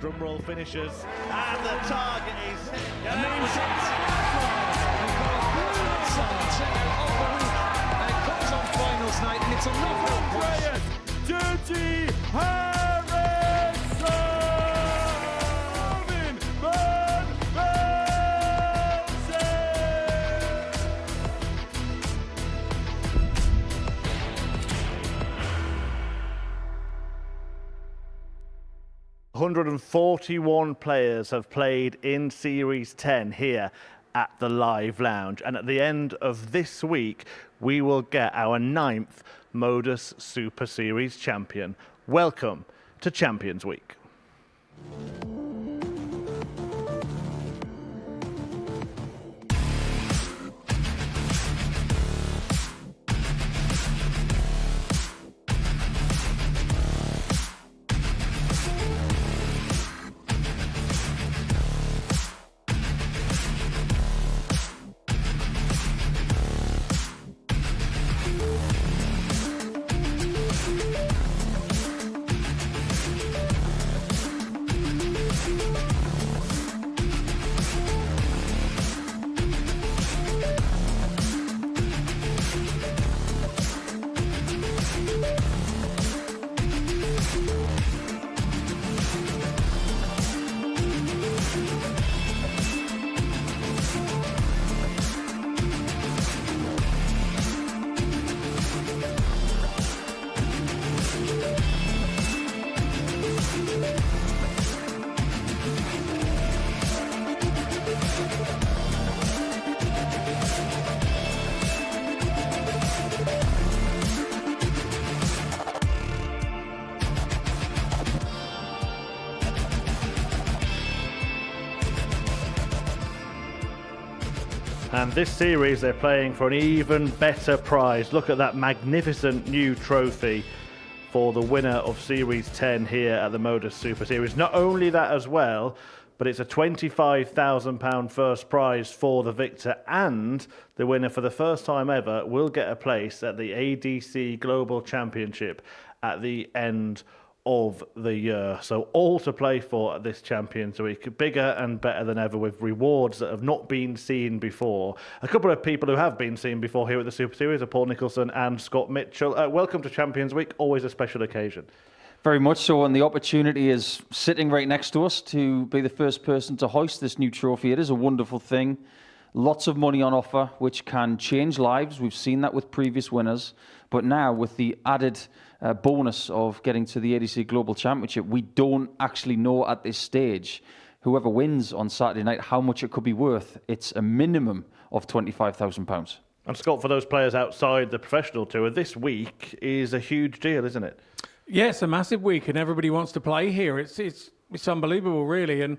Drumroll finishes, and the target is hit. And it comes on finals night, and it's a knockout. Dirty Harrison! Van Velzen! 141 players have played in Series 10 here at the Live Lounge, and at the end of this week we will get our 9th Modus Super Series champion. Welcome to Champions Week. And this series, they're playing for an even better prize. Look at that magnificent new trophy for the winner of Series 10 here at the Modus Super Series. Not only that as well, but it's a £25,000 first prize for the victor, and the winner for the first time ever will get a place at the ADC Global Championship at the end of the year. So all to play for at this Champions Week, bigger and better than ever, with rewards that have not been seen before. A couple of people who have been seen before here at the Super Series are Paul Nicholson and Scott Mitchell. Welcome to Champions Week, always a special occasion. Very much so, and the opportunity is sitting right next to us to be the first person to hoist this new trophy. It is a wonderful thing. Lots of money on offer, which can change lives. We've seen that with previous winners. But now, with the added bonus of getting to the ADC Global Championship, we don't actually know at this stage, whoever wins on Saturday night, how much it could be worth. It's a minimum of £25,000. And Scott, for those players outside the professional tour, this week is a huge deal, isn't it? Yeah, it's a massive week, and everybody wants to play here. It's unbelievable, really. And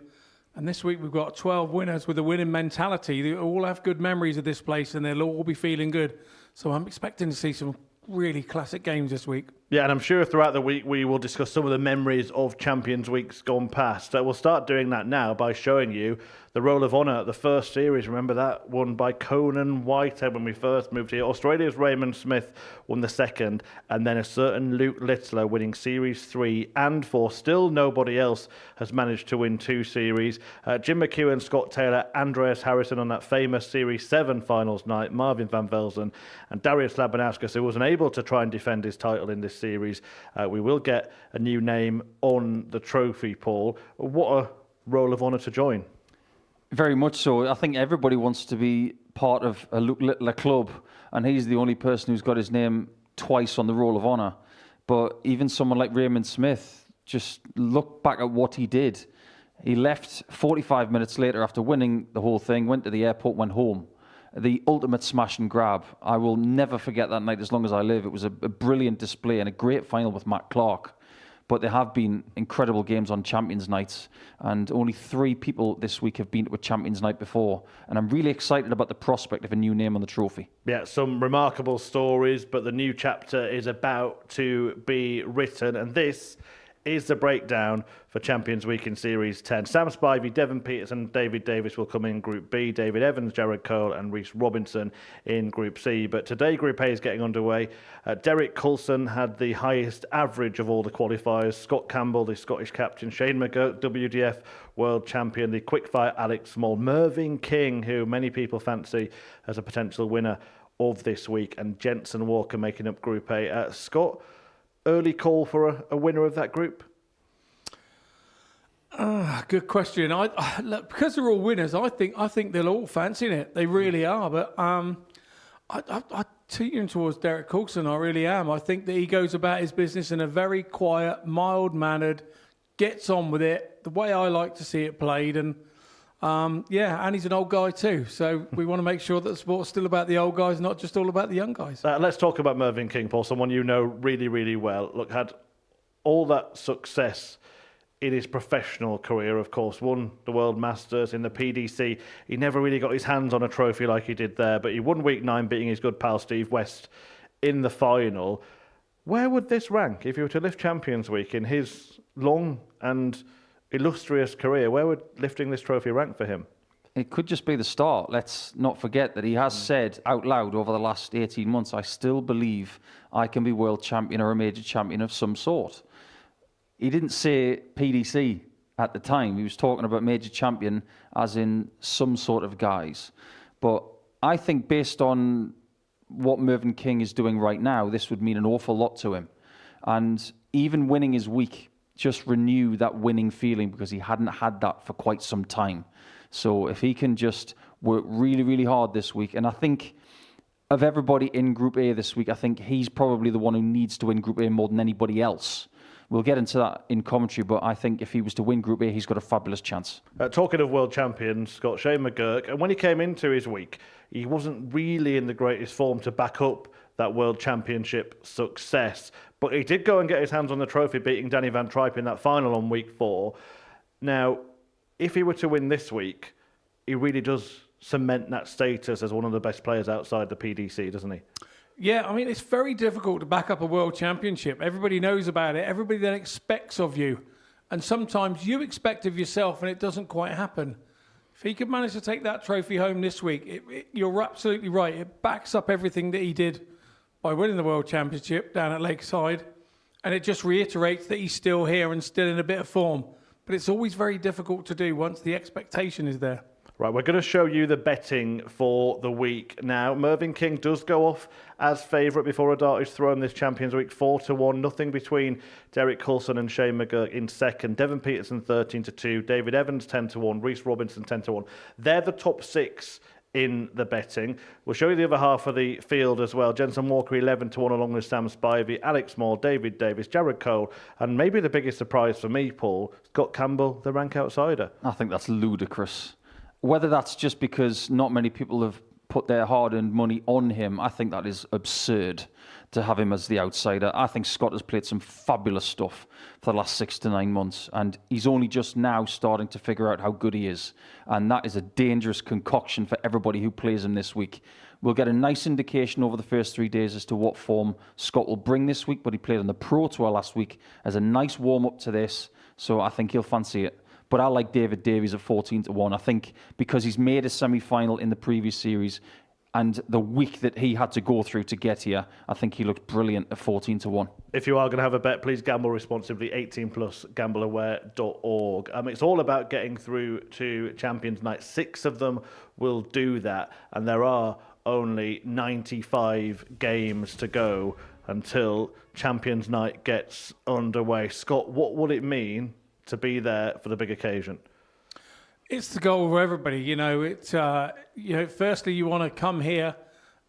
this week we've got 12 winners with a winning mentality. They all have good memories of this place, and they'll all be feeling good. So I'm expecting to see some really classic games this week. Yeah, and I'm sure throughout the week we will discuss some of the memories of Champions Weeks gone past. We'll start doing that now by showing you the Roll of Honour, the first series. Remember that? Won by Conan Whitehead when we first moved here. Australia's Raymond Smith won the second, and then a certain Luke Littler winning Series 3 and 4. Still nobody else has managed to win two series. Jim McEwen, Scott Taylor, Andreas Harrison on that famous Series 7 finals night, Marvin Van Velzen, and Darius Labanauskas, who wasn't able to try and defend his title in this series. We will get a new name on the trophy, Paul. What a Roll of Honour to join. Very much so. I think everybody wants to be part of a Luke Littler club, and he's the only person who's got his name twice on the Roll of Honour. But even someone like Raymond Smith, just look back at what he did. He left 45 minutes later after winning the whole thing, went to the airport, went home. The ultimate smash and grab. I will never forget that night as long as I live. It was a brilliant display and a great final with Matt Clark. But there have been incredible games on Champions Nights, and only 3 people this week have been to a Champions Night before. And I'm really excited about the prospect of a new name on the trophy. Yeah, some remarkable stories, but the new chapter is about to be written, and this is the breakdown for Champions Week in Series 10. Sam Spivey, Devon Peterson, David Davis will come in Group B. David Evans, Jared Cole and Rhys Robinson in Group C. But today Group A is getting underway. Derek Coulson had the highest average of all the qualifiers. Scott Campbell, the Scottish captain. Shane McGurk, WDF World Champion. The quickfire Alex Small. Mervyn King, who many people fancy as a potential winner of this week. And Jenson Walker making up Group A. Scott, early call for a winner of that group? Good question. Look, because they're all winners, I think they're all fancying it. They really are. But I teetering towards Derek Coulson. I really am. I think that he goes about his business in a very quiet, mild-mannered, gets on with it, the way I like to see it played. And and he's an old guy too. So we want to make sure that the sport's still about the old guys, not just all about the young guys. Let's talk about Mervyn King, Paul, someone you know really, really well. Look, had all that success in his professional career, of course, won the World Masters in the PDC. He never really got his hands on a trophy like he did there, but he won week 9, beating his good pal Steve West in the final. Where would this rank if he were to lift Champions Week in his long and illustrious career? Where would lifting this trophy rank for him? It could just be the start. Let's not forget that he has said out loud over the last 18 months, I still believe I can be world champion or a major champion of some sort. He didn't say PDC at the time. He was talking about major champion as in some sort of guise. But I think based on what Mervyn King is doing right now, this would mean an awful lot to him. And even winning his week just renew that winning feeling, because he hadn't had that for quite some time. So if he can just work really, really hard this week, and I think of everybody in Group A this week, I think he's probably the one who needs to win Group A more than anybody else. We'll get into that in commentary, but I think if he was to win Group A, he's got a fabulous chance. Talking of world champions, Scott, Shane McGurk, and when he came into his week, he wasn't really in the greatest form to back up that World Championship success. But he did go and get his hands on the trophy, beating Danny Van Tripe in that final on week 4. Now, if he were to win this week, he really does cement that status as one of the best players outside the PDC, doesn't he? Yeah, I mean, it's very difficult to back up a world championship. Everybody knows about it. Everybody then expects of you. And sometimes you expect of yourself and it doesn't quite happen. If he could manage to take that trophy home this week, you're absolutely right. It backs up everything that he did by winning the world championship down at Lakeside. And it just reiterates that he's still here and still in a bit of form. But it's always very difficult to do once the expectation is there. Right, we're going to show you the betting for the week now. Mervyn King does go off as favourite before a dart is thrown this Champions Week, 4-1. Nothing between Derek Coulson and Shane McGurk in second. Devon Peterson 13-2. David Evans 10-1. Rhys Robinson 10-1. They're the top 6 in the betting. We'll show you the other half of the field as well. Jenson Walker 11-1 along with Sam Spivey, Alex Moore, David Davis, Jared Cole, and maybe the biggest surprise for me, Paul, Scott Campbell, the rank outsider. I think that's ludicrous. Whether that's just because not many people have put their hard-earned money on him, I think that is absurd to have him as the outsider. I think Scott has played some fabulous stuff for the last 6 to 9 months, and he's only just now starting to figure out how good he is. And that is a dangerous concoction for everybody who plays him this week. We'll get a nice indication over the first 3 days as to what form Scott will bring this week, but he played on the Pro Tour last week as a nice warm-up to this, so I think he'll fancy it. But I like David Davies at 14-1. I think because he's made a semi-final in the previous series and the week that he had to go through to get here, I think he looked brilliant at 14-1. If you are going to have a bet, please gamble responsibly. 18+, gambleaware.org. It's all about getting through to Champions Night. 6 of them will do that, and there are only 95 games to go until Champions Night gets underway. Scott, what will it mean to be there for the big occasion? It's the goal for everybody. Firstly, you want to come here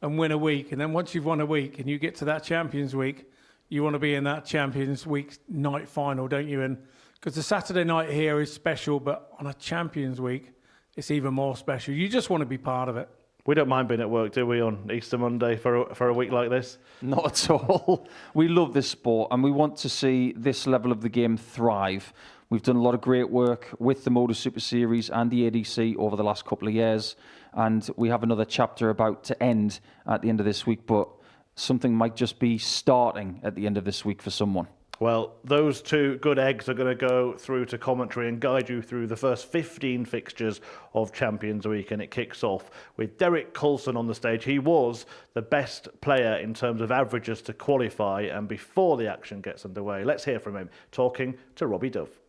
and win a week. And then once you've won a week and you get to that Champions Week, you want to be in that Champions Week night final, don't you? And because the Saturday night here is special, but on a Champions Week, it's even more special. You just want to be part of it. We don't mind being at work, do we, on Easter Monday for a week like this? Not at all. We love this sport and we want to see this level of the game thrive. We've done a lot of great work with the Modus Super Series and the ADC over the last couple of years, and we have another chapter about to end at the end of this week, but something might just be starting at the end of this week for someone. Well, those two good eggs are going to go through to commentary and guide you through the first 15 fixtures of Champions Week, and it kicks off with Derek Coulson on the stage. He was the best player in terms of averages to qualify, and before the action gets underway, let's hear from him talking to Robbie Dove.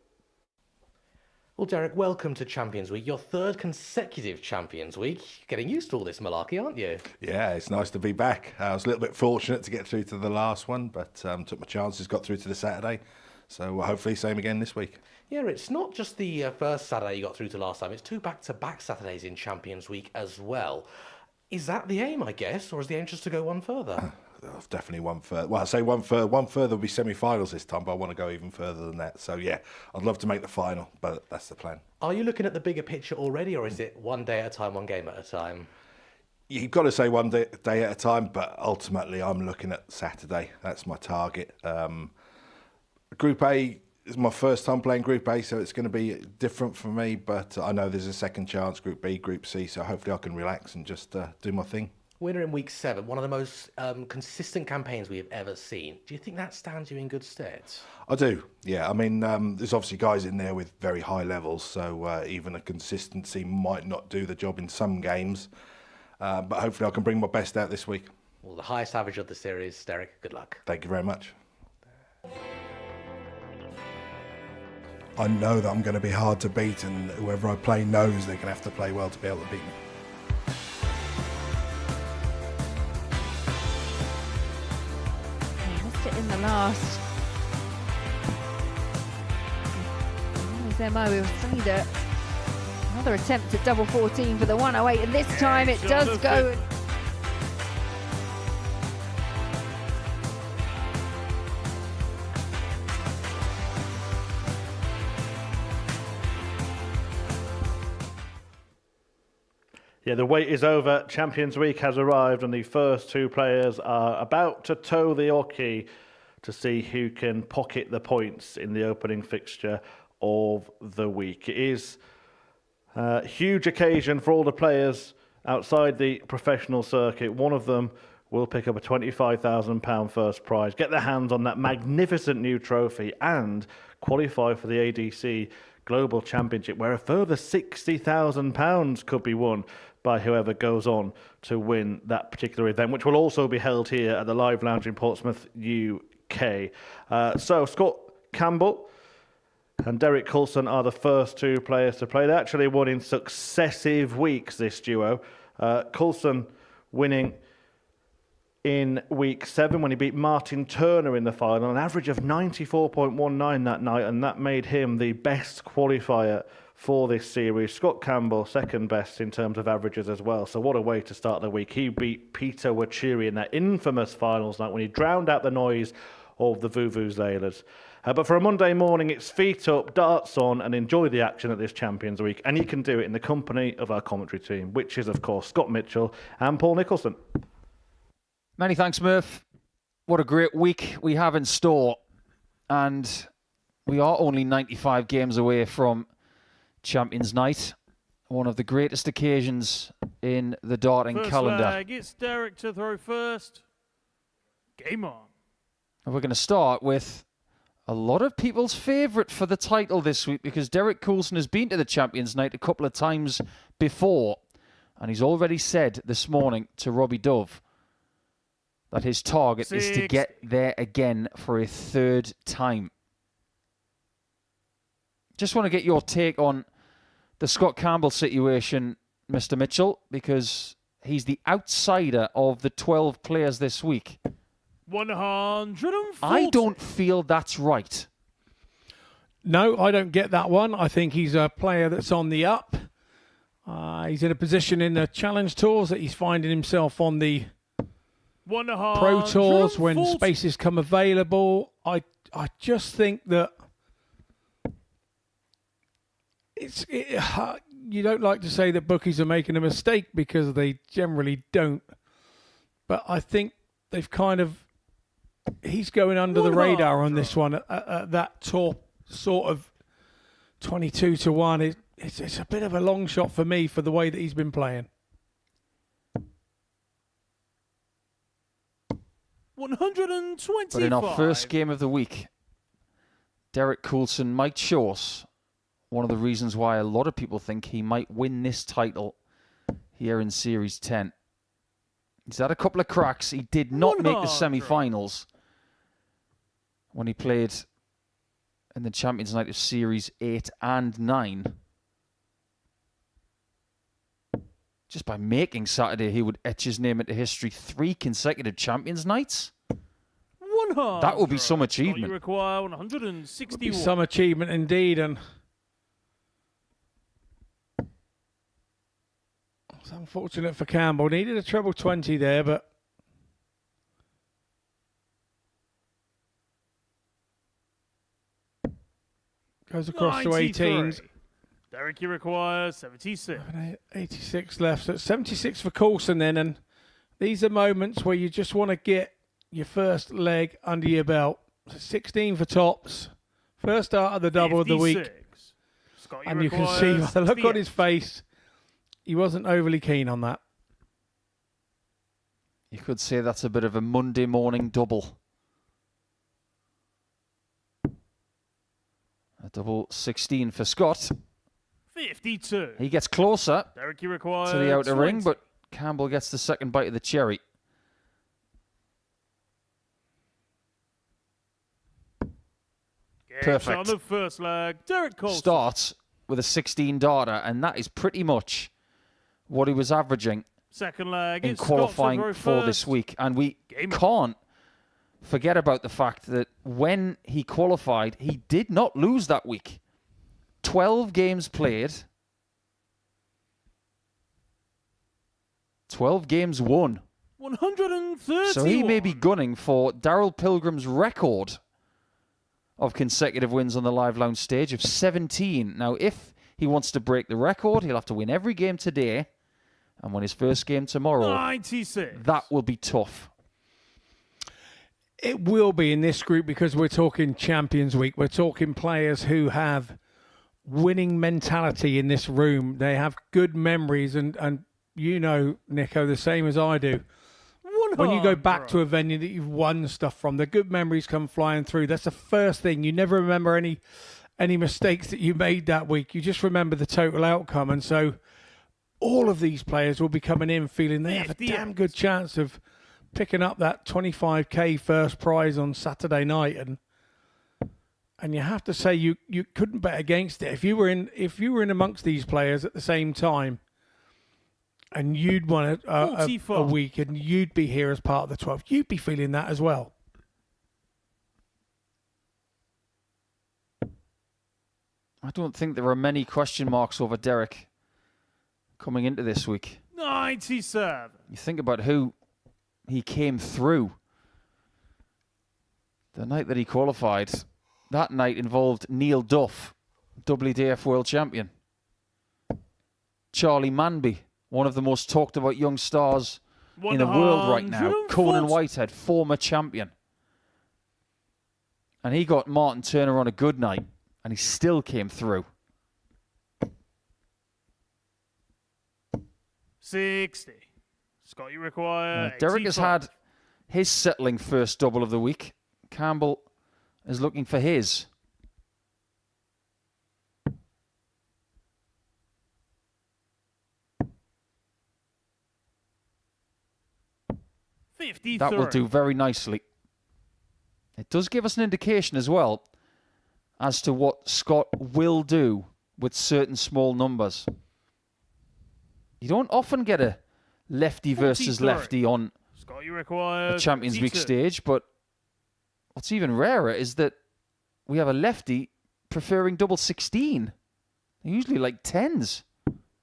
Well, Derek, welcome to Champions Week, your third consecutive Champions Week. You're getting used to all this malarkey, aren't you? Yeah, it's nice to be back. I was a little bit fortunate to get through to the last one, but took my chances, got through to the Saturday. So hopefully same again this week. Yeah, it's not just the first Saturday you got through to last time, it's two back-to-back Saturdays in Champions Week as well. Is that the aim, I guess, or is the aim just to go one further? Definitely one further. Well, I say one further will be semi-finals this time, but I want to go even further than that. So yeah, I'd love to make the final, but that's the plan. Are you looking at the bigger picture already, or is it one day at a time, one game at a time? You've got to say one day at a time, but ultimately I'm looking at Saturday. That's my target. Group A is my first time playing Group A, so it's going to be different for me, but I know there's a second chance, Group B, Group C, so hopefully I can relax and just do my thing. Winner in week 7, one of the most consistent campaigns we have ever seen. Do you think that stands you in good stead? I do, yeah. I mean, there's obviously guys in there with very high levels, so even a consistency might not do the job in some games, but hopefully I can bring my best out this week. Well, the highest average of the series, Derek, good luck. Thank you very much. I know that I'm going to be hard to beat, and whoever I play knows they're going to have to play well to be able to beat me. In the last. There's MO with Sneeder. Another attempt at double 14 for the 108, and this time it does go. Yeah, the wait is over. Champions Week has arrived, and the first two players are about to toe the hockey to see who can pocket the points in the opening fixture of the week. It is a huge occasion for all the players outside the professional circuit. One of them will pick up a £25,000 first prize, get their hands on that magnificent new trophy, and qualify for the ADC Global Championship, where a further £60,000 could be won by whoever goes on to win that particular event, which will also be held here at the Live Lounge in Portsmouth, UK. So Scott Campbell and Derek Coulson are the first two players to play. They actually won in successive weeks, this duo. Coulson winning in week 7 when he beat Martin Turner in the final, an average of 94.19 that night, and that made him the best qualifier for this series. Scott Campbell, second best in terms of averages as well. So what a way to start the week. He beat Peter Wachiri in that infamous finals night when he drowned out the noise of the Vuvuzelas. But for a Monday morning, it's feet up, darts on, and enjoy the action at this Champions Week. And you can do it in the company of our commentary team, which is, of course, Scott Mitchell and Paul Nicholson. Many thanks, Murph. What a great week we have in store. And we are only 95 games away from Champions Night, one of the greatest occasions in the darting calendar. Leg, it's Derek to throw first. Game on. And we're going to start with a lot of people's favourite for the title this week, because Derek Coulson has been to the Champions Night a couple of times before, and he's already said this morning to Robbie Dove that his target is to get there again for a third time. Just want to get your take on the Scott Campbell situation, Mr. Mitchell, because he's the outsider of the 12 players this week. 140. I don't feel that's right. No, I don't get that one. I think he's a player that's on the up. He's in a position in the Challenge Tours that he's finding himself on the Pro Tours when spaces come available. I just think that you don't like to say that bookies are making a mistake, because they generally don't. But I think they've he's going under the radar on this one at that top sort of 22 to 1. It's a bit of a long shot for me for the way that he's been playing. 125. But in our first game of the week, Derek Coulson might show us one of the reasons why a lot of people think he might win this title here in Series 10. He's had a couple of cracks. He did not make the semi-finals when he played in the Champions Night of Series 8 and 9. Just by making Saturday, he would etch his name into history. 3 consecutive Champions Nights. That would be some achievement. You require 161. Some achievement indeed, and it's unfortunate for Campbell. Needed a treble 20 there, but goes across to 18s. Derek, you require 76. 86 left. So it's 76 for Coulson then, and these are moments where you just want to get your first leg under your belt. So 16 for Tops. First start of the double of the week. Scott, And you can see by the look on his face, he wasn't overly keen on that. You could say that's a bit of a Monday morning double. A double 16 for Scott. 52. He gets closer Derek, you require to the outer 20. ring, but Campbell gets the second bite of the cherry. Perfect. On the first leg, Derek Coulson. Starts with a 16 darter, and that is pretty much what he was averaging Second leg, in it's qualifying Scott's for first. this week. And we Game can't forget about the fact that when he qualified, he did not lose that week. 12 games played, 12 games won. 130. So he may be gunning for Daryl Pilgrim's record of consecutive wins on the Live Lounge stage of 17. Now, if he wants to break the record, he'll have to win every game today and win his first game tomorrow. 96. That will be tough. It will be in this group because we're talking Champions Week. We're talking players who have winning mentality in this room. They have good memories, and you know, Nico, the same as I do. When you go back to a venue that you've won stuff from, the good memories come flying through. That's the first thing. You never remember any mistakes that you made that week. You just remember the total outcome. And so all of these players will be coming in feeling they have a damn good chance of picking up that 25k first prize on Saturday night. And you have to say you couldn't bet against it. If you were in amongst these players at the same time, and you'd won a week, and you'd be here as part of the 12, you'd be feeling that as well. I don't think there are many question marks over Derek coming into this week. 97. You think about who he came through. The night that he qualified, that night involved Neil Duff, WDF World Champion. Charlie Manby, one of the most talked about young stars in the world right now. Conan Whitehead, former champion. And he got Martin Turner on a good night, and he still came through. 60. Scott, you require Derek has 85. had his settling first double of the week. Campbell is looking for his. That will do very nicely. It does give us an indication as well as to what Scott will do with certain small numbers. You don't often get a lefty versus 43. lefty on Scott, you require a Champions League 52. stage, but what's even rarer is that we have a lefty preferring double 16. They're usually like 10s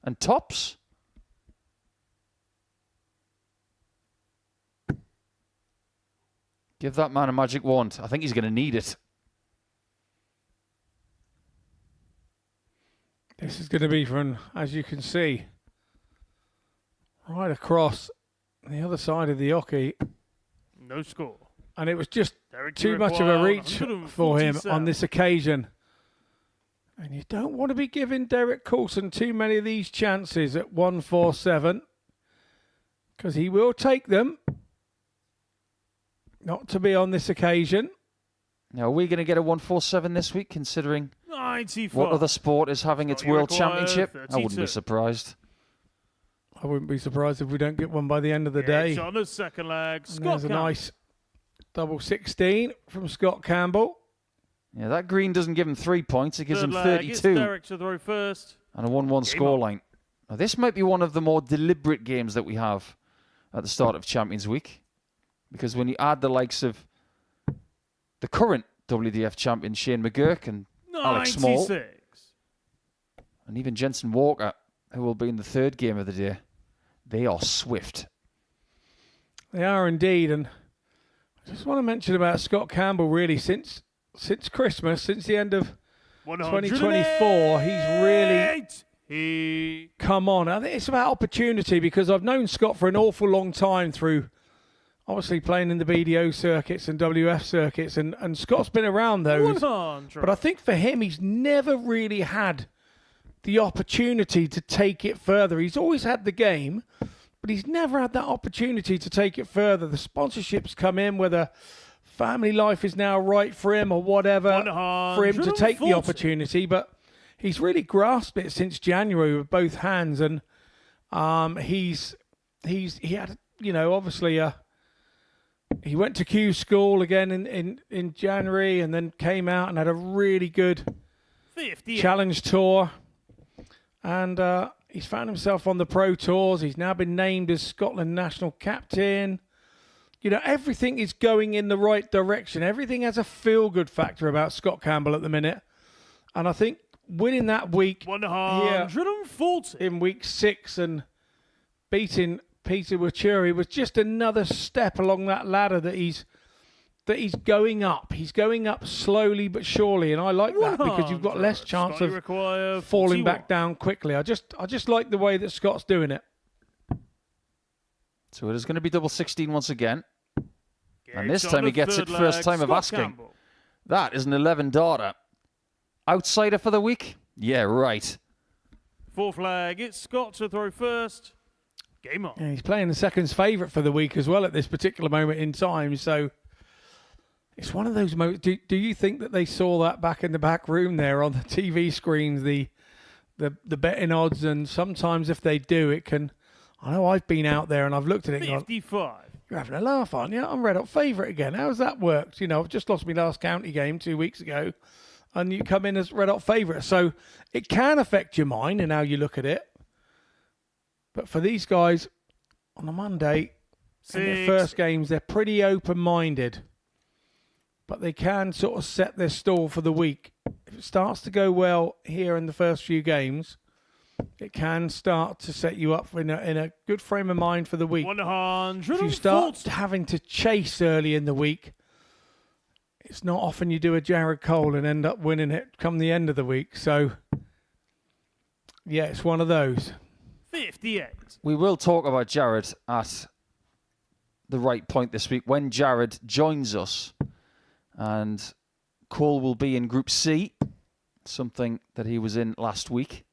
and tops. Give that man a magic wand. I think he's going to need it. This is going to be from, as you can see, right across the other side of the hockey. No score. And it was just Derek, too you much of a require reach for him 147. on this occasion. And you don't want to be giving Derek Coulson too many of these chances at 147, because he will take them. Not to be on this occasion. Now, are we going to get a 147 this week, considering 94. what other sport is having its Scotty World require Championship? I wouldn't 32. be surprised. I wouldn't be surprised if we don't get one by the end of the day. It's on the second leg. And Scott there's a Campbell. nice double 16 from Scott Campbell. Yeah, that green doesn't give him 3 points. It gives Third him leg, it's 32 Derek to throw first. and a 1-1 Game scoreline. Now, this might be one of the more deliberate games that we have at the start of Champions Week. Because when you add the likes of the current WDF champion, Shane McGurk, and Alex Small, 96. and even Jensen Walker, who will be in the third game of the day, they are swift. They are indeed, and I just want to mention about Scott Campbell. Really, since Christmas, since the end of 2024, he's really He come on. I think it's about opportunity because I've known Scott for an awful long time through obviously playing in the BDO circuits and WF circuits, and Scott's been around those. 100. But I think for him, he's never really had the opportunity to take it further. He's always had the game, but he's never had that opportunity to take it further. The sponsorships come in, whether family life is now right for him or whatever, for him to take the 140. opportunity. But he's really grasped it since January with both hands, and he had, you know, obviously he went to Q school again in January, and then came out and had a really good 50. challenge tour. And he's found himself on the Pro Tours. He's now been named as Scotland national captain. You know, everything is going in the right direction. Everything has a feel-good factor about Scott Campbell at the minute. And I think winning that week 140. in week 6 and beating Peter Wachuri was just another step along that ladder that he's going up. He's going up slowly but surely, and I like that because you've got less chance Scotty of require falling 41. back down quickly. I just like the way that Scott's doing it. So it is going to be double 16 once again. And Gates this on time the he gets third it first leg, time of Scott asking. Campbell. That is an 11 darter. Outsider for the week? Yeah, right. Fourth leg, it's Scott to throw first. Game on. Yeah, he's playing the seconds favourite for the week as well at this particular moment in time. So it's one of those moments. Do you think that they saw that back in the back room there on the TV screens, the betting odds? And sometimes if they do, it can. I know I've been out there and I've looked at it and gone, 55. you're having a laugh, aren't you? I'm red hot favourite again. How's that worked? You know, I've just lost my last county game 2 weeks ago, and you come in as red hot favourite. So it can affect your mind and how you look at it. But for these guys on a Monday, in their first games, they're pretty open-minded. But they can sort of set their stall for the week. If it starts to go well here in the first few games, it can start to set you up in a good frame of mind for the week. 140. If you start having to chase early in the week, it's not often you do a Jared Cole and end up winning it come the end of the week. So, yeah, it's one of those. 58. We will talk about Jared at the right point this week when Jared joins us. And Cole will be in Group C, something that he was in last week.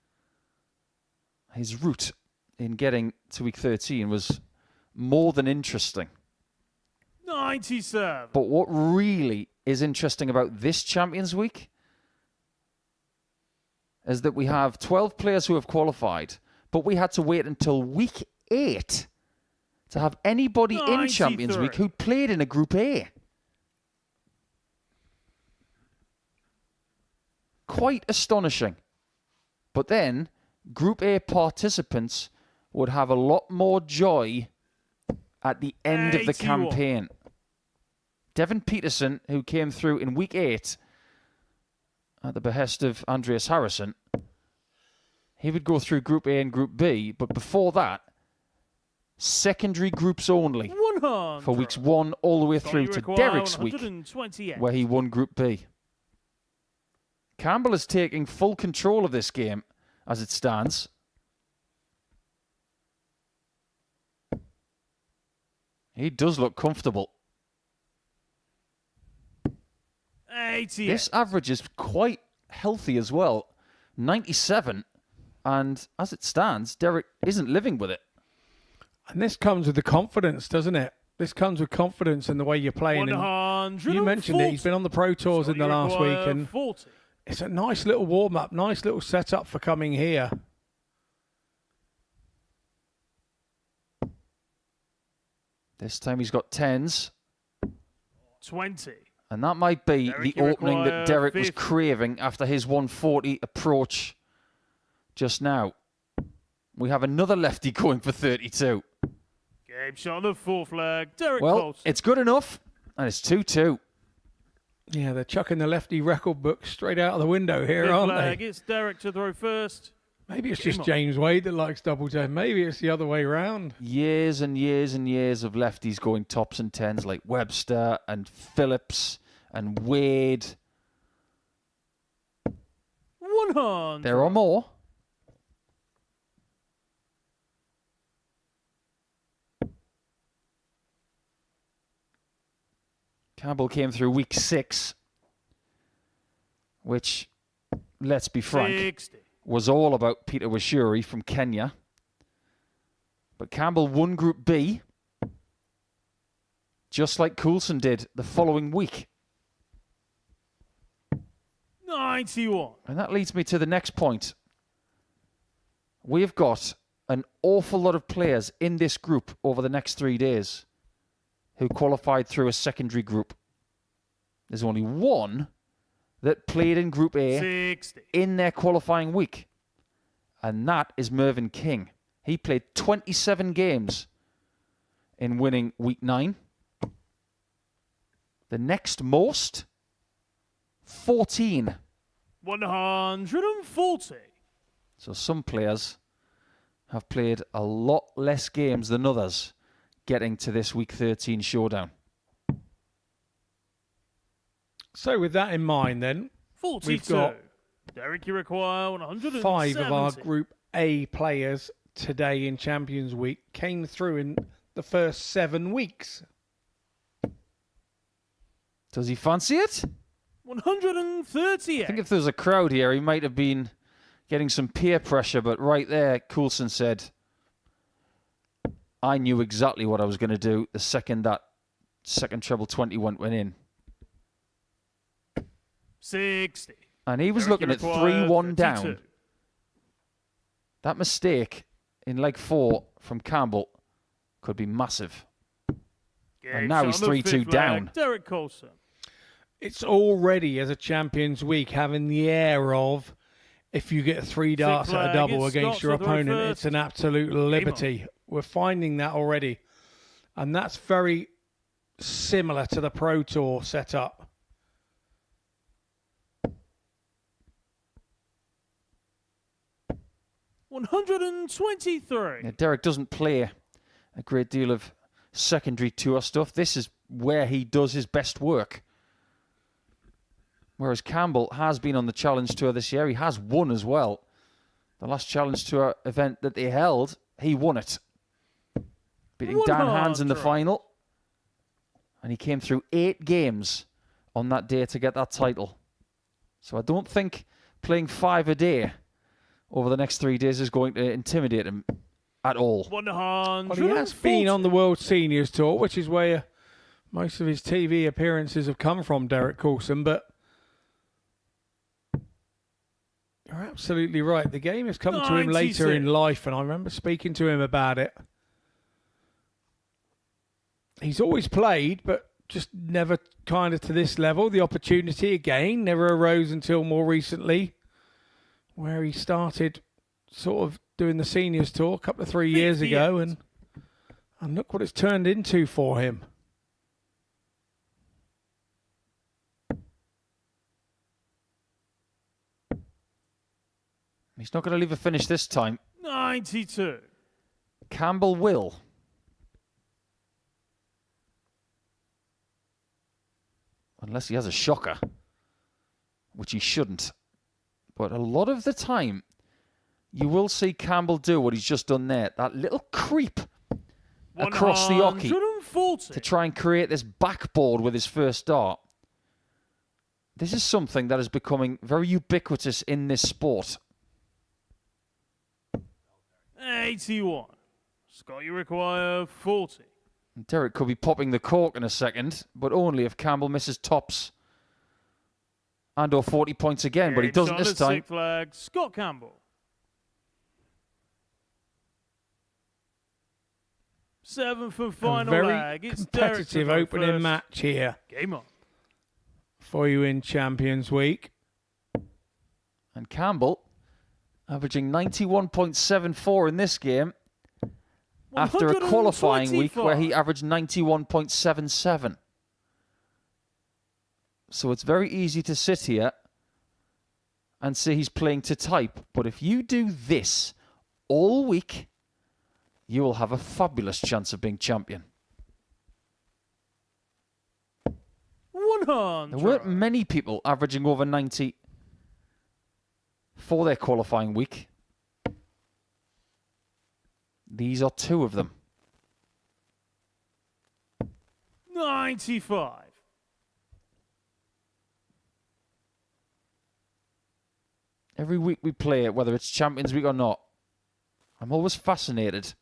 His route in getting to week 13 was more than interesting. 97. But what really is interesting about this Champions Week is that we have 12 players who have qualified, but we had to wait until week 8 to have anybody in Champions 93. Week who played in a Group A. Quite astonishing. But then, Group A participants would have a lot more joy at the end of the 81. campaign. Devin Peterson, who came through in week 8 at the behest of Andreas Harrison, he would go through Group A and Group B, but before that, secondary groups only 100. for weeks 1 all the way Scotty through to require Derek's week, 128. where he won Group B. Campbell is taking full control of this game as it stands. He does look comfortable. 88. This average is quite healthy as well. 97. And as it stands, Derek isn't living with it. And this comes with the confidence, doesn't it? this comes with confidence in the way you're playing. And 140. you mentioned it. He's been on the Pro Tours in the last week, and 40. it's a nice little warm-up, nice little setup for coming here. This time he's got 10s. 20. And that might be Derek, the you opening that require Derek was 50. craving after his 140 approach just now. We have another lefty going for 32. Game shot on the 4th flag. Derek Well, Colson. it's good enough, and it's 2-2. Yeah, they're chucking the lefty record book straight out of the window here, 5th aren't flag. they? It's Derek to throw first. Maybe it's Game just on. James Wade that likes double 10. Maybe it's the other way round. Years and years and years of lefties going tops and 10s like Webster and Phillips and Wade. 100. There are more. Campbell came through week 6, which, let's be frank, 60. was all about Peter Washuri from Kenya. But Campbell won Group B, just like Coulson did the following week. 91. And that leads me to the next point. We've got an awful lot of players in this group over the next 3 days who qualified through a secondary group. There's only one that played in Group A 60. in their qualifying week, and that is Mervyn King. He played 27 games in winning week 9. The next most, 14. 140. So some players have played a lot less games than others getting to this week 13 showdown. So with that in mind then, 42. We've got Derek, you require 170. 5 of our Group A players today in Champions Week came through in the first 7 weeks. Does he fancy it? 138. I think if there was a crowd here, he might have been getting some peer pressure, but right there, Coulson said, I knew exactly what I was going to do the second that second treble 20 went in. 60. And he was Derek, you looking at require 3-1 32. down. That mistake in leg 4 from Campbell could be massive. Game now shot he's on the 3-2 fifth flag. down. Derek Colson. It's already, as a Champions Week, having the air of, if you get 3 darts at flag, a double it's against Scott's your to throw opponent, first. it's an absolute liberty. We're finding that already. And that's very similar to the Pro Tour setup. $123. Yeah, Derek doesn't play a great deal of secondary tour stuff. This is where he does his best work. Whereas Campbell has been on the Challenge Tour this year. He has won as well. The last Challenge Tour event that they held, he won it. Beating Dan Hans in the 100. final. And he came through 8 games on that day to get that title. So I don't think playing 5 a day over the next 3 days is going to intimidate him at all. 140. Well, he has been on the World Seniors Tour, which is where most of his TV appearances have come from, Derek Coulson, but you're absolutely right. The game has come to him later 96. in life, and I remember speaking to him about it. He's always played, but just never kind of to this level. The opportunity, again, never arose until more recently, where he started sort of doing the Seniors Tour a couple of 3 years ago, and look what it's turned into for him. He's not going to leave a finish this time. 92. Campbell will. Unless he has a shocker, which he shouldn't. But a lot of the time, you will see Campbell do what he's just done there. That little creep across the hockey 140. to try and create this backboard with his first dart. This is something that is becoming very ubiquitous in this sport. 81. Scott, you require 40. Derek could be popping the cork in a second, but only if Campbell misses tops and or 40 points again, but he doesn't this time. Flag, Scott Campbell. 7th and final very leg. It's competitive Derek opening first. match here Game on. for you in Champions Week. And Campbell averaging 91.74 in this game after a qualifying week where he averaged 91.77. So it's very easy to sit here and say he's playing to type. But if you do this all week, you will have a fabulous chance of being champion. 100. There weren't many people averaging over 90 for their qualifying week. These are two of them. 95. Every week we play it, whether it's Champions Week or not, I'm always fascinated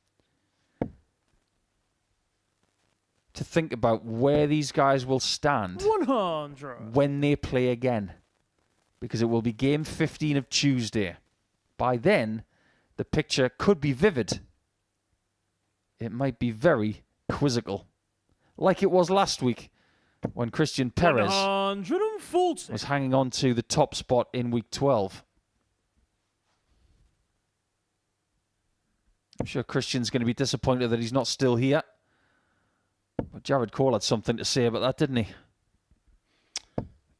to think about where these guys will stand 100. when they play again. Because it will be game 15 of Tuesday. By then, the picture could be vivid. It might be very quizzical. Like it was last week when Christian Perez 140. was hanging on to the top spot in week 12. I'm sure Christian's going to be disappointed that he's not still here. But Jared Cole had something to say about that, didn't he?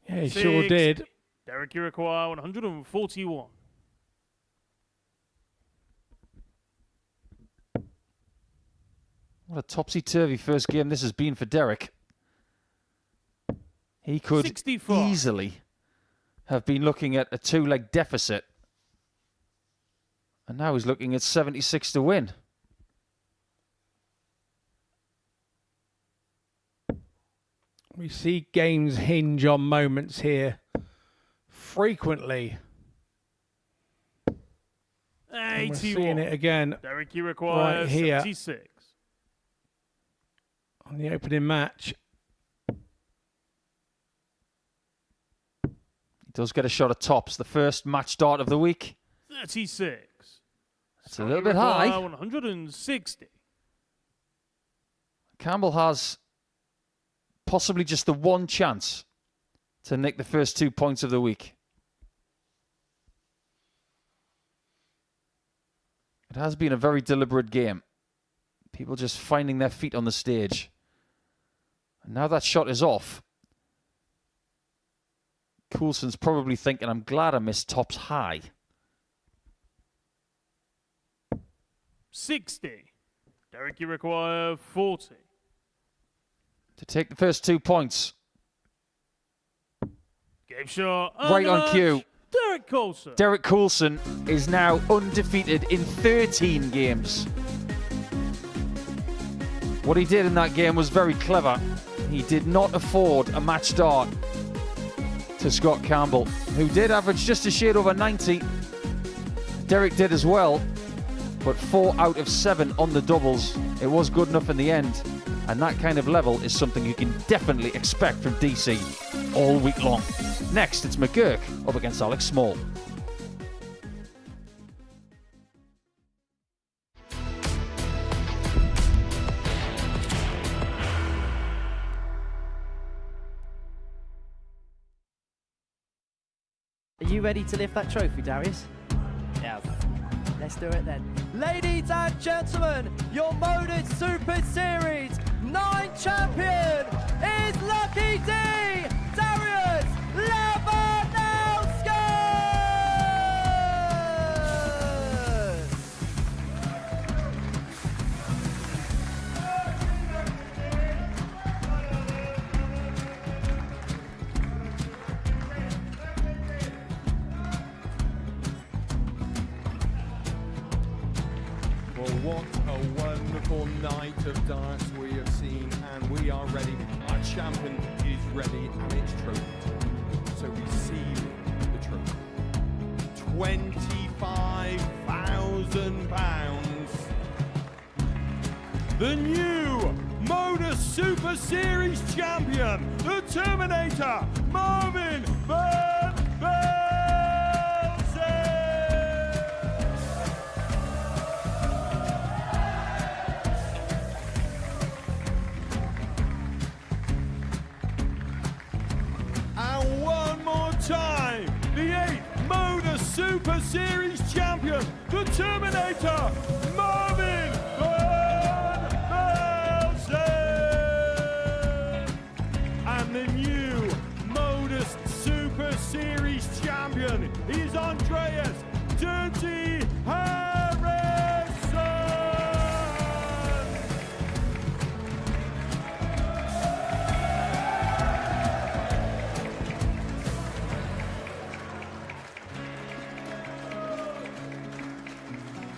Yeah, he sure did. Derek Iroquois, 141. What a topsy-turvy first game this has been for Derek. He could 64. easily have been looking at a two-leg deficit. And now he's looking at 76 to win. We see games hinge on moments here frequently. And we're 81. seeing it again Derek Iroquois, right here 76. on the opening match. He does get a shot at tops. The first match start of the week. 36. It's a little bit high. 160. Campbell has possibly just the one chance to nick the first 2 points of the week. It has been a very deliberate game. People just finding their feet on the stage. And now that shot is off. Coulson's probably thinking, I'm glad I missed tops high. 60. Derek Iroquois, 40. To take the first 2 points. Game shot. Right on cue. Derek Coulson. Derek Coulson is now undefeated in 13 games. What he did in that game was very clever. He did not afford a match start to Scott Campbell, who did average just a shade over 90. Derek did as well, but 4 out of 7 on the doubles. It was good enough in the end, and that kind of level is something you can definitely expect from DC all week long. Next, it's McGurk up against Alex Small. Are you ready to lift that trophy, Darius? Yes. Let's do it then. Ladies and gentlemen, your Modus Super Series 9 champion is Lucky D, Darius Labanowski! Well, what a wonderful night of darts we have seen, and we are ready. Our champion is ready, and it's trophy time. So receive the trophy. £25,000. The new Modus Super Series champion, the Terminator, Marvin Van Velzen. And one more time, the 8th Modus Super Series champion, the Terminator, Marvin Van Velzen. And the new Modus Super Series champion is Andreas Dirty Harrison.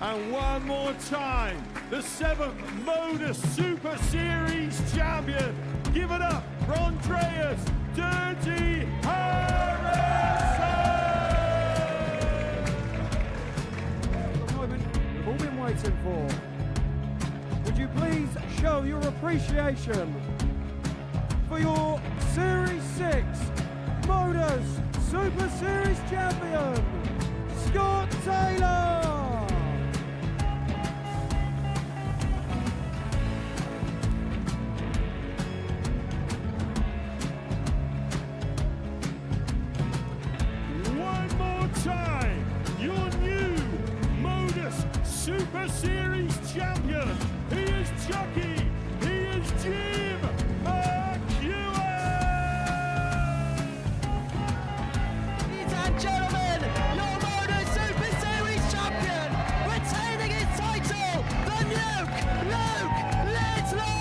And one more time, the 7th Modus Super Series champion. Give it up for Andreas Dirty Harrison. The moment we've all been waiting for. Would you please show your appreciation for your Series 6 Modus Super Series champion, Scott Taylor? One more time, your new Modus Super Series champion. He is Chucky. He is Jim McEwen. Ladies and gentlemen, your Modus Super Series champion, retaining his title, the Nuke, Luke Littler!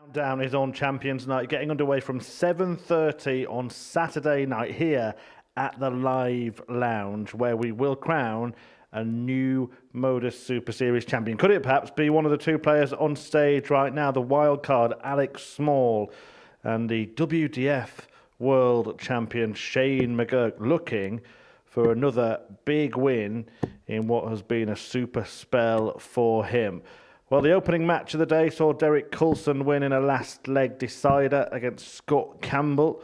Countdown is on Champions Night, getting underway from 7:30 on Saturday night here at the Live Lounge, where we will crown a new Modus Super Series champion. Could it perhaps be one of the two players on stage right now, the wild card Alex Small and the WDF World Champion Shane McGurk, looking for another big win in what has been a super spell for him? Well, the opening match of the day saw Derek Coulson win in a last leg decider against Scott Campbell.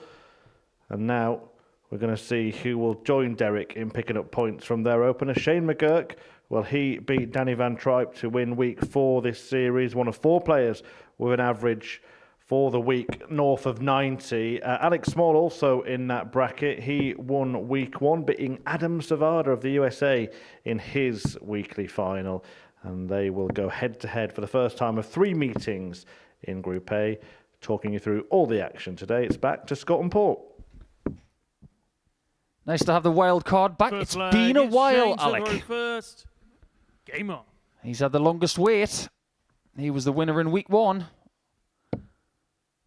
And now we're going to see who will join Derek in picking up points from their opener. Shane McGurk, well, he beat Danny Van Tripe to win week 4 this series, one of 4 players with an average for the week north of 90. Alex Small also in that bracket. He won week 1, beating Adam Savada of the USA in his weekly final. And they will go head-to-head for the first time of 3 meetings in Group A. Talking you through all the action today, it's back to Scott and Paul. Nice to have the wild card back. First It's been a leg, while, Shane to Alec. throw first. Game on. He's had the longest wait. He was the winner in week 1.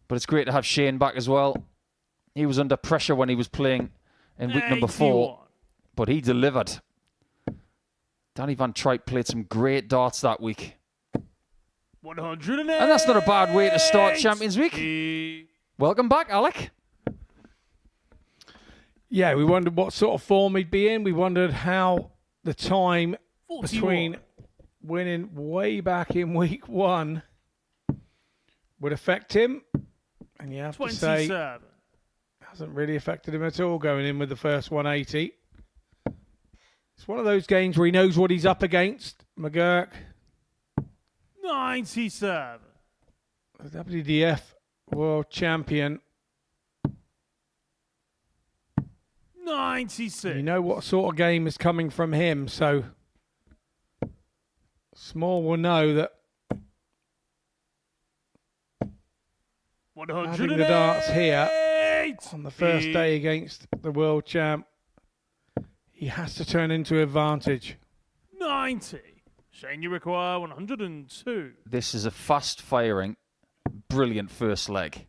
But it's great to have Shane back as well. He was under pressure when he was playing in week number 4. 81. But he delivered. Danny Van Tripe played some great darts that week. 108. And that's not a bad way to start Champions Week. Welcome back, Alec. Yeah, we wondered what sort of form he'd be in. We wondered how the time 41. between winning way back in week 1 would affect him. And you have to say, 27. hasn't really affected him at all going in with the first 180. It's one of those games where he knows what he's up against. McGurk, 97. the WDF World Champion. 96. You know what sort of game is coming from him, so Small will know that 108. having the darts here on the first day against the world champ, he has to turn into advantage. 90. Shane, you require 102. This is a fast-firing, brilliant first leg.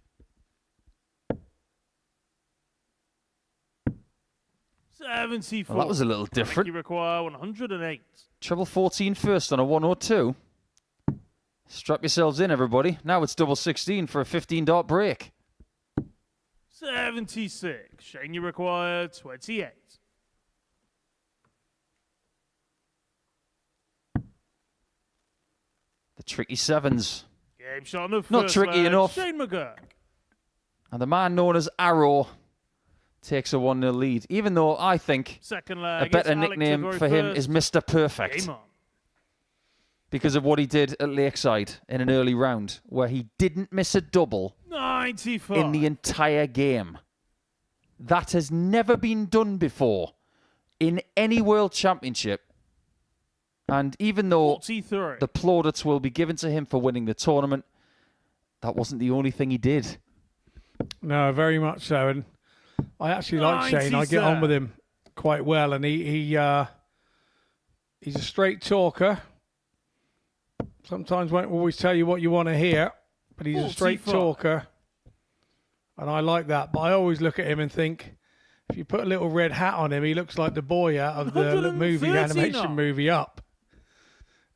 74. Well, that was a little different. You require 108. Treble 14 first on a 102. Strap yourselves in, everybody. Now it's double 16 for a 15-dart break. 76. Shane, you require 28. The tricky sevens. Game shot on the Not first tricky leg, enough. Shane McGurk. And the man known as Arrow takes a 1-0 lead, even though I think Second a leg. better it's Alex nickname to go for him first. is Mr. Perfect, Game on. because of what he did at Lakeside in an early round, where he didn't miss a double 95. in the entire game. That has never been done before in any World Championship. And even though 43. the plaudits will be given to him for winning the tournament, that wasn't the only thing he did. No, very much so. And I actually like Shane. I get on with him quite well. And he's a straight talker. Sometimes won't always tell you what you want to hear, but he's a straight 45. talker. And I like that. But I always look at him and think, if you put a little red hat on him, he looks like the boy out of the movie, 139. animation movie Up.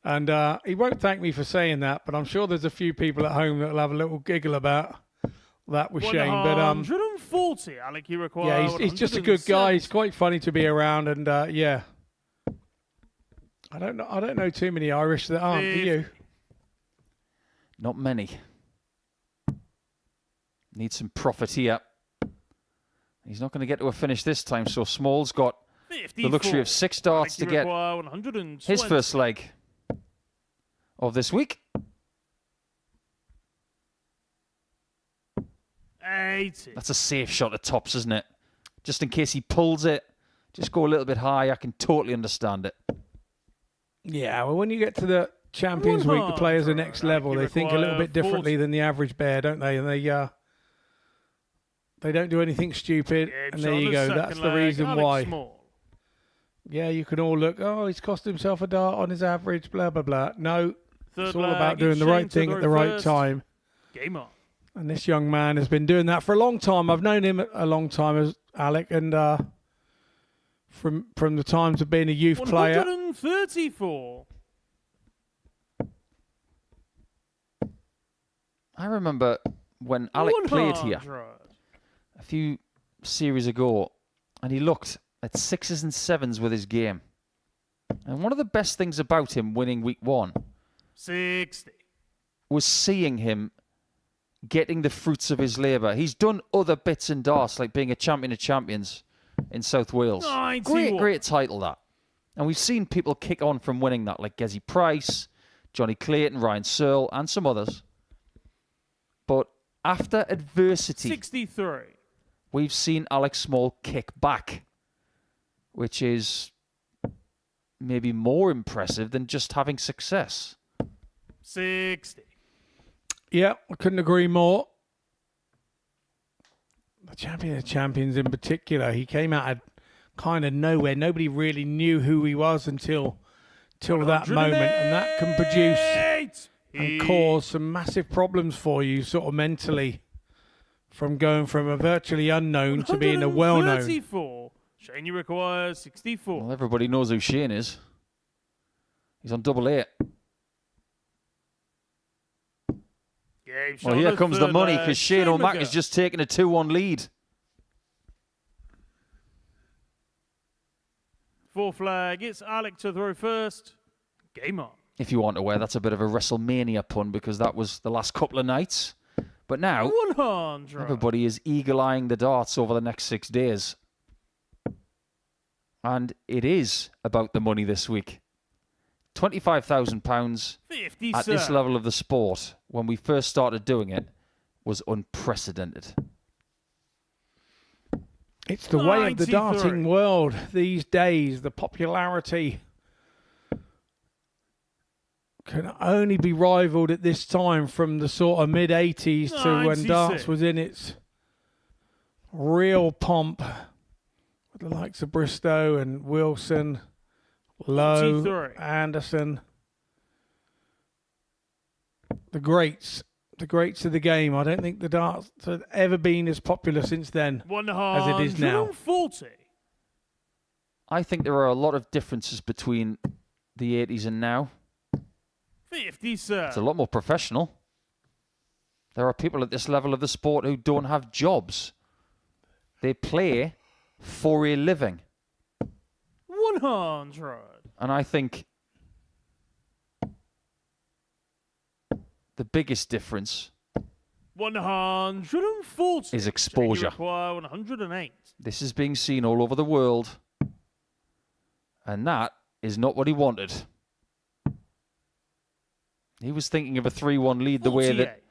And he won't thank me for saying that, but I'm sure there's a few people at home that will have a little giggle about that with Shane. But 140. Alec, you require yeah, he's just a good guy. He's quite funny to be around, and yeah. I don't know too many Irish that aren't. Do you? Not many. Need some profit here. He's not going to get to a finish this time, so Small's got the luxury of 6 darts to get his first leg of this week. 80. That's a safe shot at tops, isn't it? Just in case he pulls it, just go a little bit high. I can totally understand it. Yeah, well, when you get to the Champions Week, the players are next level. They think a little bit differently than the average bear, don't they? And they don't do anything stupid. And there you go. That's the reason why. Yeah, you can all look, oh, he's cost himself a dart on his average, blah, blah, blah. No, it's all about doing the right thing at the right time. Game on. And this young man has been doing that for a long time. I've known him a long time as Alec, and from the times of being a youth player. 134. I remember when Alec played here a few series ago, and he looked at 6s and 7s with his game. And one of the best things about him winning week 1 60. was seeing him getting the fruits of his labour. He's done other bits and darts, like being a champion of champions in South Wales. 91. Great title, that. And we've seen people kick on from winning that, like Gezi Price, Johnny Clayton, Ryan Searle, and some others. But after adversity, 63. we've seen Alex Small kick back, which is maybe more impressive than just having success. 60. Yeah, I couldn't agree more. The champion of champions in particular, he came out of kind of nowhere. Nobody really knew who he was until that moment, and that can produce and cause some massive problems for you, sort of mentally, from going from a virtually unknown to being a well-known. 34. Shane, you require 64. Well, everybody knows who Shane is. He's on double 8. Well, here comes the money, because Shane O'Mac has just taken a 2-1 lead. Fourth flag, it's Alec to throw first. Game on. If you want to wear, that's a bit of a WrestleMania pun, because that was the last couple of nights. But now, 100. everybody is eagle-eyeing the darts over the next 6 days. And it is about the money this week. £25,000 at this level of the sport, when we first started doing it, was unprecedented. It's the way of the darting world these days. The popularity can only be rivaled at this time from the sort of mid-80s to when darts was in its real pomp, with the likes of Bristow and Wilson, Lowe, 43. Anderson. The greats the greats of the game. I don't think the darts have ever been as popular since then as it is now. 140. I think there are a lot of differences between the 80s and now. 50, sir. It's a lot more professional. There are people at this level of the sport who don't have jobs. They play for a living. 100. And I think the biggest difference 140 is exposure. You require 108. This is being seen all over the world. And that is not what he wanted. He was thinking of a 3-1 lead the way that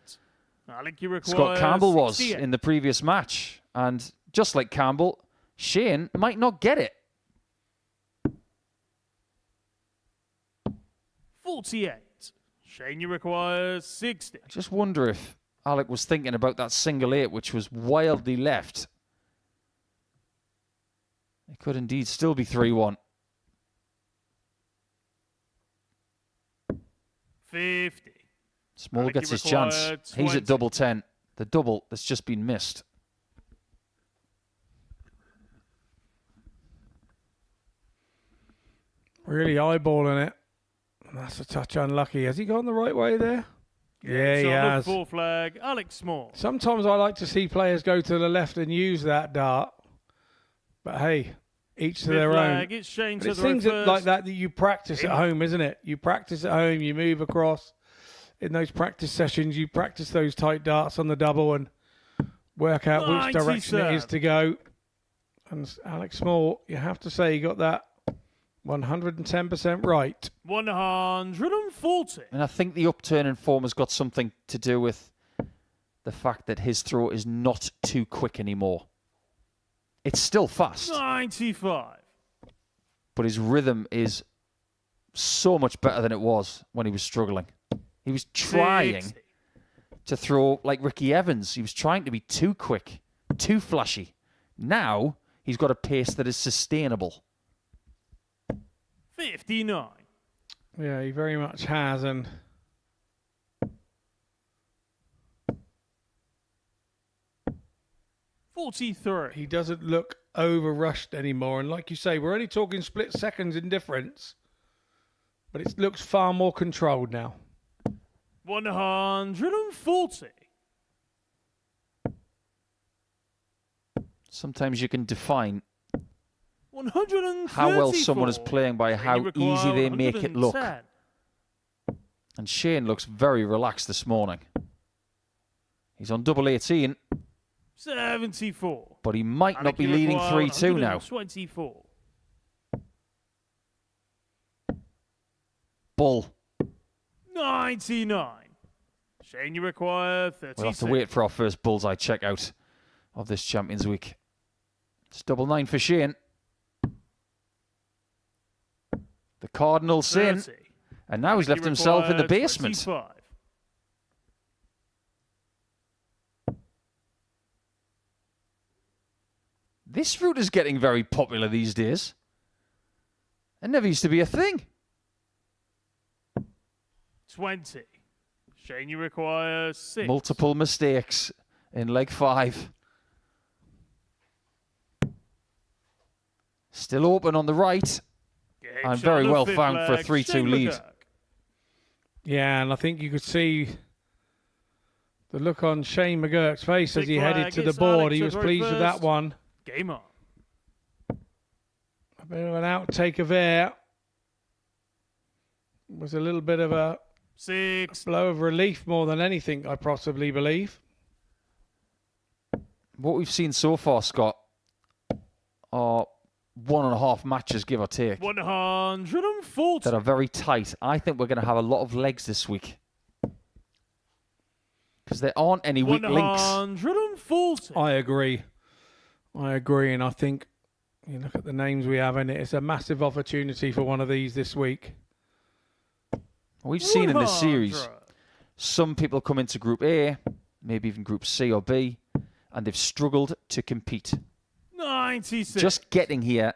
Scott Campbell was 68. in the previous match. And just like Campbell, Shane might not get it. 48. Shane, you require 60. I just wonder if Alec was thinking about that single 8, which was wildly left. It could indeed still be 3-1. 50. Small Alec, gets you his chance. require He's at 20. double 10. The double that's just been missed. Really eyeballing it. That's a touch unlucky. Has he gone the right way there? Yeah, he has. Full flag, Alex Small. Sometimes I like to see players go to the left and use that dart. But hey, each to their own. It's Shane But to it's the things first. like that you practice at home, isn't it? You practice at home, you move across. In those practice sessions, you practice those tight darts on the double and work out which 90, direction it is sir. to go. And Alex Small, you have to say, he got that 110% right. 140. And I think the upturn in form has got something to do with the fact that his throw is not too quick anymore. It's still fast, 95. but his rhythm is so much better than it was when he was struggling. He was trying 60. to throw like Ricky Evans. He was trying to be too quick, too flashy. Now he's got a pace that is sustainable. 59. Yeah, he very much has. And 43. he doesn't look over-rushed anymore. And like you say, we're only talking split seconds in difference. But it looks far more controlled now. 140. Sometimes you can define 134. how well someone is playing by how You require easy they make it look. 110. And Shane looks very relaxed this morning. He's on double 18, 74. but he might not be leading 3-2 now. 24. Bull. 99. Shane, you require 36. We'll have to wait for our first bullseye checkout of this Champions Week. It's double 9 for Shane. The Cardinals in. 30. And now he's You left himself in the require basement. 25. This route is getting very popular these days. It never used to be a thing. 20. Shane, you require 6. Multiple mistakes in leg 5. Still open on the right. And very well found for a 3-2 lead. Yeah, and I think you could see the look on Shane McGurk's face as Big he headed flag, to the it's board. Alex He was at pleased with that first. one. Game on. A bit of an outtake of air. Was a little bit of a 6. blow of relief more than anything, I possibly believe. What we've seen so far, Scott, are 1.5 matches, give or take, 140. that are very tight. I think we're going to have a lot of legs this week. Because there aren't any weak links. 140. I agree. And I think you look at the names we have in it, it's a massive opportunity for one of these this week. We've seen in this 100. series some people come into Group A, maybe even Group C or B, and they've struggled to compete. 96. Just getting here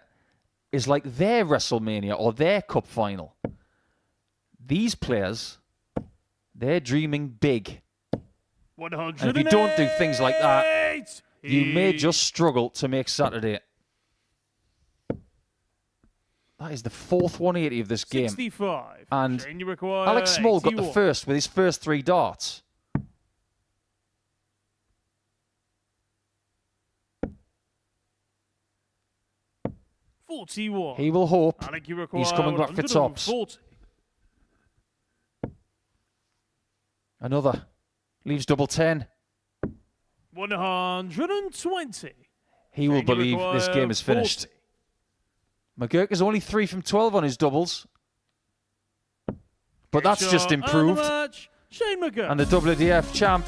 is like their WrestleMania or their Cup final. These players, they're dreaming big. 100. And if you don't do things like that, you may just struggle to make Saturday. That is the fourth 180 of this game. 65. And Shane, you require Alex Small got the 81. first with his first 3 darts. $41. He will hope Alec, you require he's coming back for tops. 140. Another. Leaves double 10. 120. He will Shane, you believe this require game is finished. 40. McGurk is only 3 from 12 on his doubles. But that's Shot just and the improved. match, Shane McGurk. And the WDF champ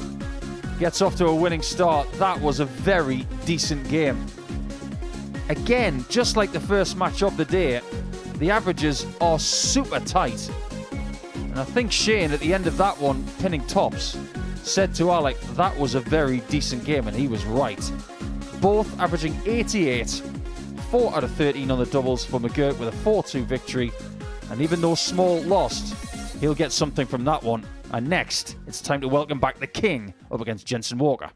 gets off to a winning start. That was a very decent game. Again, just like the first match of the day, the averages are super tight. And I think Shane, at the end of that one, pinning tops, said to Alec, that was a very decent game, and he was right. Both averaging 88, 4 out of 13 on the doubles for McGurk with a 4-2 victory. And even though Small lost, he'll get something from that one. And next, it's time to welcome back the King up against Jensen Walker.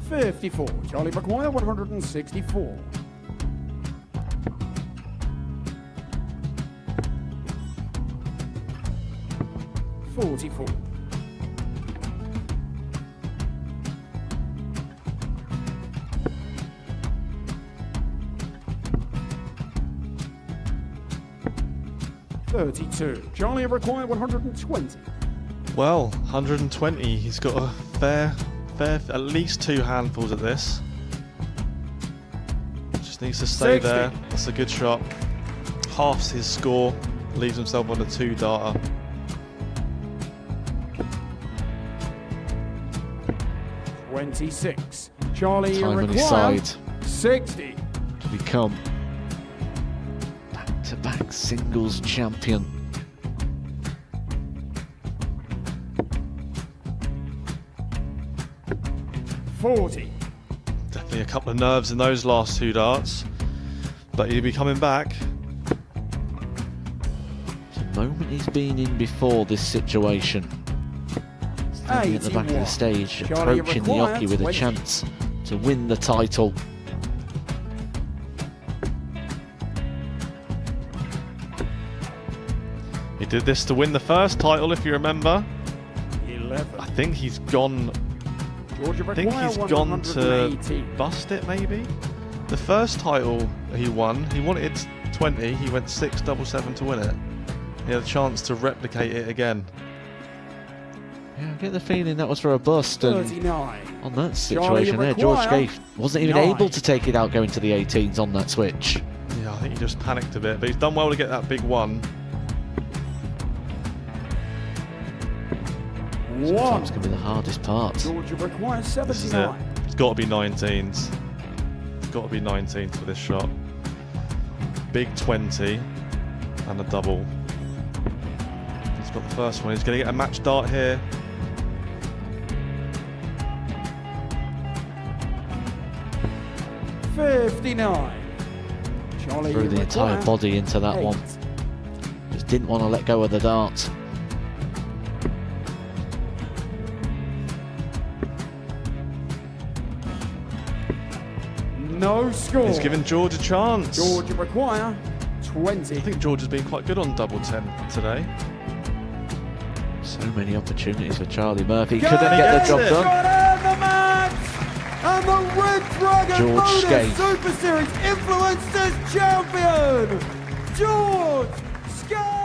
$54. Charlie McGuire, 164. $44. $32. Charlie McGuire, 120. Well, 120. He's got a fair, at least 2 handfuls of this. Just needs to stay 60. there. That's a good shot. Halves his score. Leaves himself on a 2-darter. $26. Charlie Time on his McGuire, side 60. to become back-to-back singles champion. $40. Definitely a couple of nerves in those last 2 darts. But he'll be coming back. It's a moment he's been in before this situation. Standing at the back of the 81. stage, Charlie approaching the McGuire, Yoki with a 20. chance to win the title. He did this to win the first title, if you remember. 11. I think he's gone. Georgia I think McGuire, he's gone to 118. bust it, maybe. The first title he won, he wanted 20. He went 6-7-7 to win it. He had a chance to replicate it again. Yeah, I get the feeling that was for a bust. And 39. on that situation there, George McGuire, Scaife wasn't even 9. able to take it out going to the 18s on that switch. Yeah, I think he just panicked a bit, but he's done well to get that big one. Sometimes can be the hardest part. Georgia McGuire, This is it. 79. It's got to be 19s. It's got to be 19s for this shot. Big 20 and a double. He's got the first one. He's going to get a match dart here. $59. Charlie Threw the entire McGuire, body into that 8. one. Just didn't want to let go of the dart. No score. He's given George a chance. Georgia McGuire, 20. I think George has been quite good on double 10 today. So many opportunities for Charlie Murphy. Go Couldn't get the job Got done. in the match! And the Red Dragon George Modus Scaife. Super Series Influencers Champion, George Scaife!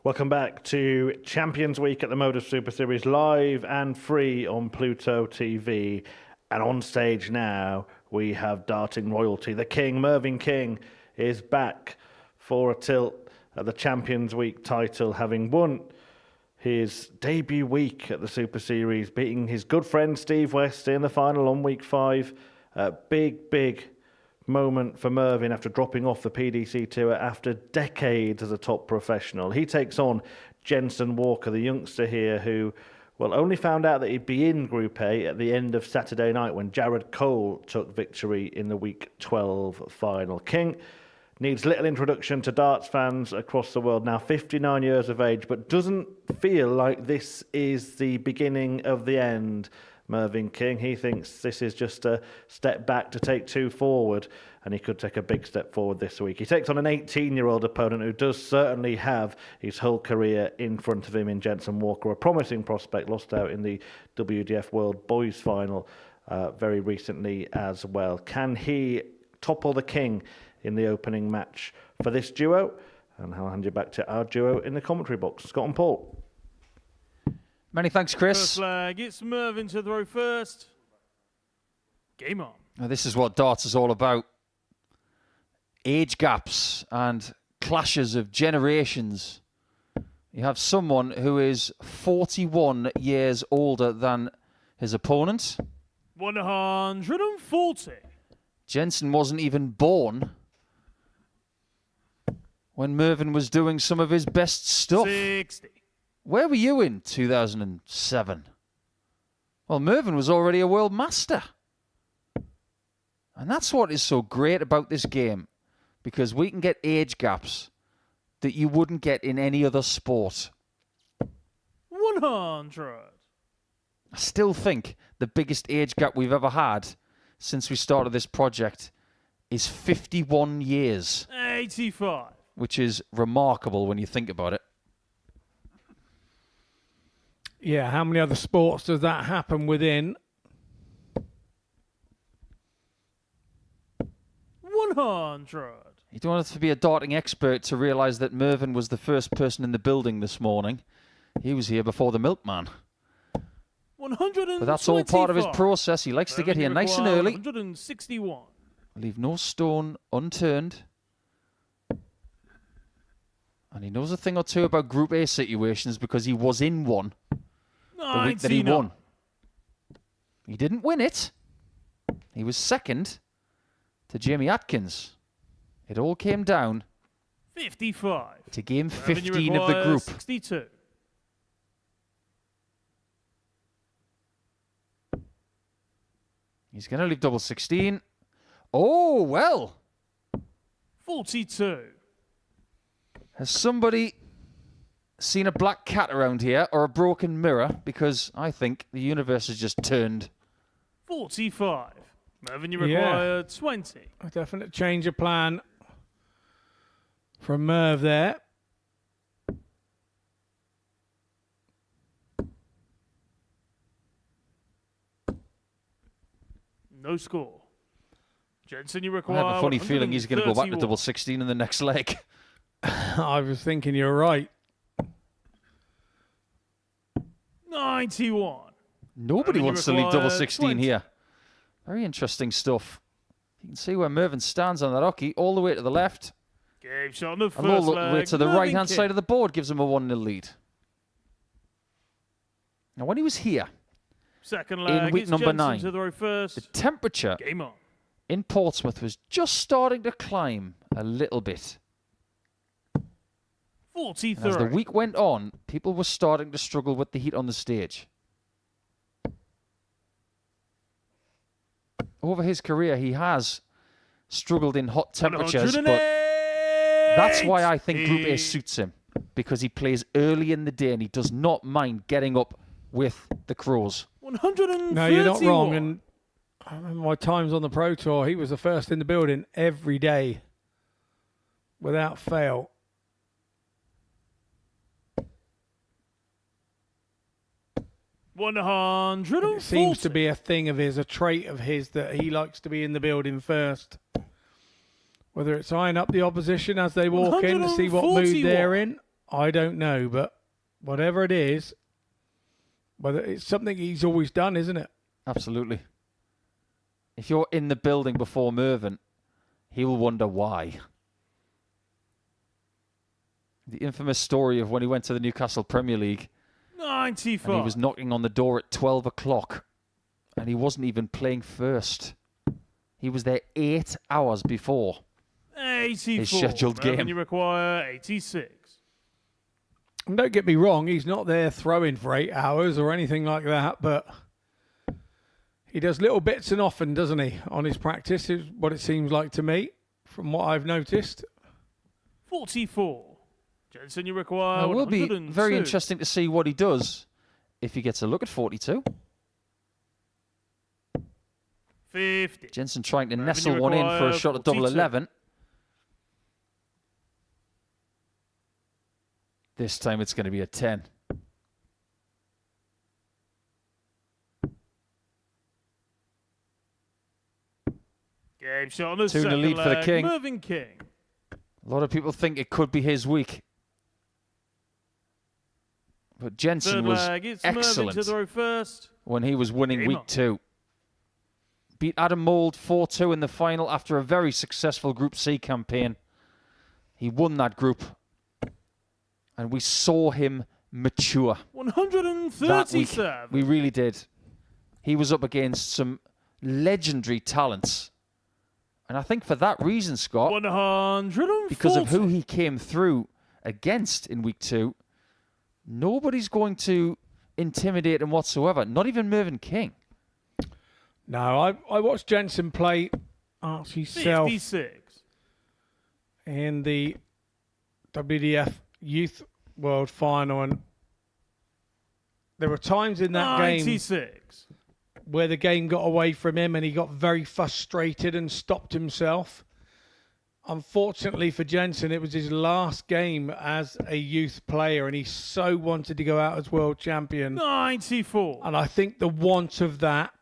Welcome back to Champions Week at the Modus Super Series, live and free on Pluto TV. And on stage now, we have darting royalty. The King, Mervyn King, is back for a tilt at the Champions Week title, having won his debut week at the Super Series, beating his good friend Steve West in the final on week 5. Big moment for Mervyn after dropping off the PDC Tour after decades as a top professional. He takes on Jensen Walker, the youngster here, who only found out that he'd be in Group A at the end of Saturday night when Jared Cole took victory in the Week 12 final. King needs little introduction to darts fans across the world, now 59 years of age, but doesn't feel like this is the beginning of the end. Mervyn King, he thinks this is just a step back to take 2 forward, and he could take a big step forward this week. He takes on an 18-year-old opponent who does certainly have his whole career in front of him in Jensen Walker, a promising prospect, lost out in the WDF World Boys Final very recently as well. Can he topple the King in the opening match for this duo? And I'll hand you back to our duo in the commentary box, Scott and Paul. Many thanks, Chris. First flag, it's Mervyn to throw first. Game on. Now, this is what darts is all about. Age gaps and clashes of generations. You have someone who is 41 years older than his opponent. 140. Jensen wasn't even born when Mervyn was doing some of his best stuff. 60. Where were you in 2007? Well, Mervyn was already a world master. And that's what is so great about this game, because we can get age gaps that you wouldn't get in any other sport. 100. I still think the biggest age gap we've ever had since we started this project is 51 years. 85. Which is remarkable when you think about it. Yeah, how many other sports does that happen within? 100. You don't have to be a darting expert to realise that Mervyn was the first person in the building this morning. He was here before the milkman. 125. But that's all part of his process. He likes to get here nice and early. 161. Leave no stone unturned. And he knows a thing or two about Group A situations because he was in one the week that he won. He didn't win it. He was second to Jamie Atkins. It all came down 55. to game 15 of the group. 62. He's going to leave double 16. Oh, well. 42. Has somebody seen a black cat around here or a broken mirror? Because I think the universe has just turned. 45. Mervyn, you require 20. A definite change of plan from Merv there. No score. Jensen, you require. I have a funny feeling he's going to go back to double 16 in the next leg. I was thinking you're right. 91. Nobody wants to leave double 16 20. here. Very interesting stuff. You can see where Mervyn stands on that hockey, all the way to the left. Game shot on the And first all the leg. way to the Mervyn right-hand King. side of the board gives him a 1-0 lead. Now, when he was here, Second leg. in week it's number Jensen 9, to throw first. the temperature Game on. in Portsmouth was just starting to climb a little bit. 43. And as the week went on, people were starting to struggle with the heat on the stage. Over his career, he has struggled in hot temperatures, but that's why I think Group A suits him, because he plays early in the day and he does not mind getting up with the Crows. 131. No, you're not wrong. And I remember my times on the Pro Tour, he was the first in the building every day without fail. It seems to be a thing of his, a trait of his, that he likes to be in the building first. Whether it's eyeing up the opposition as they walk in to see what mood they're in, I don't know. But whatever it is, whether it's something he's always done, isn't it? Absolutely. If you're in the building before Mervyn, he will wonder why. The infamous story of when he went to the Newcastle Premier League 94. And he was knocking on the door at 12 o'clock. And he wasn't even playing first. He was there 8 hours before 84. his scheduled Mervyn, game. you require 86. And don't get me wrong, he's not there throwing for 8 hours or anything like that, but he does little bits and often, doesn't he, on his practice, is what it seems like to me, from what I've noticed. 44. Jensen, you require It will be 102. very interesting to see what he does if he gets a look at 42. 50. Jensen trying to Mervyn, nestle you one in for a require shot at double 42. 11. This time it's going to be a 10. Game shot on the 2-0 second lead for the leg. King. Mervyn King. A lot of people think it could be his week. But Jensen Third was leg. It's Mervyn to excellent throw first. when he was winning Game week on. 2. Beat Adam Mould 4-2 in the final after a very successful Group C campaign. He won that group. And we saw him mature that week. 137. We really did. He was up against some legendary talents. And I think for that reason, Scott, 140. because of who he came through against in week 2, nobody's going to intimidate him whatsoever. Not even Mervyn King. No, I watched Jensen play Archie Self 56. in the WDF Youth World Final, and there were times in that game 96. where the game got away from him and he got very frustrated and stopped himself. Unfortunately for Jensen, it was his last game as a youth player and he so wanted to go out as world champion. 94. And I think the want of that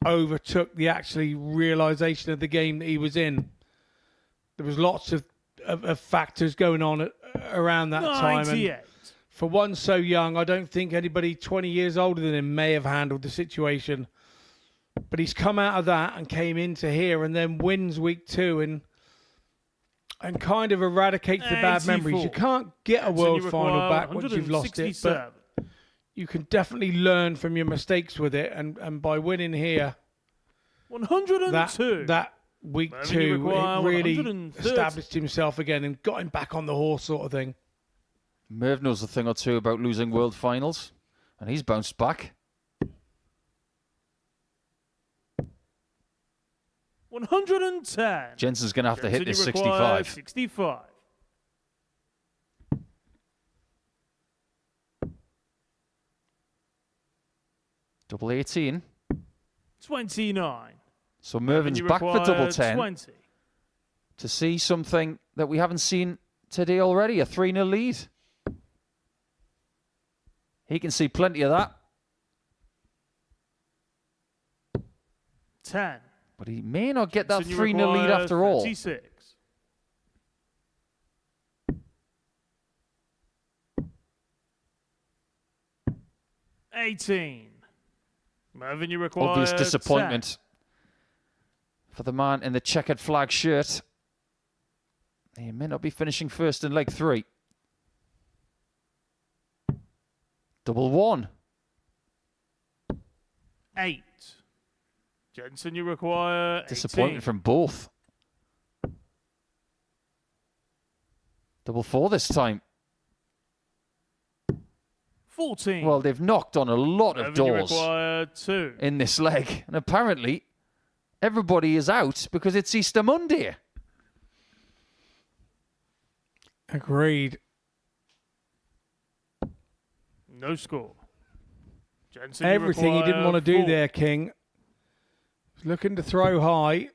overtook the actually realisation of the game that he was in. There was lots of factors going on around that time. 98. And for one so young, I don't think anybody 20 years older than him may have handled the situation. But he's come out of that and came into here and then wins week 2 and kind of eradicates the bad 84. memories. You can't get a Jensen, world you final require back once you've lost it. But 167. you can definitely learn from your mistakes with it. And by winning here, 102. that week Mervyn, 2, you require it really 130. established himself again and got him back on the horse sort of thing. Merv knows a thing or two about losing world finals, and he's bounced back. 110. Jensen's going to have to hit this Jensen, you require 65. 65. Double 18. 29. So Mervyn's You back for require double 10 20. to see something that we haven't seen today already, a 3-0 lead. He can see plenty of that, 10. but he may not get that Jensen, you 3-0 lead require after all. 36. $18. Mervyn, you require Obvious 10. disappointment for the man in the checkered flag shirt. He may not be finishing first in leg 3. Double 1. 8. Jensen, you require 18. Disappointment from both. Double 4 this time. 14. Well, they've knocked on a lot of Mervyn, you doors require 2. in this leg. And apparently, everybody is out because it's Easter Monday. Agreed. No score. Jensen, Everything he didn't want to do 4. there, King. He's looking to throw high.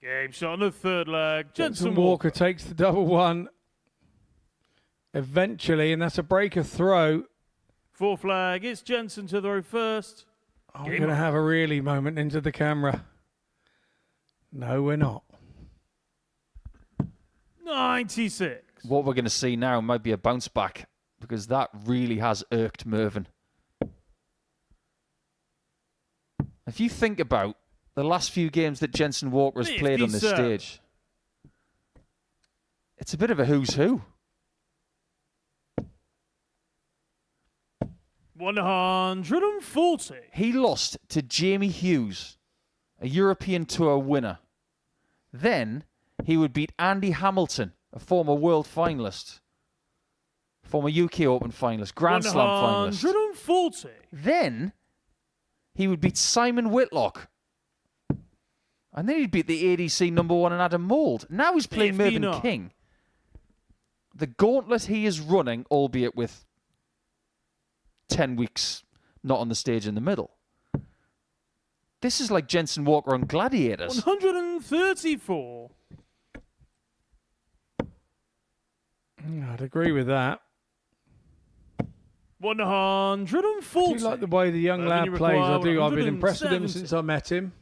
Game shot on the third leg. Jensen Walker takes the double 1. Eventually, and that's a breaker throw. Fourth flag. It's Jensen to throw first. We're going to have a really moment into the camera. No, we're not. 96. What we're going to see now might be a bounce back because that really has irked Mervyn. If you think about the last few games that Jensen Walker has played on this 57. stage, it's a bit of a who's who. 140. He lost to Jamie Hughes, a European Tour winner. Then he would beat Andy Hamilton, a former world finalist, former UK Open finalist, Grand Slam finalist. 140. Then he would beat Simon Whitlock. And then he'd beat the ADC #1 and Adam Mould. Now he's playing Mervyn 59. King. The gauntlet he is running, albeit with 10 weeks not on the stage in the middle. This is like Jensen Walker on Gladiators. 134. I'd agree with that. 140. I do like the way the young lad Revenue plays. I required do. I've been impressed with him 170. since I met him.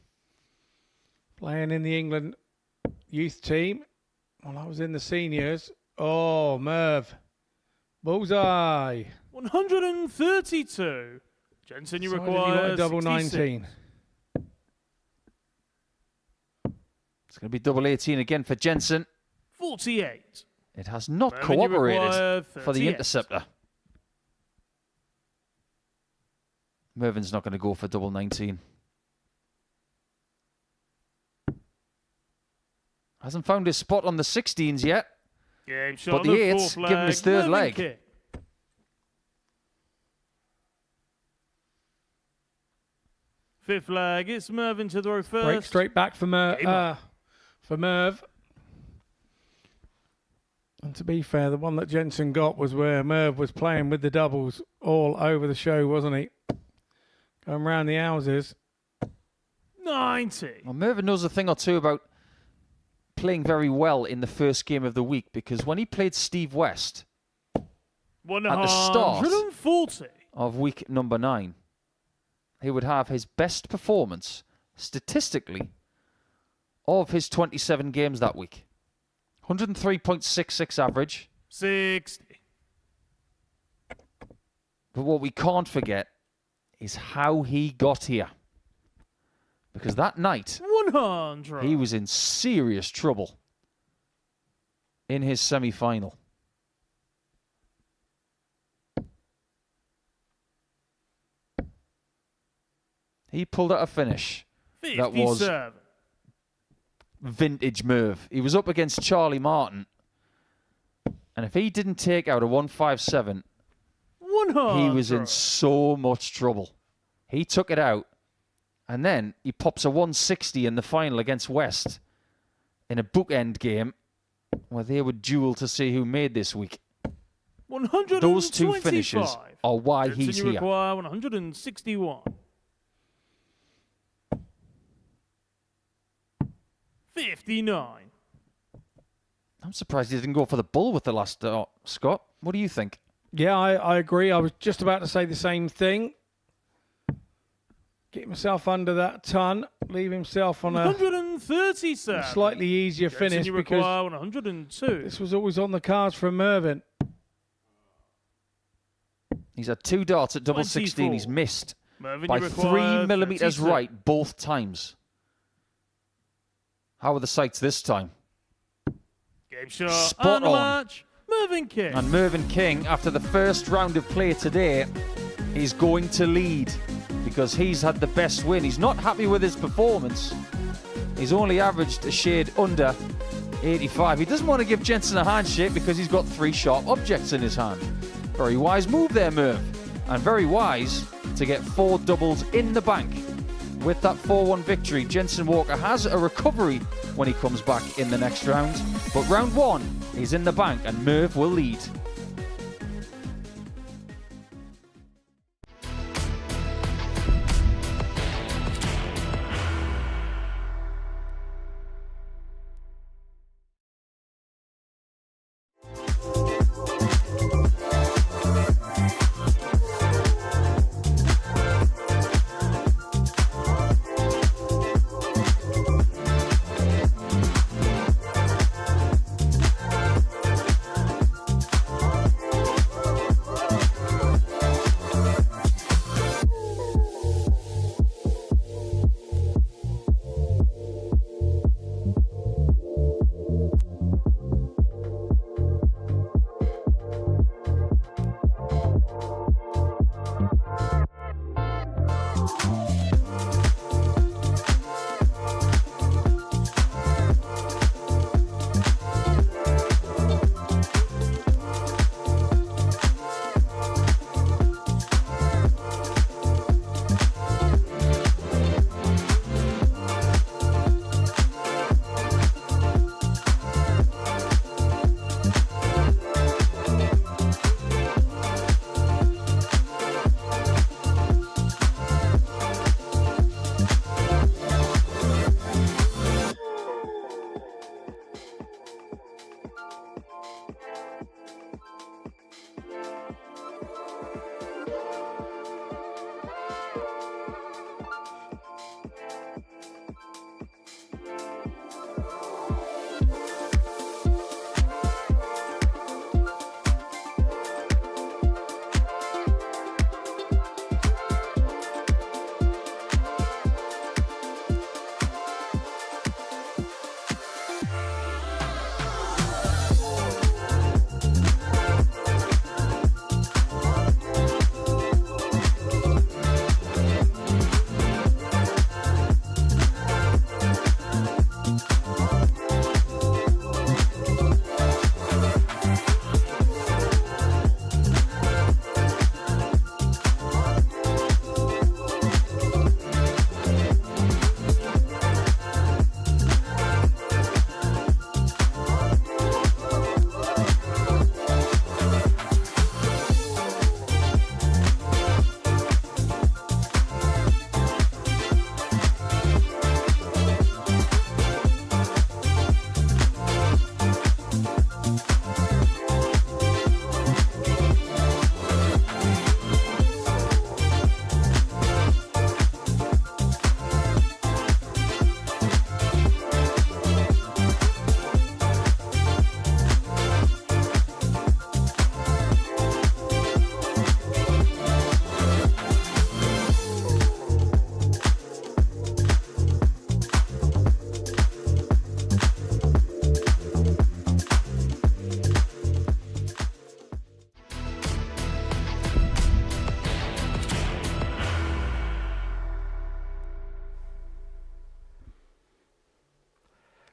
Playing in the England youth team while I was in the seniors. Oh, Merv. Bullseye. 132. Jensen, you Decided he require wanted double 66. 19. It's going to be double 18 again for Jensen. 48. It has not Mervyn, you require cooperated for the 38. interceptor. Mervyn's not going to go for double 19. Hasn't found his spot on the 16s yet. Game shot But on the the 8s fourth give him his leg. third Mervyn leg. King. 5th leg. It's Mervyn to throw first. Break straight back for Game on. Merv. And to be fair, the one that Jensen got was where Merv was playing with the doubles all over the show, wasn't he? Going round the houses. 90. Well, Mervyn knows a thing or two about playing very well in the first game of the week, because when he played Steve West at the start 140. of week number 9, he would have his best performance statistically of his 27 games that week. 103.66 average. 60. But what we can't forget is how he got here. Because that night, 100. he was in serious trouble in his semi-final. He pulled out a finish that was 57. vintage Merv. He was up against Charlie Martin. And if he didn't take out a 157, 100. he was in so much trouble. He took it out. And then he pops a 160 in the final against West in a bookend game where they would duel to see who made this week. 125. Those two finishes are why Jensen, he's you here. require 161. 59. I'm surprised he didn't go for the bull with the last Scott. What do you think? Yeah, I agree. I was just about to say the same thing. Get himself under that ton, leave himself on a 137. slightly easier Jensen, finish you because require 102. this was always on the cards for Mervyn. He's had 2 darts at double 16. He's 24. missed Mervyn, by you require 3 millimeters 32. right both times. How are the sights this time? Game shot. Spot and the on. match. Mervyn King. And Mervyn King, after the first round of play today, is going to lead because he's had the best win. He's not happy with his performance. He's only averaged a shade under 85. He doesn't want to give Jensen a handshake because he's got 3 sharp objects in his hand. Very wise move there, Merv. And very wise to get 4 doubles in the bank. With that 4-1 victory, Jensen Walker has a recovery when he comes back in the next round. But round 1, he's in the bank and Merv will lead.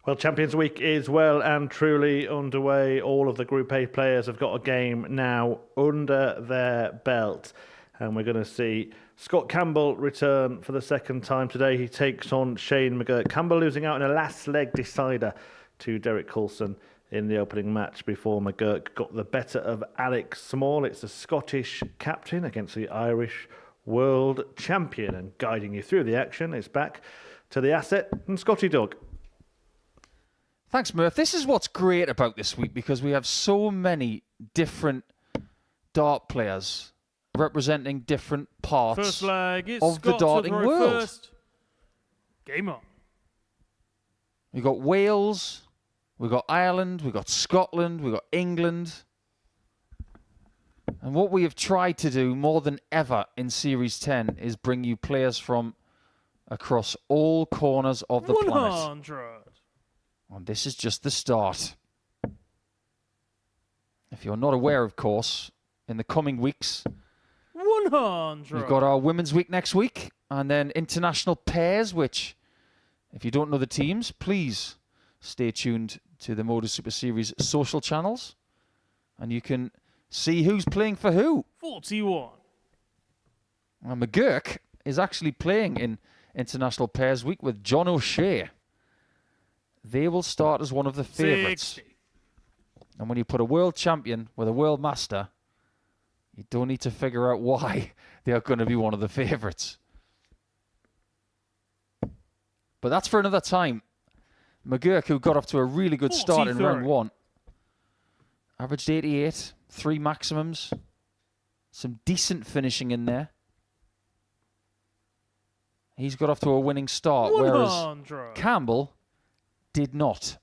Well, Champions Week is well and truly underway. All of the Group A players have got a game now under their belt. And we're going to see Scott Campbell return for the second time today. He takes on Shane McGurk. Campbell losing out in a last leg decider to Derek Coulson in the opening match before McGurk got the better of Alex Small. It's the Scottish captain against the Irish world champion. And guiding you through the action is back to the asset and Scotty Doug. Thanks, Murph. This is what's great about this week because we have so many different dart players representing different parts First leg, it's of Scott the darting to throw world. First. Game on. We've got Wales, we've got Ireland, we've got Scotland, we've got England. And what we have tried to do more than ever in Series 10 is bring you players from across all corners of the planet. 100. And this is just the start. If you're not aware, of course, in the coming weeks, 100. we've got our Women's Week next week, and then international pairs, which, if you don't know the teams, please stay tuned to the Modus Super Series social channels, and you can see who's playing for who. 41. And McGurk is actually playing in international pairs week with John O'Shea. They will start as one of the favourites. 60. And when you put a world champion with a world master, you don't need to figure out why they are going to be one of the favourites. But that's for another time. McGurk, who got off to a really good start in round 1, averaged 88, 3 maximums, some decent finishing in there. He's got off to a winning start, 100. whereas Campbell did not,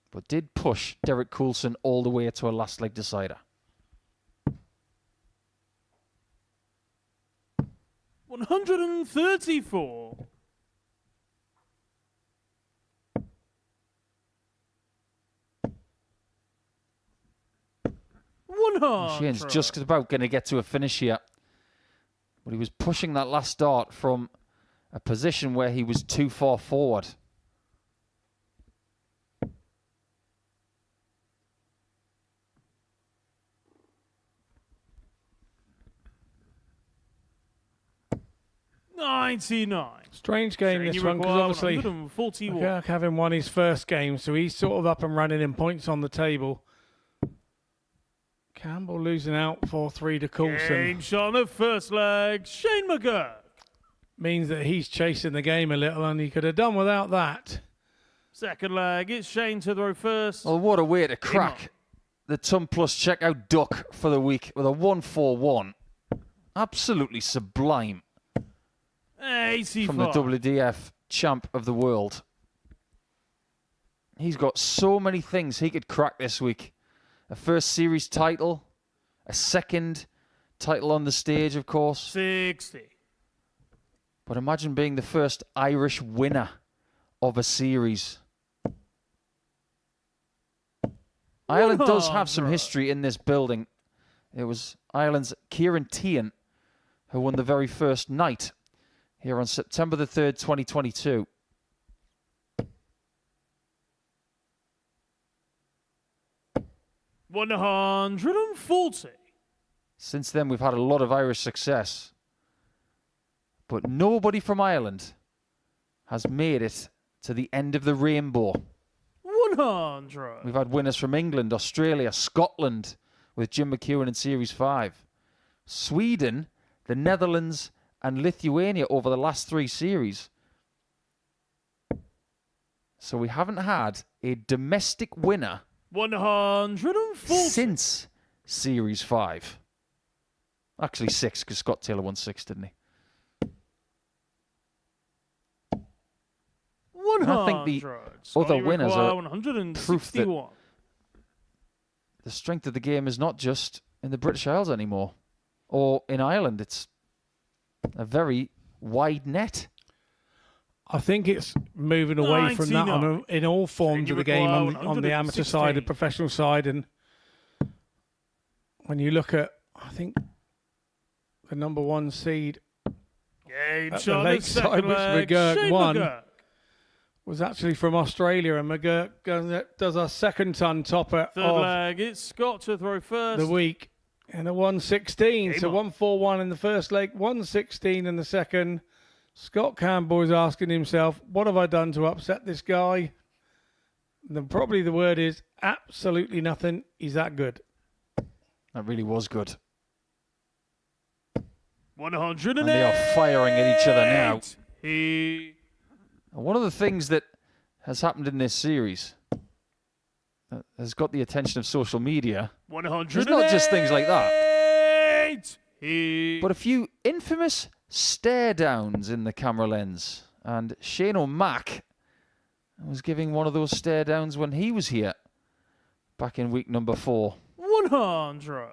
but did push Derek Coulson all the way to a last leg decider. 134. Shane's just about going to get to a finish here, but he was pushing that last dart from a position where he was too far forward. Strange game this one because obviously McGurk having won his first game, so he's sort of up and running in points on the table. Campbell losing out 4-3 to Coulson. Game shot on the first leg. Shane McGurk. Means that he's chasing the game a little, and he could have done without that. Second leg, it's Shane to throw first. Well, what a way to crack the Ton Plus checkout duck for the week with a 141. Absolutely sublime. 85. From the WDF champ of the world. He's got so many things he could crack this week. A first series title, a second title on the stage, of course. 60. But imagine being the first Irish winner of a series. Ireland does have some history in this building. It was Ireland's Kieran Tian who won the very first night here on September the 3rd, 2022. $140. Since then, we've had a lot of Irish success. But nobody from Ireland has made it to the end of the rainbow. 100. We've had winners from England, Australia, Scotland, with Jim McEwen in Series 5. Sweden, the Netherlands, and Lithuania over the last 3 series. So we haven't had a domestic winner 140. since Series 5. Actually 6, because Scott Taylor won 6, didn't he? And I think the other winners are proof that the strength of the game is not just in the British Isles anymore, or in Ireland. It's a very wide net. I think it's moving away from that in all forms of the game, on the amateur side, the professional side, and when you look at, I think, the number 1 seed Game at shot the late side, which McGurk won. was actually from Australia, and McGurk does our second ton topper Third of leg, it's Scott to throw first. the week in a 116. So 141 in the first leg, 116 in the second. Scott Campbell is asking himself, what have I done to upset this guy? And probably the word is absolutely nothing. He's that good. That really was good. 108. And they are firing at each other now. And one of the things that has happened in this series that has got the attention of social media 100. is not just things like that, but a few infamous stare downs in the camera lens. And Shane O'Mac was giving one of those stare downs when he was here back in week number 4. 100.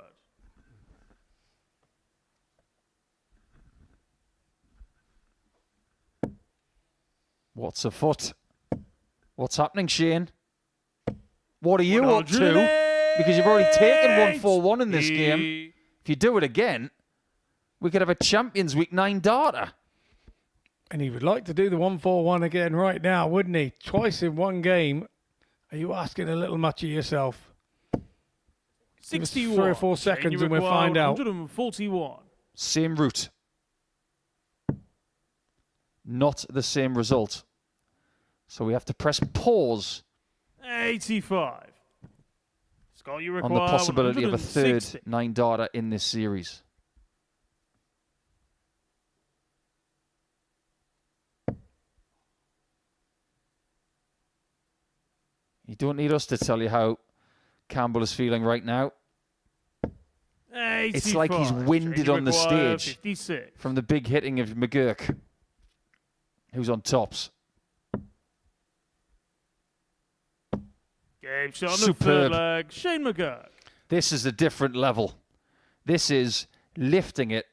What's afoot? What's happening, Shane? What are you up to? Because you've already taken 141 in this game. If you do it again, we could have a Champions Week 9 darter. And he would like to do the 141 again right now, wouldn't he? Twice in one game. Are you asking a little much of yourself? 61. 3 or 4 seconds and we'll find out. 141. Same route. Not the same result. So we have to press pause 85. Scott, you require on the possibility of a third 160. 9 darter in this series. You don't need us to tell you how Campbell is feeling right now. 85. It's like he's winded Change on the required, stage 56. from the big hitting of McGurk, who's on tops. Game shot on the Superb. third leg. Shane McGurk. This is a different level. This is lifting it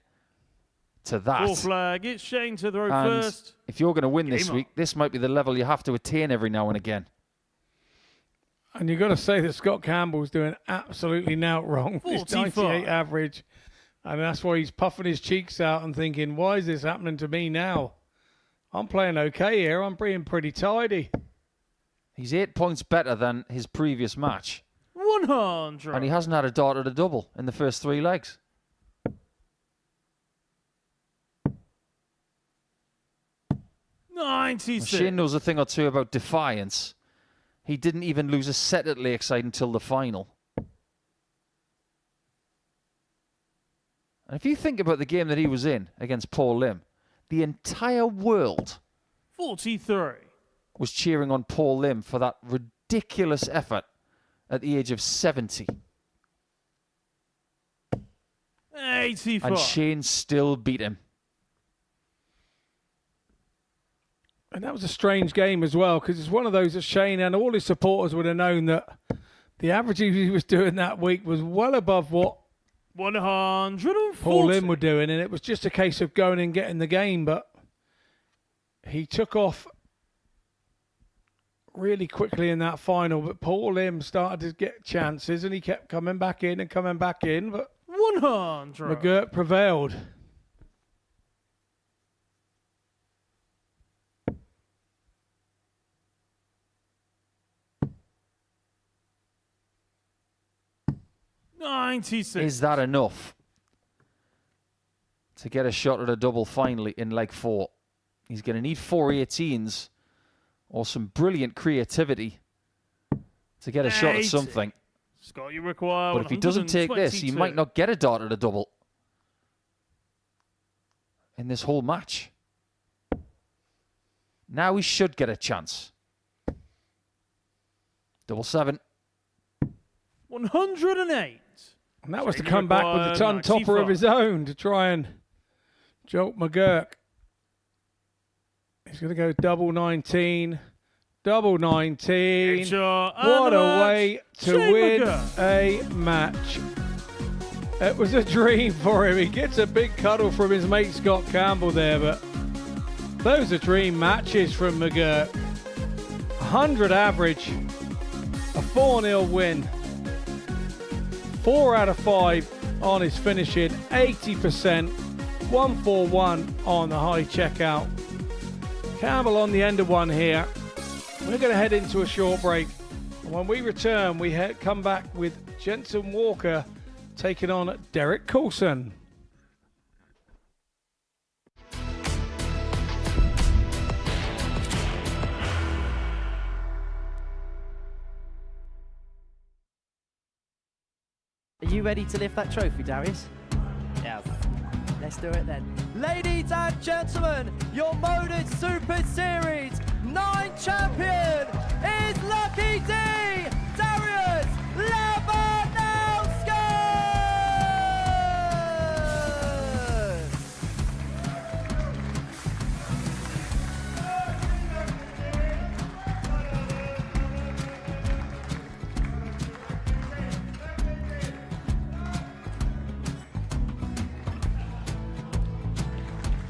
to that. Fourth flag. It's Shane to throw And first. if you're going to win this Game week, this might be the level you have to attain every now and again. And you've got to say that Scott Campbell's doing absolutely now wrong. His 45. 98 average. And that's why he's puffing his cheeks out and thinking, why is this happening to me now? I'm playing okay here. I'm being pretty tidy. He's 8 points better than his previous match. 100. And he hasn't had a darter to double in the first 3 legs. Well, 96. Shane knows a thing or two about defiance. He didn't even lose a set at Lakeside until the final. And if you think about the game that he was in against Paul Lim, the entire world 43. was cheering on Paul Lim for that ridiculous effort at the age of 70. 85. And Shane still beat him. And that was a strange game as well, because it's one of those that Shane and all his supporters would have known that the average he was doing that week was well above what 140. Paul Lim were doing, and it was just a case of going and getting the game, but he took off really quickly in that final, but Paul Lim started to get chances, and he kept coming back in and coming back in, but 100. McGurk prevailed. Is that enough to get a shot at a double finally in leg 4? He's going to need 4 18s or some brilliant creativity to get a shot at something. Scott, you require But if he doesn't take this, he might not get a dart at a double in this whole match. Now he should get a chance. Double 7. 108. And that was to come back with a ton topper of his own to try and jolt McGurk. He's going to go double 19. Double 19. What a way to win a match. It was a dream for him. He gets a big cuddle from his mate Scott Campbell there, but those are dream matches from McGurk. 100 average. A 4-0 win. 4 out of 5 on his finishing, 80%, 141 on the high checkout. Campbell on the end of one here. We're going to head into a short break. And when we return, we come back with Jensen Walker taking on Derek Coulson. Are you ready to lift that trophy, Darius? Yes. Let's do it then. Ladies and gentlemen, your Modus Super Series 9 champion is Lucky D, Darius Labanowski!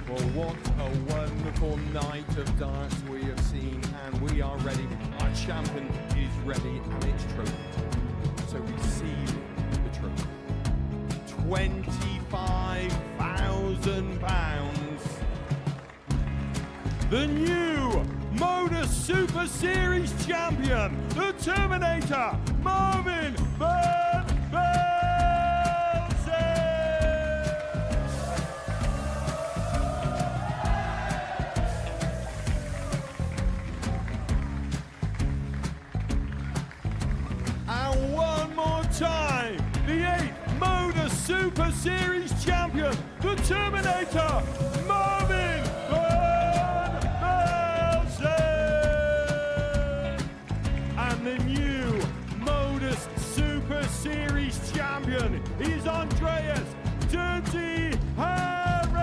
Well, what a wonderful night of darts we have seen, and we are ready. Our champion is ready, and it's trophy. So receive the trophy. £25,000. The new Modus Super Series champion, the Terminator, Marvin Van Velzen. And one more time, the 8th Modus Super Series champion, the Terminator, Marvin Van Velzen. And the new Modus Super Series champion is Andreas Dirty Harrison.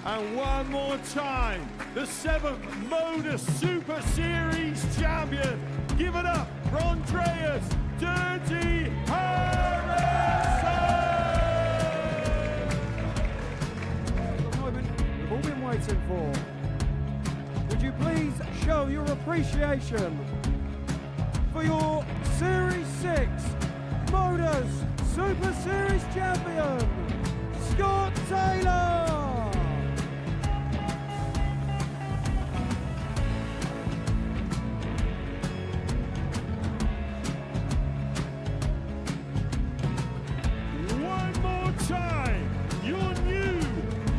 And one more time, the 7th Modus Super Series champion. Give it up for Andreas Dirty Harrison! The moment we've all been waiting for. Would you please show your appreciation for your Series 6 Modus Super Series champion, Scott Taylor! One more time, your new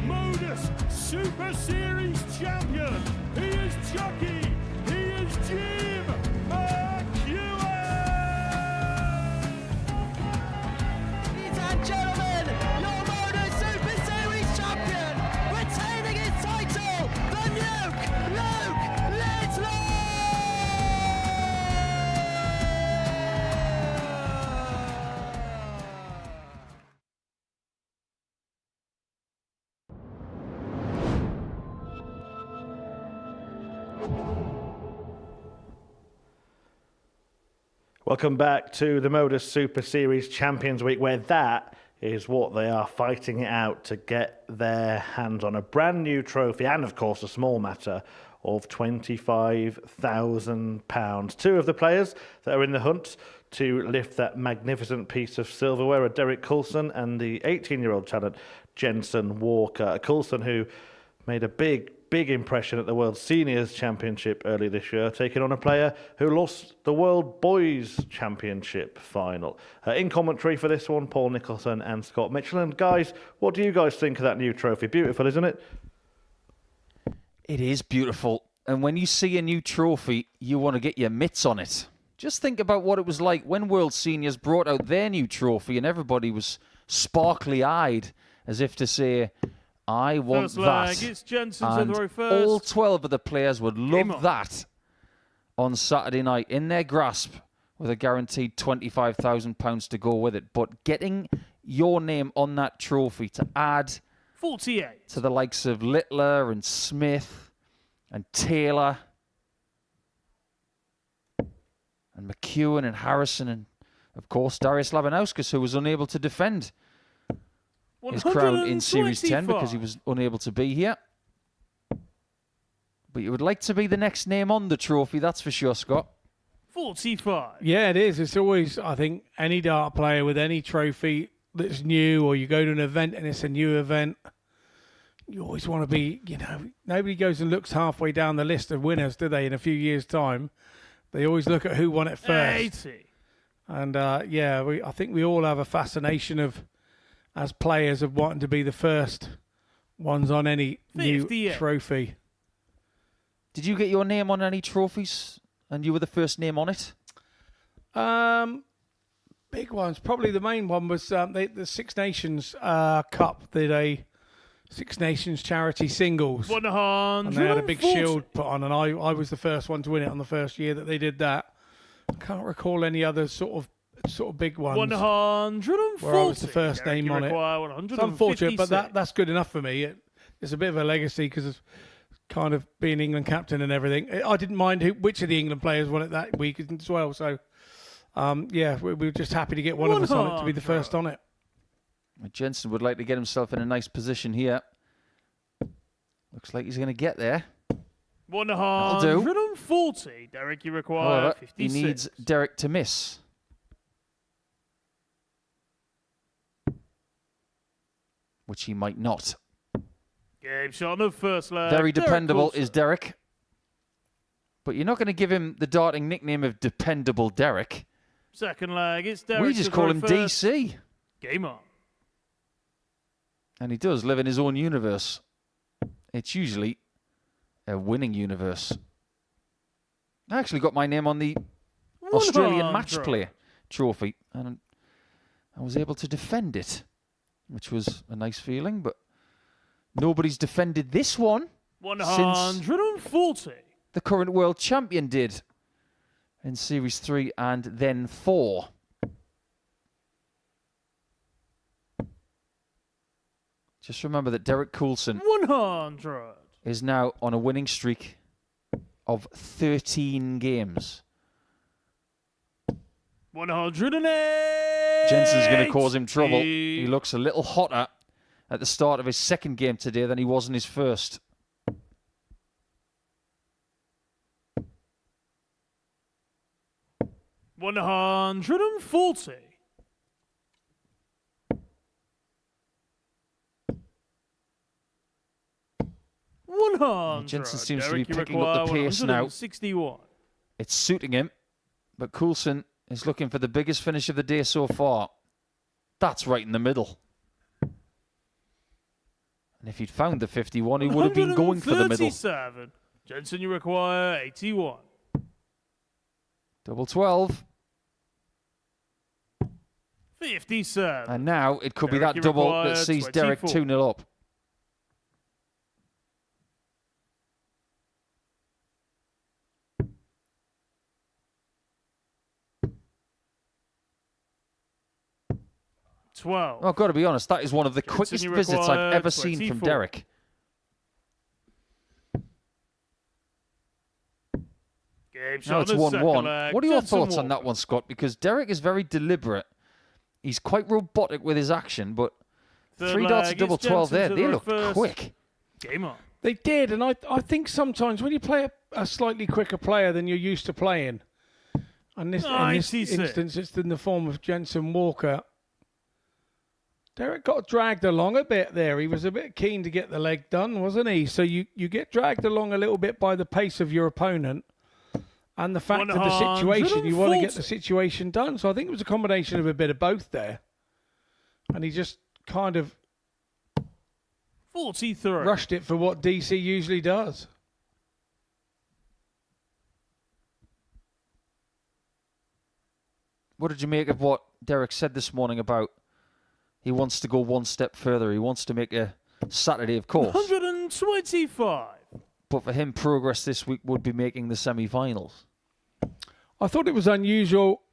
Modus Super Series champion. He is Chucky. He is Jim McEwen. Ladies and gentlemen, your Modus Super Series champion, retaining his title, the Nuke, Luke Littler! Welcome back to the Modus Super Series Champions Week, where that is what they are fighting it out to get their hands on. A brand new trophy and, of course, a small matter of £25,000. Two of the players that are in the hunt to lift that magnificent piece of silverware are Derek Coulson and the 18-year-old talent Jensen Walker. Coulson, who made a big impression at the World Seniors Championship early this year, taking on a player who lost the World Boys Championship final. In commentary for this one, Paul Nicholson and Scott Mitchell. And guys, what do you guys think of that new trophy? Beautiful, isn't it? It is beautiful. And when you see a new trophy, you want to get your mitts on it. Just think about what it was like when World Seniors brought out their new trophy and everybody was sparkly-eyed as if to say, I want First that. leg, it's Jensen to And throw first. all 12 of the players would Game love on. that on Saturday night in their grasp with a guaranteed £25,000 to go with it. But getting your name on that trophy to add 48. to the likes of Littler and Smith and Taylor and McEwen and Harrison and, of course, Darius Labanowski, who was unable to defend his crown in Series 10 because he was unable to be here. But you would like to be the next name on the trophy, that's for sure, Scott. 45. Yeah, it is. It's always, I think, any dart player with any trophy that's new, or you go to an event and it's a new event, you always want to be, nobody goes and looks halfway down the list of winners, do they, in a few years' time? They always look at who won it first. 80. And, I think we all have a fascination of, as players, of wanting to be the first ones on any new 58. trophy. Did you get your name on any trophies and you were the first name on it? Big ones. Probably the main one was the Six Nations Cup. Did a Six Nations charity singles. 140. And they had a big shield put on, and I was the first one to win it on the first year that they did that. I can't recall any other sort of big ones. 140. Where I was the first name on it. It's unfortunate, but that's good enough for me. It's a bit of a legacy because of kind of being England captain and everything. I didn't mind which of the England players won it that week as well. So, we were just happy to get one of us on it to be the first on it. Jensen would like to get himself in a nice position here. Looks like he's going to get there. 140. Derek, you require 56. He needs Derek to miss. Which he might not. Game shot on the first leg. Very Derek dependable Coulson. is Derek. But you're not going to give him the darting nickname of Dependable Derek. Second leg, it's Derek. We just call him first. DC. Game on. And he does live in his own universe. It's usually a winning universe. I actually got my name on the Australian Match Play trophy, and I was able to defend it, which was a nice feeling, but nobody's defended this one 140. since the current world champion did in Series 3 and then 4. Just remember that Derek Coulson 100. is now on a winning streak of 13 games. 108. Jensen's going to cause him trouble. He looks a little hotter at the start of his second game today than he was in his first. $140. Jensen seems to be picking up the pace now. 61. It's suiting him, but Coulson is looking for the biggest finish of the day so far. That's right in the middle. And if he'd found the 51, he would have been going for the middle. 137. Jensen, you require 81. Double 12. 57. And now it could be Derek, that double that require sees Derek 24. 2-0 up. $12. I've got to be honest, that is one of the quickest you visits I've require ever seen from 24. Derek. Game Now shot it's on the second 1-1. leg. What are your Jensen thoughts on Walker. that one, Scott? Because Derek is very deliberate. He's quite robotic with his action, but Third 3 darts leg, at double it's 12 there, Jensen to they the look first. quick. Game on. They did, and I think sometimes when you play a slightly quicker player than you're used to playing, and in this 96. instance it's in the form of Jensen Walker, Derek got dragged along a bit there. He was a bit keen to get the leg done, wasn't he? So you get dragged along a little bit by the pace of your opponent and the fact of the situation. You want to get the 140. situation done. So I think it was a combination of a bit of both there. And he just kind of 43. rushed it for what DC usually does. What did you make of what Derek said this morning about he wants to go one step further? He wants to make a Saturday, of course. 125. But for him, progress this week would be making the semi-finals. I thought it was unusual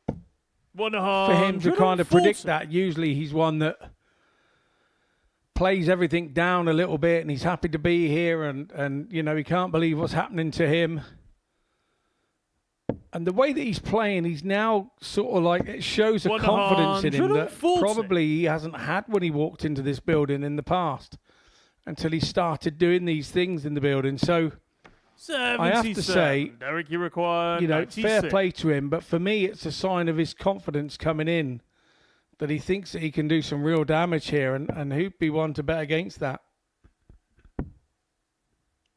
for him to kind of predict that. Usually he's one that plays everything down a little bit and he's happy to be here and you know, he can't believe what's happening to him. And the way that he's playing, he's now sort of like, it shows a confidence in him that 140. probably he hasn't had when he walked into this building in the past until he started doing these things in the building. So 77. I have to say, Derek, you require you know, 96. fair play to him, but for me, it's a sign of his confidence coming in that he thinks that he can do some real damage here, and who'd be one to bet against that?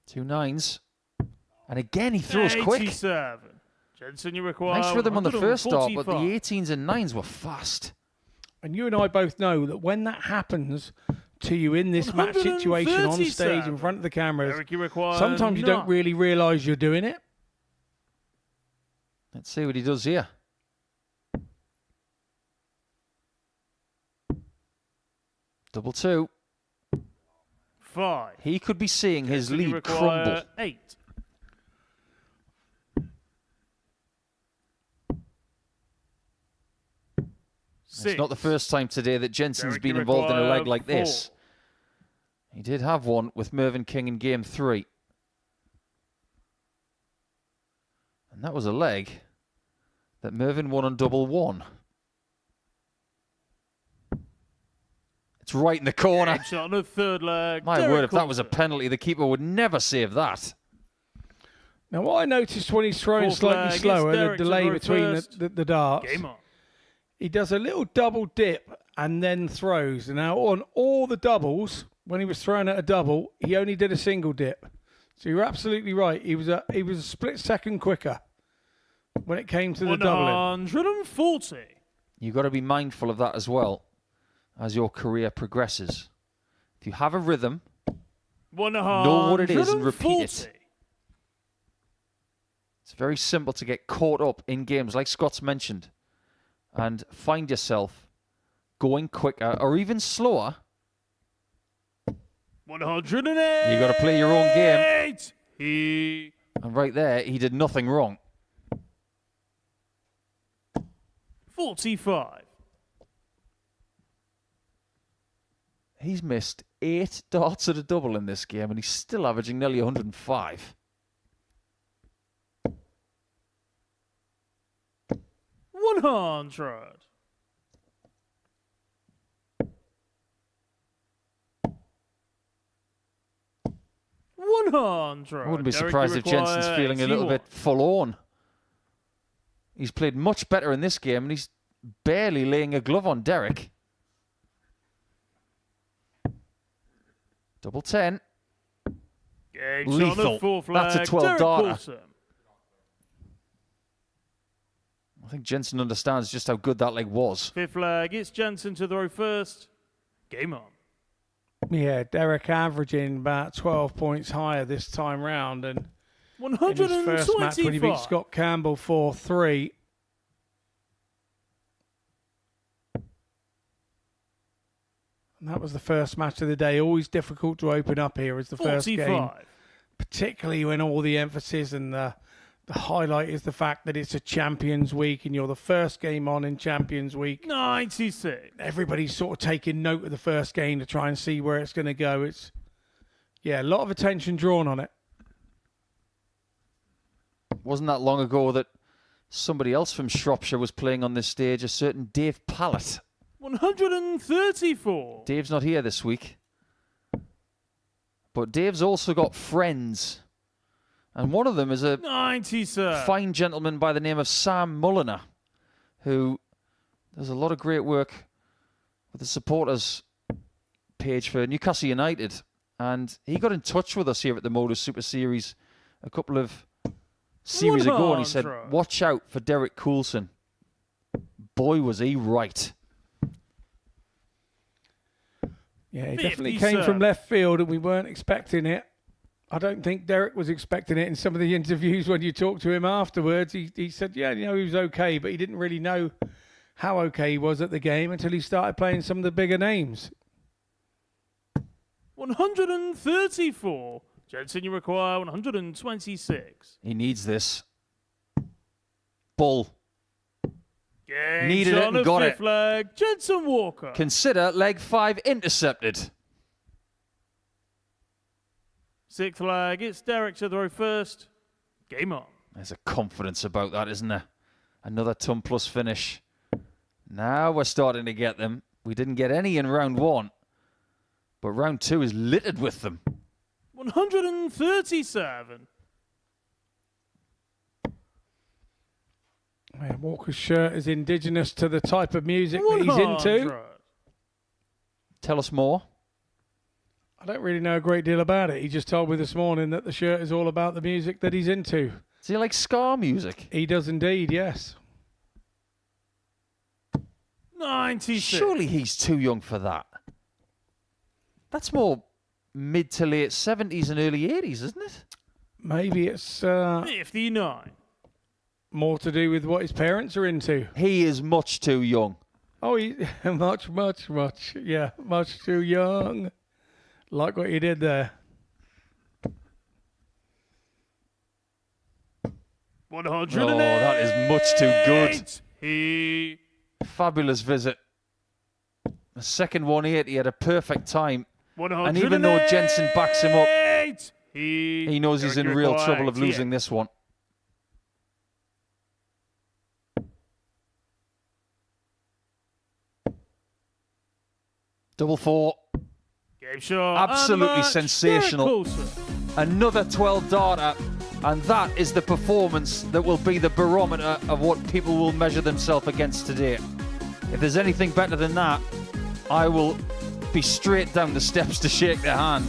2 9s. And again, he throws quick. 87. Jensen, you require Nice rhythm on the first start, but the 145. 18s and 9s were fast. And you and I both know that when that happens to you in this match situation on stage 137. in front of the cameras, Derek, you require sometimes you don't 9. really realise you're doing it. Let's see what he does here. Double 2. 5. He could be seeing his Jensen, you lead require crumble. 8. It's not the first time today that Jensen's Derek, been you involved in a leg require like this. 4. He did have one with Mervyn King in game 3. And that was a leg that Mervyn won on double 1. It's right in the corner. Shot on the third leg. My Derek word, if that was a Coulson. penalty, the keeper would never save that. Now, what I noticed when he's throwing Fourth slightly flag, it's slower, the Derek to delay throw between first. the darts, Game on. he does a little double dip and then throws. Now, on all the doubles, when he was throwing at a double, he only did a single dip. So you're absolutely right. He was a split second quicker when it came to the doubling. 140. You've got to be mindful of that as well as your career progresses. If you have a rhythm, 140. know what it is and repeat it. It's very simple to get caught up in games like Scott's mentioned and find yourself going quicker or even slower. 108. You got to play your own game. He And right there, he did nothing wrong. 45. He's missed 8 darts at a double in this game, and he's still averaging nearly 105. 100. I wouldn't be surprised if Jensen's feeling a little bit forlorn. He's played much better in this game, and he's barely laying a glove on Derek. Double 10. Lethal. That's a 12 darter. I think Jensen understands just how good that leg was. Fifth flag. It's Jensen to throw first. Game on. Yeah, Derek averaging about 12 points higher this time round. And in his first match when he beat 125. Scott Campbell 4-3. And that was the first match of the day. Always difficult to open up here as the first game. 45. Particularly when all the emphasis and the highlight is the fact that it's a Champions Week and you're the first game on in Champions Week. 96. Everybody's sort of taking note of the first game to try and see where it's going to go. It's, yeah, a lot of attention drawn on it. Wasn't that long ago that somebody else from Shropshire was playing on this stage, a certain Dave Pallett. 134. Dave's not here this week. But Dave's also got friends. And one of them is a 97. fine gentleman by the name of Sam Mulliner, who does a lot of great work with the supporters page for Newcastle United. And he got in touch with us here at the Modus Super Series a couple of series ago, and he said, watch out for Derek Coulson. Boy, was he right. Yeah, he definitely came from left field and we weren't expecting it. I don't think Derek was expecting it in some of the interviews when you talked to him afterwards. He said, yeah, you know, he was okay, but he didn't really know how okay he was at the game until he started playing some of the bigger names. 134. Jensen, you require 126. He needs this. Bull. Game Needed it on and the got fifth it. flag. Jensen Walker. Consider leg 5 intercepted. Sixth flag. It's Derek to throw first. Game on. There's a confidence about that, isn't there? Another ton plus finish. Now we're starting to get them. We didn't get any in round 1. But round 2 is littered with them. 137. Yeah, Walker's shirt is indigenous to the type of music that he's into. 100. Tell us more. I don't really know a great deal about it. He just told me this morning that the shirt is all about the music that he's into. Does he like ska music? He does indeed, yes. 96. Surely he's too young for that. That's more mid to late 70s and early 80s, isn't it? Maybe it's 59. more to do with what his parents are into. He is much too young. Oh, he, much, yeah, much too young. Like what you did there. 108. Oh, that is much too good. He Fabulous visit. The second 180, he had a perfect time. 108. And even though Jensen backs him up, he knows he's in real trouble of losing this one. Double four. Game shot. Absolutely And the match. sensational. Derek Coulson. Another 12 darter, and that is the performance that will be the barometer of what people will measure themselves against today. If there's anything better than that, I will be straight down the steps to shake their hand.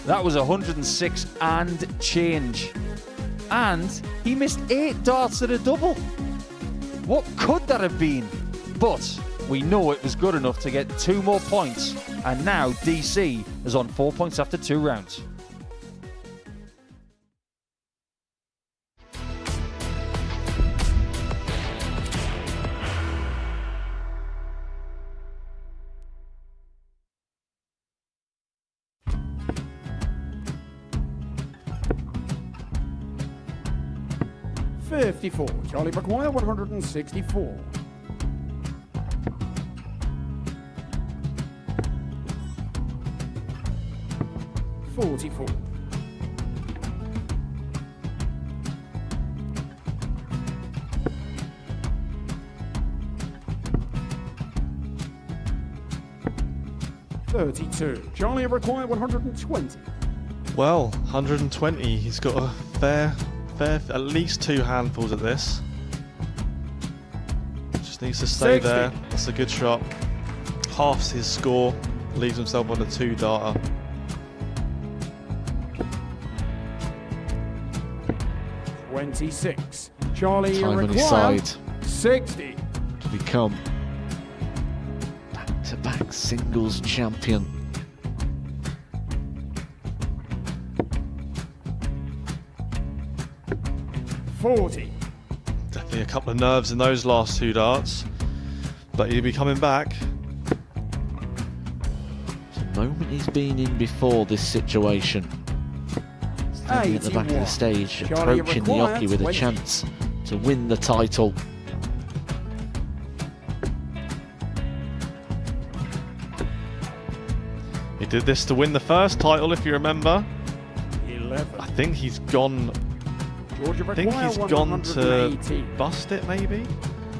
That was 106 and change. And he missed 8 darts at a double. What could that have been? But we know it was good enough to get 2 more points, and now DC is on 4 points after 2 rounds. Charlie McGuire, 164. 44. 32. Charlie require 120. Well, 120. He's got a fair, at least 2 handfuls at this. Just needs to stay 60. there. That's a good shot. Halves his score. Leaves himself on a 2 darter. $26. Charlie Time on his require side 60. to become back-to-back singles champion. $40. Definitely a couple of nerves in those last 2 darts. But he'll be coming back. It's a moment he's been in before this situation. Standing at the back of the 81. stage, Charlie approaching the required hockey with a 20. chance to win the title. He did this to win the first title, if you remember. 11. I think he's gone. Georgia I think require he's gone to 180. bust it, maybe.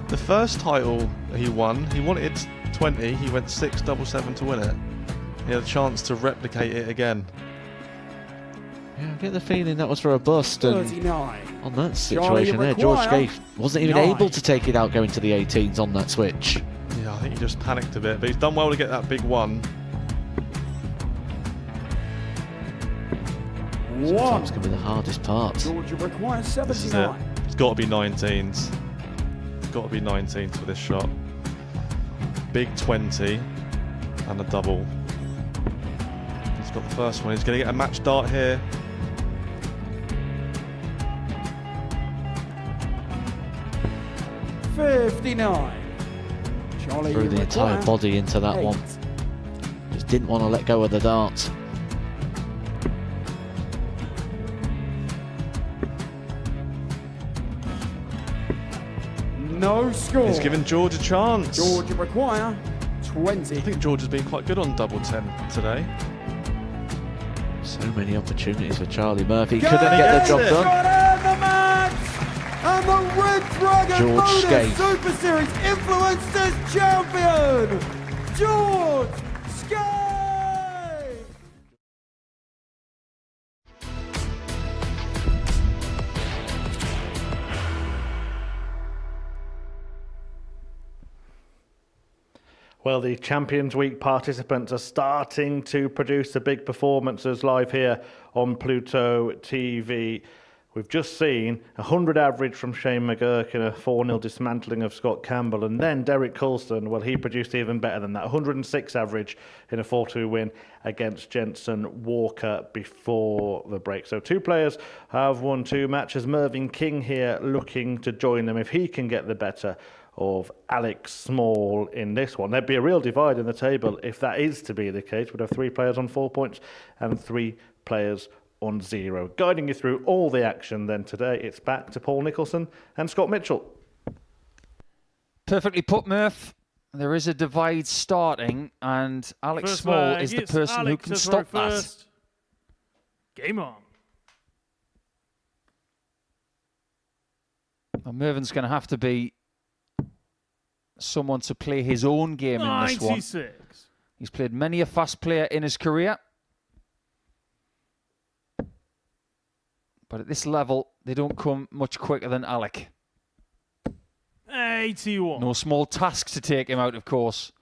The first title he won, he wanted 20. He went 6-7-7 to win it. He had a chance to replicate it again. Yeah, I get the feeling that was for a bust, and 39. on that situation there, George require Gay wasn't even 9. able to take it out going to the 18s on that switch. Yeah, I think he just panicked a bit, but he's done well to get that big one. Sometimes can be the hardest part. Georgia requires This is it. 79. It's got to be 19s. It's got to be 19s for this shot. Big 20 and a double. He's got the first one. He's going to get a match dart here. $59. Charlie Threw the entire require body into that 8. one. Just didn't want to let go of the dart. No score. He's given George a chance. Georgia require 20. I think George has been quite good on double 10 today. So many opportunities for Charlie Murphy. Got Couldn't get the job it. done. Got in the match! And the Red Dragon George Modus Skate. Super Series Influencers Champion, George Skate! Well, the Champions Week participants are starting to produce the big performances live here on Pluto TV. We've just seen 100 average from Shane McGurk in a 4-0 dismantling of Scott Campbell. And then Derek Coulston, well, he produced even better than that. 106 average in a 4-2 win against Jensen Walker before the break. So 2 players have won 2 matches. Mervyn King here looking to join them if he can get the better of Alex Small in this one. There'd be a real divide in the table if that is to be the case. We'd have 3 players on 4 points and 3 players on 0. Guiding you through all the action then today, it's back to Paul Nicholson and Scott Mitchell. Perfectly put, Murph. There is a divide starting, and Alex Small is the person who can stop that. Game on. Well, Mervyn's going to have to be someone to play his own game in this one. 96. He's played many a fast player in his career. But at this level, they don't come much quicker than Alec. 81. No small task to take him out, of course.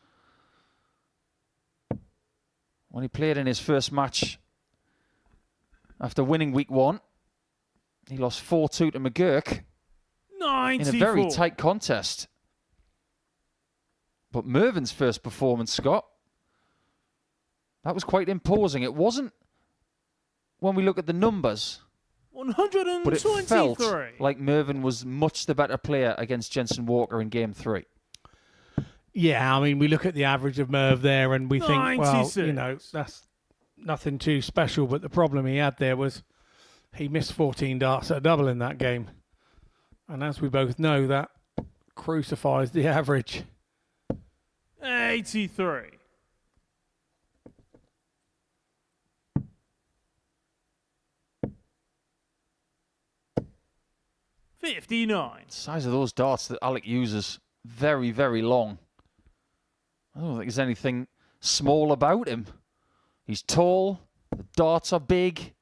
When he played in his first match after winning week 1, he lost 4-2 to McGurk 94. in a very tight contest. But Mervyn's first performance, Scott, that was quite imposing. It wasn't when we look at the numbers, 123. but it felt like Mervyn was much the better player against Jensen Walker in Game 3. Yeah, I mean, we look at the average of Merv there and we think, well, 96. you know, that's nothing too special. But the problem he had there was he missed 14 darts at a double in that game. And as we both know, that crucifies the average. 83. $59. The size of those darts that Alec uses, very, very long. I don't think there's anything small about him. He's tall, the darts are big.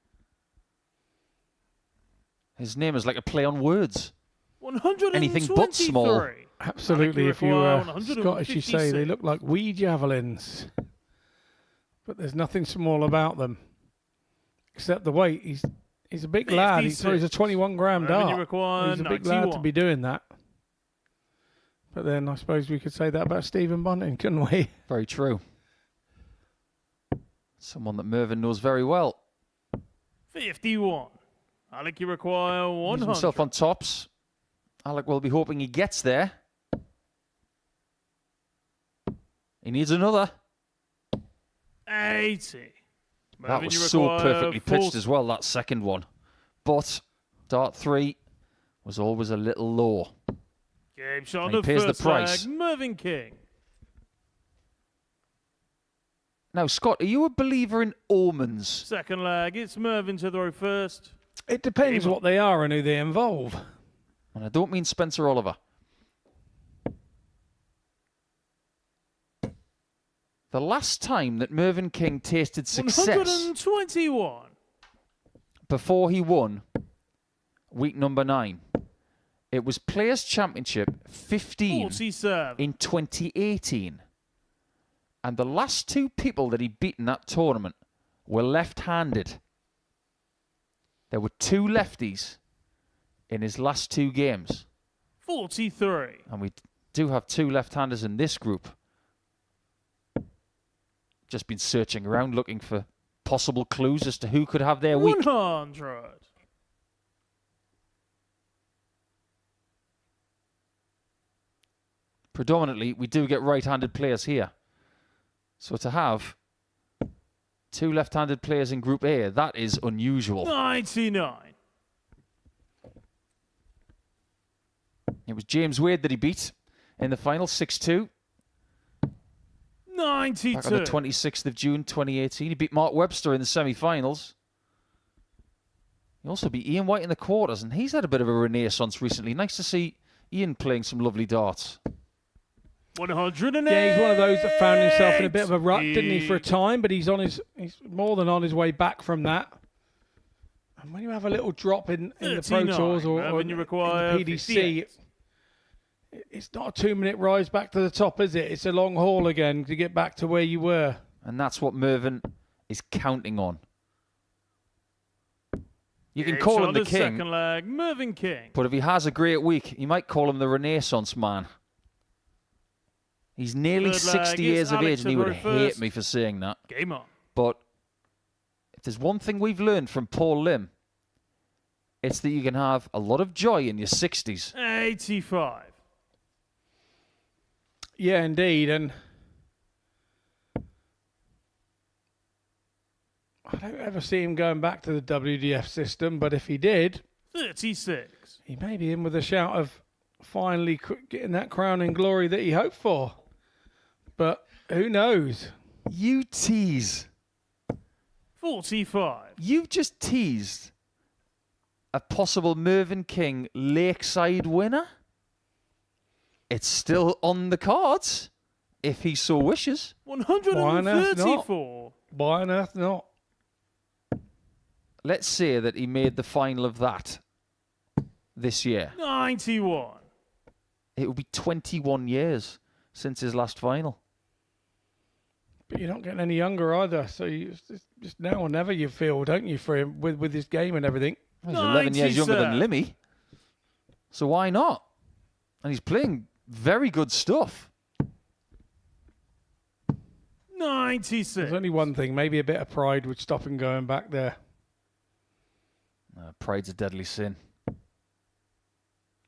His name is like a play on words. 123. Anything but small. Absolutely. If you Scottish, you say 156. they look like wee javelins. But there's nothing small about them. Except the weight. He's a big lad. He 56. throws a 21-gram Revenue dart. required, He's a big lad to 91. be doing that. But then I suppose we could say that about Stephen Bunting, couldn't we? Very true. Someone that Mervyn knows very well. 51. Alec, you require He's 100. himself on tops. Alec will be hoping he gets there. He needs another. 80. That Mervyn, was you so require perfectly pitched 40. as well, that second one. But dart 3 was always a little low. Game shot And he of pays the first price. flag, Mervyn King. Now, Scott, are you a believer in omens? Second leg, it's Mervyn to throw first. It depends what they are and who they involve. And I don't mean Spencer Oliver. The last time that Mervyn King tasted success 121. before he won week number 9, it was Players' Championship 15 47. in 2018. And the last 2 people that he beat in that tournament were left-handed. There were 2 lefties in his last 2 games. 43. And we do have 2 left-handers in this group. Just been searching around looking for possible clues as to who could have their week. 100. Predominantly, we do get right-handed players here. So to have 2 left-handed players in Group A, that is unusual. 99. It was James Wade that he beat in the final, 6-2. 92. Back on the 26th of June, 2018. He beat Mark Webster in the semi-finals. He also beat Ian White in the quarters, and he's had a bit of a renaissance recently. Nice to see Ian playing some lovely darts. 108. Yeah, he's one of those that found himself in a bit of a rut, didn't he, for a time? But he's more than on his way back from that. And when you have a little drop in the Pro 39. Tours or Mervyn, in you the require PDC, 58. it's not a 2-minute rise back to the top, is it? It's a long haul again to get back to where you were. And that's what Mervyn is counting on. You can call him the king, second leg, Mervyn King. but if he has a great week, you might call him the Renaissance man. He's nearly Third leg, 60 years it's of age, Alex and he would Edward hate first. me for saying that. Game on. But if there's one thing we've learned from Paul Lim, it's that you can have a lot of joy in your 60s. 85. Yeah, indeed. And I don't ever see him going back to the WDF system, but if he did, 36. he may be in with a shout of finally getting that crowning glory that he hoped for. But who knows? You tease. 45. You've just teased a possible Mervyn King Lakeside winner. It's still on the cards, if he so wishes. 134. Why on earth not? Let's say that he made the final of that this year. 91. It would be 21 years since his last final. But you're not getting any younger either. So you just now or never, you feel, don't you, for him with his game and everything? He's 11 years younger than 97. Limmy. So why not? And he's playing very good stuff. 96. There's only one thing. Maybe a bit of pride would stop him going back there. Pride's a deadly sin.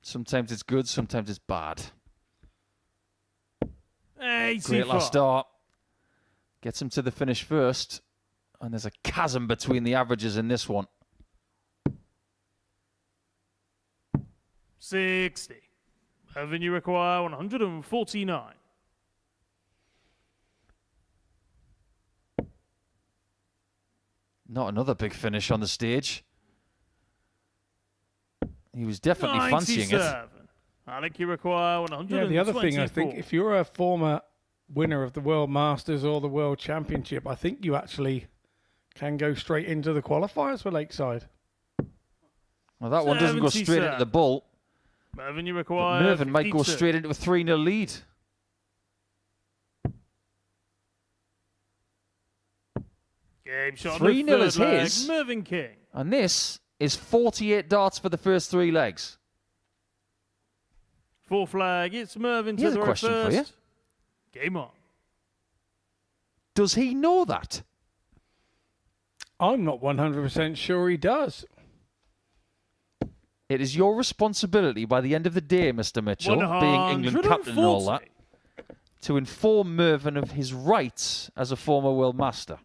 Sometimes it's good, sometimes it's bad. 85. Great last start. Gets him to the finish first. And there's a chasm between the averages in this one. 60. Mervyn, you require 149. Not another big finish on the stage. He was definitely fancying it. 97. Alec, you require 124. Yeah, the other thing, I think, if you're a former winner of the World Masters or the World Championship, I think you actually can go straight into the qualifiers for Lakeside. Well, that one doesn't go straight into 77. the bull. Mervyn, you But require Mervyn might go 52. straight into a 3-0 lead. Game shot. 3-0 is his. Mervyn King. And this is 48 darts for the first 3 legs. Fourth flag. It's Mervyn to Here's a throw question for first. you. Game on. Does he know that? I'm not 100% sure he does. It is your responsibility by the end of the day, Mr. Mitchell, being England captain and all that, 140. to inform Mervyn of his rights as a former world master.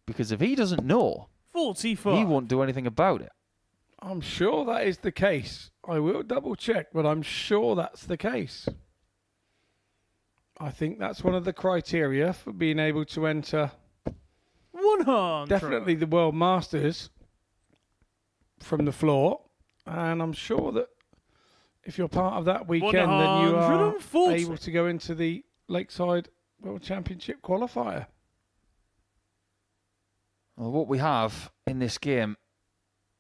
Because if he doesn't know, 45. he won't do anything about it. I'm sure that is the case. I will double check, but I'm sure that's the case. I think that's one of the criteria for being able to enter 100. definitely the World Masters from the floor. And I'm sure that if you're part of that weekend, then you are 140. able to go into the Lakeside World Championship qualifier. Well, what we have in this game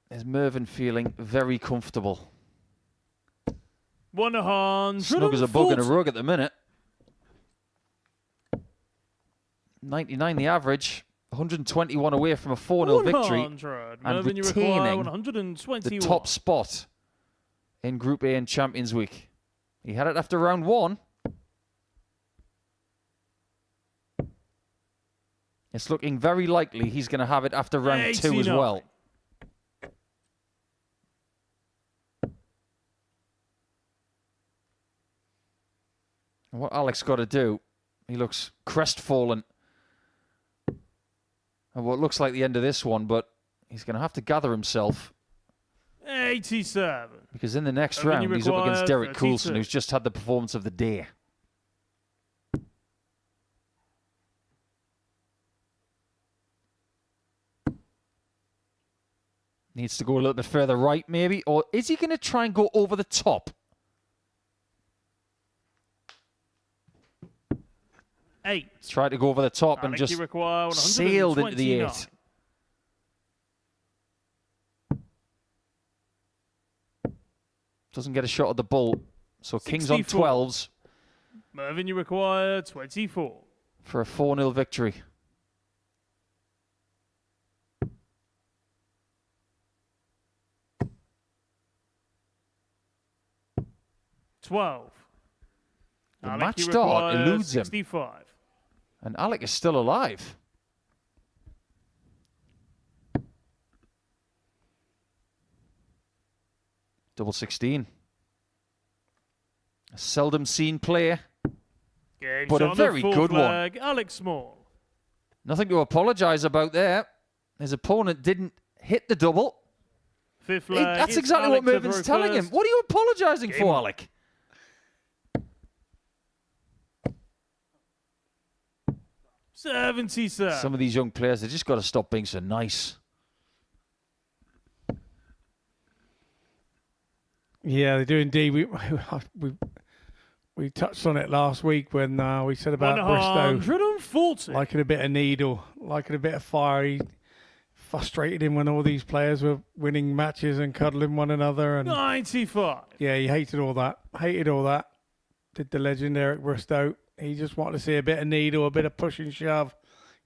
is Mervyn feeling very comfortable. 140. Snug as a bug in a rug at the minute. 99 the average. 121 away from a 4-0 victory. 100. And Mervyn, you require retaining 121. the top spot in Group A in Champions Week. He had it after round 1. It's looking very likely he's going to have it after round 2 as 89. well. And what Alex got to do, he looks crestfallen at what looks like the end of this one, but he's going to have to gather himself 87. because in the next Mervyn, you round he's up against require Derek Coulson, 32. who's just had the performance of the day. Needs to go a little bit further right, maybe. Or is he going to try and go over the top? 8. Tried to go over the top and Alec, just you require sailed into the 129. 8. Doesn't get a shot at the bull. So kings on 64. 12s Mervyn, you require 24. for a 4-0 victory. $12. The Alec, match you start require eludes him. 65. And Alec is still alive. Double 16. A seldom seen player, Game but shot a on the very full good flag. Alex Small. Nothing to apologise about there. His opponent didn't hit the double. Fifth flag. That's it's exactly Alec what to Mervyn's throw telling him. first. What are you apologising Game for, on. Alec? 77. Some of these young players, they just got to stop being so nice. Yeah, they do indeed. We touched on it last week when we said about Bristow 140. liking a bit of needle, liking a bit of fire. He frustrated him when all these players were winning matches and cuddling one another. And 95. yeah, he hated all that. Hated all that. Did the legend Eric Bristow. He just wanted to see a bit of needle, a bit of push and shove.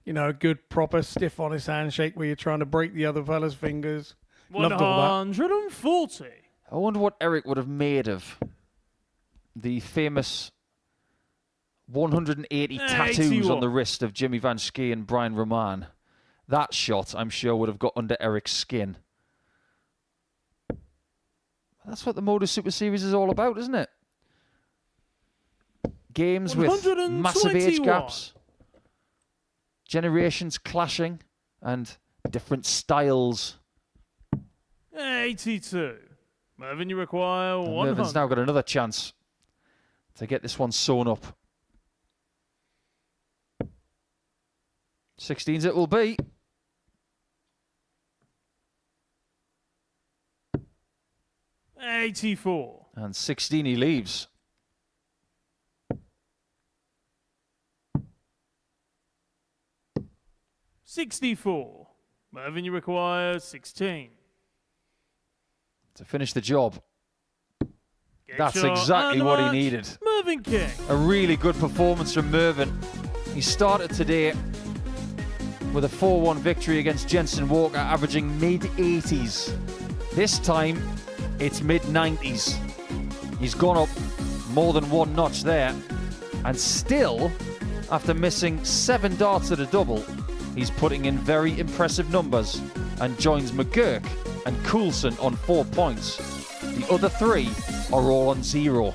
You know, a good, proper, stiff, honest handshake where you're trying to break the other fella's fingers. Loved all that. 140. I wonder what Eric would have made of the famous 180 tattoos 81. on the wrist of Jimmy Van Schie and Brian Roman. That shot, I'm sure, would have got under Eric's skin. That's what the Modus Super Series is all about, isn't it? Games with massive age 121. gaps, generations clashing, and different styles. 82. Mervyn, you require And 100. Mervyn's now got another chance to get this one sewn up. 16s it will be. $84. And 16 he leaves. $64. Mervyn, you require 16. To finish the job. Game That's shot exactly and what he match. needed. Mervyn King. A really good performance from Mervyn. He started today with a 4-1 victory against Jensen Walker, averaging mid-80s. This time, it's mid-90s. He's gone up more than one notch there. And still, after missing 7 darts at a double, he's putting in very impressive numbers and joins McGurk and Coulson on 4 points. The other 3 are all on 0.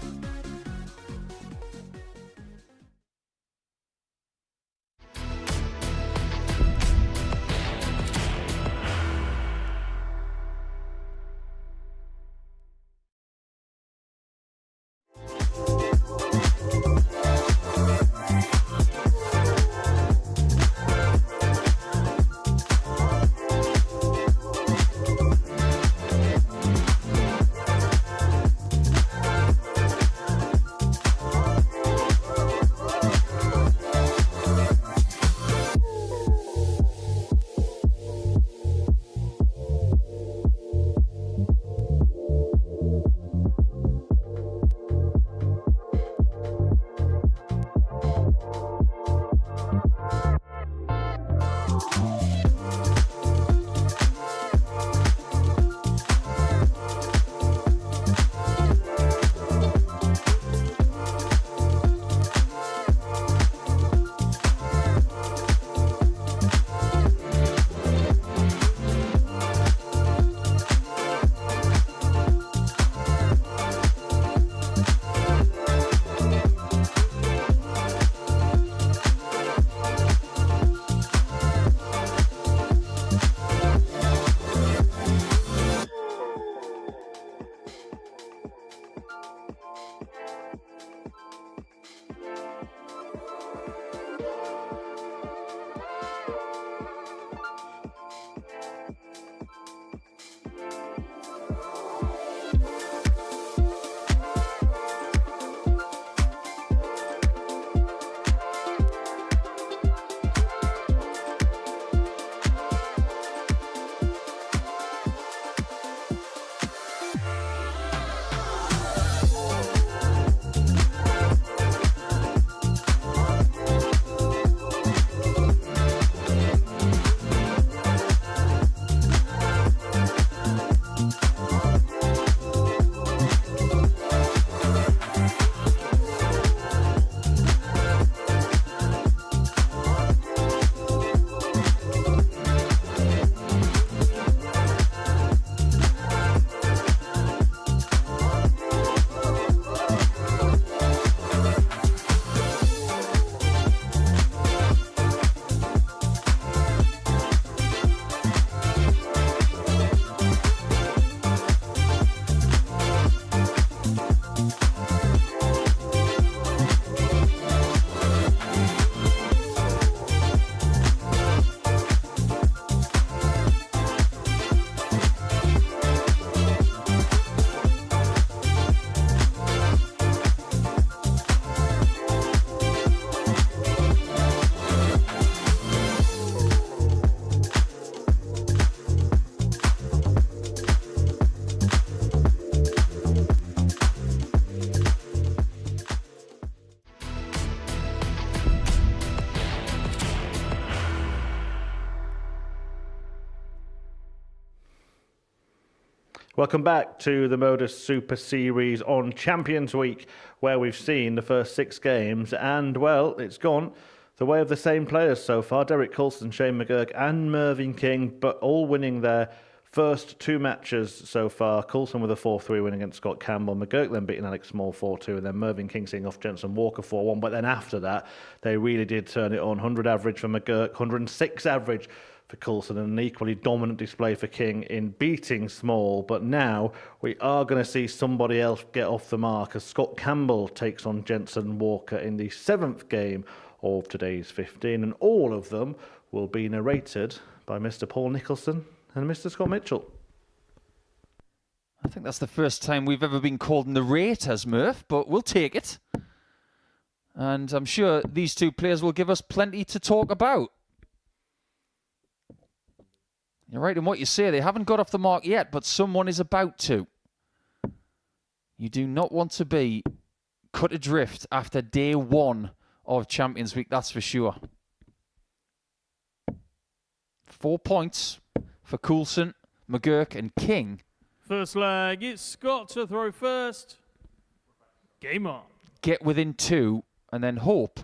Welcome back to the Modus Super Series on Champions Week, where we've seen the first 6 games, and, well, it's gone the way of the same players so far. Derek Coulson, Shane McGurk and Mervyn King, but all winning their first 2 matches so far. Coulson with a 4-3 win against Scott Campbell. McGurk then beating Alex Small 4-2, and then Mervyn King seeing off Jensen Walker 4-1. But then after that, they really did turn it on. 100 average for McGurk, 106 average for Coulson, and an equally dominant display for King in beating Small. But now we are going to see somebody else get off the mark as Scott Campbell takes on Jensen Walker in the 7th game of today's 15, and all of them will be narrated by Mr. Paul Nicholson and Mr. Scott Mitchell. I think that's the first time we've ever been called narrators, Murph, but we'll take it. And I'm sure these 2 players will give us plenty to talk about. You're right in what you say. They haven't got off the mark yet, but someone is about to. You do not want to be cut adrift after day 1 of Champions Week, that's for sure. 4 points for Coulson, McGurk and King. First leg, it's Scott to throw first. Game on. Get within 2 and then hope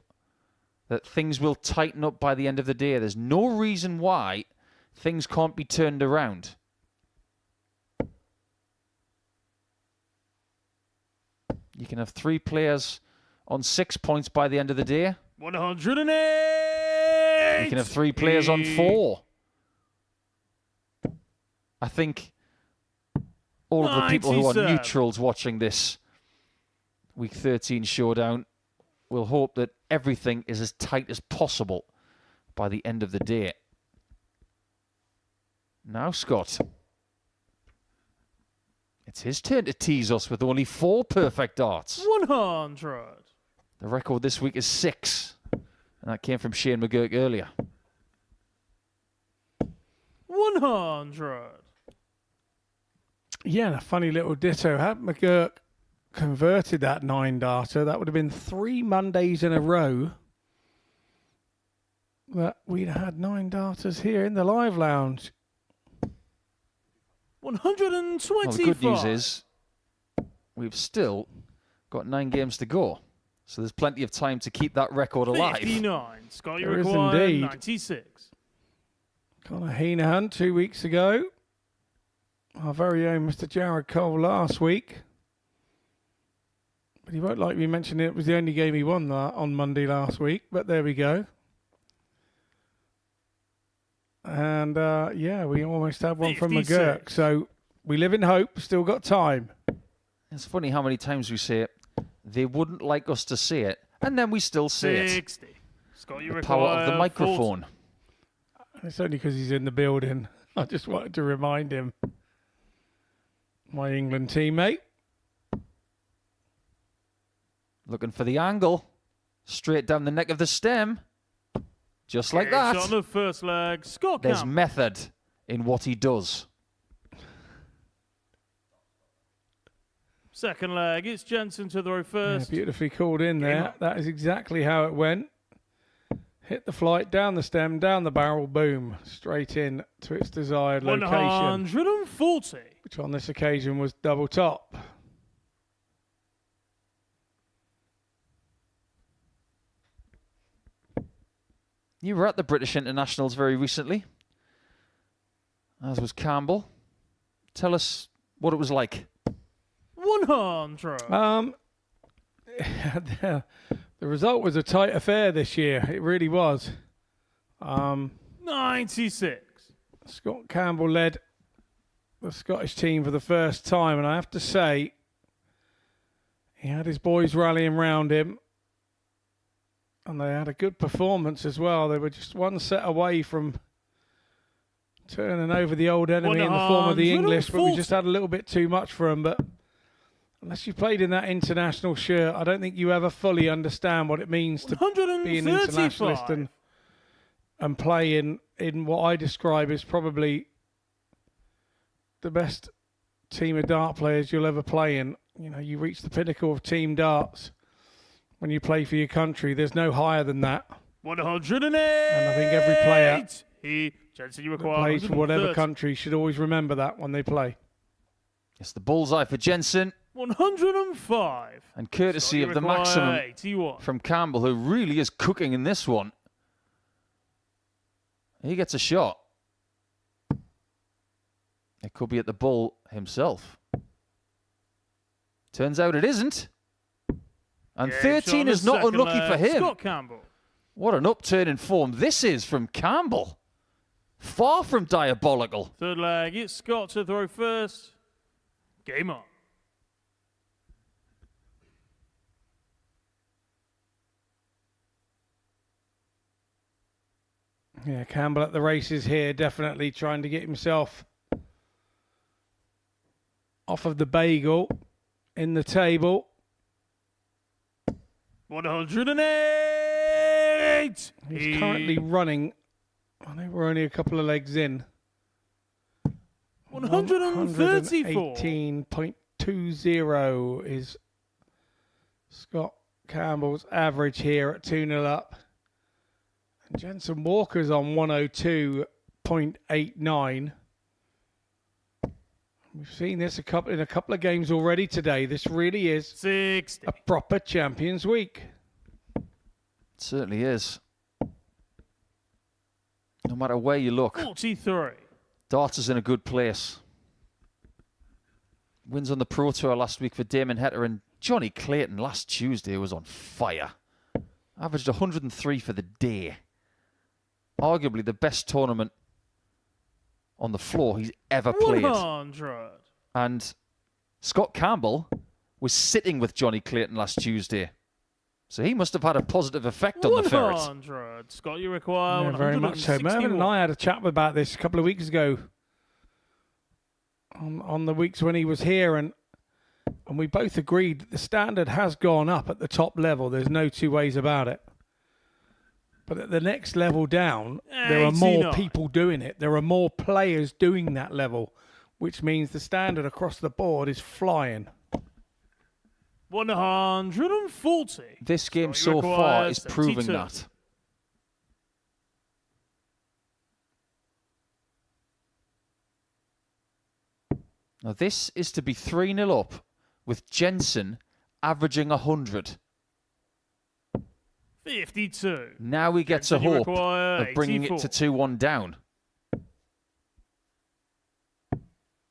that things will tighten up by the end of the day. There's no reason why things can't be turned around. You can have 3 players on 6 points by the end of the day. 108! You can have 3 players on 4. I think all of the people who are neutrals watching this Week 13 showdown will hope that everything is as tight as possible by the end of the day. Now, Scott. It's his turn to tease us with only 4 perfect darts. 100. The record this week is 6. And that came from Shane McGurk earlier. 100. Yeah, and a funny little ditto. Had McGurk converted that 9-darter, that would have been 3 Mondays in a row that we'd had 9-darters here in the live lounge. 125. Well, the good news is we've still got 9 games to go. So there's plenty of time to keep that record alive. 59. Scott, you There is require indeed. 96. Connor Heenahan 2 weeks ago. Our very own Mr. Jared Cole last week. But he won't like me mentioning it was the only game he won on Monday last week. But there we go. And yeah, we almost had one from 56. McGurk. So we live in hope. Still got time. It's funny how many times we say it. They wouldn't like us to say it. And then we still say it. 60. Scott, you The require power of the 40. microphone. It's only because he's in the building. I just wanted to remind him. My England teammate. Looking for the angle. Straight down the neck of the stem. Just like Shot on that. the first leg. Scott There's Campbell. method in what he does. Second leg, it's Jensen to throw Yeah, first. beautifully called in there. That is exactly how it went. Hit the flight, down the stem, down the barrel, boom. Straight in to its desired location. 140. Which on this occasion was double top. You were at the British Internationals very recently, as was Campbell. Tell us what it was like. 100. The result was a tight affair this year. It really was. 96. Scott Campbell led the Scottish team for the first time, and I have to say, he had his boys rallying round him, and they had a good performance as well. They were just one set away from turning over the old enemy in the form of the English, but we just had a little bit too much for them. But unless you played in that international shirt, I don't think you ever fully understand what it means to be an internationalist and play in what I describe as probably the best team of dart players you'll ever play in. You know, you reach the pinnacle of team darts when you play for your country. There's no higher than that. 108. And I think every player Jensen, you that require plays for whatever 130. country should always remember that when they play. It's the bullseye for Jensen. 105. And courtesy Scott, of the require maximum 81. from Campbell, who really is cooking in this one. He gets a shot. It could be at the bull himself. Turns out it isn't. And 13 is not unlucky for him. Scott Campbell. What an upturn in form this is from Campbell. Far from diabolical. Third leg, it's Scott to throw first. Game on. Yeah, Campbell at the races here, definitely trying to get himself off of the bagel in the table. 108. He's currently running. I think we're only a couple of legs in. 134. 118.20 is Scott Campbell's average here at 2-0 up. And Jensen Walker's on 102.89. We've seen this in a couple of games already today. This really is 60. a proper Champions Week. It certainly is. No matter where you look, 43. darts is in a good place. Wins on the Pro Tour last week for Damon Heta, and Johnny Clayton last Tuesday was on fire. Averaged 103 for the day. Arguably the best tournament on the floor he's ever played. 100. And Scott Campbell was sitting with Johnny Clayton last Tuesday. So he must have had a positive effect on the ferret. 100. Scott, you require Yeah, very much so. Mervyn and I had a chat about this a couple of weeks ago on the weeks when he was here, and we both agreed that the standard has gone up at the top level. There's no two ways about it. But at the next level down, there are more 89. people doing it. There are more players doing that level, which means the standard across the board is flying. 140. This game Scott, you so far require is proving 72. that. Now this is to be 3-0 up with Jensen averaging 100. 52. Now he gets a Jensen, you hope require of bringing 84. it to 2-1 down.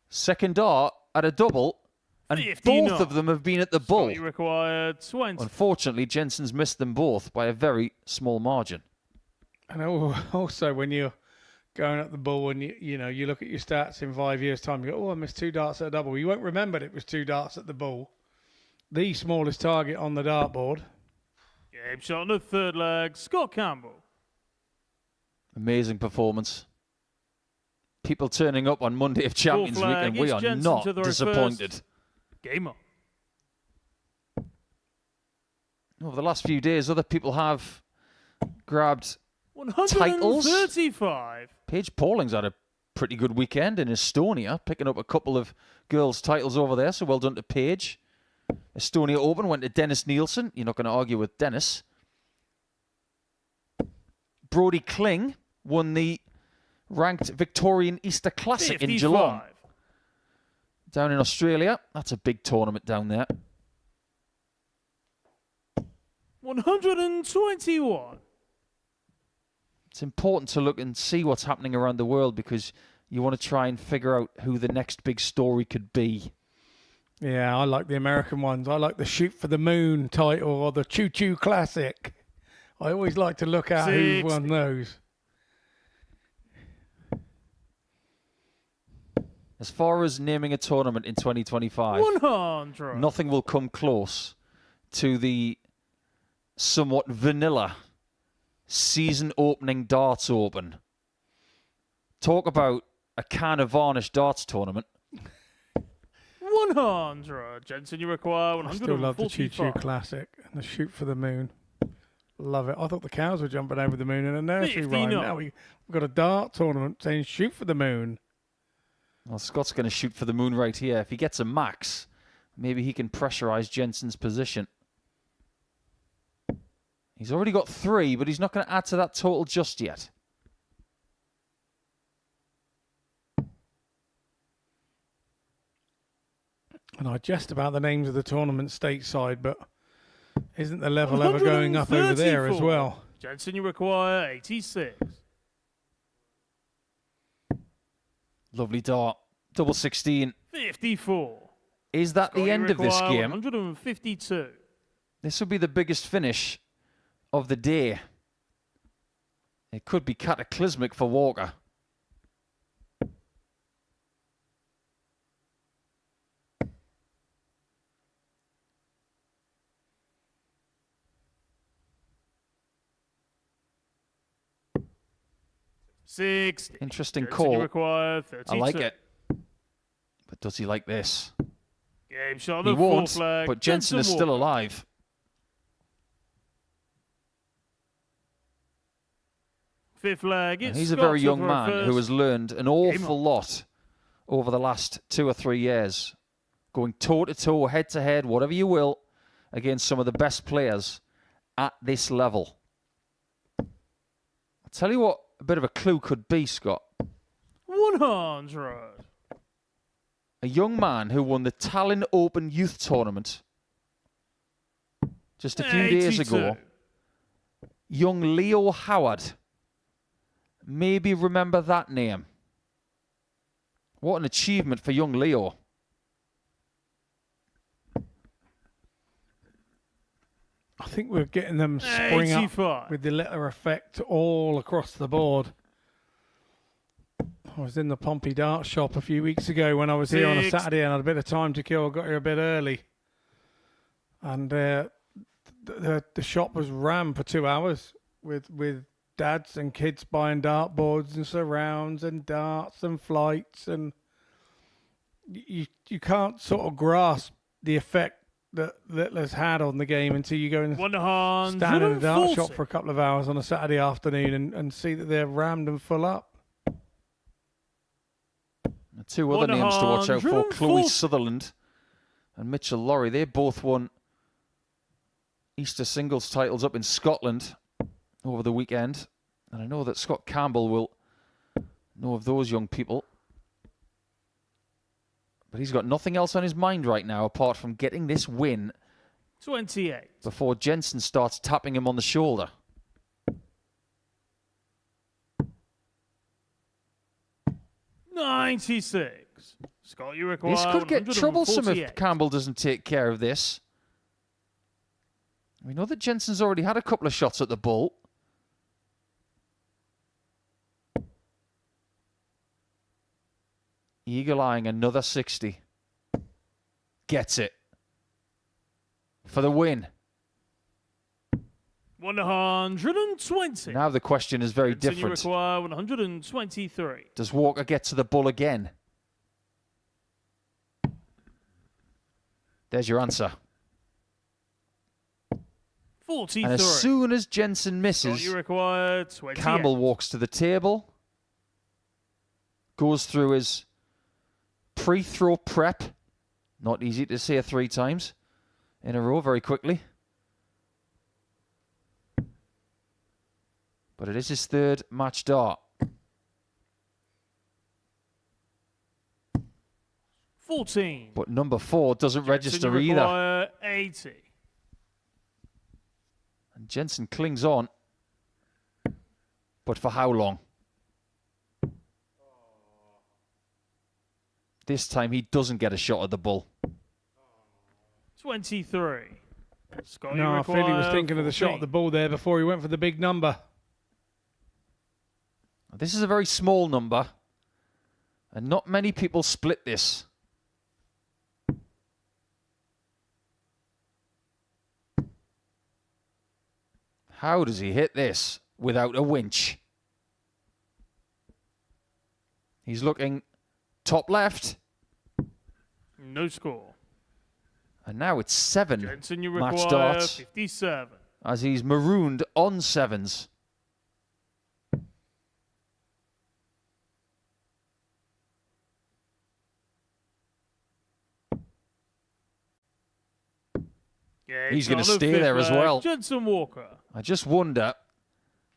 Second dart at a double, and 59. both of them have been at the bull. Scott, you require 20. Unfortunately, Jensen's missed them both by a very small margin. And also, when you're going at the bull and you look at your stats in 5 years' time, you go, oh, I missed 2 darts at a double. You won't remember it was 2 darts at the bull. The smallest target on the dartboard. Game shot on the third leg. Scott Campbell. Amazing performance. People turning up on Monday of Champions Week, and we are Jensen not to throw disappointed. first. Game on. Over the last few days, other people have grabbed 135. Paige Pauling's had a pretty good weekend in Estonia, picking up a couple of girls' titles over there, so well done to Paige. Estonia Open went to Dennis Nielsen. You're not going to argue with Dennis. Brody Kling won the ranked Victorian Easter Classic 55. in Geelong. Down in Australia. That's a big tournament down there. 121. It's important to look and see what's happening around the world because you want to try and figure out who the next big story could be. Yeah, I like the American ones. I like the Shoot for the Moon title or the Choo Choo Classic. I always like to look at who won those. As far as naming a tournament in 2025, 100. nothing will come close to the somewhat vanilla season opening darts open. Talk about a can of varnish darts tournament. 100. Jensen, you require 145. I still love the Choo Choo Classic and the Shoot for the Moon. Love it. I thought the cows were jumping over the moon in a nursery rhyme. Now we've got a dart tournament saying Shoot for the Moon. Well, Scott's going to shoot for the moon right here. If he gets a max, maybe he can pressurize Jensen's position. He's already got 3, but he's not going to add to that total just yet. And I jest about the names of the tournament stateside, but isn't the level ever going up over there as well? Jensen, you require 86. Lovely dart. Double 16. 54. Is that the end of this game? 152. This will be the biggest finish of the day. It could be cataclysmic for Walker. Interesting call. I like it. But does he like this? Game shot. He won't, but Jensen is still alive. Fifth leg. He's a very young man who has learned an awful lot over the last 2 or 3 years. Going toe-to-toe, head-to-head, whatever you will, against some of the best players at this level. I'll tell you what a bit of a clue could be, Scott. 100. A young man who won the Tallinn Open Youth Tournament just a few days ago. Young Leo Howard. Maybe remember that name. What an achievement for young Leo. I think we're getting them spring 85. up with the letter effect all across the board. I was in the Pompey Dart shop a few weeks ago when I was here on a Saturday and had a bit of time to kill. I got here a bit early. And the shop was rammed for 2 hours with dads and kids buying dartboards and surrounds and darts and flights. And you can't sort of grasp the effect that has had on the game until you go and stand in a dart shop for a couple of hours on a Saturday afternoon and see that they're rammed and full up. 2 other names to watch out for, Chloe Sutherland and Mitchell Lawrie. They both won Easter singles titles up in Scotland over the weekend. And I know that Scott Campbell will know of those young people. But he's got nothing else on his mind right now apart from getting this win 28. Before Jensen starts tapping him on the shoulder. $96. Scott, you require This could get 148. troublesome if Campbell doesn't take care of this. We know that Jensen's already had a couple of shots at the bull. Eagle-eyeing another 60. Gets it. For the win. 120. Now the question is very Jensen, different. You require 123. Does Walker get to the bull again? There's your answer. 43. And as soon as Jensen misses, you require 28. Campbell walks to the table, goes through his pre-throw prep. Not easy to say 3 times in a row very quickly. But it is his 3rd match dart. 14. But number 4 doesn't register you either. require 80. And Jensen clings on. But for how long? This time he doesn't get a shot at the bull. 23. Scott, No, I feel he was thinking of the shot at the bull there before he went for the big number. This is a very small number, and not many people split this. How does he hit this without a winch? He's looking top left. No score. And now it's 7 Jensen, you match require darts 57. as he's marooned on 7s. Yeah, He's going to on the stay 5th there as leg, well. Jensen Walker. I just wonder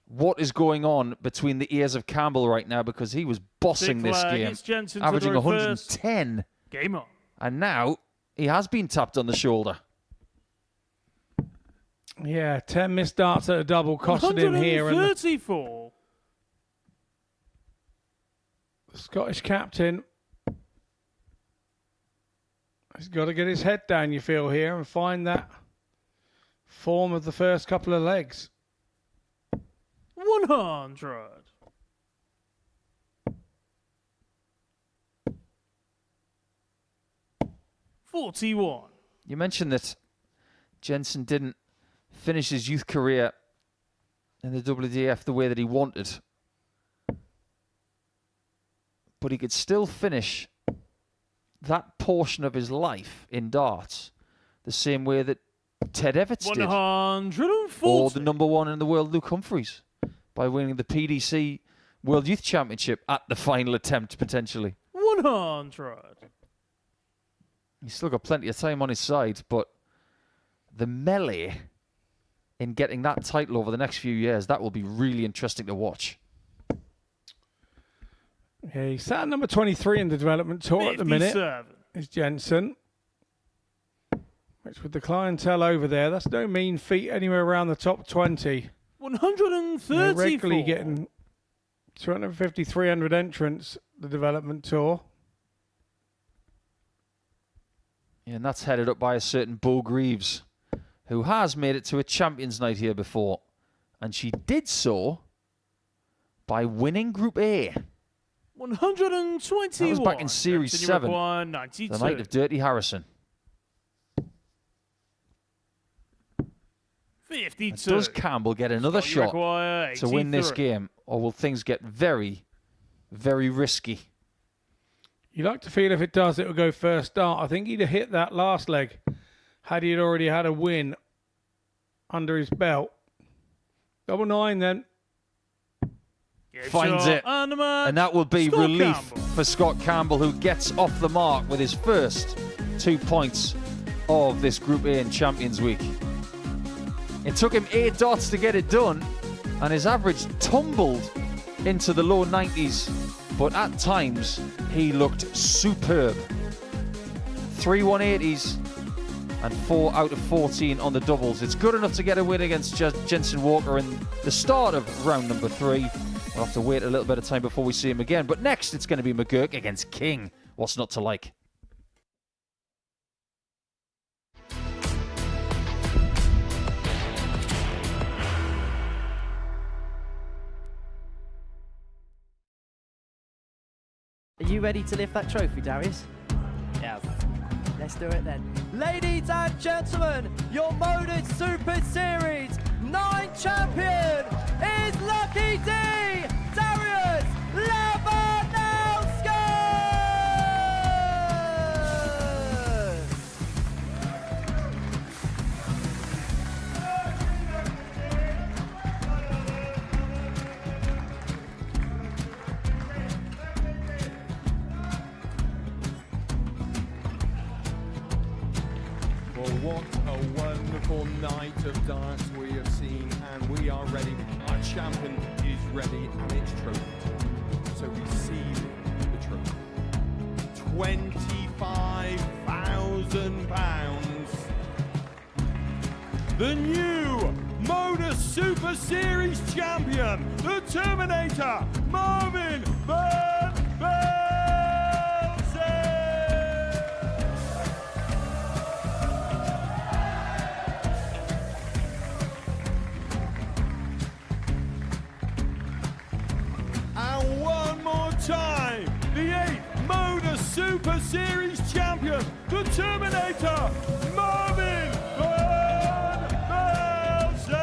what is going on between the ears of Campbell right now, because he was bossing 6th this leg, game, it's Jensen to averaging throw first. 110. Game on. And now he has been tapped on the shoulder. Yeah, 10 missed darts at a double costed him here. And 134. the Scottish captain has got to get his head down, you feel, here, and find that form of the first couple of legs. 100. $41. You mentioned that Jensen didn't finish his youth career in the WDF the way that he wanted. But he could still finish that portion of his life in darts the same way that Ted Everts did. 140. Or the number one in the world, Luke Humphreys, by winning the PDC World Youth Championship at the final attempt, potentially. 100. He's still got plenty of time on his side, but the melee in getting that title over the next few years, that will be really interesting to watch. Yeah, he's sat at number 23 in the development tour at the minute. 57. Is Jensen. Which with the clientele over there, that's no mean feat anywhere around the top 20. 134. They're regularly getting 250, 300 entrants, the development tour. Yeah, and that's headed up by a certain Bo Greaves, who has made it to a Champions Night here before. And she did by winning Group A. 121. That was back in Series 7, the 92. night of Dirty Harrison. 52. Does Campbell get another shot to win this game, or will things get very, very risky? You like to feel if it does, it will go first start. I think he'd have hit that last leg had he already had a win under his belt. 99 then. Finds it. And that will be relief for Scott Campbell, who gets off the mark with his first 2 points of this Group A in Champions Week. It took him 8 dots to get it done, and his average tumbled into the low 90s, but at times he looked superb. 3 180s and 4 out of 14 on the doubles. It's good enough to get a win against Jensen Walker in the start of round number 3. We'll have to wait a little bit of time before we see him again. But next, it's going to be McGurk against King. What's not to like? Are you ready to lift that trophy, Darius? Yes. Let's do it then. Ladies and gentlemen, your Modus Super Series 9 champion is Lucky D, Darius Lewandowski! Well, what a wonderful night of darts we have seen, and we are ready. Our champion is ready, and it's trophy. So receive the trophy. £25,000. The new Modus Super Series champion, the Terminator, Marvin Van Velzen. And one more time, the 8th Modus Super Series champion, the Terminator, Marvin Van Velzen.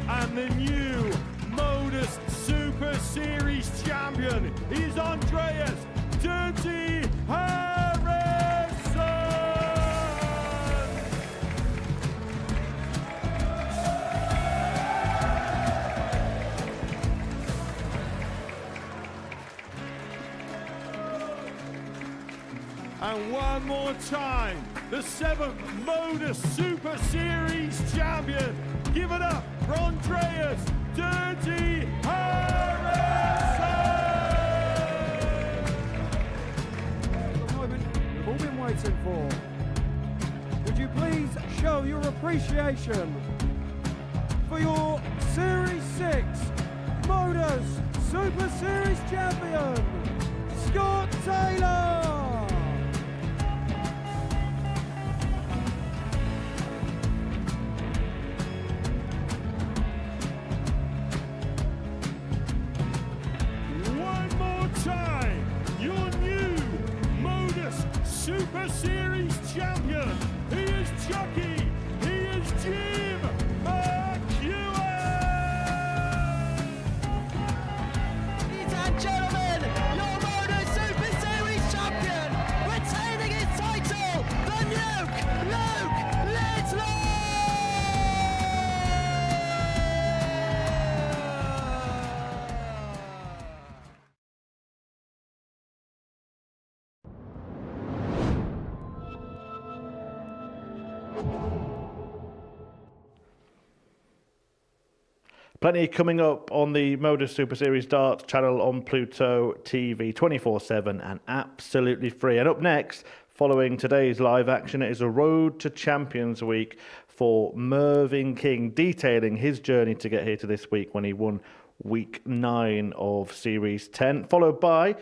And the new Modus Super Series champion is Andreas Dirty Harrison. And one more time, the 7th Modus Super Series champion. Give it up for Andreas Dirty Harrison! for. Would you please show your appreciation for your Series 6 Modus Super Series champion, Scott Taylor! One more time, your new Modus Super Series champion. He is Chucky. He is Jim McEwen. Ladies and gentlemen, your Modus Super Series champion, retaining his title, the Nuke, Luke Littler! Plenty coming up on the Modus Super Series Darts channel on Pluto TV 24/7 and absolutely free. And up next, following today's live action, it is a Road to Champions Week for Mervyn King, detailing his journey to get here to this week when he won week 9 of Series 10, followed by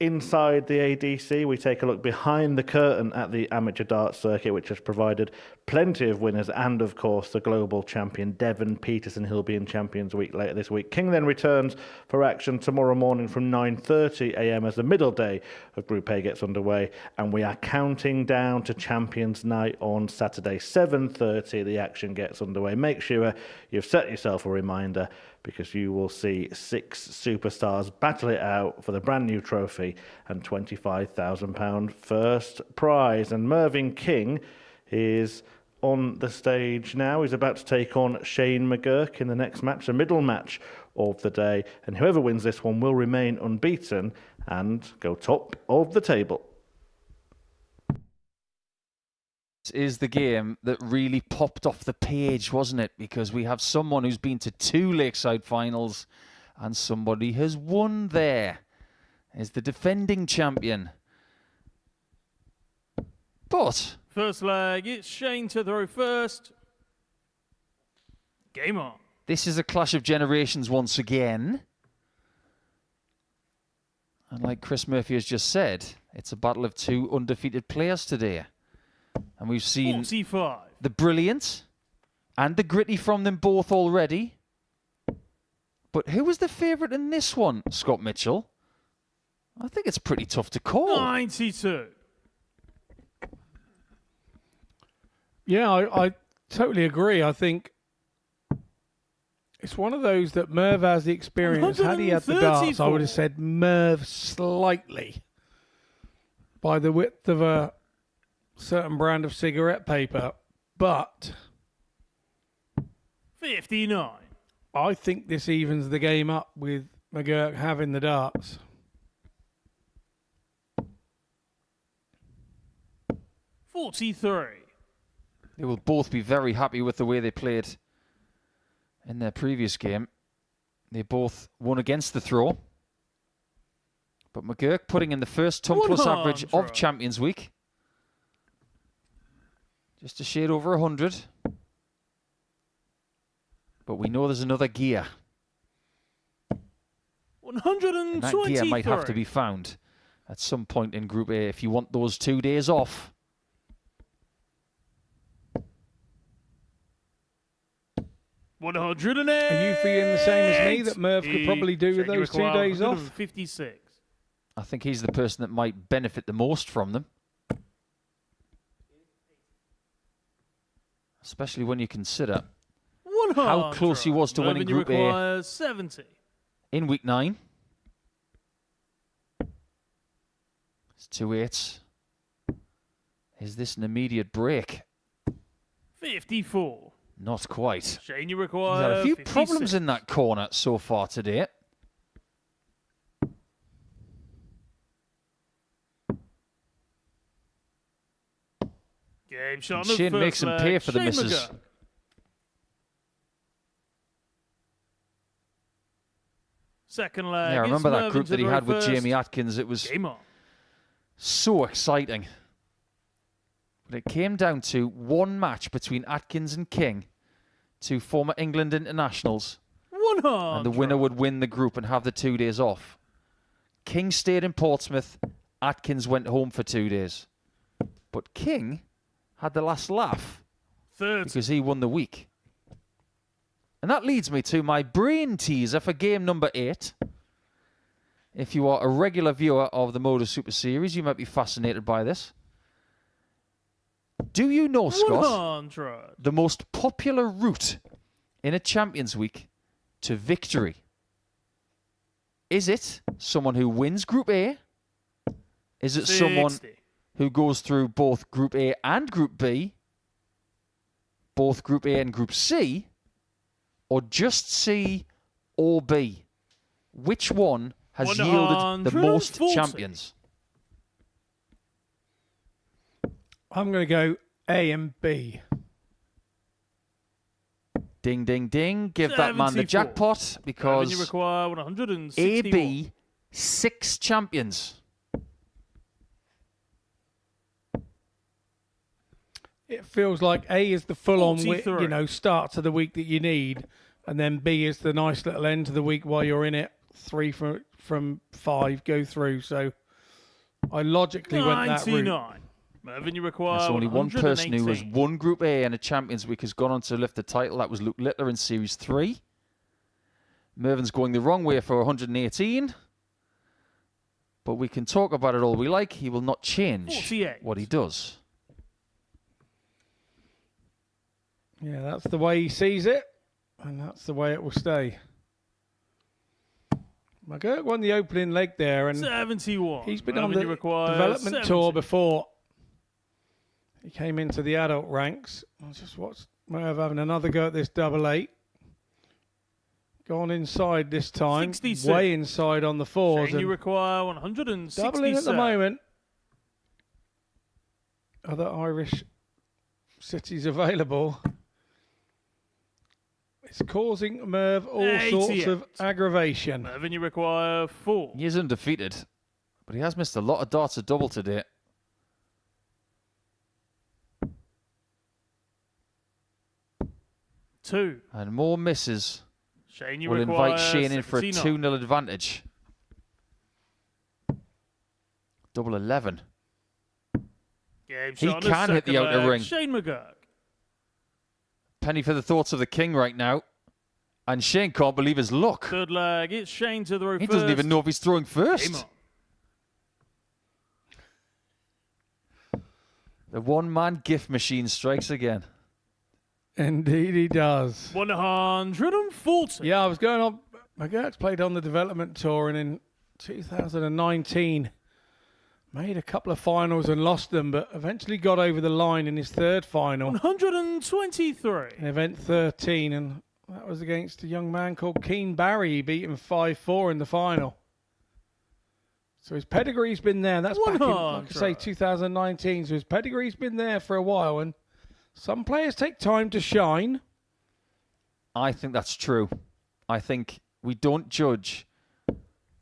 Inside the ADC. We take a look behind the curtain at the amateur darts circuit, which has provided plenty of winners, and of course the global champion Devon Peterson. He'll be in Champions Week later this week. King then returns for action tomorrow morning from 9:30 a.m. as the middle day of Group A gets underway, and we are counting down to Champions Night on Saturday 7:30. The action gets underway. Make sure you've set yourself a reminder, because you will see 6 superstars battle it out for the brand new trophy and £25,000 first prize. And Mervyn King is on the stage now. He's about to take on Shane McGurk in the next match, the middle match of the day. And whoever wins this one will remain unbeaten and go top of the table. Is the game that really popped off the page, wasn't it? Because we have someone who's been to 2 Lakeside finals and somebody has won there. Is the defending champion. But First leg, it's Shane to throw first. Game on. this is a clash of generations once again. And like Chris Murphy has just said, it's a battle of 2 undefeated players today. And we've seen 45. the brilliant and the gritty from them both already. But who was the favourite in this one, Scott Mitchell? I think it's pretty tough to call. 92. Yeah, I totally agree. I think it's one of those that Merv has the experience. Had he had the darts, I would have said Merv slightly by the width of a certain brand of cigarette paper. But 59. I think this evens the game up with McGurk having the darts. 43. They will both be very happy with the way they played in their previous game. They both won against the throw. But McGurk putting in the first ton plus average of Champions Week. Just a shade over 100. But we know there's another gear. 123. And that gear might have to be found at some point in Group A if you want those 2 days off. $108. Are you feeling the same as me that Merv could probably do with those 2 days off? 56. I think he's the person that might benefit the most from them. Especially when you consider how close he was to winning Group A 70. in week 9. It's 2 8s. Is this an immediate break? 54. Not quite. Shane, you He's require had a few 56. problems in that corner so far today. Game shot. And Shane makes him pay for the misses. McGurk. Second leg. Yeah, I remember it's that Mervyn group to that he throw had with first. Jamie Atkins. It was Game on. so exciting. But it came down to one match between Atkins and King, two former England internationals. 100. And the winner would win the group and have the 2 days off. King stayed in Portsmouth. Atkins went home for 2 days. But King had the last laugh 30. because he won the week. And that leads me to my brain teaser for game number 8. If you are a regular viewer of the Modus Super Series, you might be fascinated by this. Do you know, Scott, 100. the most popular route in a Champions Week to victory? Is it someone who wins Group A? Is it someone 60. who goes through both Group A and Group B? Both Group A and Group C? Or just C or B? Which one has yielded the most 140. champions? I'm going to go A and B. Ding, ding, ding. Give that man the 74. jackpot because You require 161. AB, 6 champions. It feels like A is the full-on, 43. start to the week that you need, and then B is the nice little end to the week while you're in it. 3 from 5 go through. So I logically went that route. 99. Mervyn, you require There's only one person who has 118. won Group A in a Champions Week has gone on to lift the title. That was Luke Littler in Series 3. Mervyn's going the wrong way for 118. But we can talk about it all we like. He will not change 48. what he does. Yeah, that's the way he sees it, and that's the way it will stay. McGurk won the opening leg there, and 71. he's been Mervyn, on you the require development 70. tour before. He came into the adult ranks. I just watched Merv having another go at this 888. Gone inside this time, 66. way inside on the 4s. Shane, you and require 167. doubling at the moment. Other Irish cities available. It's causing Merv all sorts of 88. aggravation. Mervyn, you require 4. He is undefeated, but he has missed a lot of darts at double today. Two. And more misses Shane, you will require invite Shane in for a 79. 2-0 advantage. Double 11. Game He shot on the can hit the second outer leg. ring. Shane McGurk. Penny for the thoughts of the king right now. And Shane can't believe his luck. Third leg. It's Shane to the row He first. doesn't even know if he's throwing Game first. on. The one-man gift machine strikes again. Indeed he does. 140. Yeah, I was going on. McGurk's played on the development tour, and in 2019 made a couple of finals and lost them, but eventually got over the line in his third final 123. in event 13, and that was against a young man called Keen Barry. He beat him 5-4 in the final. So his pedigree's been there. That's back in, like I say, 2019. So his pedigree's been there for a while, and some players take time to shine. I think that's true. I think we don't judge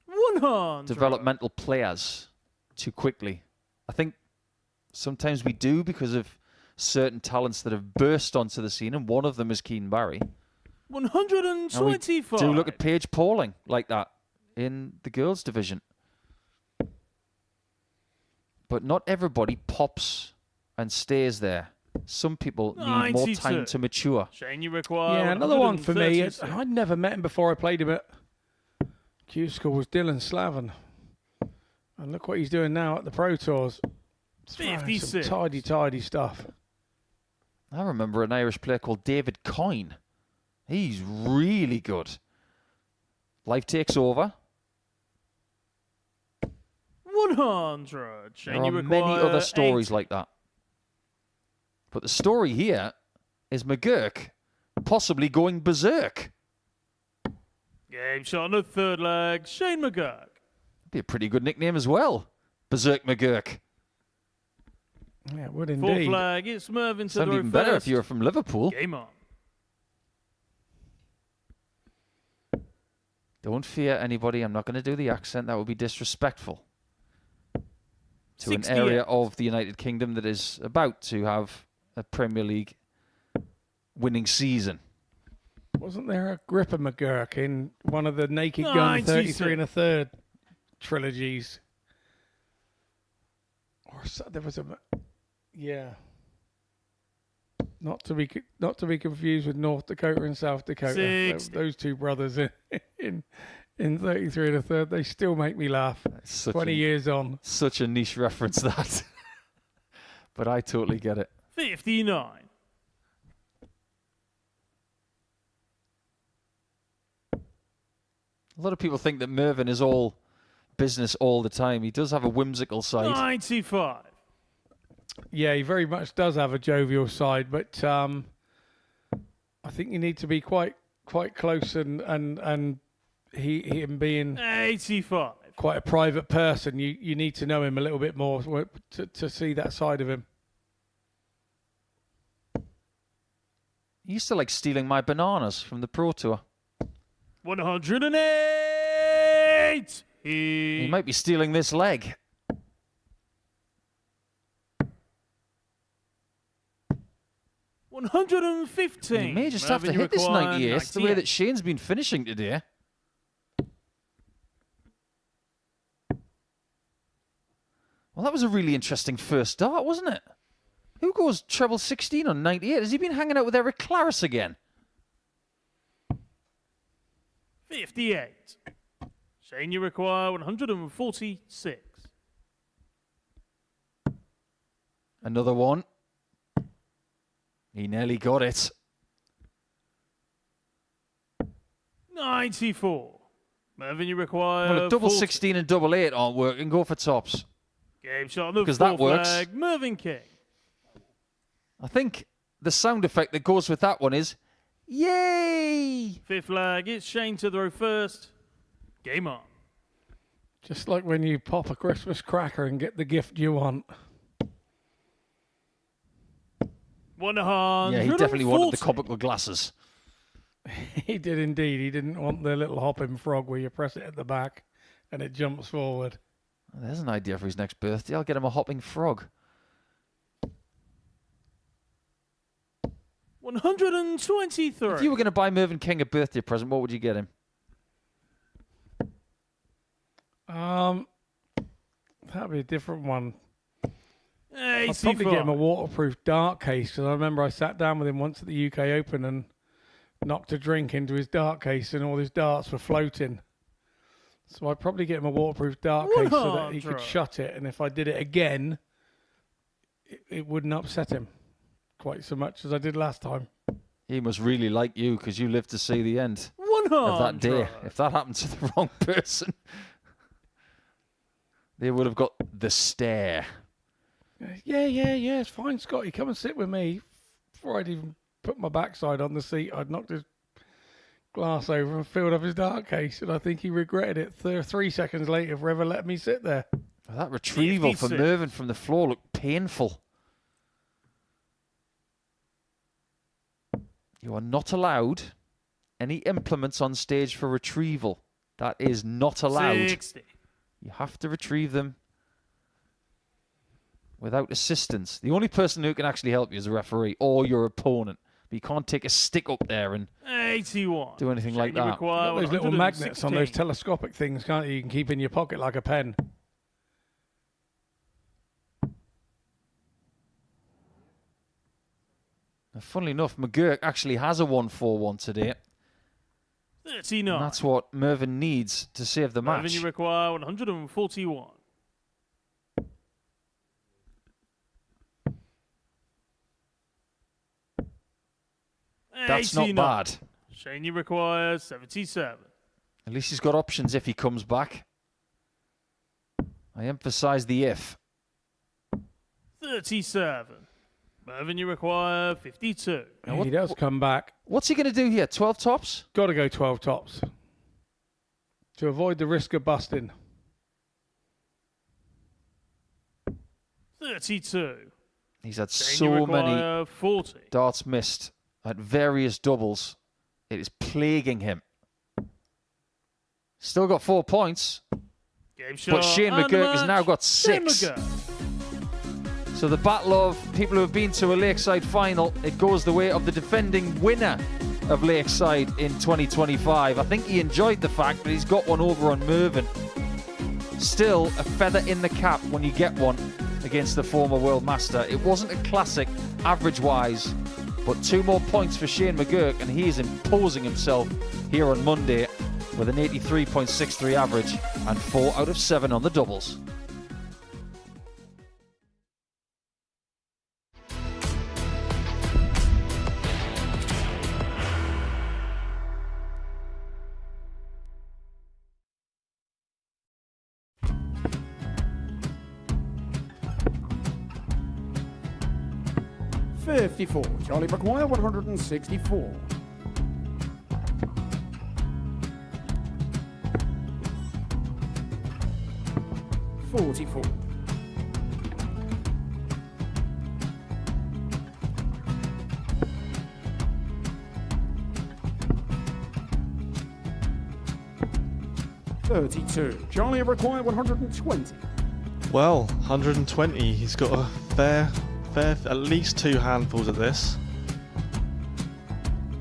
100. developmental players too quickly. I think sometimes we do because of certain talents that have burst onto the scene, and one of them is Keen Barry. 125. Do look at Paige Pauling like that in the girls' division. But not everybody pops and stays there. Some people need more 92. time to mature. Shane, you require Yeah, another one for me. 136. I'd never met him before I played him at Q School, was Dylan Slavin. And look what he's doing now at the Pro Tours. Throwing some 56. tidy stuff. I remember an Irish player called David Coyne. He's really good. Life takes over. 100. Shane, There you are require many other stories 80. like that. But the story here is McGurk possibly going berserk. Game shot on the third leg. Shane McGurk. Be a pretty good nickname as well. Berserk McGurk. Yeah, it would Fourth indeed. leg. It's Mervyn to Sound the row even better first. if you were from Liverpool. Game on. Don't fear anybody. I'm not going to do the accent. That would be disrespectful. to an area of the United Kingdom that is about to have a Premier League winning season. Wasn't there a Gripper McGurk in one of the Naked Gun 33 and a third trilogies? Or there was a... Yeah. Not to be confused with North Dakota and South Dakota. Those two brothers in 33 and a third, they still make me laugh. 20 years on. Such a niche reference, that. But I totally get it. 59. A lot of people think that Mervyn is all business all the time. He does have a whimsical side. 95. Yeah, he very much does have a jovial side, but I think you need to be quite close and him being 85. quite a private person. You need to know him a little bit more to see that side of him. He used to like stealing my bananas from the Pro Tour. 108. He might be stealing this leg. $115. He may just have to hit this 98, the way that Shane's been finishing today. Well, that was a really interesting first start, wasn't it? Who goes treble 16 on 98? Has he been hanging out with Eric Claris again? 58. Shane, you require 146. Another one. He nearly got it. 94. Mervyn, you require... Well, if double 40. 16 and double 8 aren't working, go for tops. Game shot on the Because fourth that works. flag. Mervyn King. I think the sound effect that goes with that one is, yay! Fifth flag. It's Shane to throw first. Game on. Just like when you pop a Christmas cracker and get the gift you want. 100. Yeah, he definitely wanted the comical glasses. He did indeed. He didn't want the little hopping frog where you press it at the back and it jumps forward. There's an idea for his next birthday. I'll get him a hopping frog. 123. If you were going to buy Mervyn King a birthday present, what would you get him? That'd be a different one. 85. I'd probably get him a waterproof dart case, because I remember I sat down with him once at the UK Open and knocked a drink into his dart case and all his darts were floating. So I'd probably get him a waterproof dart case so that he could shut it, and if I did it again, it wouldn't upset him quite so much as I did last time. He must really like you, because you lived to see the end 100. of that day. If that happened to the wrong person, they would have got the stare. Yeah, it's fine, Scotty. Come and sit with me. Before I'd even put my backside on the seat, I'd knocked his glass over and filled up his dart case, and I think he regretted it 3 seconds later for ever letting me sit there. That retrieval for 56. Mervyn from the floor looked painful. You are not allowed any implements on stage for retrieval. That is not allowed. 60. You have to retrieve them without assistance. The only person who can actually help you is a referee or your opponent. But you can't take a stick up there and 81. do anything like You that. require Those little magnets on 116. those telescopic things, can't you? You can keep in your pocket like a pen. And funnily enough, McGurk actually has a 1-4-1 today. 39. And that's what Mervyn needs to save the Mervyn, match. you require 141. That's not 89. bad. Shane, you require 77. At least he's got options if he comes back. I emphasize the if. 37. Mervyn, you require 52. Now He does come back. What's he going to do here? 12 tops? Got to go 12 tops to avoid the risk of busting. 32. He's had Shane, you so many require 40. darts missed at various doubles. It is plaguing him. Still got 4 points. Game But shot Shane and the McGurk has now match. got Shane 6. McGurk. So the battle of people who have been to a Lakeside final, it goes the way of the defending winner of Lakeside in 2025. I think he enjoyed the fact that he's got one over on Mervyn. Still a feather in the cap when you get one against the former world master. It wasn't a classic average-wise, but 2 more points for Shane McGurk, and he is imposing himself here on Monday with an 83.63 average and 4 out of 7 on the doubles. $54. Charlie McGuire, 164. $44. $32. Charlie McGuire, 120. Well, 120. He's got a fair, at least 2 handfuls at this.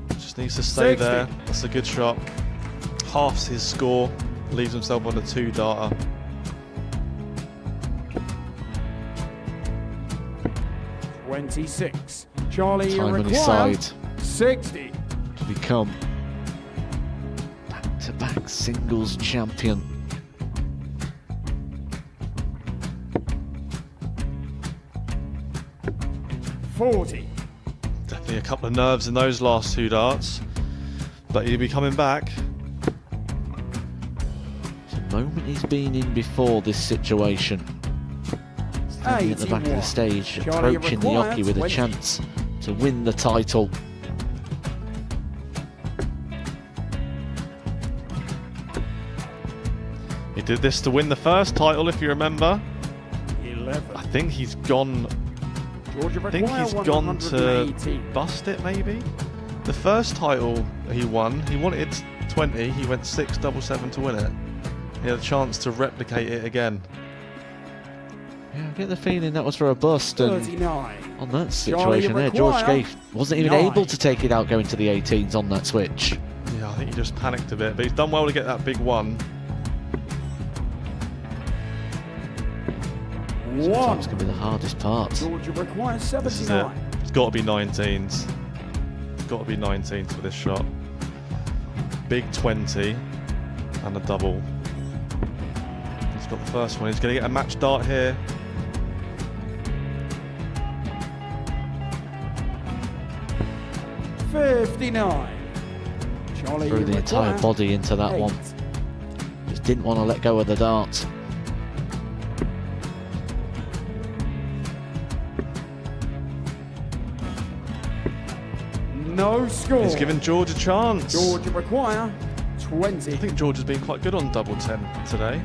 Just needs to stay 60. there. That's a good shot. Halves his score. Leaves himself on a 2-darter. $26. Charlie Time on his McGuire, side 60. to become back-to-back singles champion. $40. Definitely a couple of nerves in those last 2 darts. But he'll be coming back. It's a moment he's been in before this situation. Standing at the back of the 81. stage, Charlie approaching the McGuire, Yoki with a 20. chance to win the title. He did this to win the first title, if you remember. 11. I think he's gone. Georgia I think McGuire, he's gone to 118. bust it, maybe. The first title he won, he wanted 20. He went 6-7-7 to win it. He had a chance to replicate it again. Yeah, I get the feeling that was for a bust. And 39. on that Charlie situation there, George McGuire, Gay wasn't even 9. able to take it out going to the 18s on that switch. Yeah, I think he just panicked a bit, but he's done well to get that big one. Sometimes can be the hardest part. Georgia McGuire, This is it. 79. It's got to be 19s. It's got to be 19s for this shot. Big 20 and a double. He's got the first one. He's going to get a match dart here. $59. Charlie Threw the entire McGuire, body into that 8. one. Just didn't want to let go of the dart. No score. He's given George a chance. Georgia McGuire, 20. I think George has been quite good on double 10 today.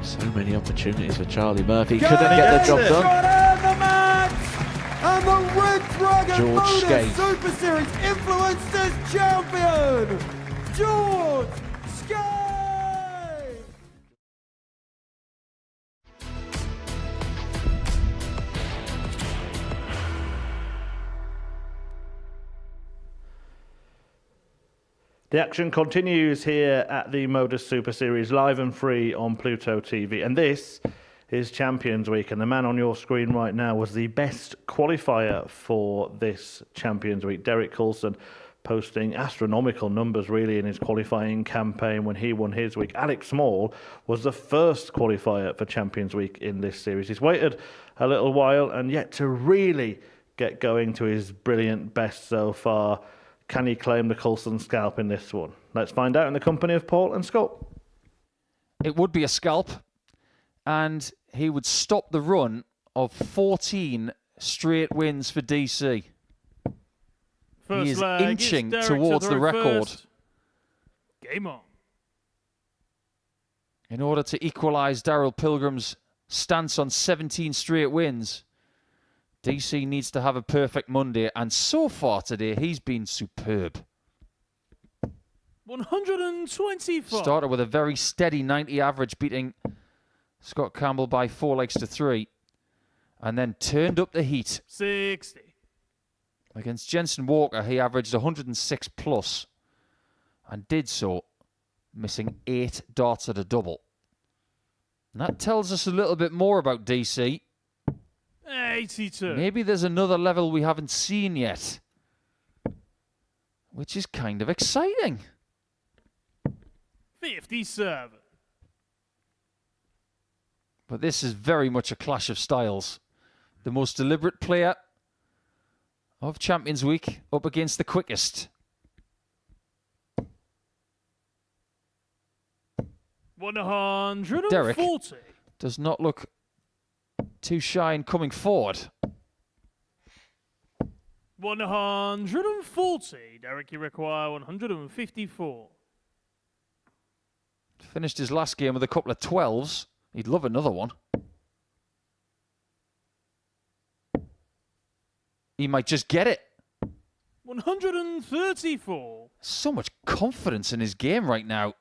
So many opportunities for Charlie Murphy. Go Couldn't get the job it. done. Got in the match! And the Red Dragon George Modus Skate. Super Series Influencers Champion, George Skate! The action continues here at the Modus Super Series, live and free on Pluto TV. And this is Champions Week. And the man on your screen right now was the best qualifier for this Champions Week. Derek Coulson posting astronomical numbers, really, in his qualifying campaign when he won his week. Alex Small was the first qualifier for Champions Week in this series. He's waited a little while and yet to really get going to his brilliant best so far. Can he claim the Coulson scalp in this one? Let's find out in the company of Paul and Scott. It would be a scalp, and he would stop the run of 14 straight wins for DC. First He is leg, inching it's Derek towards to the throw record. first. Game on. In order to equalise Daryl Pilgrim's stance on 17 straight wins, DC needs to have a perfect Monday, and so far today, he's been superb. 124. Started with a very steady 90 average, beating Scott Campbell by 4 legs to 3. and then turned up the heat. 60. Against Jensen Walker, he averaged 106 plus and did so missing 8 darts at a double. And that tells us a little bit more about DC. 82. Maybe there's another level we haven't seen yet, which is kind of exciting. 57. But this is very much a clash of styles. The most deliberate player of Champions Week up against the quickest. 140. Derek does not look too shy in coming forward. 140. Derek, you require 154. Finished his last game with a couple of 12s. He'd love another one. He might just get it. 134. So much confidence in his game right now.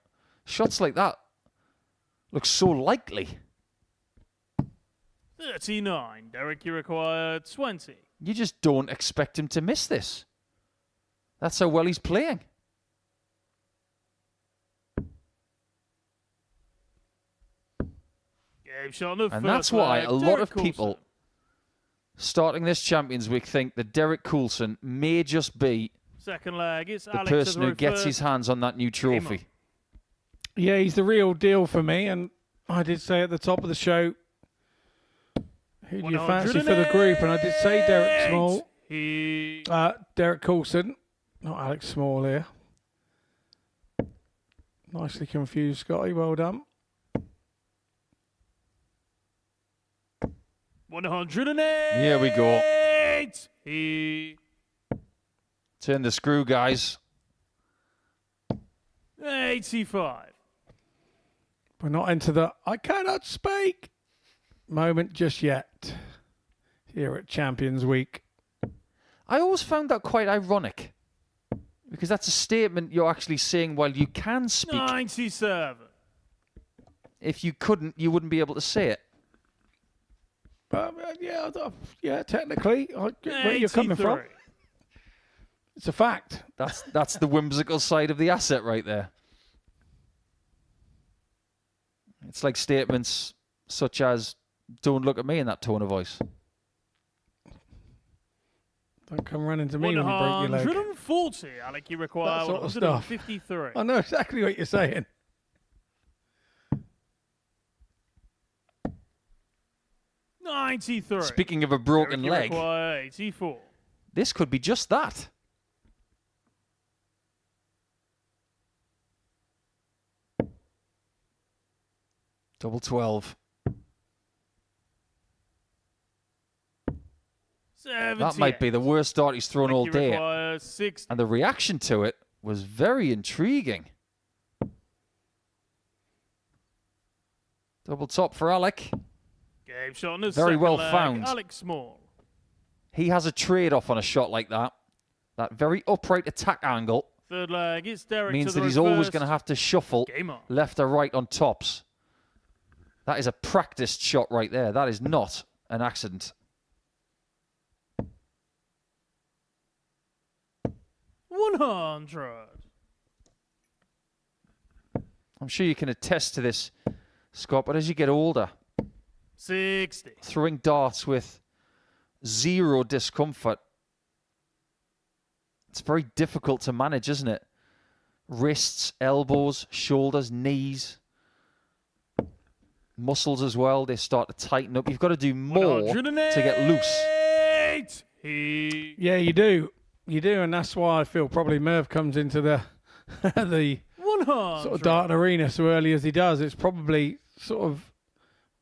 Shots like that look so likely. 39. Derek, you require 20. You just don't expect him to miss this. That's how well he's playing. Game shot on the And first that's why leg. a lot Derek of people starting this Champions Week think that Derek Coulson may just be Second leg, it's the Alex person who Azaro gets first. his hands on that new trophy. Yeah, he's the real deal for me. And I did say at the top of the show, who do you fancy for the group? And I did say Derek Small. Derek Coulson, not Alex Small here. Nicely confused, Scotty. Well done. 108. Here we go. He Turn the screw, guys. 85. We're not into the I cannot speak moment just yet here at Champions Week. I always found that quite ironic, because that's a statement you're actually saying while you can speak. 97. If you couldn't, you wouldn't be able to say it. Yeah, technically, I get where you're coming from. 83. It's a fact. That's the whimsical side of the asset right there. It's like statements such as, "Don't look at me" in that tone of voice. Don't come running to me when you break your leg. 140. Alec, you require That sort of stuff. 153. I know exactly what you're saying. 93. Speaking of a broken Derek, you leg, require 84. this could be just that. Double 12. 78. That might be the worst dart he's thrown all You day. require 60. And the reaction to it was very intriguing. Double top for Alec. Game shot on the Very second well leg. found. Alex Small. He has a trade-off on a shot like that. That very upright attack angle Third leg, it's Derek means to that the he's always reverse. going to have to shuffle Game on. left or right on tops. That is a practiced shot right there. That is not an accident. 100. I'm sure you can attest to this, Scott, but as you get older, 60. throwing darts with zero discomfort, it's very difficult to manage, isn't it? Wrists, elbows, shoulders, knees, muscles as well, they start to tighten up. You've got to do more to get loose. Yeah, you do. You do, and that's why I feel probably Merv comes into the the 100. sort of dart arena so early as he does. It's probably sort of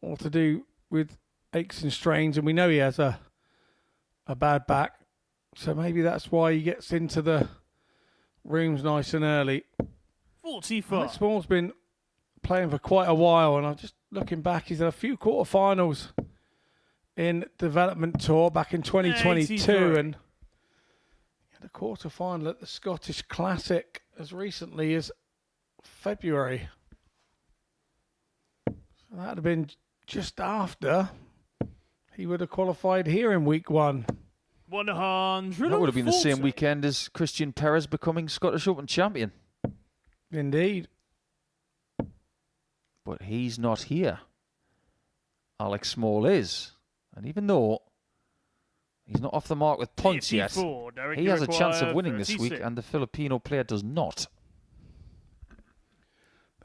all to do with aches and strains, and we know he has a bad back, so maybe that's why he gets into the rooms nice and early. 45. Alex Small's been playing for quite a while, and I'm just looking back. He's had a few quarterfinals in development tour back in 2022, 83. and he had a quarterfinal at the Scottish Classic as recently as February. So that would have been just after he would have qualified here in week 1. 140. That would have been the same weekend as Christian Perez becoming Scottish Open champion. Indeed. But he's not here. Alex Small is. And even though he's not off the mark with points yet, 54, Derek, he you has a chance of require winning this week, 36. and the Filipino player does not. The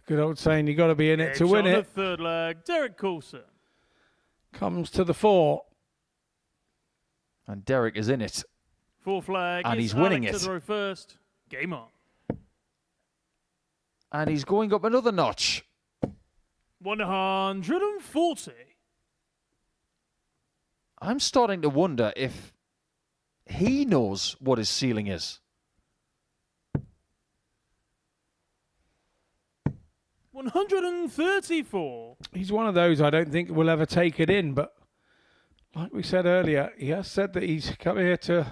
good old saying, you got to be in it to win On the it. third leg, Derek Coulson. Comes to the 4. And Derek is in it. Fourth leg. And it's he's winning Alex it. to throw first. Game on. And he's going up another notch. 140. I'm starting to wonder if he knows what his ceiling is. 134. He's one of those I don't think will ever take it in, but like we said earlier, he has said that he's come here to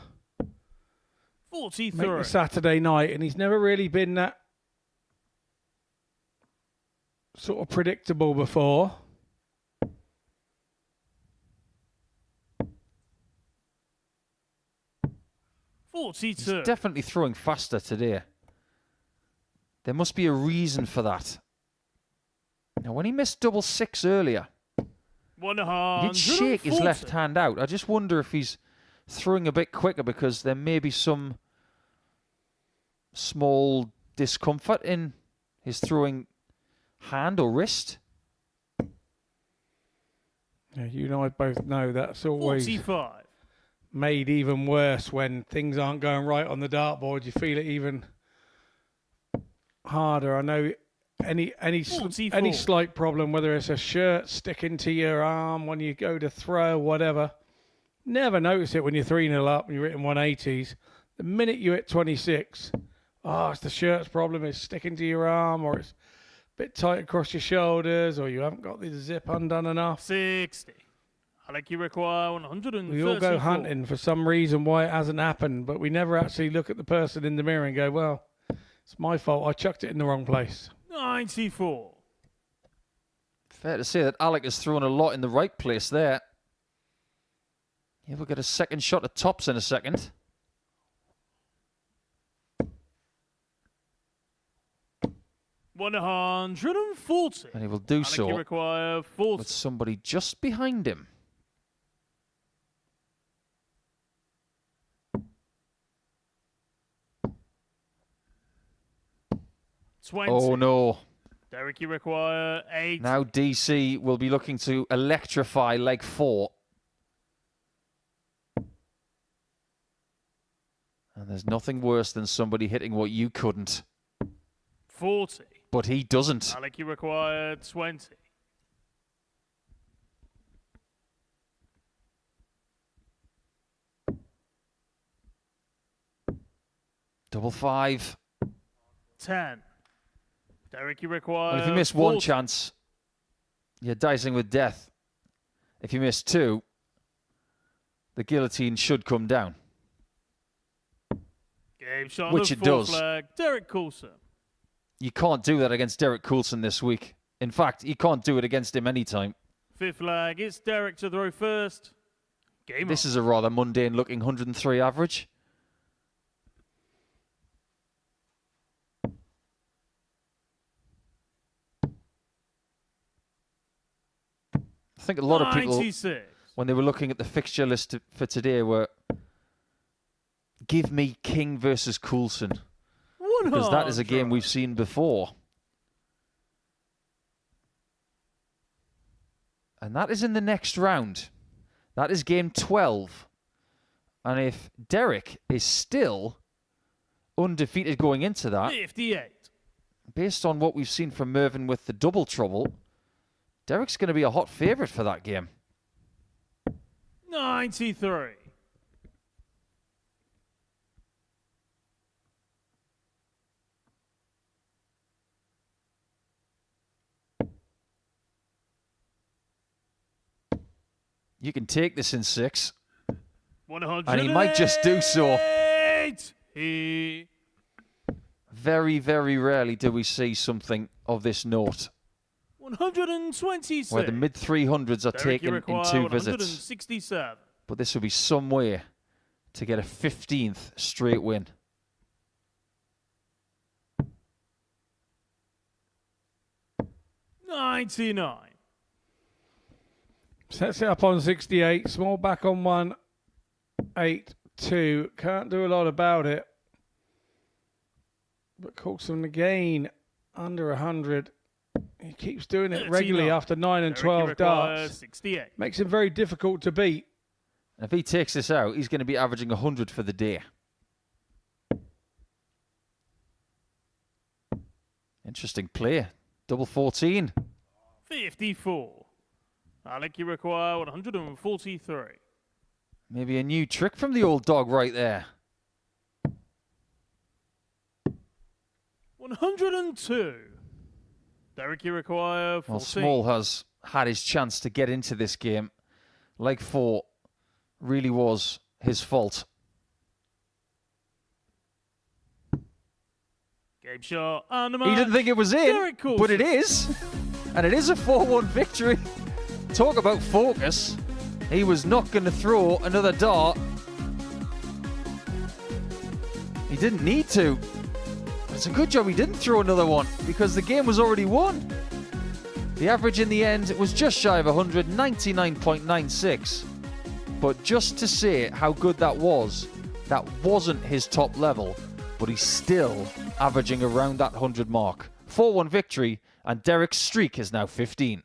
43. make the Saturday night, and he's never really been that sort of predictable before. He's 42. definitely throwing faster today. There must be a reason for that. Now, when he missed double 6 earlier, he 140. did shake his left hand out. I just wonder if he's throwing a bit quicker because there may be some small discomfort in his throwing hand or wrist. Yeah, you and I both know that's always 45. made even worse when things aren't going right on the dartboard. You feel it even harder. I know any 44. slight problem, whether it's a shirt sticking to your arm when you go to throw, whatever. Never notice it when you're 3-0 up and you're hitting 180s. The minute you hit 26, it's the shirt's problem. It's sticking to your arm, or it's a bit tight across your shoulders, or you haven't got the zip undone enough. 60. I like you require 134. We all go hunting for some reason why it hasn't happened, but we never actually look at the person in the mirror and go, well, it's my fault. I chucked it in the wrong place. 94. Fair to say that Alec has thrown a lot in the right place there. Yeah, we'll get a second shot at tops in a second. $140. And he will do I like so you require 40. with somebody just behind him. Oh no. Derek, you require 8. Now DC will be looking to electrify leg 4. And there's nothing worse than somebody hitting what you couldn't. 40. But he doesn't. I like you require 20. Double 5. 10. Derek, you require Well, if you miss 40. one chance, you're dicing with death. If you miss 2, the guillotine should come down. Game shot Which on it the fourth does. flag. Derek Coulson. You can't do that against Derek Coulson this week. In fact, you can't do it against him anytime. Fifth flag. It's Derek to throw first. Game This on. is a rather mundane looking 103 average. I think a lot of people, 96. when they were looking at the fixture list for today, were give me King versus Coulson. Because that is a game we've seen before. And that is in the next round. That is game 12. And if Derek is still undefeated going into that, 58. based on what we've seen from Mervyn with the double trouble, Derek's going to be a hot favourite for that game. 93. You can take this in 6. 100. And he might just do so. He Very, very rarely do we see something of this note. 126. where the mid 300s are Derek, you taken in require 2 visits. 167. But this will be some way to get a 15th straight win. $99. Sets it up on 68. Small back on 182. Can't do a lot about it. But Coulson again under 100. He keeps doing it regularly 39. after 9 and Derek, 12 you require darts. 68. Makes him very difficult to beat. If he takes this out, he's going to be averaging 100 for the day. Interesting play. Double 14. 54. Alec, you require 143. Maybe a new trick from the old dog right there. 102. Derek, you require 14. Well, Small has had his chance to get into this game. Leg 4 really was his fault. Game shot and the He match. didn't think it was in, Derek Coulson. but it is. And it is a 4-1 victory. Talk about focus. He was not going to throw another dart. He didn't need to. But it's a good job he didn't throw another one because the game was already won. The average in the end was just shy of 100, 99.96. But just to say how good that wasn't his top level, but he's still averaging around that 100 mark. 4-1 victory, and Derek's streak is now 15.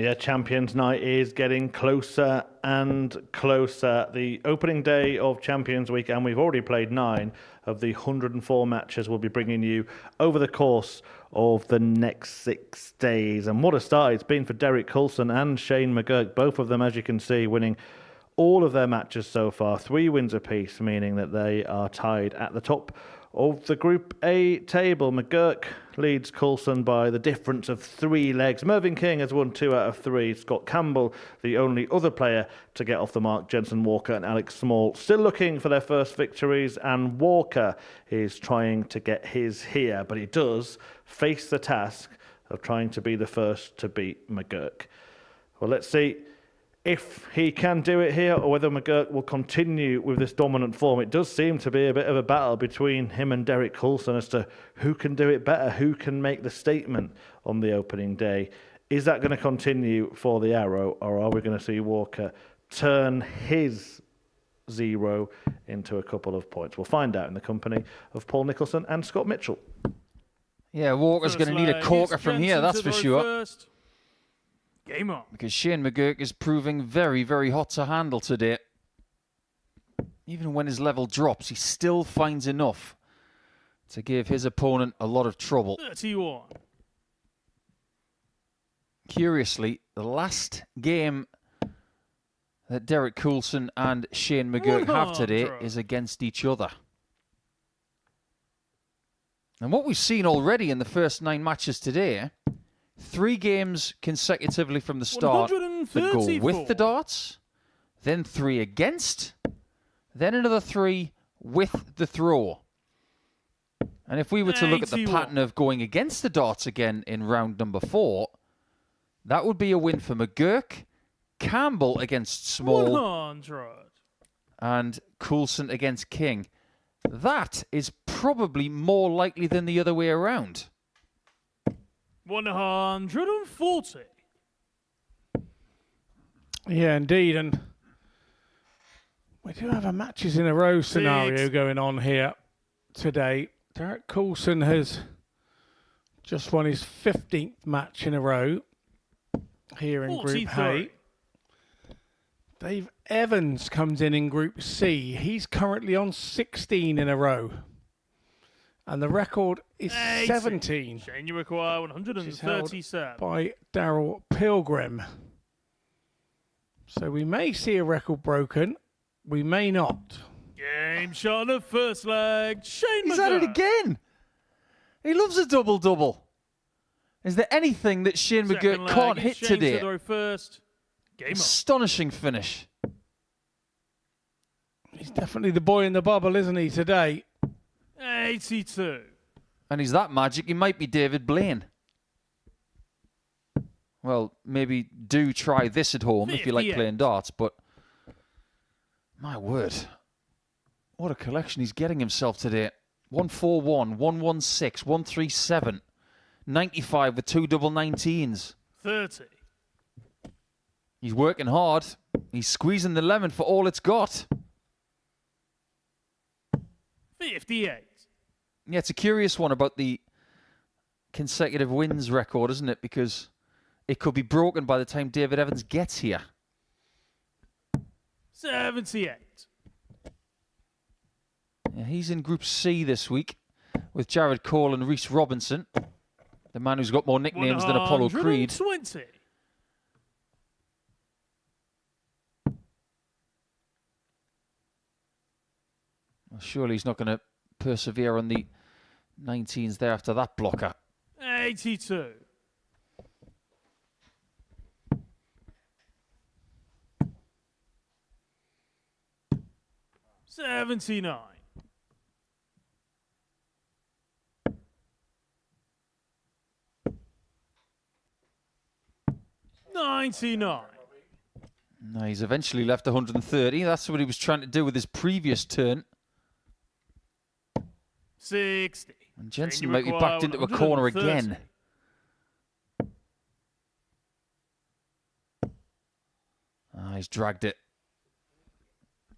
Yeah, Champions Night is getting closer and closer. The opening day of Champions Week, and we've already played 9 of the 104 matches we'll be bringing you over the course of the next 6 days. And what a start it's been for Derek Coulson and Shane McGurk, both of them, as you can see, winning all of their matches so far. 3 wins apiece, meaning that they are tied at the top of the Group A table. McGurk leads Coulson by the difference of 3 legs. Mervyn King has won 2 out of 3. Scott Campbell, the only other player to get off the mark. Jensen Walker and Alex Small still looking for their first victories, and Walker is trying to get his here, but he does face the task of trying to be the first to beat McGurk. Well, let's see if he can do it here, or whether McGurk will continue with this dominant form. It does seem to be a bit of a battle between him and Derek Coulson as to who can do it better, who can make the statement on the opening day. Is that going to continue for the Arrow, or are we going to see Walker turn his 0 into a couple of points? We'll find out in the company of Paul Nicholson and Scott Mitchell. Yeah, Walker's going to need a corker from here, that's for sure. First. Game on. Because Shane McGurk is proving very, very hot to handle today. Even when his level drops, he still finds enough to give his opponent a lot of trouble. 31. Curiously, the last game that Derek Coulson and Shane McGurk have today is against each other. And what we've seen already in the first 9 matches today, 3 games consecutively from the start that go with the darts, then 3 against, then another 3 with the throw. And if we were to look at the pattern of going against the darts again in round number 4, that would be a win for McGurk, Campbell against Small, 100. and Coulson against King. That is probably more likely than the other way around. 140. Yeah, indeed. And we do have a matches in a row scenario going on here today. Derek Coulson has just won his 15th match in a row here in Group A. Dave Evans comes in Group C. He's currently on 16 in a row. And the record is 17. Shane, you require 137. By Daryl Pilgrim. So we may see a record broken. We may not. Game shot on the first leg. Shane He's at it again. He loves a double-double. Is there anything that Shane McGurk can't hit today? First. Game on. Astonishing finish. He's definitely the boy in the bubble, isn't he, today? 82. And he's that magic, he might be David Blaine. Well, maybe do try this at home if you like playing darts, but my word, what a collection he's getting himself today. 141, 116, 137, 95 with 2 double 19s. 30. He's working hard. He's squeezing the lemon for all it's got. 58. Yeah, it's a curious one about the consecutive wins record, isn't it? Because it could be broken by the time David Evans gets here. 78. Yeah, he's in Group C this week with Jared Cole and Reece Robinson, the man who's got more nicknames than Apollo Creed. 120. Well, surely he's not going to persevere on the 19s there after that blocker. 82. $79. 99. No, he's eventually left 130. That's what he was trying to do with his previous turn. 60. And Jensen might be backed into a corner again. He's dragged it.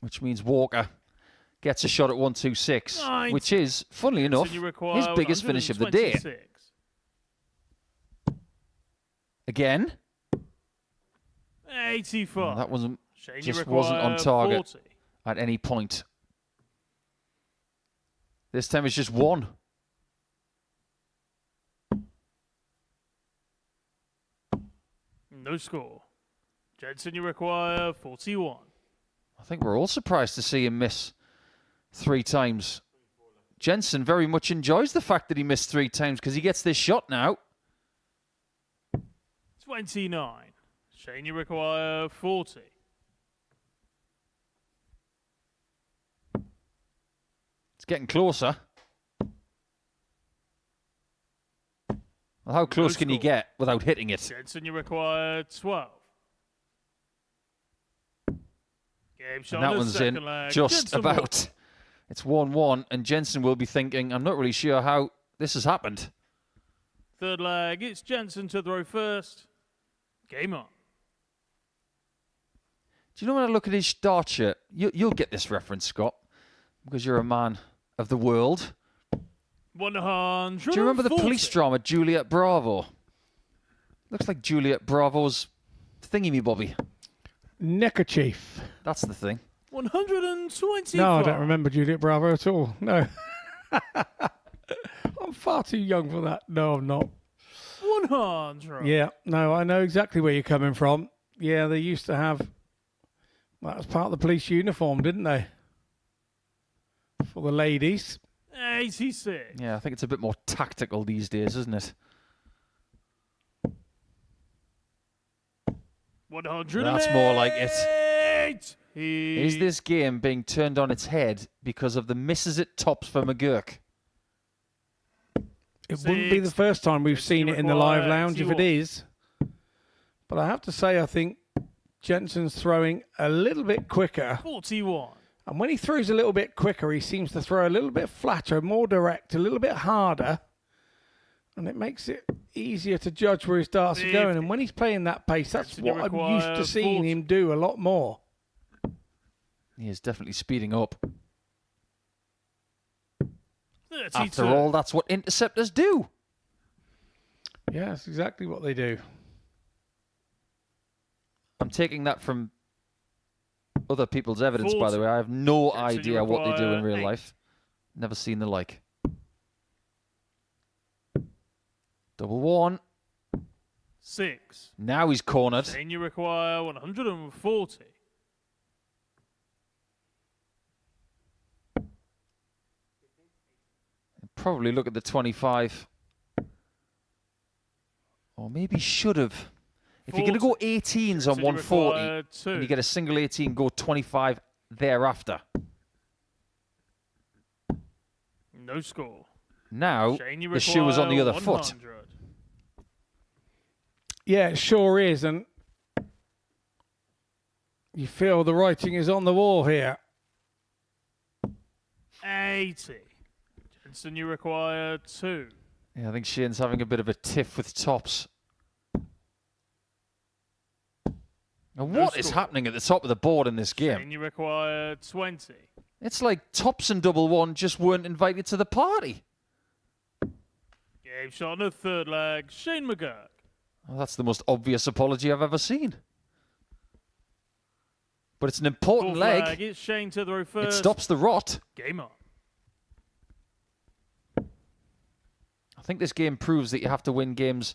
Which means Walker gets a shot at 126, which is, funnily enough, his biggest finish of the day. Again. 85. That wasn't Shane, you just wasn't on require target 40. at any point. This time it's just one. No score. Jensen, you require 41. I think we're all surprised to see him miss 3 times. Jensen very much enjoys the fact that he missed 3 times because he gets this shot now. 29. Shane, you require 40. It's getting closer. Well, how close can you get without hitting it? Jensen, you require 12. Game shot And that on the one's second in leg. just Jensen about. It's 1-1, and Jensen will be thinking, I'm not really sure how this has happened. Third leg, it's Jensen to throw first. Game on. Do you know when I look at his start shirt? You'll get this reference, Scott, because you're a man of the world. 140. Do you remember the police drama, Juliet Bravo? Looks like Juliet Bravo's thingy-me-bobby. Neckerchief. That's the thing. 125. No, I don't remember Juliet Bravo at all. No. I'm far too young for that. No, I'm not. 100. Yeah, no, I know exactly where you're coming from. Yeah, they used to have... That was part of the police uniform, didn't they? For the ladies. 86. Yeah, I think it's a bit more tactical these days, isn't it? 100. That's more like it. Is Is this game being turned on its head because of the misses at tops for McGurk? It wouldn't be the first time we've seen it in the live lounge if it 81. is. But I have to say, I think Jensen's throwing a little bit quicker. 41. And when he throws a little bit quicker, he seems to throw a little bit flatter, more direct, a little bit harder. And it makes it easier to judge where his darts are going. And when he's playing that pace, that's Jensen, you what I'm used to require seeing 40. him do a lot more. He is definitely speeding up. 32. After all, that's what interceptors do. Yeah, that's exactly what they do. I'm taking that from other people's evidence, by 40. the way. I have no Jensen, you idea what they do in require real 8. life. Never seen the like. Double one. 6. Now he's cornered. Shane, you require 140. Probably look at the 25. Or maybe should have. If you're going to go 18s on Jensen, you 140 require 2. and you get a single 18, go 25 thereafter. No score. Now, Shane, you the shoe is on the require other foot. 100. Yeah, it sure is. And you feel the writing is on the wall here. 80. Jensen, you require 2. Yeah, I think Shane's having a bit of a tiff with tops. Now, what is score. happening at the top of the board in this game? Shane, you require 20. It's like tops and double one just weren't invited to the party. Game shot on the third leg. Shane McGurk. Well, that's the most obvious apology I've ever seen. But it's an important Fourth leg. leg. It's Shane to throw first. It stops the rot. Game on. I think this game proves that you have to win games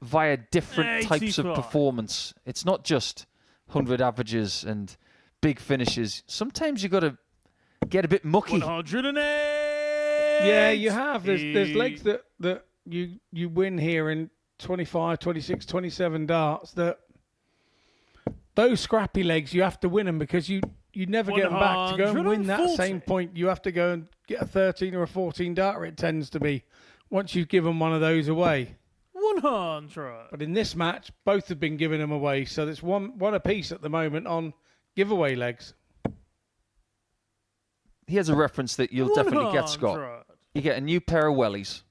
via different types of 85. performance. It's not just 100 averages and big finishes. Sometimes you got to get a bit mucky. 108. Yeah, you have. There's legs that you win here in 25, 26, 27 darts that those scrappy legs, you have to win them because you never get them back. To go and win that 140. same point, you have to go and get a 13 or a 14 darter, it tends to be, once you've given one of those away. 100. But in this match, both have been giving them away, so there's one apiece at the moment on giveaway legs. Here's a reference that you'll definitely get, Scott. 100. You get a new pair of wellies.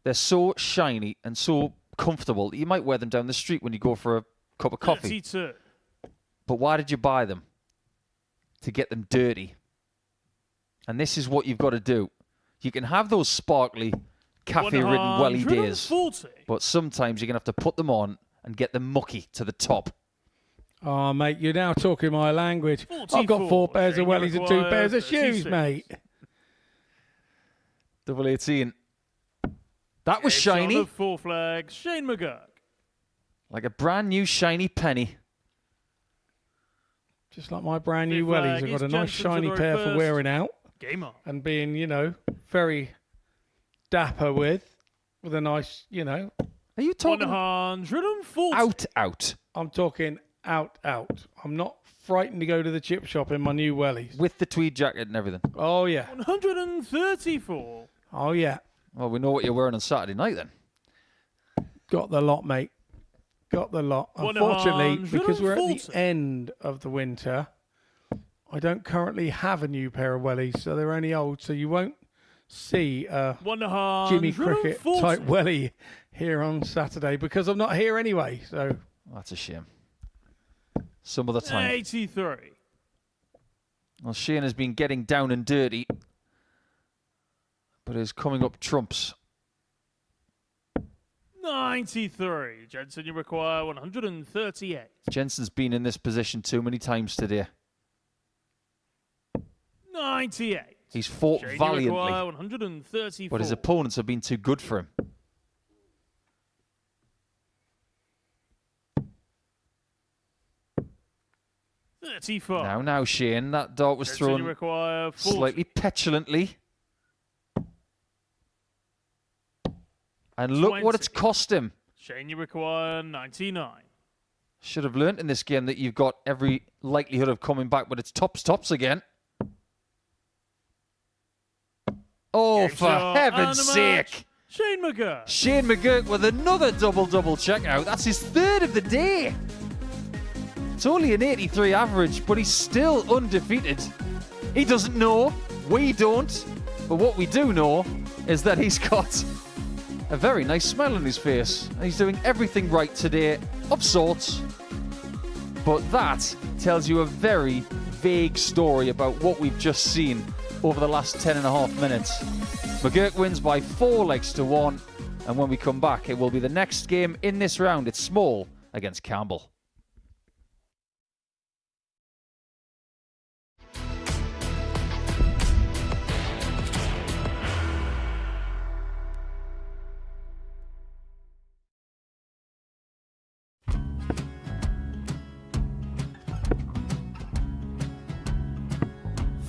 They're so shiny and so comfortable that you might wear them down the street when you go for a cup of coffee. 32. But why did you buy them? To get them dirty. And this is what you've got to do. You can have those sparkly, cafe-ridden welly days, 140. but sometimes you're going to have to put them on and get the mucky to the top. Oh, mate, you're now talking my language. I've got 4 pairs of wellies and 2 pairs of shoes, 36. mate. Double 18. That was It's on shiny. the 4 flags, Shane McGurk. Like a brand new shiny penny. Just like my brand new Fifth wellies. flag I've got is a nice Jensen to shiny the pair first. for wearing out Game on. and being, you know, very dapper with a nice, you know. Are you talking 140. out? I'm talking out. I'm not frightened to go to the chip shop in my new wellies. With the tweed jacket and everything. Oh, yeah. 134. Oh, yeah. Well, we know what you're wearing on Saturday night then. Got the lot, mate. Got the lot. Unfortunately, because we're at the 140. end of the winter, I don't currently have a new pair of wellies, so they're only old, so you won't see a Jimmy Cricket 140. type wellie here on Saturday because I'm not here anyway. So That's a shame. Some other time. 83. Well, Shane has been getting down and dirty, but is coming up trumps. 93. Jensen, you require 138. Jensen's been in this position too many times today. 98. He's fought Shane, you require valiantly, 134. but his opponents have been too good for him. Now, Shane, that dart was Jensen, you thrown require 40. slightly petulantly. And look what it's cost him. Shane, you require 99. Should have learnt in this game that you've got every likelihood of coming back, but it's tops again. Oh, Game for shot heaven's and a match. sake. Shane McGurk. Shane McGurk with another double checkout. That's his 3rd of the day. It's only an 83 average, but he's still undefeated. He doesn't know. We don't. But what we do know is that he's got a very nice smile on his face. And he's doing everything right today, of sorts. But that tells you a very vague story about what we've just seen over the last 10.5 minutes. McGurk wins by 4 legs to 1. And when we come back, it will be the next game in this round. It's Small against Campbell.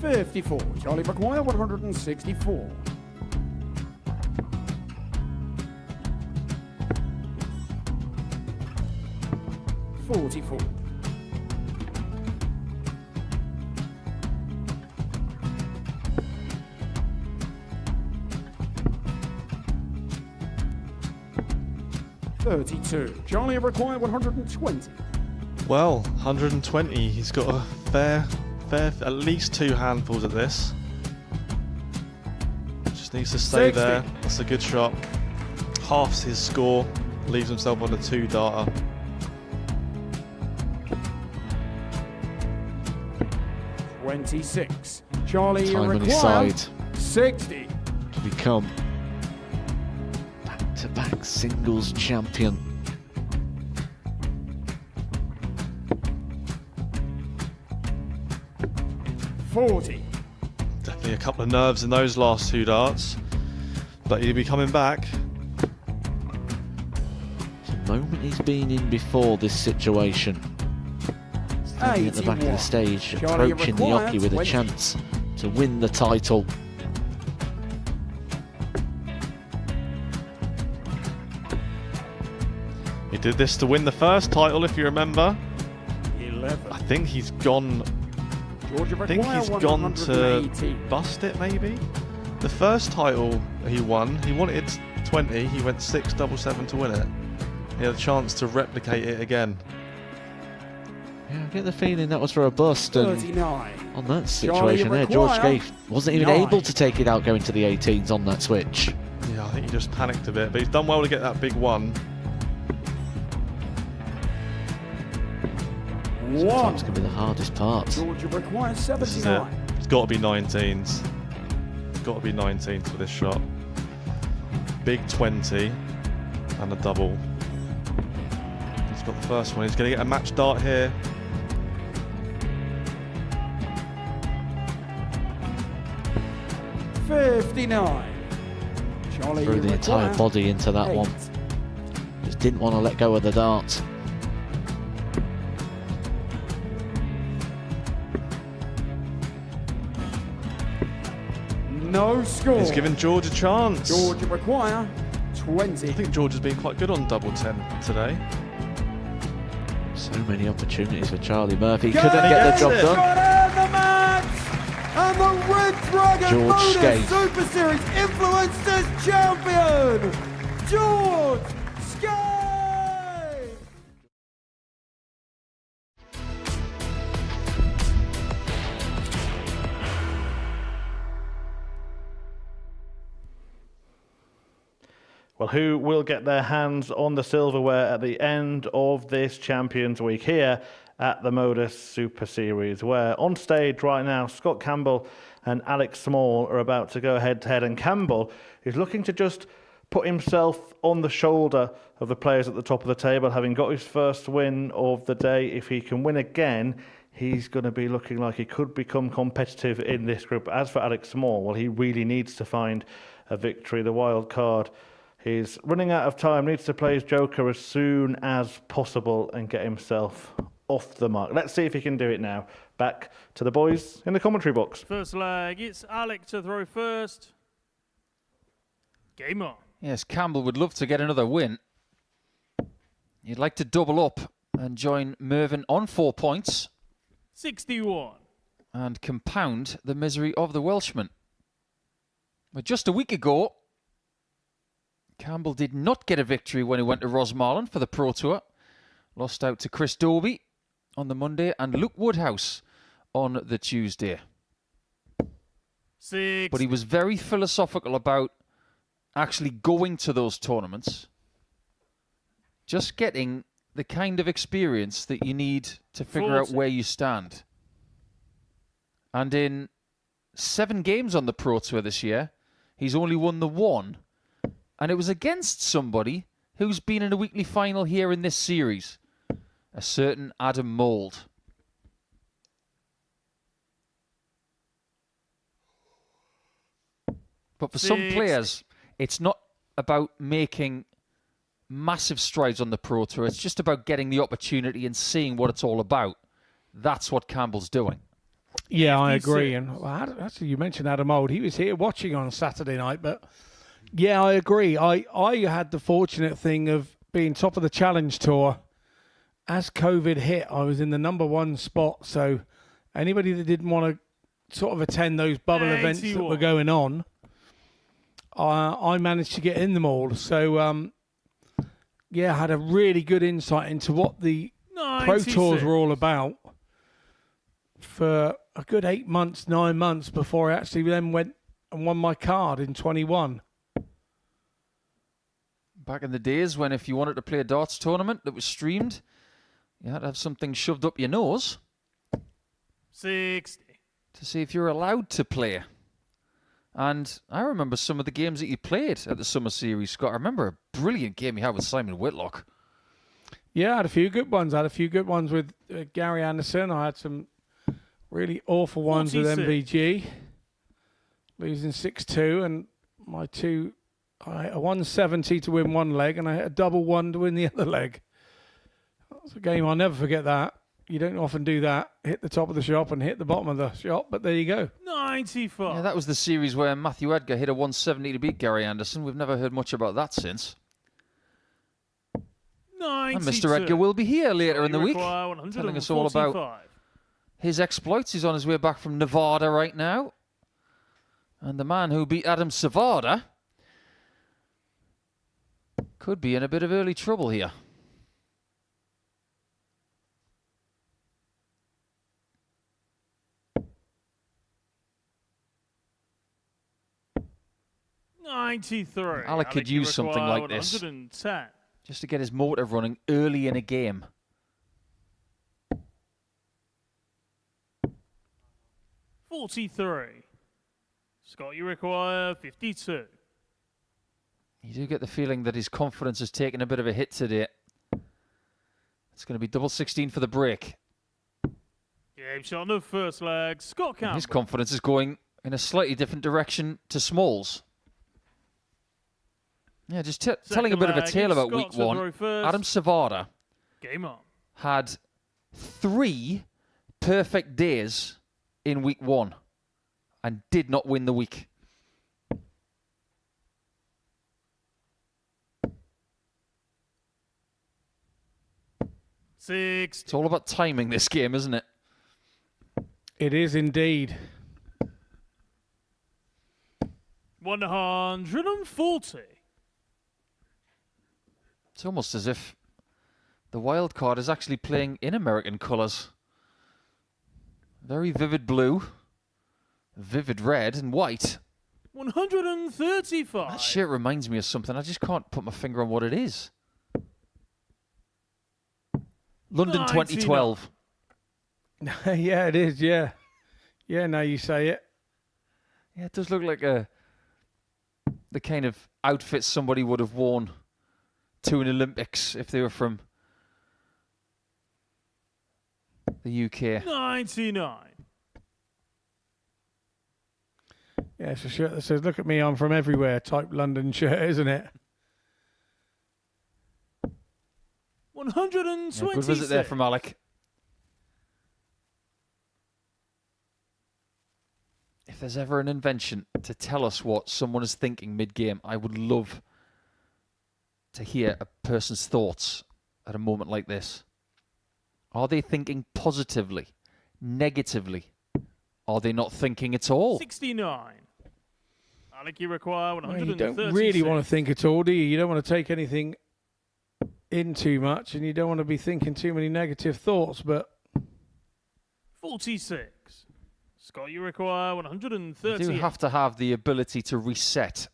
$54. Charlie McGuire, 164. $44. $32. Charlie required 120. Well, 120. He's got a fair, at least 2 handfuls of this. Just needs to stay 60. there. That's a good shot. Halves his score. Leaves himself on a 2-darter. $26. Charlie Time on his required side 60. to become back-to-back singles champion. $40. Definitely a couple of nerves in those last 2 darts. But he'll be coming back. The moment he's been in before this situation. Standing at the back of the 81. stage, Charlie approaching the required Oki with a 20. chance to win the title. He did this to win the first title, if you remember. 11. I think he's gone. Georgia I think required he's gone to 118. bust it, maybe. The first title he won, he wanted 20. He went 6-7-7 to win it. He had a chance to replicate it again. Yeah, I get the feeling that was for a bust, and 39. on that Charlie situation there, George required Scaife wasn't even 9. able to take it out going to the 18s on that switch. Yeah, I think he just panicked a bit, but he's done well to get that big one. Sometimes can be the hardest part. Georgia required This is it. 79. It's got to be 19s. It's got to be 19s for this shot. Big 20 and a double. Got the first one. He's going to get a match start here. Charlie Threw the entire body into that one. Just didn't want to let go of the dart. No score. He's giving George a chance. George require 20. I think George has been quite good on double 10 today. So many opportunities for Charlie Murphy. Couldn't get the job done. Got out the match! And the Red Dragon George Modus Skate. Super Series Influencers Champion, George Skate! Well, who will get their hands on the silverware at the end of this Champions Week here at the Modus Super Series, where on stage right now, Scott Campbell and Alex Small are about to go head-to-head, and Campbell is looking to just put himself on the shoulder of the players at the top of the table, having got his first win of the day. If he can win again, he's going to be looking like he could become competitive in this group. As for Alex Small, well, he really needs to find a victory. The wild card, he's running out of time, needs to play his joker as soon as possible and get himself off the mark. Let's see if he can do it now. Back to the boys in the commentary box. First leg, it's Alec to throw first. Game on. Yes, Campbell would love to get another win. He'd like to double up and join Mervyn on 4 points 61. and compound the misery of the Welshman. But just a week ago, Campbell did not get a victory when he went to Rosmarland for the Pro Tour. Lost out to Chris Dobie on the Monday and Luke Woodhouse on the Tuesday. 6. But he was very philosophical about actually going to those tournaments. Just getting the kind of experience that you need to figure out 40. where you stand. And in 7 games on the Pro Tour this year, he's only won the 1. And it was against somebody who's been in a weekly final here in this series. A certain Adam Mould. But for some 6. players, it's not about making massive strides on the Pro Tour. It's just about getting the opportunity and seeing what it's all about. That's what Campbell's doing. Yeah, I 56. agree. And actually, you mentioned Adam Old. He was here watching on Saturday night, but yeah, I agree. I had the fortunate thing of being top of the Challenge Tour. As COVID hit, I was in the #1 spot. So anybody that didn't want to sort of attend those bubble events that were 81. going on, I managed to get in them all. So yeah, I had a really good insight into what the Pro 96. Tours were all about for a good 8 months, 9 months before I actually then went and won my card in 21. Back in the days when if you wanted to play a darts tournament that was streamed, you had to have something shoved up your nose 60. to see if you're allowed to play. And I remember some of the games that you played at the Summer Series, Scott. I remember a brilliant game you had with Simon Whitlock. Yeah, I had a few good ones. I had a few good ones with Gary Anderson. I had some really awful ones with 46. MVG, losing 6-2, and my two, I hit a 170 to win one leg, and I hit a double 1 to win the other leg. That's a game I'll never forget. That you don't often do that. Hit the top of the shop and hit the bottom of the shop, but there you go. 95. Yeah, that was the series where Matthew Edgar hit a 170 to beat Gary Anderson. We've never heard much about that since. 92. And Mr. Edgar will be here later in the You week, require telling us all about 145. his exploits. He's on his way back from Nevada right now. And the man who beat Adam Savada could be in a bit of early trouble here. $93. Alec could use something like this. 110. Just to get his motor running early in a game. $43. Scott, you require 52. You do get the feeling that his confidence has taken a bit of a hit today. It's going to be double 16 for the break. Game shot on the first leg. Scott Campbell. His confidence is going in a slightly different direction to Smalls. Yeah, just telling a bit of a tale about week one. Adam Savada Game on. had 3 perfect days in week one and did not win the week. It's all about timing this game, isn't it? It is indeed. 140. It's almost as if the wild card is actually playing in American colours. Very vivid blue, vivid red and white. 135. That shirt reminds me of something. I just can't put my finger on what it is. London 2012. Yeah, it is, yeah. Yeah, now you say it. Yeah, it does look like the kind of outfit somebody would have worn to an Olympics if they were from the UK. 99. Yeah, it's a shirt that says, "Look at me, I'm from everywhere" type London shirt, isn't it? 126. Yeah, good visit there from Alec. If there's ever an invention to tell us what someone is thinking mid-game, I would love to hear a person's thoughts at a moment like this. Are they thinking positively, negatively? Are they not thinking at all? 69. Alec, you require Well, 136. you don't really want to think at all, do you? You don't want to take anything in too much, and you don't want to be thinking too many negative thoughts, but 46. Scott, you require You 130. do have to have the ability to reset.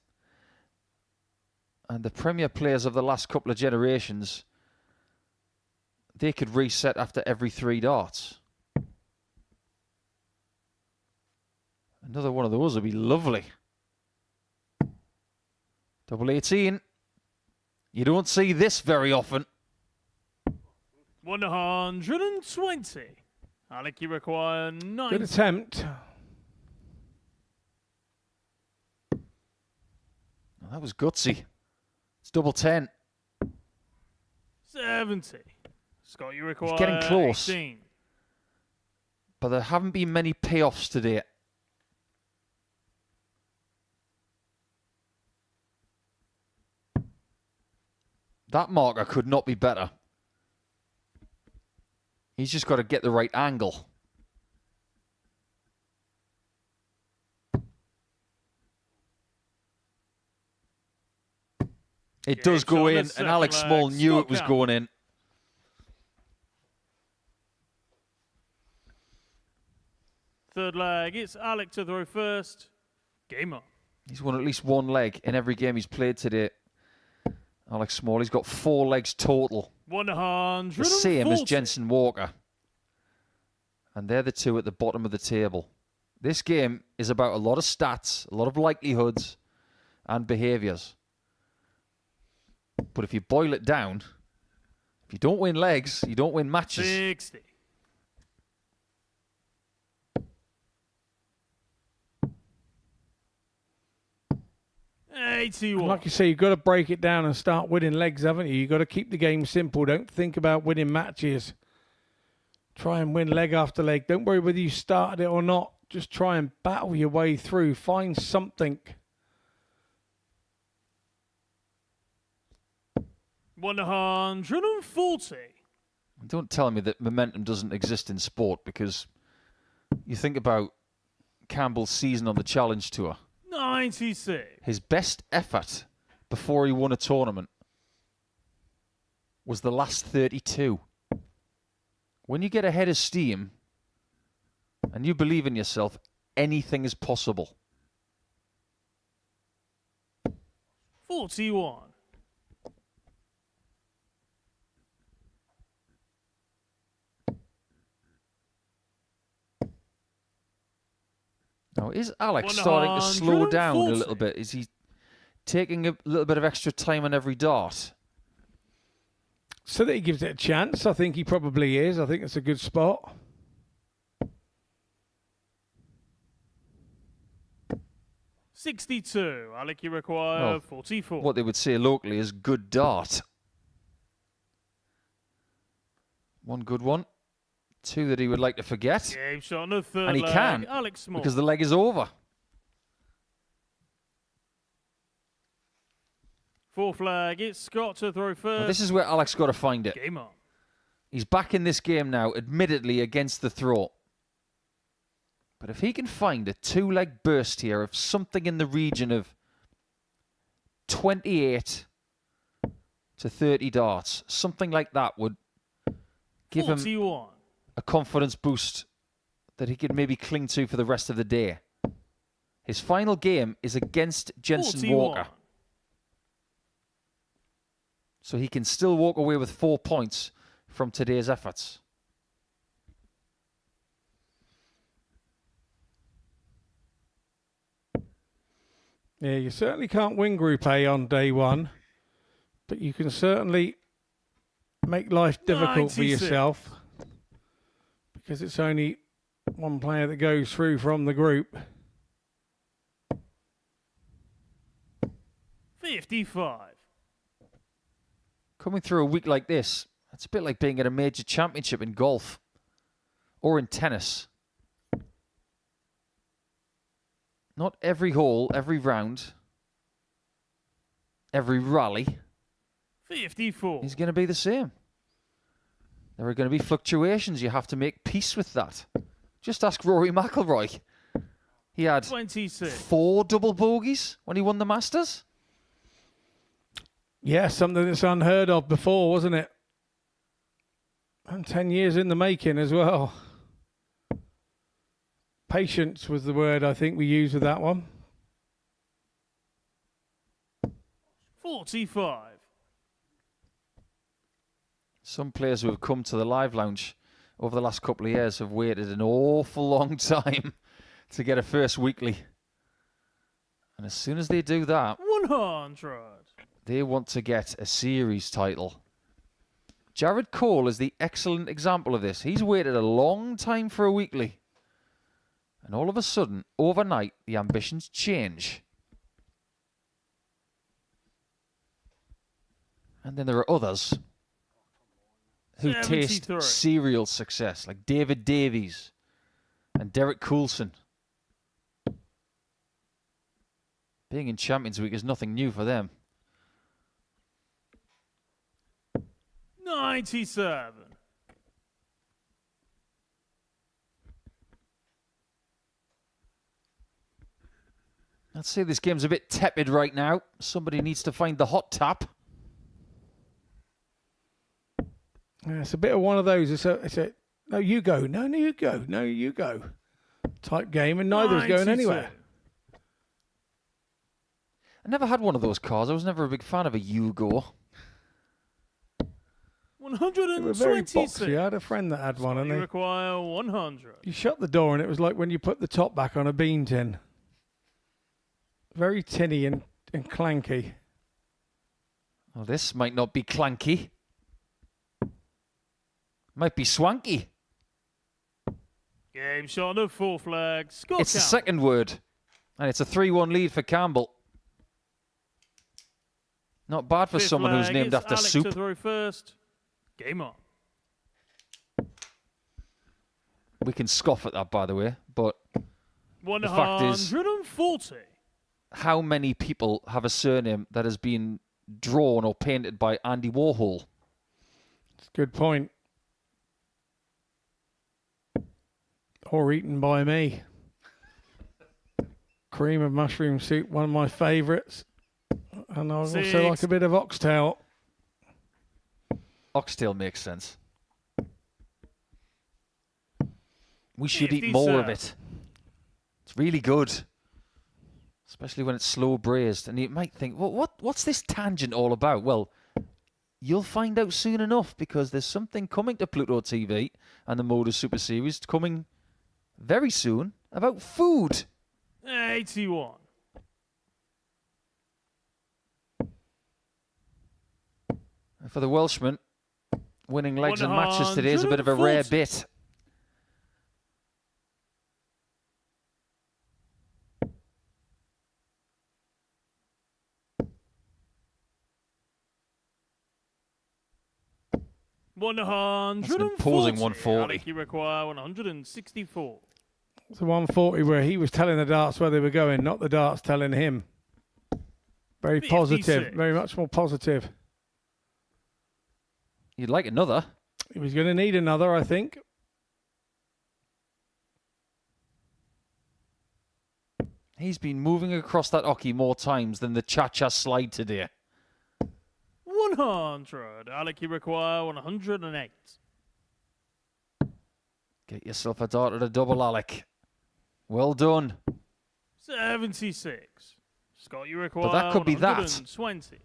And the Premier players of the last couple of generations, they could reset after every 3 darts. Another one of those would be lovely. Double 18. You don't see this very often. 120. Alec, you require 90. good attempt. Oh, that was gutsy. It's double 10. 70. Scott, you require getting close. 18. But there haven't been many payoffs today. That marker could not be better. He's just got to get the right angle. It does go in, and Alex Small knew it was going in. Third leg, it's Alec to throw first. Game on. He's won at least 1 leg in every game he's played today. Alex Small, he's got 4 legs total. 140. The same as Jensen Walker. And they're the 2 at the bottom of the table. This game is about a lot of stats, a lot of likelihoods and behaviours. But if you boil it down, if you don't win legs, you don't win matches. 60. And 81. like you say, you've got to break it down and start winning legs, haven't you? You've got to keep the game simple. Don't think about winning matches. Try and win leg after leg. Don't worry whether you started it or not. Just try and battle your way through. Find something. 140. Don't tell me that momentum doesn't exist in sport, because you think about Campbell's season on the Challenge Tour. 96. His best effort before he won a tournament was the last 32. When you get ahead of steam and you believe in yourself, anything is possible. 41. Now, is Alex starting to slow down a little bit? Is he taking a little bit of extra time on every dart? So that he gives it a chance. I think he probably is. I think it's a good spot. $62. Alec, you require 44. What they would say locally is good dart. One good one. Two that he would like to forget. Game shot on the third And he leg. can, Alex Small. because the leg is over. Fourth flag, it's Scott to throw first. Now, this is where Alex got to find it. Game on. He's back in this game now, admittedly against the throw. But if he can find a two-leg burst here of something in the region of 28 to 30 darts, something like that would give 41. him a confidence boost that he could maybe cling to for the rest of the day. His final game is against Jensen 41. Walker. So he can still walk away with 4 points from today's efforts. Yeah, you certainly can't win Group A on day one, but you can certainly make life difficult for 96. yourself because it's only one player that goes through from the group. 55. Coming through a week like this, it's a bit like being at a major championship in golf or in tennis. Not every hole, every round, every rally 54. is going to be the same. There are going to be fluctuations. You have to make peace with that. Just ask Rory McIlroy. He had 26. 4 double bogeys when he won the Masters. Yeah, something that's unheard of before, wasn't it? And 10 years in the making as well. Patience was the word I think we used with that one. 45. Some players who have come to the Live Lounge over the last couple of years have waited an awful long time to get a first weekly. And as soon as they do that, 100. they want to get a series title. Jared Cole is the excellent example of this. He's waited a long time for a weekly. And all of a sudden, overnight, the ambitions change. And then there are others who taste 73. serial success, like David Davies and Derek Coulson. Being in Champions Week is nothing new for them. 97. I'd say this game's a bit tepid right now. Somebody needs to find the hot tap. Yeah, it's a bit of one of those. It's a no, you go. No, you go. No, you go. Type game, and neither's going 92. anywhere. I never had one of those cars. I was never a big fan of a Yugo. They were very 126. boxy. I had a friend that had one, and You they, require 100. you shut the door, and it was like when you put the top back on a bean tin. Very tinny and clanky. Well, this might not be clanky. Might be swanky. Game shot on the fourth flag. Scott It's the Campbell. second word. And it's a 3-1 lead for Campbell. Not bad for Fifth someone who's flag, named it's after Alex soup. to throw first. Game on. We can scoff at that, by the way. But the fact is, 140. how many people have a surname that has been drawn or painted by Andy Warhol? It's a good point. Or eaten by me. Cream of mushroom soup, one of my favourites. And I also Six. like a bit of oxtail. Oxtail makes sense. We should eat more of 57. it. It's really good. Especially when it's slow braised. And you might think, well, what's this tangent all about? Well, you'll find out soon enough, because there's something coming to Pluto TV and the Modus Super Series coming very soon about food. 81. And for the Welshman, winning legs and matches today is a bit of a rare 140. bit. That's an imposing 140. Alec, you require 164. It's a 140 where he was telling the darts where they were going, not the darts telling him. Very positive, 56. very much more positive. You'd like another. He was going to need another, I think. He's been moving across that hockey more times than the cha-cha slide today. 100. Alec, you require 108. Get yourself a dart at a double, Alec. Well done. 76. Scott, you require that could be that. 120.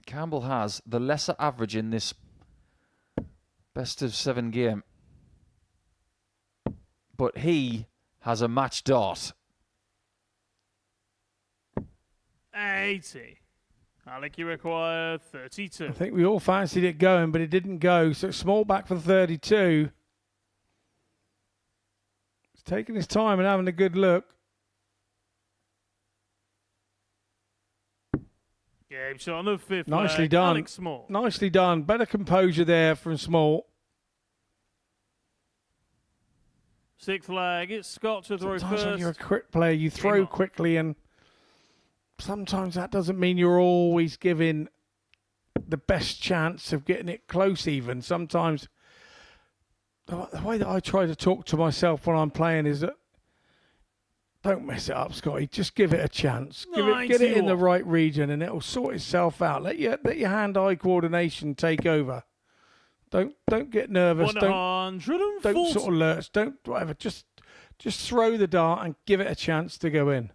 Campbell has the lesser average in this best of 7 game. But he has a match dart. 80. Alec, you require 32. I think we all fancied it going, but it didn't go. So small back for 32. He's taking his time and having a good look. Game shot on the 5th. Nicely leg. done. Alex Small. Nicely done. Better composure there from Small. 6th leg. It's Scott to throw Sometimes first. when you're a quick player, you throw on. quickly, and sometimes that doesn't mean you're always giving the best chance of getting it close even. Sometimes the way that I try to talk to myself when I'm playing is that don't mess it up, Scotty. Just give it a chance. Get it in the 91. right region, and it'll sort itself out. Let your hand-eye coordination take over. Don't get nervous. Don't 140. sort of lurch. Don't whatever. Just throw the dart and give it a chance to go in.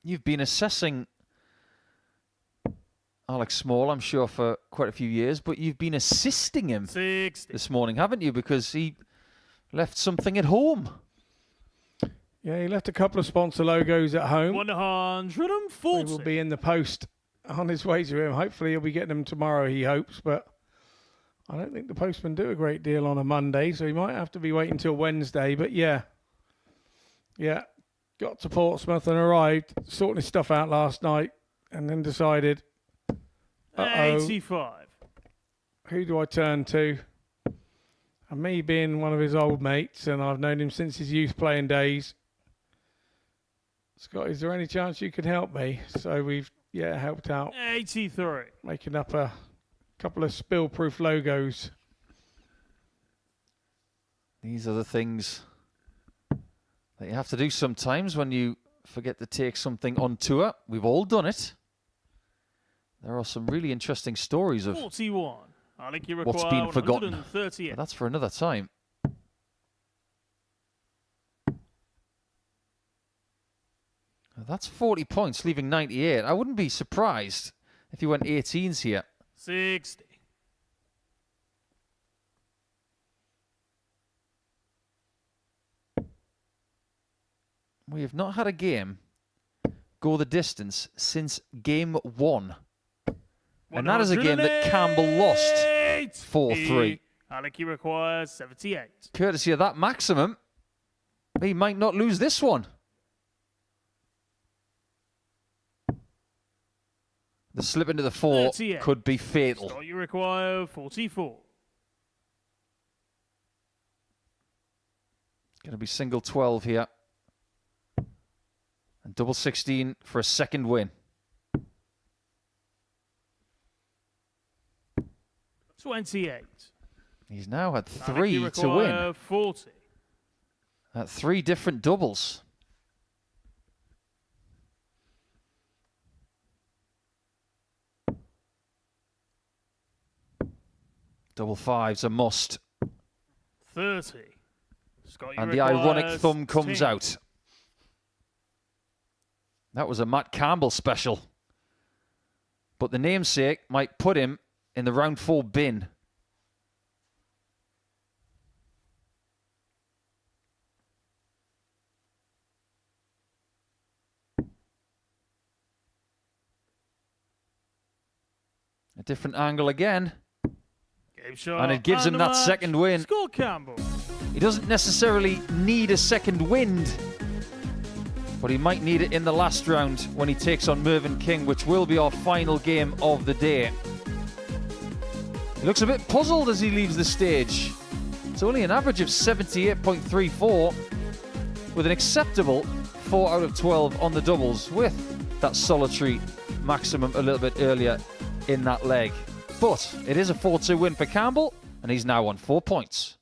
You've been assessing Alex Small, I'm sure, for quite a few years, but you've been assisting him 60. this morning, haven't you? Because he left something at home. Yeah, he left a couple of sponsor logos at home. 140. They will be in the post on his way to him. Hopefully he'll be getting them tomorrow, he hopes, but I don't think the postmen do a great deal on a Monday, so he might have to be waiting until Wednesday. But yeah, got to Portsmouth and arrived, sorting his stuff out last night, and then decided, 85. who do I turn to? And me being one of his old mates, and I've known him since his youth playing days. Scott, is there any chance you could help me? So we've, helped out, 83. making up a couple of spill-proof logos. These are the things that you have to do sometimes when you forget to take something on tour. We've all done it. There are some really interesting stories of 41. Alec, you require what's been forgotten. 138. But that's for another time. That's 40 points, leaving 98. I wouldn't be surprised if you went 18s here. 60. We have not had a game go the distance since game 1. And that is a game that Campbell lost 4-3. Alec, you require 78. Courtesy of that maximum, he might not lose this one. The slip into the 4 38. could be fatal. Scott, you require 44. It's going to be single 12 here. And double 16 for a second win. 28. He's now had Alec, 3 you to win. require 40. At 3 different doubles. Double 5's a must. 30. Scott, you And the require ironic thumb comes 10. out. That was a Matt Campbell special. But the namesake might put him in the round 4 bin. different angle again. Game shot. And it gives him that second win. Scott Campbell. He doesn't necessarily need a second wind, but he might need it in the last round when he takes on Mervyn King, which will be our final game of the day. He looks a bit puzzled as he leaves the stage. It's only an average of 78.34 with an acceptable 4 out of 12 on the doubles, with that solitary maximum a little bit earlier in that leg. But it is a 4-2 win for Campbell, and he's now on 4 points.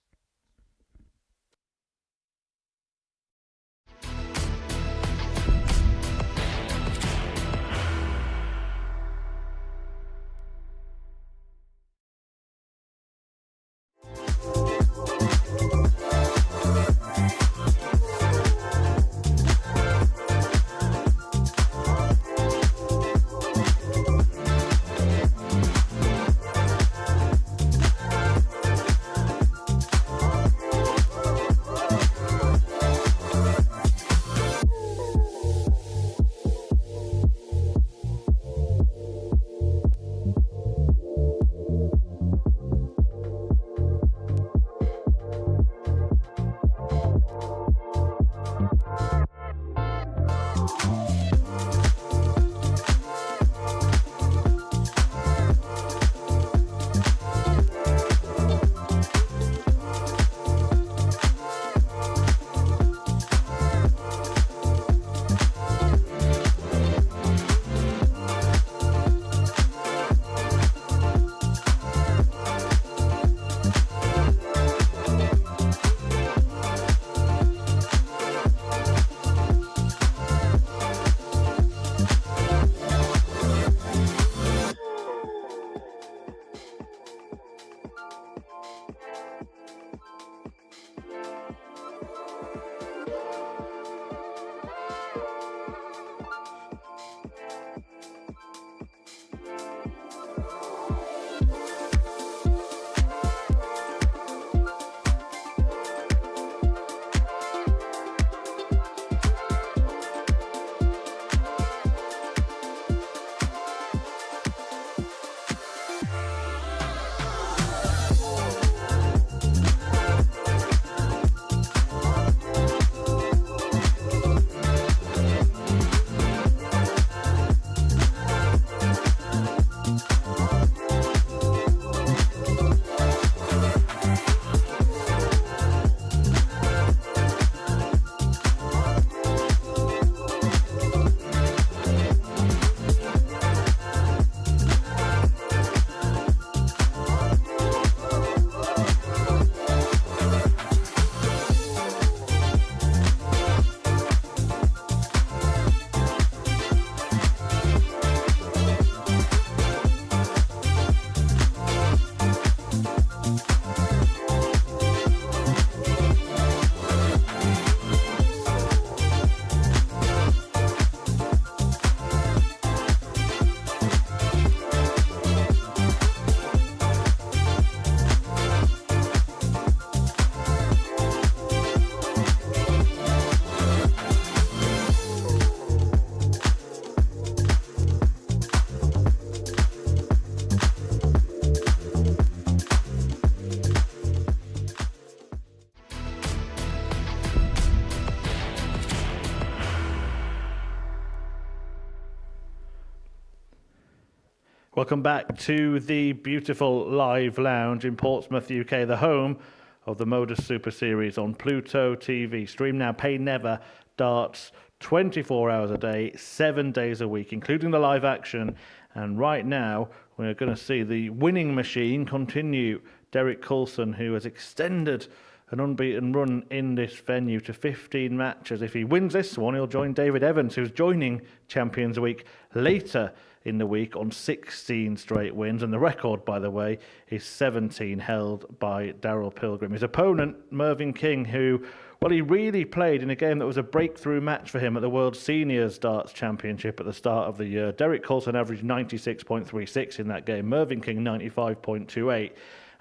Welcome back to the beautiful live lounge in Portsmouth, UK, the home of the Modus Super Series on Pluto TV. Stream now, pay never, darts 24 hours a day, 7 days a week, including the live action. And right now, we're going to see the winning machine continue. Derek Coulson, who has extended an unbeaten run in this venue to 15 matches. If he wins this one, he'll join David Evans, who's joining Champions Week later in the week on 16 straight wins. And the record, by the way, is 17 held by Daryl Pilgrim. His opponent, Mervyn King, who, well, he really played in a game that was a breakthrough match for him at the World Seniors Darts Championship at the start of the year. Derek Coulson averaged 96.36 in that game, Mervyn King 95.28,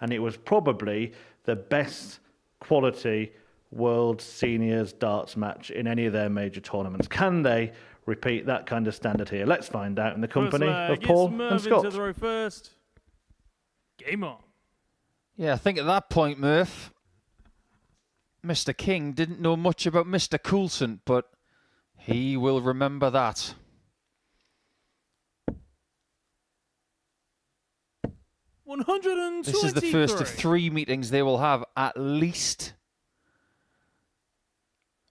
and it was probably the best quality World Seniors Darts match in any of their major tournaments. Can they repeat that kind of standard here? Let's find out in the company of Paul and Scott. To throw first. Game on. Yeah, I think at that point, Murph, Mr. King didn't know much about Mr. Coulson, but he will remember that. This is the first of 3 meetings they will have at least.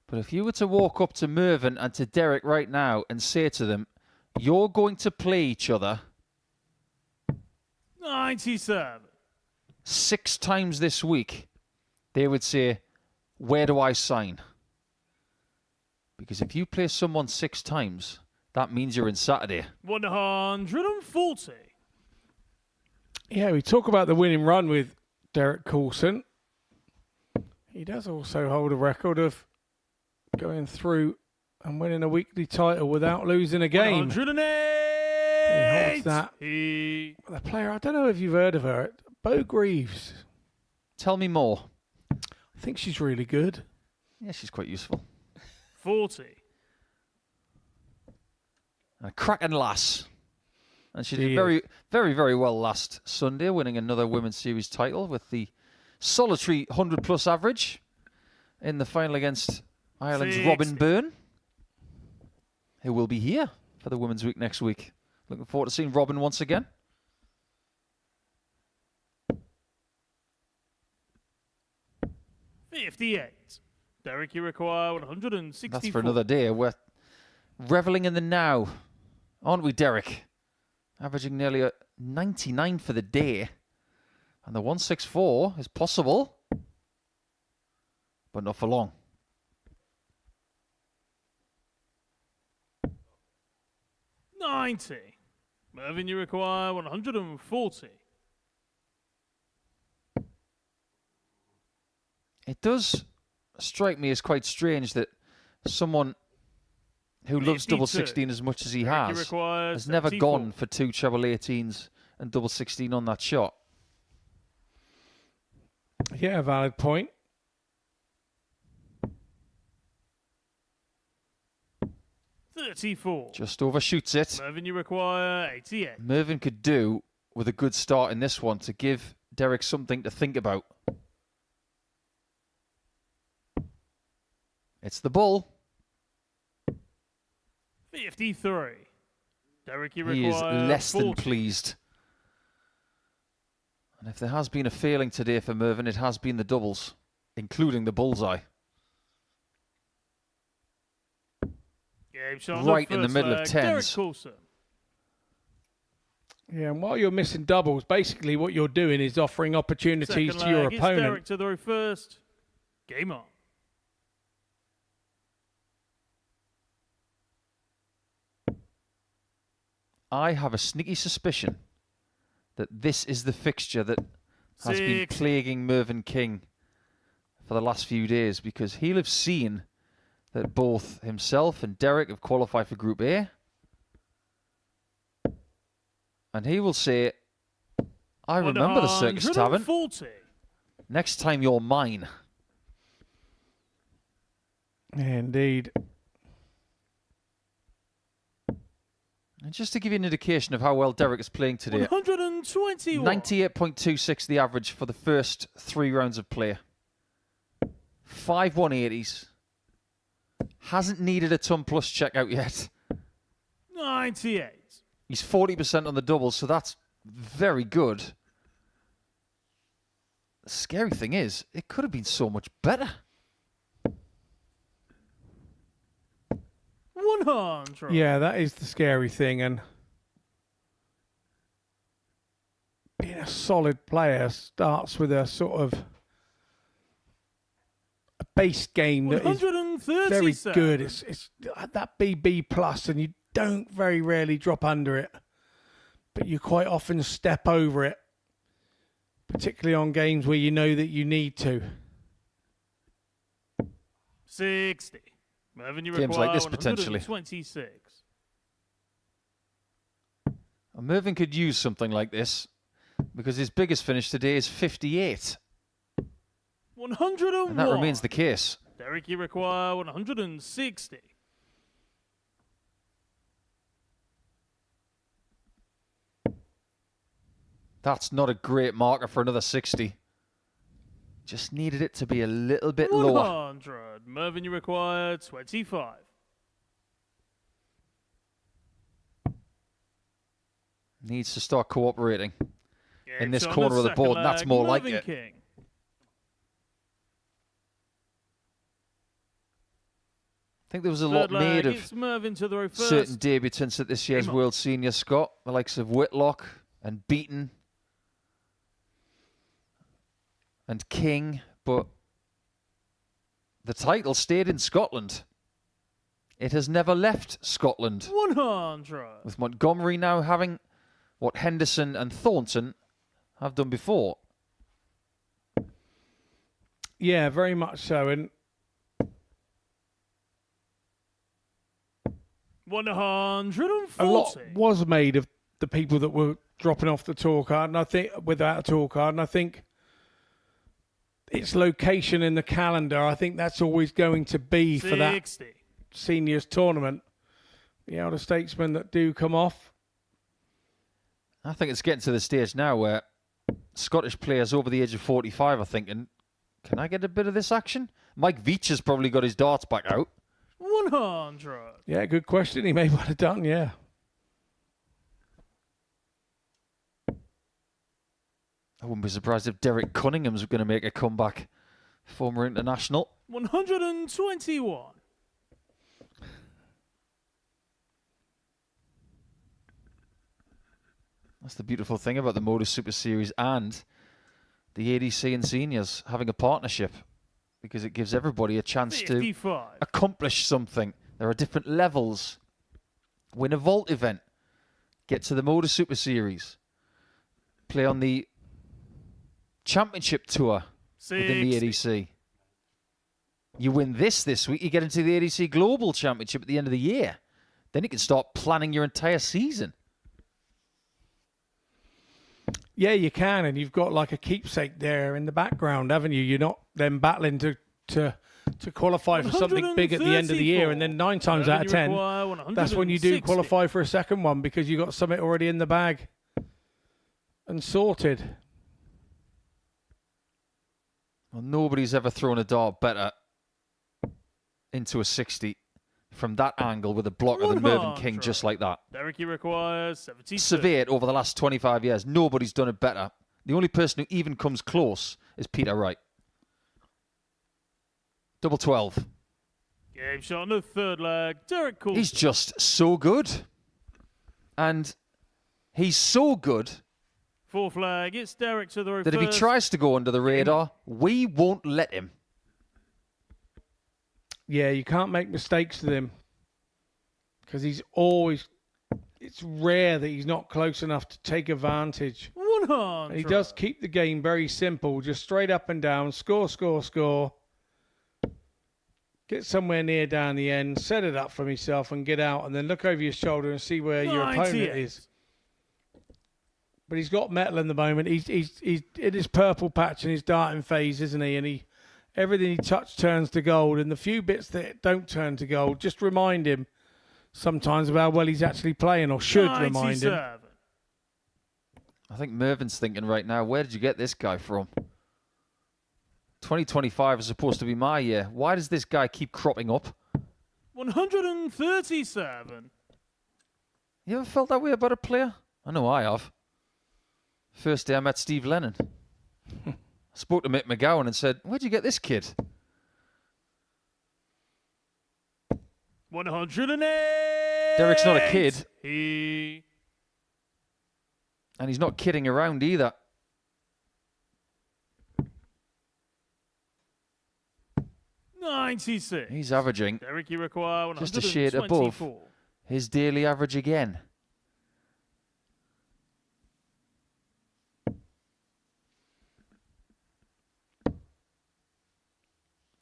But if you were to walk up to Mervyn and to Derek right now and say to them, you're going to play each other 97. 6 times this week, they would say, where do I sign? Because if you play someone 6 times, that means you're in Saturday. 140. Yeah, we talk about the winning run with Derek Coulson. He does also hold a record of going through and winning a weekly title without losing a game. 108. He holds that. The player, I don't know if you've heard of her, Bo Greaves. Tell me more. I think she's really good. Yeah, she's quite useful. 40. A cracking lass. And she did very, very, very well last Sunday, winning another Women's Series title with the solitary 100-plus average in the final against Ireland's 60. Robin Byrne, who will be here for the Women's Week next week. Looking forward to seeing Robin once again. $58. Derek, you require 164. That's for another day. We're reveling in the now, aren't we, Derek? Averaging nearly a 99 for the day. And the 164 is possible, but not for long. $90. Mervyn, you require 140. It does strike me as quite strange that someone who loves double 16 as much as he has never gone for 2 treble 18s and double 16 on that shot. Yeah, valid point. $34. Just overshoots it. Mervyn, you require 88. Mervyn could do with a good start in this one to give Derek something to think about. It's the bull. 53. Derek, you He is require less 40. than pleased. And if there has been a failing today for Mervyn, it has been the doubles, including the bullseye. Game shot Right in the first middle of leg. tens. Derek Coulson. Yeah, and while you're missing doubles, basically what you're doing is offering opportunities Second to your leg, it's opponent. Derek to the row first. Game on. I have a sneaky suspicion that this is the fixture that has been plaguing Mervyn King for the last few days, because he'll have seen that both himself and Derek have qualified for Group A. And he will say, I remember the Circus Tavern. 140. Next time you're mine. Indeed. And just to give you an indication of how well Derek is playing today, 121. 98.26 the average for the first 3 rounds of play. 5 180s. Hasn't needed a ton plus checkout yet. 98. He's 40% on the doubles, so that's very good. The scary thing is, it could have been so much better. 100. Yeah, that is the scary thing. And being a solid player starts with a sort of a base game that is very good. It's that BB plus, and you don't very rarely drop under it, but you quite often step over it, particularly on games where you know that you need to. 60. Mervyn, you Games require like this, potentially. 126. And Mervyn could use something like this, because his biggest finish today is 58. 101. And that remains the case. Derek, you require 160. That's not a great marker for another 60. Just needed it to be a little bit lower. 100. Mervyn, you require 25. Needs to start cooperating in this Game's on corner of the second board, and that's leg, more like Mervyn it. King. I think there was a Third lot made leg, of it's Mervyn to the row first. certain debutants at this year's Game on. World Senior, Scott, the likes of Whitlock and Beaton and King, but the title stayed in Scotland. It has never left Scotland, 100. with Montgomery now having what Henderson and Thornton have done before. Yeah, very much so. And 140. a lot was made of the people that were dropping off the tour card, and I think without a tour card, and I think its location in the calendar, I think that's always going to be for that 60. seniors tournament. The elder statesmen that do come off. I think it's getting to the stage now where Scottish players over the age of 45 are thinking, can I get a bit of this action? Mike Veach has probably got his darts back out. 100. Yeah, good question. He may well have done, yeah. I wouldn't be surprised if Derek Cunningham's going to make a comeback. Former international. 121. That's the beautiful thing about the Modus Super Series and the ADC and seniors having a partnership, because it gives everybody a chance 55. to accomplish something. There are different levels. Win a vault event. Get to the Modus Super Series. Play on the championship tour within the 60. ADC. You win this week, you get into the ADC Global Championship at the end of the year. Then you can start planning your entire season. Yeah, you can, and you've got like a keepsake there in the background, haven't you? You're not then battling to qualify for something big at the end of the year, and then 9 times out of 10, that's when you do qualify for a second one because you got something already in the bag and sorted. Well, nobody's ever thrown a dart better into a 60 from that angle with a blocker than Mervyn King, just like that. Derek, you require 72. Survey it over the last 25 years. Nobody's done it better. The only person who even comes close is Peter Wright. Double 12. Game shot on the third leg. Derek Coulson. He's just so good. And he's so good Fourth leg. It's Derek to the row that first. if he tries to go under the radar, we won't let him. Yeah, you can't make mistakes with him because he's always... It's rare that he's not close enough to take advantage. 100. And he does keep the game very simple, just straight up and down, score, score, score. Get somewhere near down the end, set it up for himself and get out, and then look over your shoulder and see where your opponent 98. is. But he's got metal in the moment. He's in his purple patch in his darting phase, isn't he? And everything he touches turns to gold, and the few bits that don't turn to gold just remind him sometimes of how well he's actually playing, or should remind him. 97. I think Mervyn's thinking right now, where did you get this guy from? 2025 is supposed to be my year. Why does this guy keep cropping up? 137. You ever felt that way about a player? I know I have. First day I met Steve Lennon. I spoke to Mick McGowan and said, where'd you get this kid? 108. Derek's not a kid. He... And he's not kidding around either. $96. He's averaging Derek, you require 124. just a shade above his daily average again.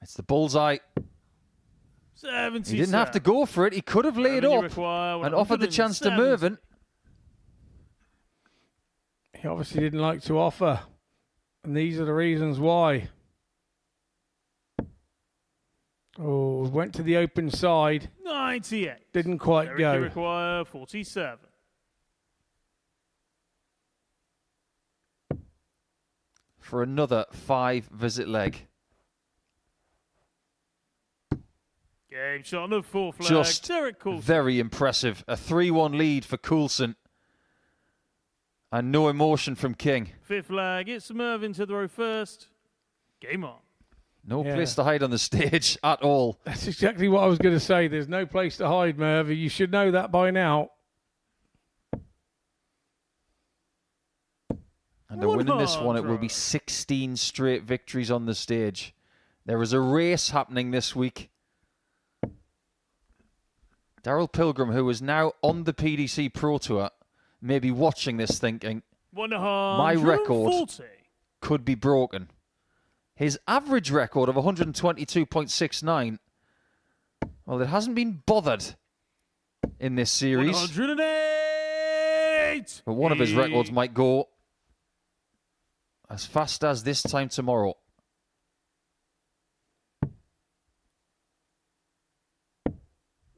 It's the bullseye. 77. He didn't have to go for it. He could have laid Mervyn, you up require and offered the chance to 170. Mervyn. He obviously didn't like to offer, and these are the reasons why. Oh, went to the open side. 98. Didn't quite Derek, go. you require 47. for another 5-visit leg. Game shot on the fourth flag. Just Derek Coulson. very impressive. A 3-1 lead for Coulson. And no emotion from King. Fifth flag. It's Mervyn to throw first. Game on. No place to hide on the stage at all. That's exactly what I was going to say. There's no place to hide, Merv. You should know that by now. And to win in this one, it will be 16 straight victories on the stage. There is a race happening this week. Daryl Pilgrim, who is now on the PDC Pro Tour, may be watching this thinking, my record could be broken. His average record of 122.69, well, it hasn't been bothered in this series. 108! But one of his records might go as fast as this time tomorrow.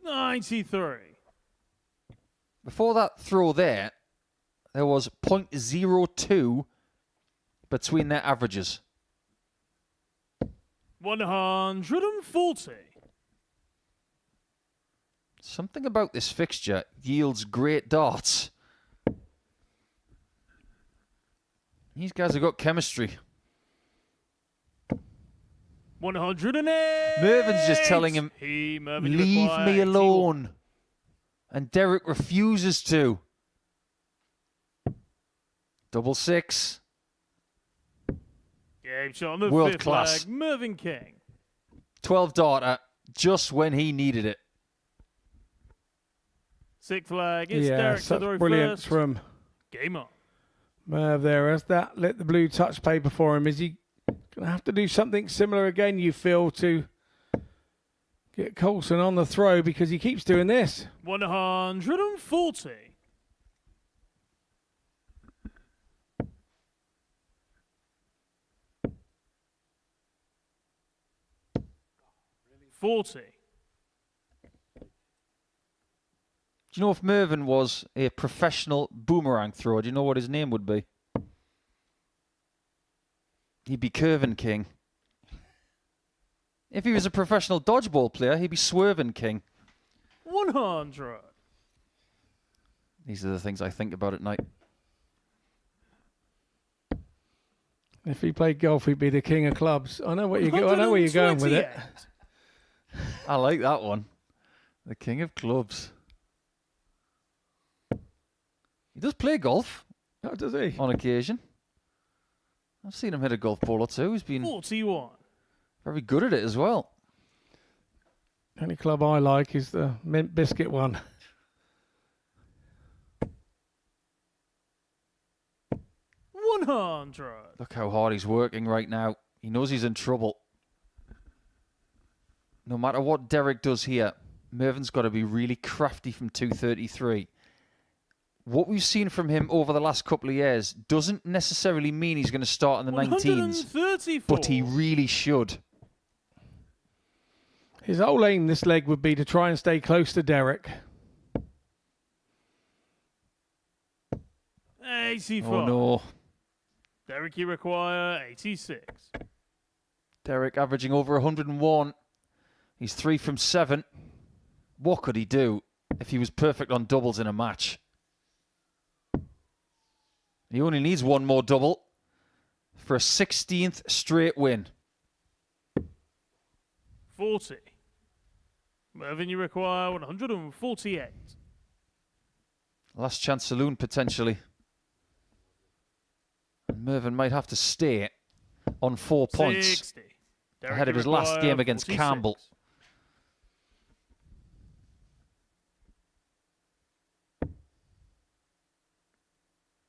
$93. Before that throw there was 0.02 between their averages. 140. Something about this fixture yields great darts. These guys have got chemistry. 108. Mervyn's just telling him, leave me alone. And Derek refuses to. 666. Game shot on the World fifth class. flag. Mervyn King. 12 darter, just when he needed it. Sixth flag. It's Derek to such throw brilliance first. from Game on. Merv there. Has that lit the blue touch paper for him? Is he going to have to do something similar again, you feel, to get Coulson on the throw, because he keeps doing this? 140. $40. Do you know if Mervyn was a professional boomerang thrower, do you know what his name would be? He'd be Curvin King. If he was a professional dodgeball player, he'd be Swervin King. 100. These are the things I think about at night. If he played golf, he'd be the king of clubs. I know what I know where you're going with it. I like that one. The king of clubs. He does play golf. Oh, does he? On occasion. I've seen him hit a golf ball or two. He's been 41. very good at it as well. The only club I like is the mint biscuit one. $100. Look how hard he's working right now. He knows he's in trouble. No matter what Derek does here, Mervyn's got to be really crafty from 233. What we've seen from him over the last couple of years doesn't necessarily mean he's going to start in the 19s, but he really should. His whole aim this leg would be to try and stay close to Derek. 84. Oh no. Derek, you require 86. Derek averaging over 101. He's 3 from 7. What could he do if he was perfect on doubles in a match? He only needs one more double for a 16th straight win. 40. Mervyn, you require 148. Last chance saloon potentially. And Mervyn might have to stay on 4 points 60. Derek, ahead of you his last require game against 46. Campbell.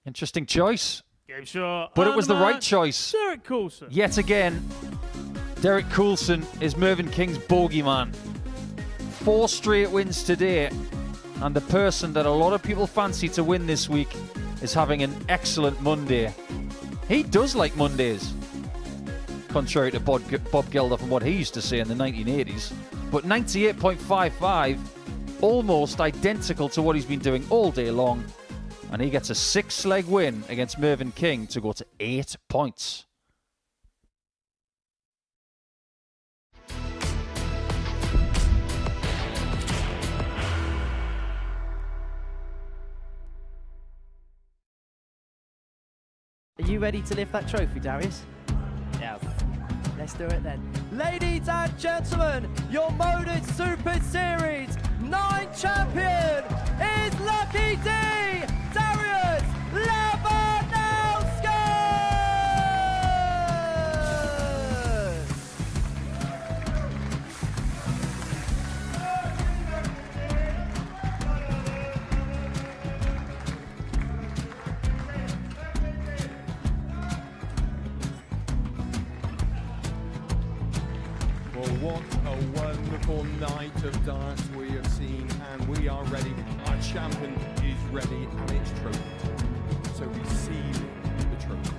Interesting choice. Game shot. But it and was the right match. choice. Derek Coulson. Yet again, Derek Coulson is Mervyn King's bogeyman. 4 straight wins today. And the person that a lot of people fancy to win this week is having an excellent Monday. He does like Mondays. Contrary to Bob Gelder from what he used to say in the 1980s. But 98.55, almost identical to what he's been doing all day long. And he gets a 6-leg win against Mervyn King to go to 8 points. Are you ready to lift that trophy, Darius? Yes. Let's do it then. Ladies and gentlemen, your Modus Super Series 9 champion is Lucky D, Darius Labanowski! Well, what a wonderful night of darts we have seen, and we are ready. Our champion is ready, and it's trophy time. So we seal the trophy.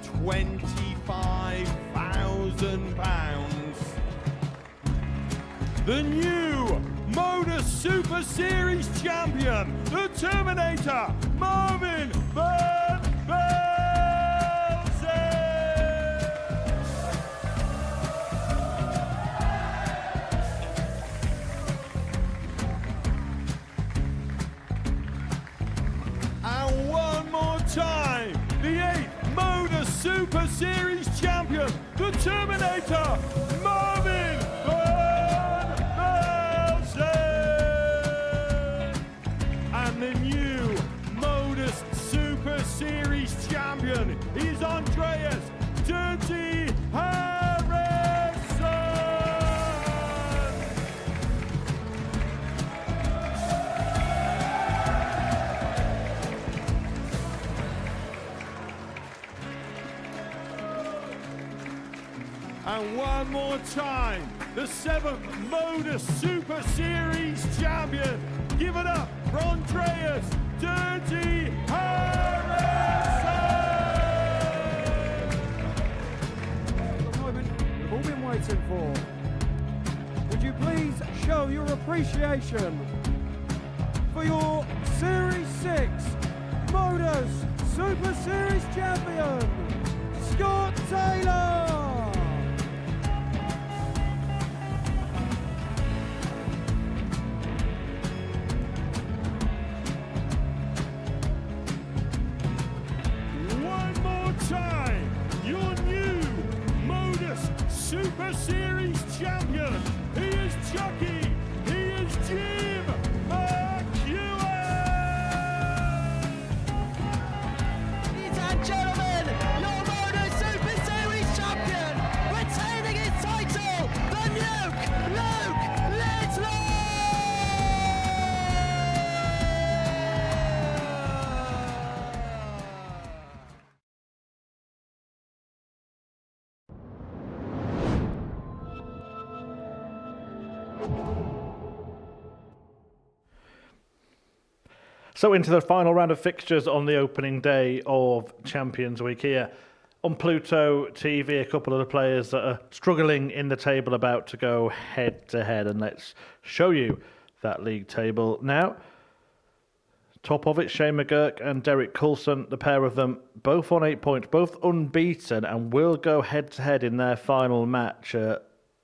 £25,000. The new Modus Super Series champion, the Terminator, Marvin Van Velzen. And one more time, the 8th Modus Super Series champion, the Terminator, Marvin Van Velzen. And the new Modus Super Series champion is Andreas Dirty Harrison. And one more time, the 7th Modus Super Series champion. Give it up for Andreas Dirty Harrison! The moment we've all been waiting for. Would you please show your appreciation for your Series 6 Modus Super Series champion, Scott Taylor! One more time, your new Modus Super Series champion. He is Chucky. He is Jim McEwen. Ladies and gentlemen, your Modus Super Series champion, retaining his title, the Nuke, Luke Littler! So into the final round of fixtures on the opening day of Champions Week here. On Pluto TV, a couple of the players that are struggling in the table about to go head-to-head. And let's show you that league table now. Top of it, Shane McGurk and Derek Coulson, the pair of them, both on 8 points, both unbeaten, and will go head-to-head in their final match.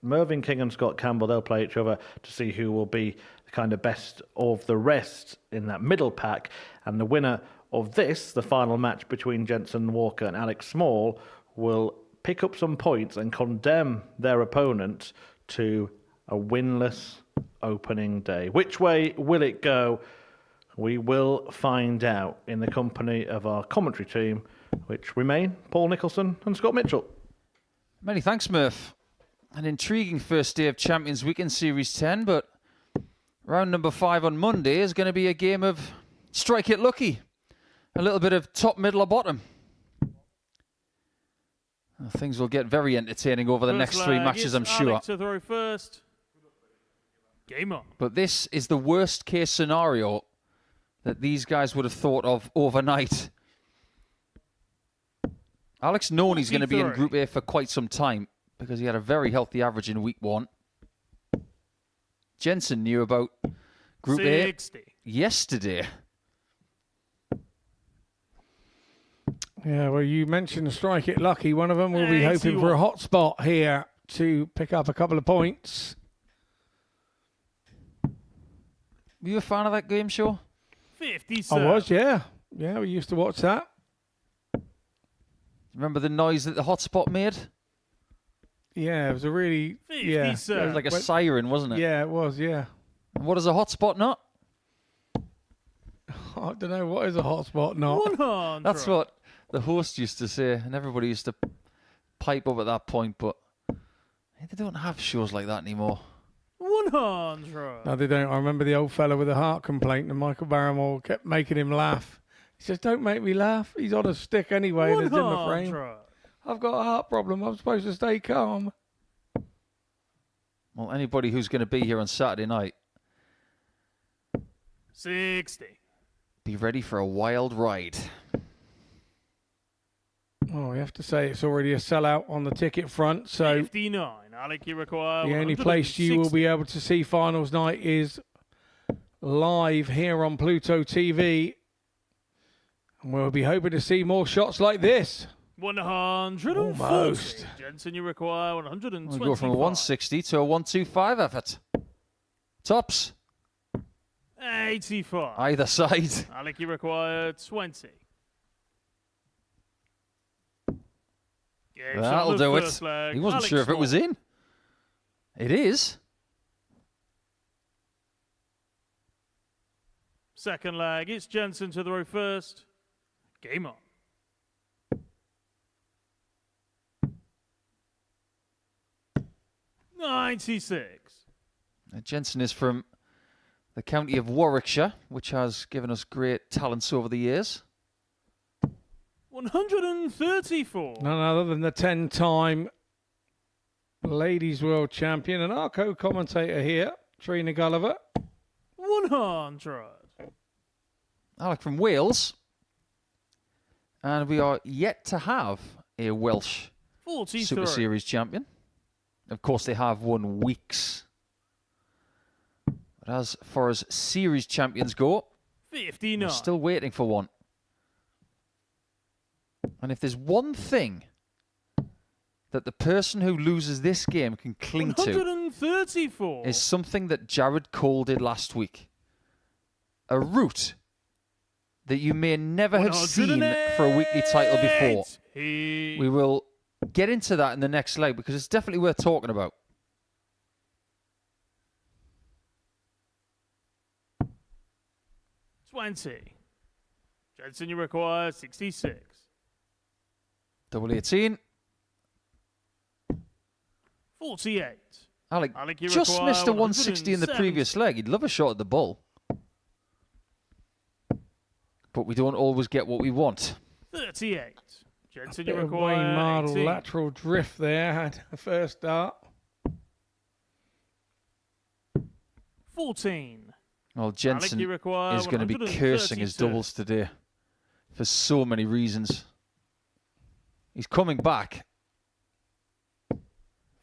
Mervyn King and Scott Campbell, they'll play each other to see who will be the kind of best of the rest in that middle pack. And the winner of this, the final match between Jensen Walker and Alex Small, will pick up some points and condemn their opponent to a winless opening day. Which way will it go? We will find out in the company of our commentary team, which remain Paul Nicholson and Scott Mitchell. Many thanks, Murph. An intriguing first day of Champions Week in Series 10, but round number 5 on Monday is going to be a game of strike it lucky. A little bit of top, middle, or bottom. Things will get very entertaining over the next 3 matches, I'm sure. Alex to throw first. Game on. But this is the worst case scenario that these guys would have thought of overnight. Alex known he's going to be in Group A for quite some time because he had a very healthy average in Week 1. Jensen knew about Group 60. A yesterday. Yeah, well, you mentioned strike it lucky. One of them will be hoping for a hot spot here to pick up a couple of points. Were you a fan of that game show? 50, I was, yeah. Yeah, we used to watch that. Remember the noise that the hotspot made? Yeah, it was a really... Yeah, It was like a siren, wasn't it? Yeah, it was, yeah. And what is a hotspot not? I don't know, what is a hotspot not? 100. That's what the host used to say, and everybody used to pipe up at that point, but they don't have shows like that anymore. 100. No, they don't. I remember the old fella with a heart complaint, and Michael Barrymore kept making him laugh. He says, "Don't make me laugh. He's on a stick anyway in a Zimmer frame. 100. I've got a heart problem. I'm supposed to stay calm." Well, anybody who's going to be here on Saturday night, 60. be ready for a wild ride. Oh, we have to say it's already a sellout on the ticket front, so 59. Alec, you require the only place you will be able to see finals night is live here on Pluto TV. And we'll be hoping to see more shots like this. 140. Almost. Jensen, you require 120. We go from a 160 to a 125 effort. Tops, 85. either side. Alec, you require 20. Game shot That'll on the do it. first leg. He wasn't Alex sure if it was Small. in. It is. Second leg, it's Jensen to the row first. Game on. $96. Jensen is from the county of Warwickshire, which has given us great talents over the years. 134. None other than the 10-time Ladies World Champion and our co-commentator here, Trina Gulliver. 100. Alec from Wales. And we are yet to have a Welsh 43. Super Series champion. Of course, they have won weeks. But as far as series champions go, 59. we're still waiting for one. And if there's one thing that the person who loses this game can cling to, 134. is something that Jared Cole did last week. A route that you may never have seen for a weekly title before. We will get into that in the next leg because it's definitely worth talking about. $20. Jensen, you require 66. Double 18. 48. Alec you just require missed a 160 in the 170. previous leg. He'd love a shot at the bull. But we don't always get what we want. 38. Jensen, Bit you of require Wayne Mardle 18. lateral drift there at the first start. 14. Well, Jensen you require is going to be cursing his 132. doubles today for so many reasons. He's coming back,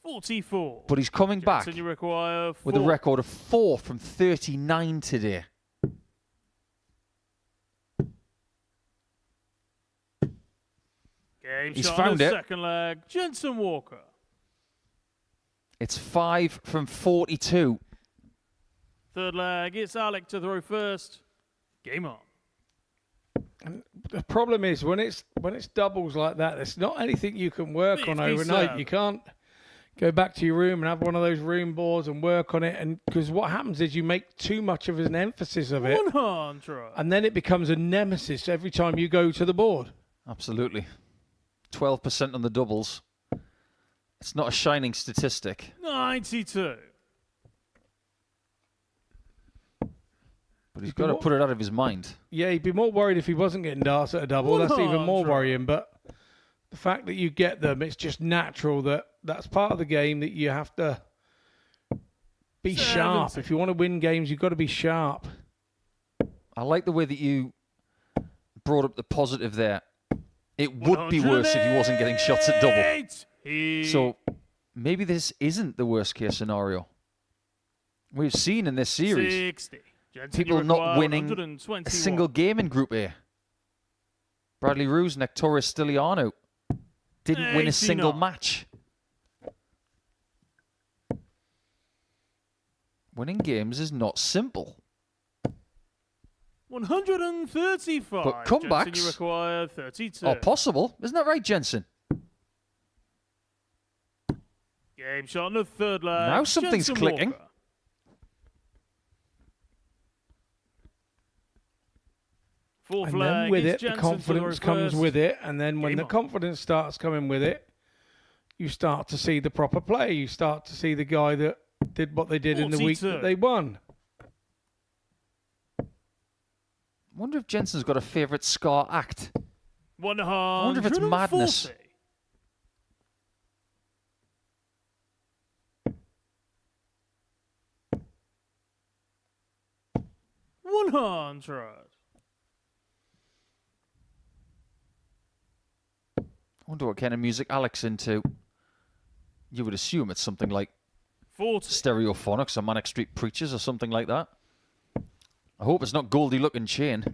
44. but he's coming back Jensen, you require 4. with a record of 4 from 39 today. Game He's shot on found the it. second leg. Jensen Walker. It's 5 from 42. Third leg, it's Alec to throw first. Game on. And the problem is when it's doubles like that, there's not anything you can work on 57. overnight. You can't go back to your room and have one of those room boards and work on it. And because what happens is you make too much of an emphasis of it, 100. and then it becomes a nemesis every time you go to the board. Absolutely. 12% on the doubles. It's not a shining statistic. 92. But he's got to put it out of his mind. Yeah, he'd be more worried if he wasn't getting darts at a double. That's even more 100. worrying. But the fact that you get them, it's just natural that's part of the game that you have to be sharp. 70. If you want to win games, you've got to be sharp. I like the way that you brought up the positive there. It would be worse if he wasn't getting shots at double. So maybe this isn't the worst case scenario. We've seen in this series 60. Jensen, people you not require winning 121. a single game in Group A. Bradley Roos, Nectorius Stiliano didn't win a single 89. match. Winning games is not simple. 135. But Jensen, comebacks you require 32. are possible. Isn't that right, Jensen? Game shot in the third leg. Now something's Jensen clicking. Walker. Fourth And then leg with is it, the Jensen for confidence comes reverse. with it. And then when Game the on. confidence starts coming with it, you start to see the proper play. You start to see the guy that did what they did in the week 42. that they won. I wonder if Jensen's got a favourite Scar act. 140. I wonder if it's madness. 100. I wonder what kind of music Alex into. You would assume it's something like 40. Stereophonics or Manic Street Preachers or something like that. I hope it's not Goldie Looking Chain.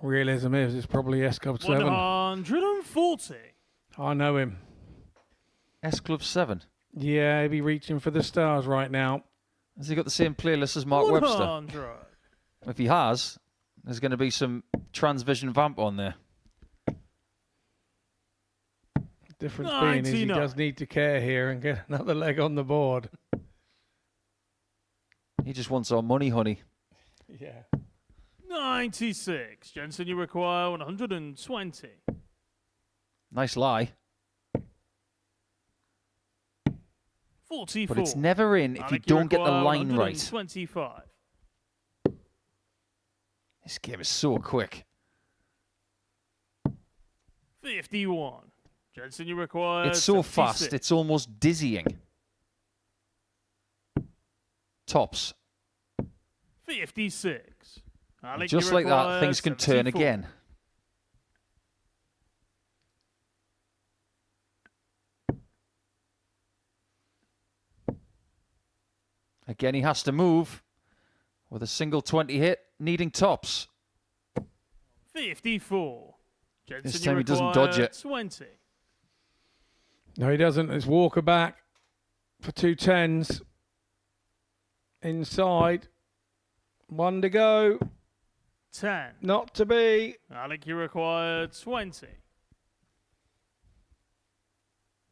Realism is, it's probably S Club 7. 140. I know him. S Club 7. Yeah, he'd be reaching for the stars right now. Has he got the same playlist as Mark 100. Webster? If he has, there's going to be some Transvision Vamp on there. Difference being is he 99. does need to care here and get another leg on the board. He just wants our money, honey. Yeah. 96. Jensen, you require 120. Nice lie. 44. But it's never in if you Alec, don't get the require line right. 125. This game is so quick. 51. Jensen, you require It's so 76. fast, it's almost dizzying. Tops. 56. Alec, Just you like that, require things can turn 74. again. Again, he has to move with a single 20 hit, needing tops. 54. Jensen, This you time he doesn't require dodge it. 20. No, he doesn't. It's Walker back for 2 10s. Inside. 1 to go. 10. Not to be. Alec, you require 20.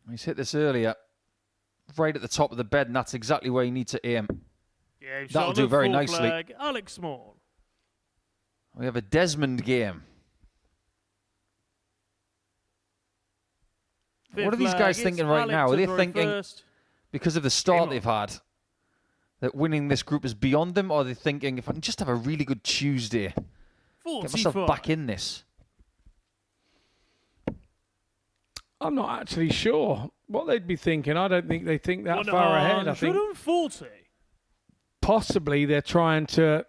He's hit this earlier, right at the top of the bed, and that's exactly where you need to aim. Game shot That'll on do the very fourth nicely. leg, Alex Small. We have a Desmond game. What are Fifth these leg guys is thinking right Alec now? to Are they the thinking, reversed. because of the start they've had, that winning this group is beyond them? Or are they thinking, if I can just have a really good Tuesday, get 45. myself back in this? I'm not actually sure what they'd be thinking. I don't think they think that far ahead. I think 140. possibly they're trying to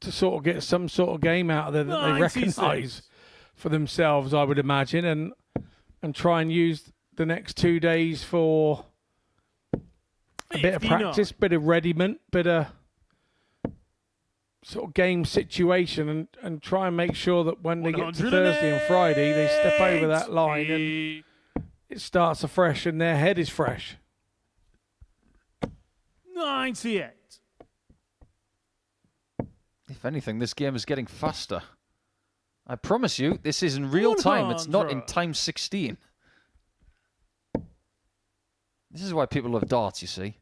sort of get some sort of game out of there that they 96. recognise for themselves, I would imagine, and try and use the next 2 days for a bit of 59. practice, bit of readiment, bit of sort of game situation, and try and make sure that when they get to Thursday and Friday, they step over that line and it starts afresh and their head is fresh. 98. If anything, this game is getting faster. I promise you, this is in real time. It's not in 100. time 16. This is why people love darts, you see.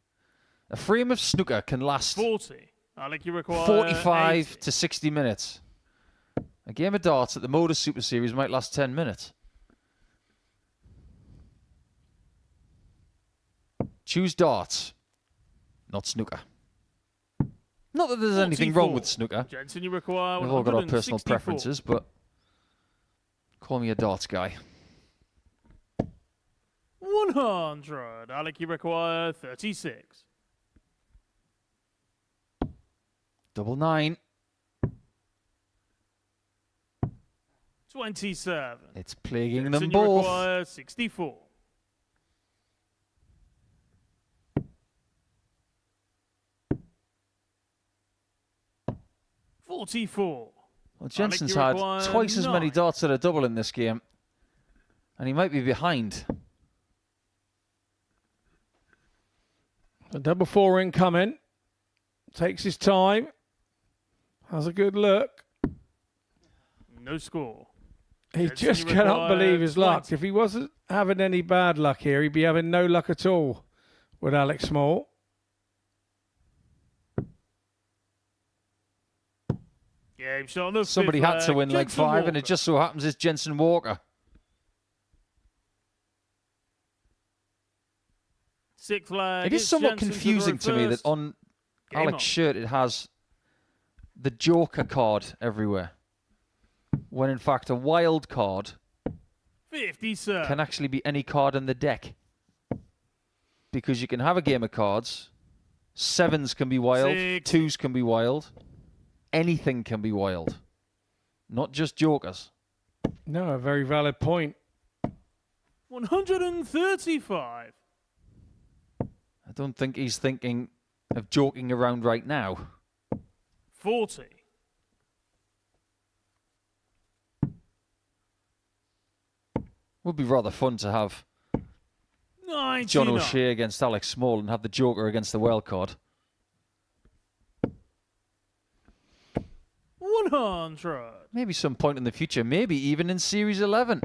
A frame of snooker can last 40. Alec, you require 45 80. to 60 minutes. A game of darts at the Modus Super Series might last 10 minutes. Choose darts, not snooker. Not that there's anything wrong with 44. snooker. Jensen, you require We've all got our personal 164. preferences, but call me a darts guy. 100. Alec, you require 36. Double 9. 27. It's plaguing Jensen, them you both. require 64. $44. Well, Jensen's you had require twice as many 9. darts that are double in this game, and he might be behind. A double 4 incoming. Takes his time. Has a good look. No score. He Jensen just cannot required believe his luck. 20. If he wasn't having any bad luck here, he'd be having no luck at all with Alex Small. Game shot on the Somebody fifth had to leg. win leg Jensen 5, and it Walker. just so happens it's Jensen Walker. Sixth leg. It is it's somewhat Jensen confusing to me that first. on Game Alex's on. shirt it has the Joker card everywhere, when in fact a wild card 50, sir. can actually be any card in the deck. Because you can have a game of cards, 7s can be wild, 6. 2s can be wild, anything can be wild, not just Jokers. No, a very valid point. 135. I don't think he's thinking of joking around right now. 40. Would be rather fun to have 99. John O'Shea against Alex Small and have the Joker against the wild card. 100. Maybe some point in the future, maybe even in Series 11.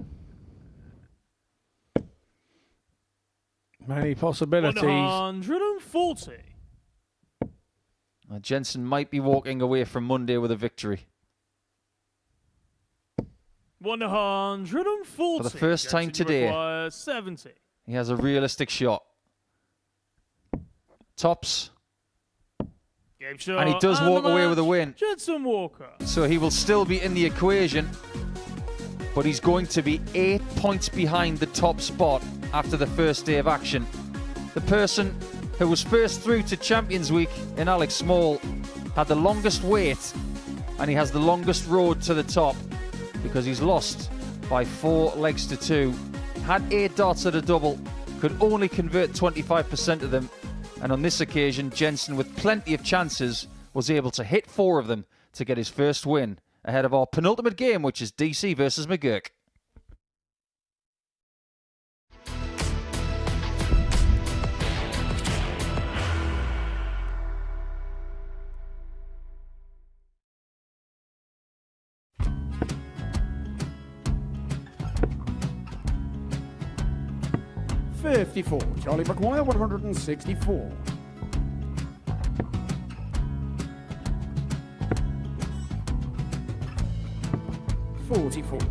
Many possibilities. 140. Jensen might be walking away from Monday with a victory. 140. For the first time Jensen today. requires 70. He has a realistic shot. Tops. Game shot. And he does and walk the away match, with a win. Jensen Walker. So he will still be in the equation, but he's going to be 8 points behind the top spot after the first day of action. The person who was first through to Champions Week in Alex Small had the longest wait, and he has the longest road to the top because he's lost by 4 legs to 2. Had 8 darts at a double, could only convert 25% of them, and on this occasion Jensen, with plenty of chances, was able to hit 4 of them to get his first win ahead of our penultimate game, which is DC versus McGurk. $54. Charlie McGuire, 164. $44.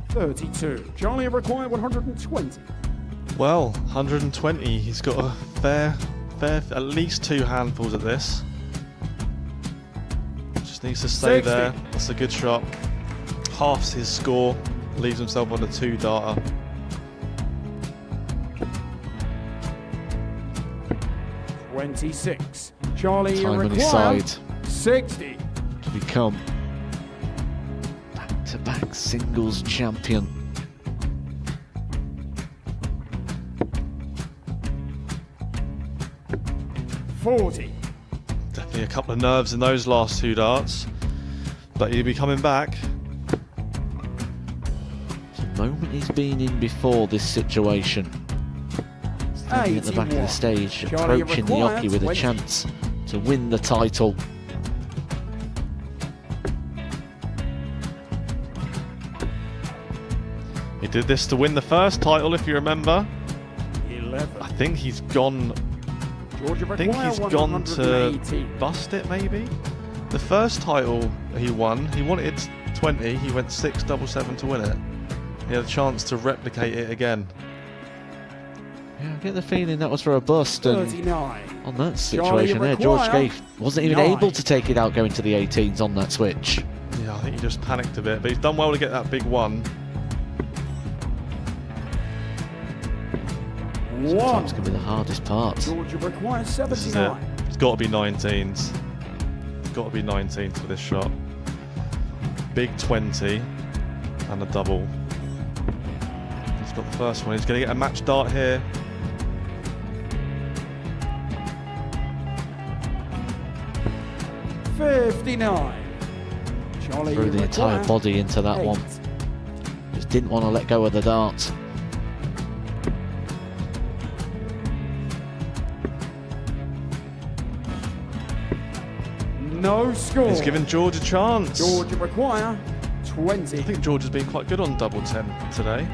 $32. Charlie required 120. Well, 120. He's got a fair, at least 2 handfuls of this. Just needs to stay 60. there. That's a good shot. Halves his score. Leaves himself on a 2-darter. $26. Charlie Time on his required side 60. to become back-to-back singles champion. $40. Definitely a couple of nerves in those last 2 darts. But he'll be coming back. It's a moment he's been in before this situation. Standing at the back of the 81. stage, Charlie approaching the required Yoki with a 20. chance to win the title. He did this to win the first title, if you remember. 11. I think he's gone. Georgia I think require he's gone to 118. bust it, maybe. The first title he won, he wanted 20. He went 6-7-7 to win it. He had a chance to replicate it again. Yeah, I get the feeling that was for a bust, and 39. on that Charlie situation there, George require Scaife wasn't even 9. able to take it out going to the 18s on that switch. Yeah, I think he just panicked a bit, but he's done well to get that big one. Sometimes can be the hardest part. Georgia requires This is it. 79. It's got to be 19s. It's got to be 19s for this shot. Big 20 and a double. He's got the first one. He's going to get a match dart here. $59. Charlie Threw the entire require body into that 8. one. Just He didn't want to let go of the dart. No score. He's given George a chance. Georgia require 20. I think George has been quite good on double 10 today.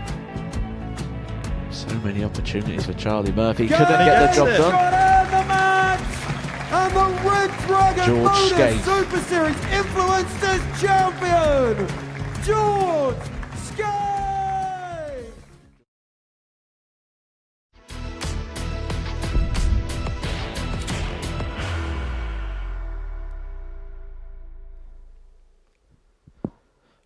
So many opportunities for Charlie Murphy. Get Couldn't get the job it. done. Got in the match. And the Red Dragon George Modus Skate. Super Series Influencers Champion, George Skate.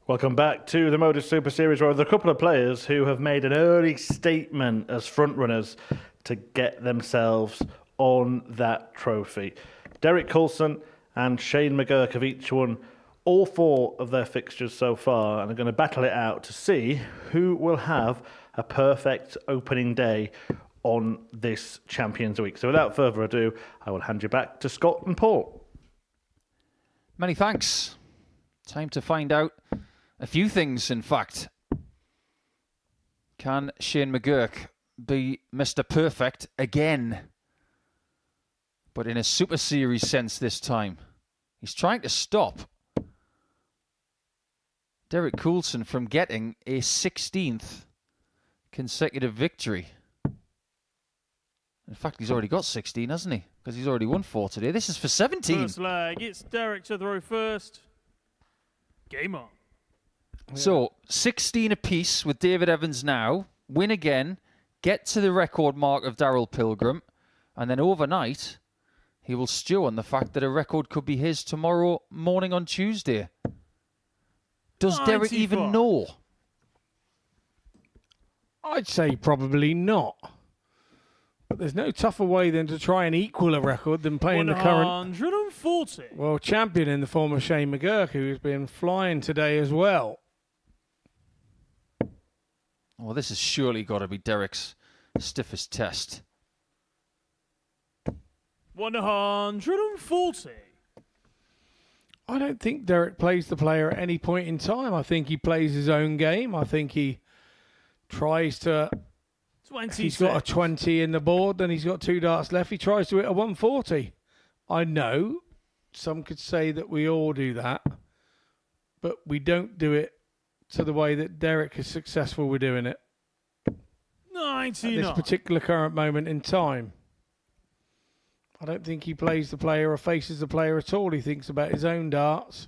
Welcome back to the Modus Super Series, where there are a couple of players who have made an early statement as frontrunners to get themselves on that trophy. Derek Coulson and Shane McGurk have each won all 4 of their fixtures so far and are going to battle it out to see who will have a perfect opening day on this Champions Week. So without further ado, I will hand you back to Scott and Paul. Many thanks. Time to find out a few things, in fact. Can Shane McGurk be Mr. Perfect again? But in a Super Series sense this time. He's trying to stop Derek Coulson from getting a 16th consecutive victory. In fact, he's already got 16, hasn't he? Because he's already won 4 today. This is for 17. First leg, it's Derek to throw first. Game on. So, 16 apiece with David Evans now. Win again. Get to the record mark of Darrell Pilgrim. And then overnight, he will stew on the fact that a record could be his tomorrow morning on Tuesday. Does Derek even know? I'd say probably not. But there's no tougher way than to try and equal a record than playing the current 140. world champion in the form of Shane McGurk, who's been flying today as well. Well, this has surely got to be Derek's stiffest test. 140. I don't think Derek plays the player at any point in time. I think he plays his own game. I think he tries to... 20. He's got a 20 in the board, then he's got 2 darts left. He tries to hit a 140. I know some could say that we all do that, but we don't do it to the way that Derek is successful with doing it. 99. At this particular current moment in time. I don't think he plays the player or faces the player at all. He thinks about his own darts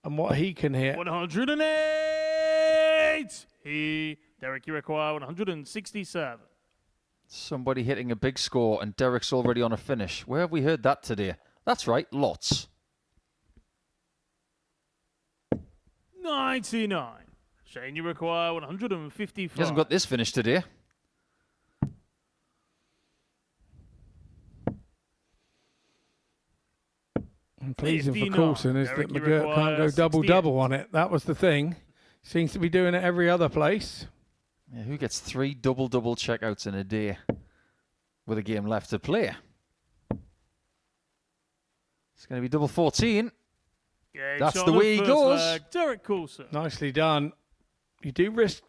and what he can hit. 108. Derek, you require 167. Somebody hitting a big score and Derek's already on a finish. Where have we heard that today? That's right, lots. 99. Shane, you require 155. He hasn't got this finish today. And pleasing for 59. Coulson is that Derek, you McGurk can't go require double-double on it. That was the thing. Seems to be doing it every other place. Yeah, who gets 3 double-double checkouts in a day with a game left to play? It's going to be double 14. Gage That's on the way he first goes. leg. Derek Coulson. Nicely done. You do risk,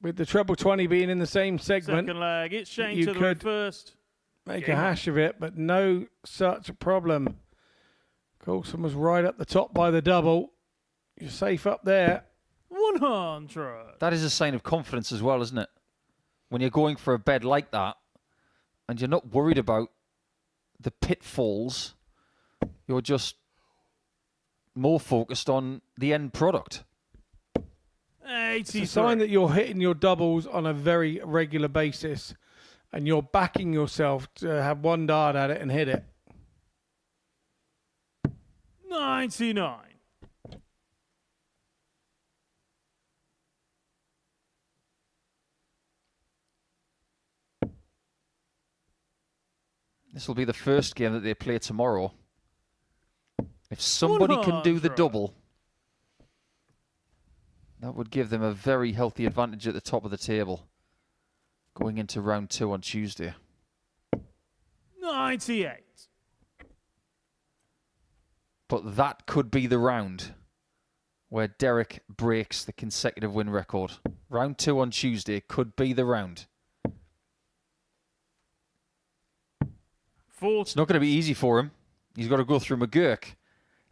with the treble 20 being in the same segment, Second leg, it's Shane you to the could first. make Game a hash of it, but no such problem. Coulson was right up the top by the double. You're safe up there. 100. That is a sign of confidence as well, isn't it? When you're going for a bed like that and you're not worried about the pitfalls, you're just more focused on the end product. 83. It's a sign that you're hitting your doubles on a very regular basis and you're backing yourself to have one dart at it and hit it. 99. This will be the first game that they play tomorrow. If somebody can do the 100. double, that would give them a very healthy advantage at the top of the table going into round 2 on Tuesday. 98. But that could be the round where Derek breaks the consecutive win record. Round 2 on Tuesday could be the round. It's not going to be easy for him. He's got to go through McGurk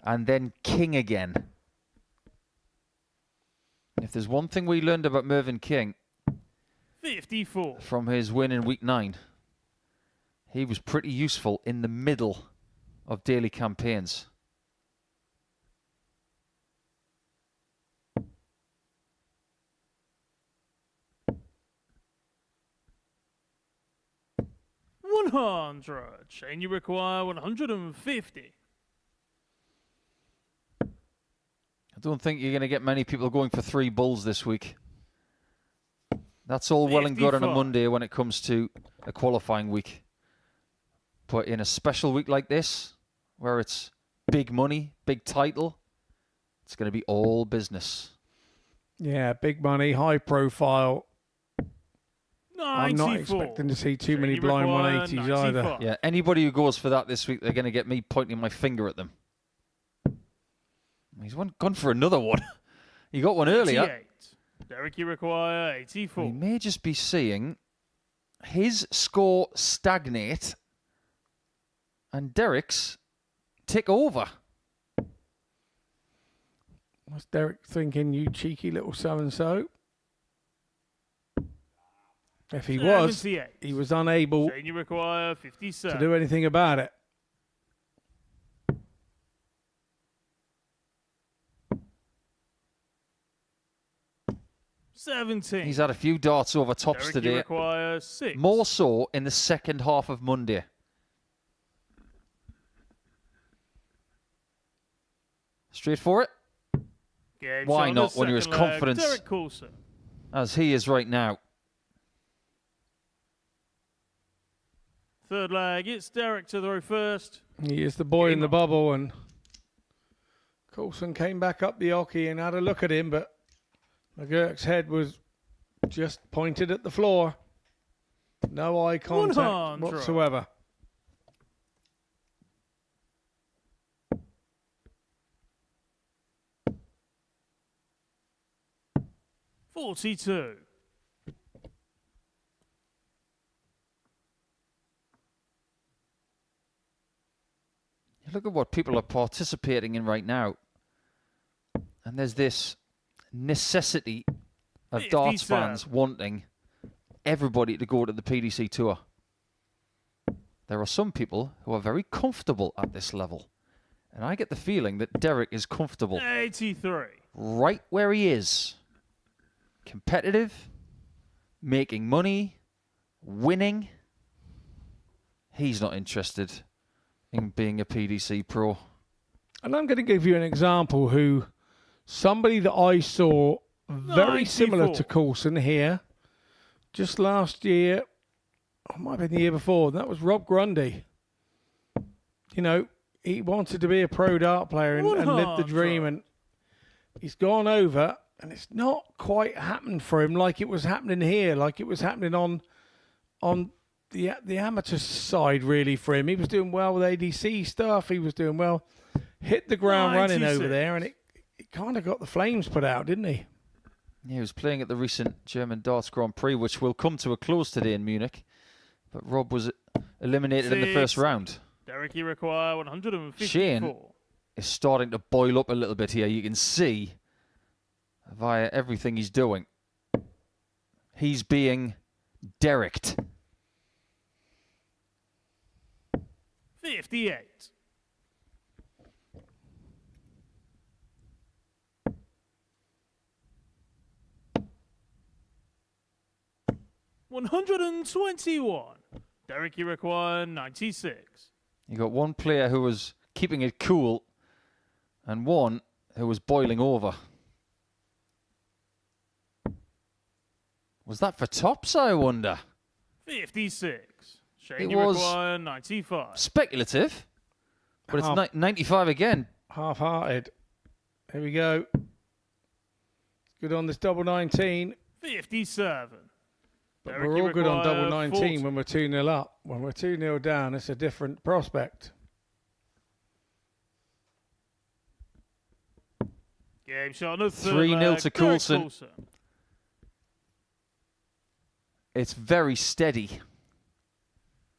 and then King again. If there's one thing we learned about Mervyn King 54 from his win in week 9, he was pretty useful in the middle of daily campaigns. Chain you require 150. I don't think you're going to get many people going for 3 bulls this week. That's all well and good on a 55. Monday when it comes to a qualifying week. But in a special week like this, where it's big money, big title, it's going to be all business. Yeah, big money, high profile. 94. I'm not expecting to see too many Chain you blind require 180s either. 95. Yeah, anybody who goes for that this week, they're going to get me pointing my finger at them. He's gone for another one. He got one earlier. 88. Derek, you require 84. We may just be seeing his score stagnate and Derek's tick over. What's Derek thinking, you cheeky little so-and-so? If he was, 78. he was unable Chain you require to 57. do anything about it. He's had a few darts over tops Derek, you today. require 6. More so in the second half of Monday. Straight for it. Game Why shot on not the when you're as second leg. confident Derek Coulson. as he is right now? Third leg, it's Derek to throw first. He is the boy in the bubble, and Coulson came back up the hockey and had a look at him, but McGurk's head was just pointed at the floor. No eye contact 100. whatsoever. $42. Look at what people are participating in right now. And there's this necessity of darts 57. fans wanting everybody to go to the PDC Tour. There are some people who are very comfortable at this level. And I get the feeling that Derek is comfortable 83. right where he is. Competitive, making money, winning. He's not interested in being a PDC pro. And I'm going to give you an example who somebody that I saw very similar 94. to Coulson here just last year, or it might have been the year before, and that was Rob Grundy. You know, he wanted to be a pro dart player and live the dream, and he's gone over, and it's not quite happened for him like it was happening here, like it was happening on the amateur side, really, for him. He was doing well with ADC stuff. He was doing well. Hit the ground running over 96. there, and it kind of got the flames put out, didn't he? Yeah, he was playing at the recent German Darts Grand Prix, which will come to a close today in Munich. But Rob was eliminated in the first round. Derek, you require 154. Shane is starting to boil up a little bit here. You can see via everything he's doing. He's being Dereked. 58. $121. Derek, you require 96. You got one player who was keeping it cool and one who was boiling over. Was that for tops, I wonder? 56. Shane, It you was require 95. speculative, but it's 95 again. Half-hearted. Here we go. Good on this double 19. 57. But Derek, we're you all good on require double 19 40. when we're 2-0 up. When we're 2-0 down, it's a different prospect. Game shot on the 3-0 to Coulson. It's very steady.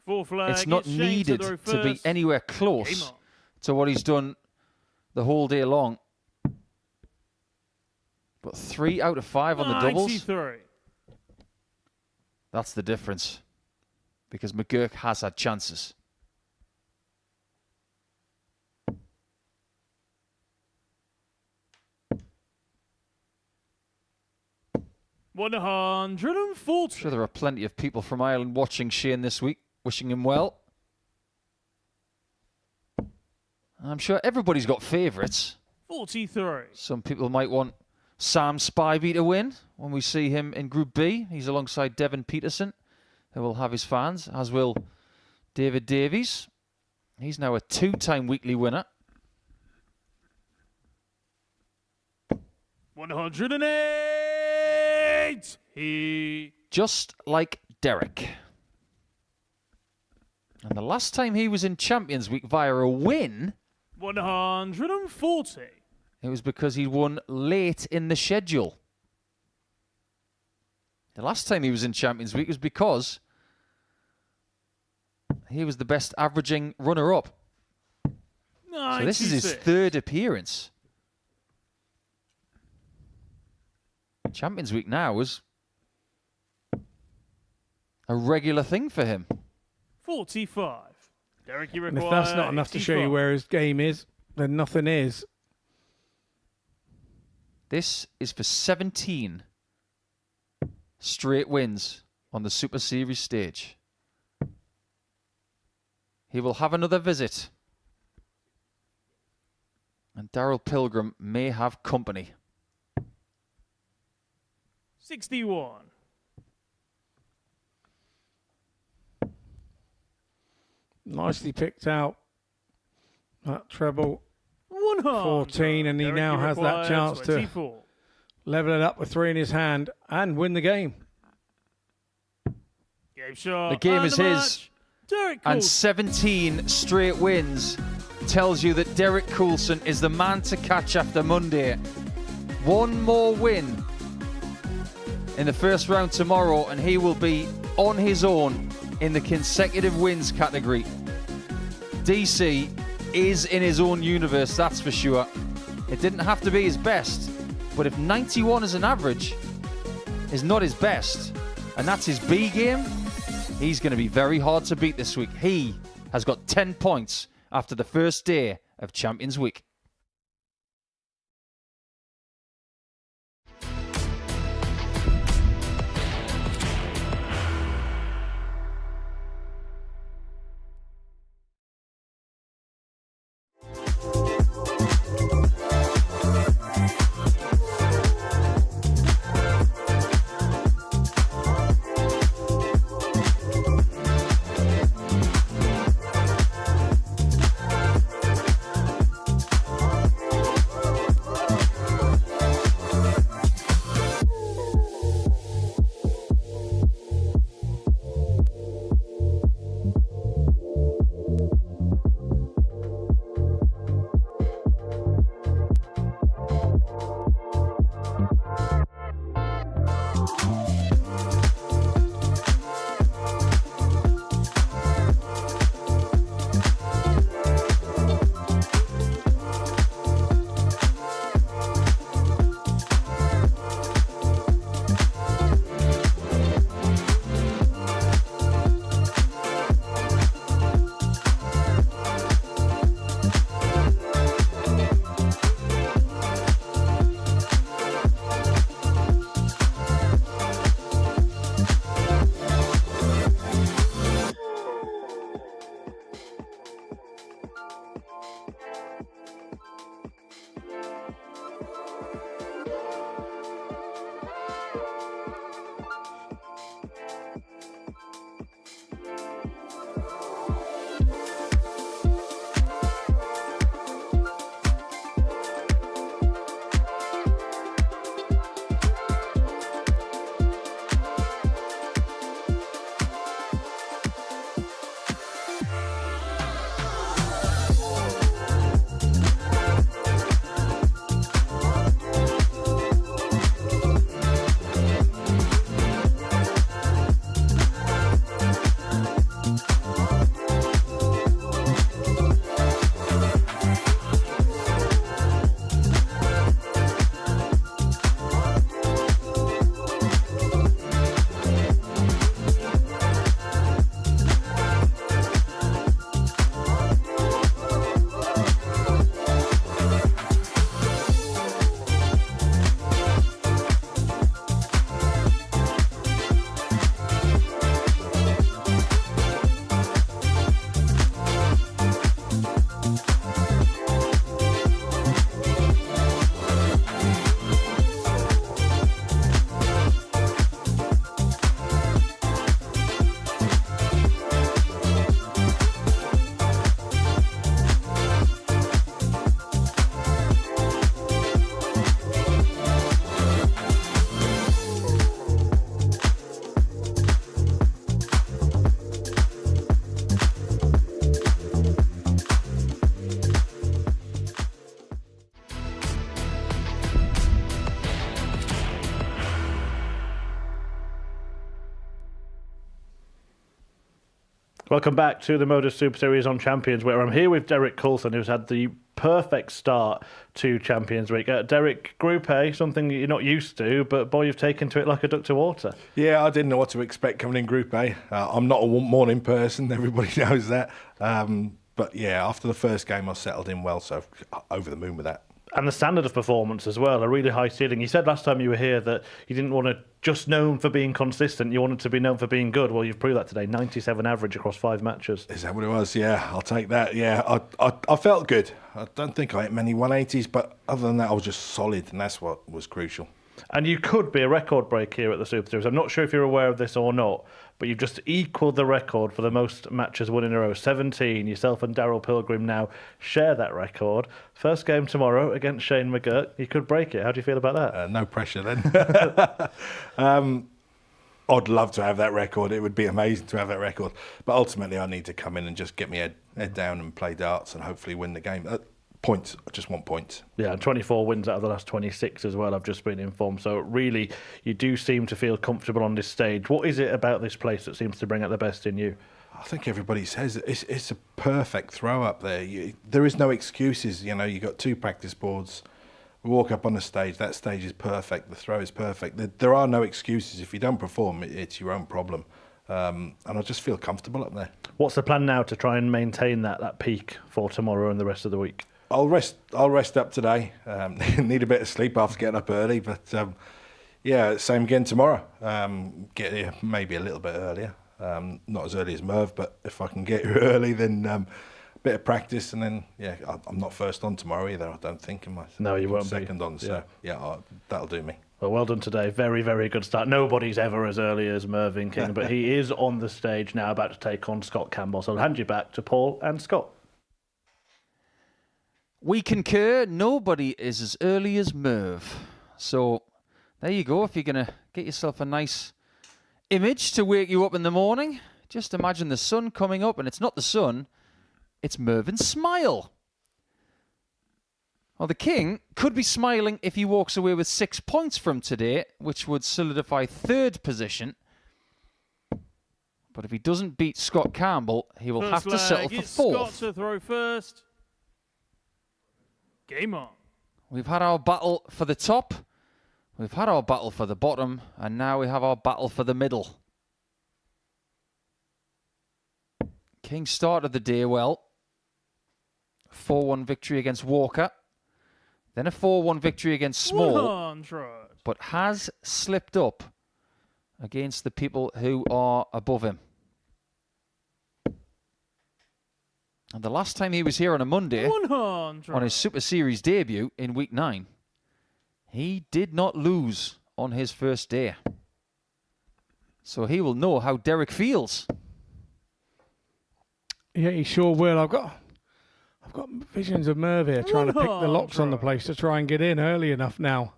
Full flag. It's not needed to be anywhere close to what he's done the whole day long. But 3 out of 5 on the doubles. 93. That's the difference. Because McGurk has had chances. $140. I'm sure there are plenty of people from Ireland watching Shane this week, wishing him well. I'm sure everybody's got favourites. 43. Some people might want Sam Spivey to win when we see him in Group B. He's alongside Devin Peterson, who will have his fans, as will David Davies. He's now a 2-time weekly winner. 108. Just like Derek. And the last time he was in Champions Week via a win, 140. it was because he won late in the schedule. The last time he was in Champions Week was because he was the best averaging runner-up. So this is his 3rd appearance. Champions Week now is a regular thing for him. 45. Derek, you And require if that's not enough to show you 85. where his game is, then nothing is. This is for 17 straight wins on the Super Series stage. He will have another visit. And Daryl Pilgrim may have company. 61. Nicely picked out. That treble. 100. 14, and he Derek, now you has that require chance 24. to level it up with 3 in his hand and win the game. Game shot. The game and is the his. match. Derek And Coulson. 17 straight wins tells you that Derek Coulson is the man to catch after Monday. One more win in the first round tomorrow, and he will be on his own in the consecutive wins category. DC is in his own universe, that's for sure. It didn't have to be his best, but if 91 as an average is not his best, and that's his B game, he's going to be very hard to beat this week. He has got 10 points after the first day of Champions Week. Welcome back to the Modus Super Series on Champions, where I'm here with Derek Coulson, who's had the perfect start to Champions Week. Derek, Group A, something you're not used to, but boy, you've taken to it like a duck to water. Yeah, I didn't know what to expect coming in Group A. I'm not a morning person, everybody knows that. But yeah, after the first game, I settled in well, so over the moon with that. And the standard of performance as well, a really high ceiling. You said last time you were here that you didn't want to just known for being consistent, you wanted to be known for being good. Well, you've proved that today, 97 average across 5 matches. Is that what it was? Yeah, I'll take that. Yeah, I felt good. I don't think I hit many 180s, but other than that, I was just solid, and that's what was crucial. And you could be a record break here at the Super Series. I'm not sure if you're aware of this or not, but you've just equalled the record for the most matches won in a row. 17. Yourself and Daryl Pilgrim now share that record. First game tomorrow against Shane McGurk. You could break it. How do you feel about that? No pressure then. I'd love to have that record. It would be amazing to have that record. But ultimately, I need to come in and just get my head down and play darts and hopefully win the game. Points. I just want points. Yeah, and 24 wins out of the last 26 as well, I've just been informed. So really, you do seem to feel comfortable on this stage. What is it about this place that seems to bring out the best in you? I think everybody says it's a perfect throw up there. There is no excuses. You know, you've got 2 practice boards. We walk up on the stage. That stage is perfect. The throw is perfect. There are no excuses. If you don't perform, it's your own problem. And I just feel comfortable up there. What's the plan now to try and maintain that peak for tomorrow and the rest of the week? I'll rest up today. Need a bit of sleep after getting up early, but yeah, same again tomorrow. Get here maybe a little bit earlier. Not as early as Merv, but if I can get here early, then a bit of practice, and then yeah, I'm not first on tomorrow either. I don't think in my no, you won't second be. On. So yeah, that'll do me. Well done today. Very, very good start. Nobody's ever as early as Mervyn King, but he is on the stage now, about to take on Scott Campbell. So I'll hand you back to Paul and Scott. We concur, nobody is as early as Merv. So there you go. If you're going to get yourself a nice image to wake you up in the morning, just imagine the sun coming up, and it's not the sun, it's Mervyn's smile. Well, the King could be smiling if he walks away with 6 points from today, which would solidify 3rd position. But if he doesn't beat Scott Campbell, he will have to settle for 4th. Scott to throw first. Game on. We've had our battle for the top, we've had our battle for the bottom, and now we have our battle for the middle. King started the day well. 4-1 victory against Walker. Then a 4-1 victory against Small. 100. But has slipped up against the people who are above him. And the last time he was here on a Monday, 100. on his Super Series debut in Week 9, he did not lose on his first day. So he will know how Derek feels. Yeah, he sure will. I've got visions of Merv here trying to pick the locks on the place to try and get in early enough now,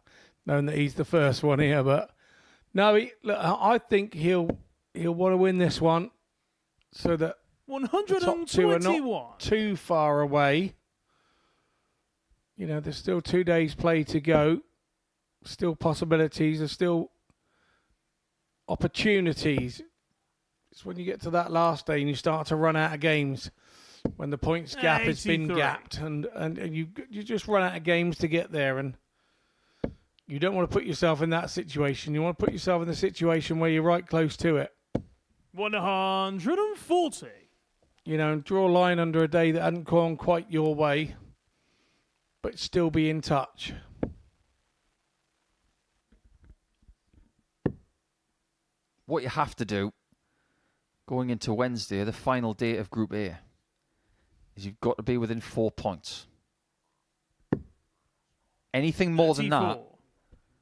knowing that he's the first one here. But no, look, I think he'll want to win this one so that 121. the top 2 are not too far away. You know, there's still 2 days play to go. Still possibilities. There's still opportunities. It's when you get to that last day and you start to run out of games, when the points gap has been gapped, and you just run out of games to get there, and you don't want to put yourself in that situation. You want to put yourself in the situation where you're right close to it. 140. You know, and draw a line under a day that hadn't gone quite your way, but still be in touch. What you have to do going into Wednesday, the final day of Group A, is you've got to be within 4 points. Anything more than that,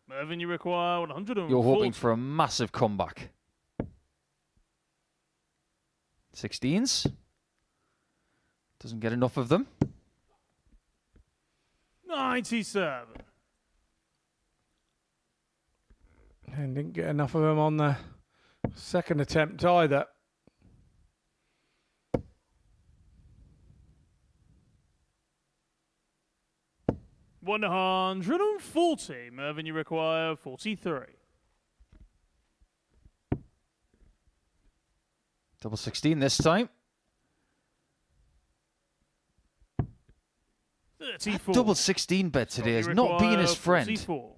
Mervyn, you require 140. you're hoping for a massive comeback. 16s. Doesn't get enough of them. 97. And didn't get enough of them on the second attempt either. $140. Mervyn, you require 43. Double 16 this time. 34. Double 16 bet today has not been his friend. 44.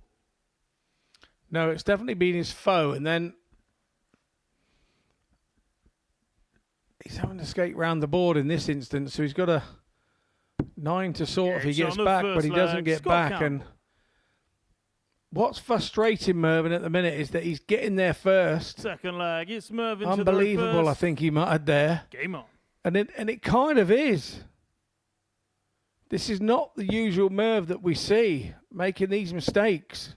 No, it's definitely been his foe, and then he's having to skate round the board in this instance, so he's got a 9 to sort if he It's gets on the back, first but he doesn't leg. get Scott back. Campbell. And what's frustrating Mervyn at the minute is that he's getting there first. Second leg, it's Mervyn to the Unbelievable, I reverse. think he muttered there. Game on. And it kind of is. This is not the usual Merv that we see making these mistakes.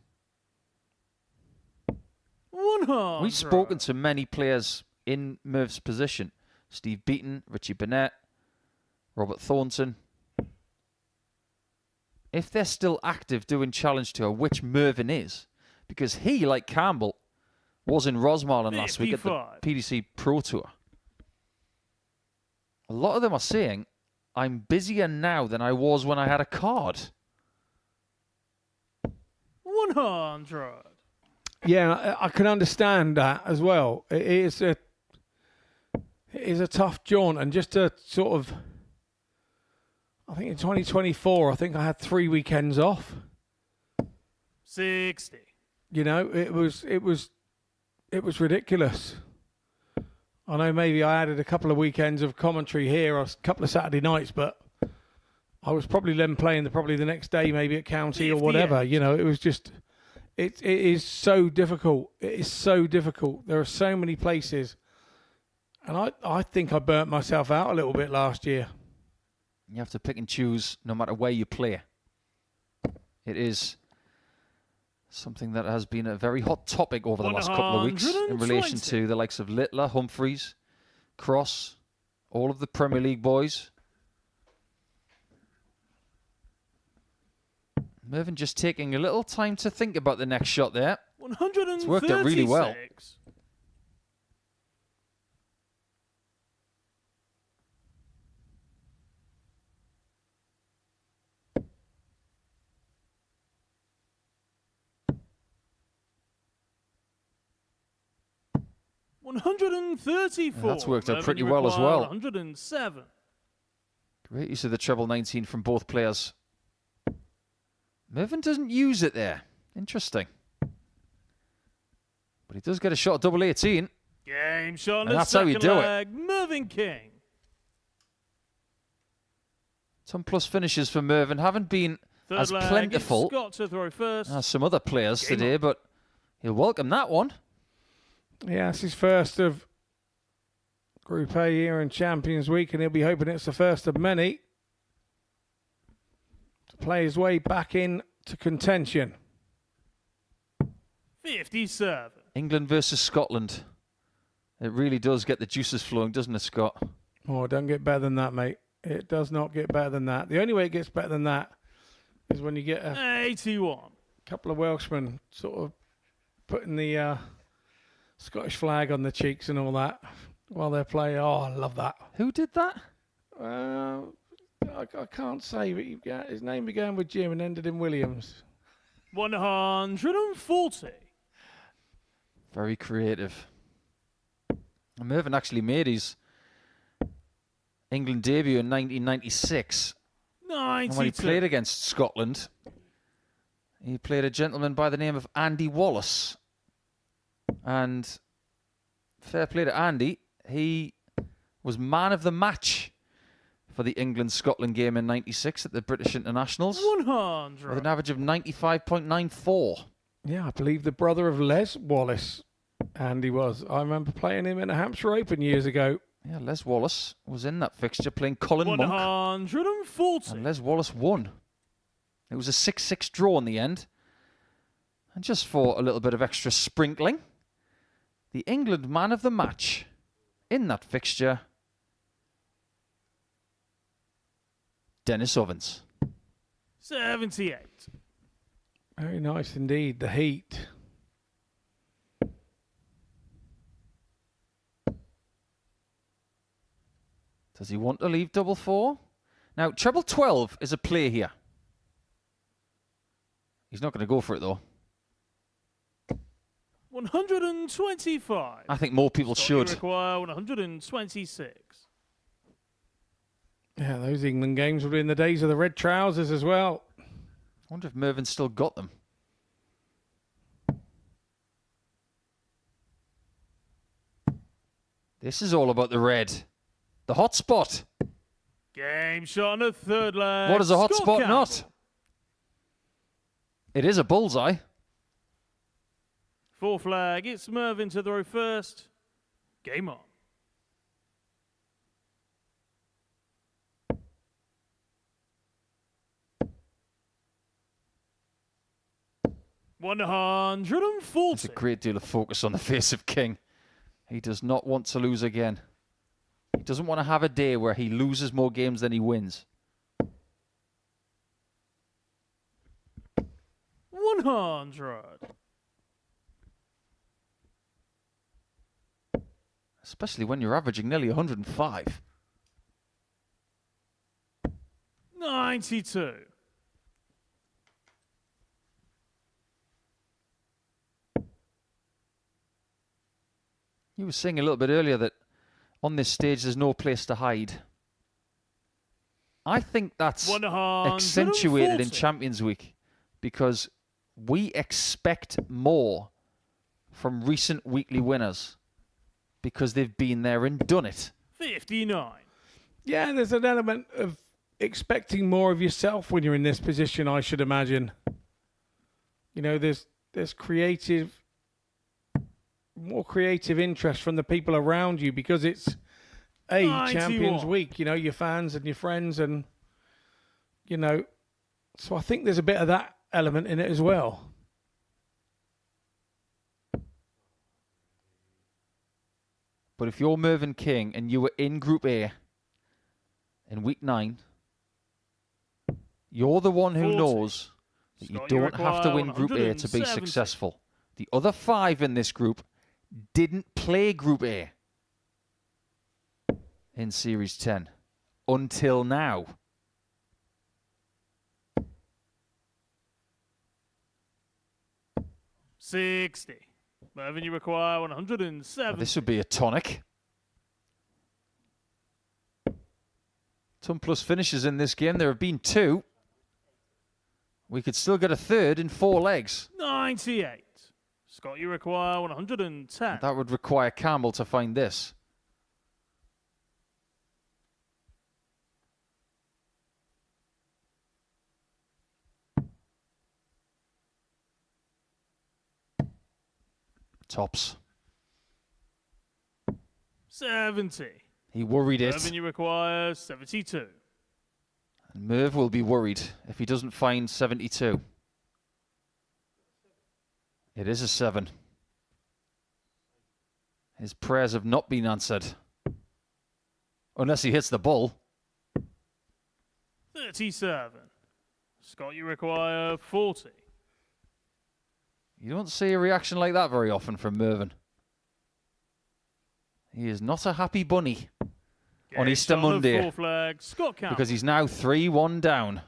100. We've spoken to many players in Merv's position. Steve Beaton, Richie Burnett, Robert Thornton. If they're still active doing Challenge Tour, which Mervyn is, because he, like Campbell, was in Rosmarlin last week at the 55. PDC Pro Tour. A lot of them are saying, I'm busier now than I was when I had a card. 100. Yeah, I can understand that as well. It is a tough jaunt, and just to sort of, I think in 2024, I think I had 3 weekends off. 60. You know, it was ridiculous. I know maybe I added a couple of weekends of commentary here, or a couple of Saturday nights, but I was probably then playing the next day, maybe at county or whatever. You know, it was just, it is so difficult. It is so difficult. There are so many places, and I think I burnt myself out a little bit last year. You have to pick and choose no matter where you play. It is something that has been a very hot topic over the last couple of weeks in relation to the likes of Littler, Humphreys, Cross, all of the Premier League boys. Mervyn just taking a little time to think about the next shot there. 136. It's worked out really well. 134. And that's worked out Mervyn, pretty you well as require well. 107. Great use of the treble 19 from both players. Mervyn doesn't use it there. Interesting. But he does get a shot at double 18. Game shot on And the that's how you second do it. leg. Mervyn King. Some plus finishes for Mervyn haven't been Third as leg, plentiful it's Scott to throw first. as some other players Game today, on. but he'll welcome that one. Yeah, it's his first of Group A here in Champions Week, and he'll be hoping it's the first of many to play his way back in to contention. 57. England versus Scotland. It really does get the juices flowing, doesn't it, Scott? Oh, it doesn't get better than that, mate. It does not get better than that. The only way it gets better than that is when you get a 81. couple of Welshmen sort of putting the Scottish flag on the cheeks and all that while they're playing. Oh, I love that. Who did that? I can't say, but his name began with Jim and ended in Williams. 140. Very creative. And Mervyn actually made his England debut in 1996. 92. And when he played against Scotland, he played a gentleman by the name of Andy Wallace. And fair play to Andy, he was man of the match for the England-Scotland game in 96 at the British Internationals 100. with an average of 95.94. Yeah, I believe the brother of Les Wallace, Andy was. I remember playing him in a Hampshire Open years ago. Yeah, Les Wallace was in that fixture playing Colin Monk. 140. And Les Wallace won. It was a 6-6 draw in the end. And just for a little bit of extra sprinkling, the England man of the match in that fixture, Dennis Ovens. 78. Very nice indeed. The heat. Does he want to leave double 4? Now, treble 12 is a play here. He's not going to go for it, though. 125. I think more people Scott, you should. require 126. Yeah, those England games would be in the days of the red trousers as well. I wonder if Mervyn's still got them. This is all about the red. The hot spot. Game shot on the third leg. What is a hot Scott spot Campbell. not? It is a bullseye. Fourth flag. It's Mervyn to throw first. Game on. There's 140. a great deal of focus on the face of King. He does not want to lose again. He doesn't want to have a day where he loses more games than he wins. 100. Especially when you're averaging nearly 105. 92. You were saying a little bit earlier that on this stage there's no place to hide. I think that's 140. accentuated in Champions Week because we expect more from recent weekly winners because they've been there and done it. 59. Yeah, there's an element of expecting more of yourself when you're in this position, I should imagine. You know, there's more creative interest from the people around you because it's 91. Champions Week, you know, your fans and your friends and, you know, so I think there's a bit of that element in it as well. But if you're Mervyn King and you were in Group A in week 9, you're the one who 40. knows that you Scott, you don't have to require win Group A to be 170. successful. The other 5 in this group didn't play Group A in Series 10 until now. $60. Mervyn, you require 107. This would be a tonic. Ton plus finishes in this game. There have been 2. We could still get a third in 4 legs. 98. Scott, you require 110. That would require Campbell to find this. Tops. 70. He worried it. Mervyn, you require 72. And Merv will be worried if he doesn't find 72. It is a 7. His prayers have not been answered. Unless he hits the ball. 37. Scott, you require 40. You don't see a reaction like that very often from Mervyn. He is not a happy bunny on Easter Game shot on the Monday fourth flag. Scott Campbell. because he's now 3-1 down.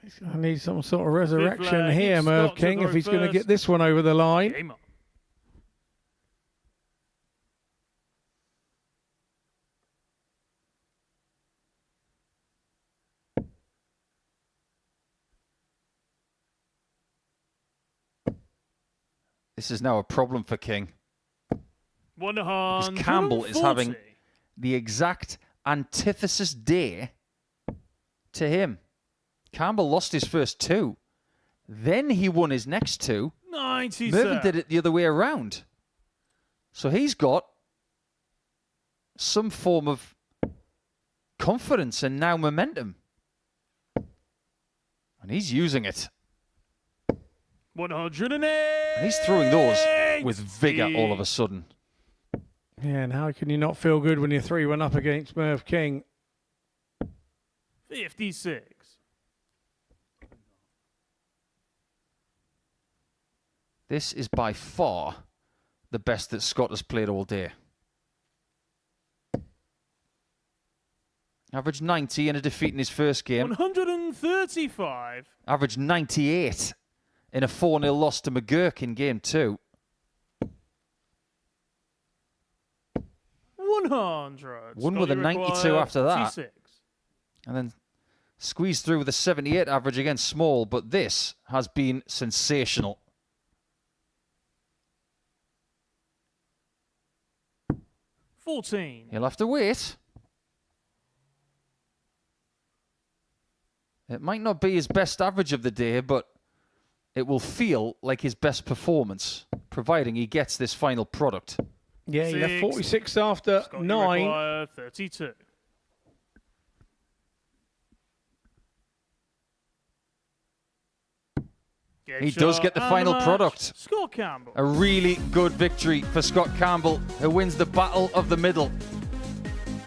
He's going to need some sort of resurrection flag, here, it's Merv Scott to King, throw if he's going to first. get this one over the line. Game on. This is now a problem for King. 140. Because Campbell is having the exact antithesis day to him. Campbell lost his first 2. Then he won his next 2. 97. Mervyn did it the other way around. So he's got some form of confidence and now momentum. And he's using it. 108. And he's throwing those with vigor all of a sudden. Yeah, and how can you not feel good when you're 3-1 up against Merv King? 56. This is by far the best that Scott has played all day. Averaged 90 in a defeat in his first game. 135. Averaged 98 in a 4-0 loss to McGurk in game 2. 100. Won with a Scotty 92 required after that. 26. And then squeezed through with a 78 average against Small, but this has been sensational. $14. He'll have to wait. It might not be his best average of the day, but it will feel like his best performance, providing he gets this final product. Yeah, he left 6. 46 after Scotty 9. required 32. He does get the final product. Scott Campbell. A really good victory for Scott Campbell, who wins the battle of the middle.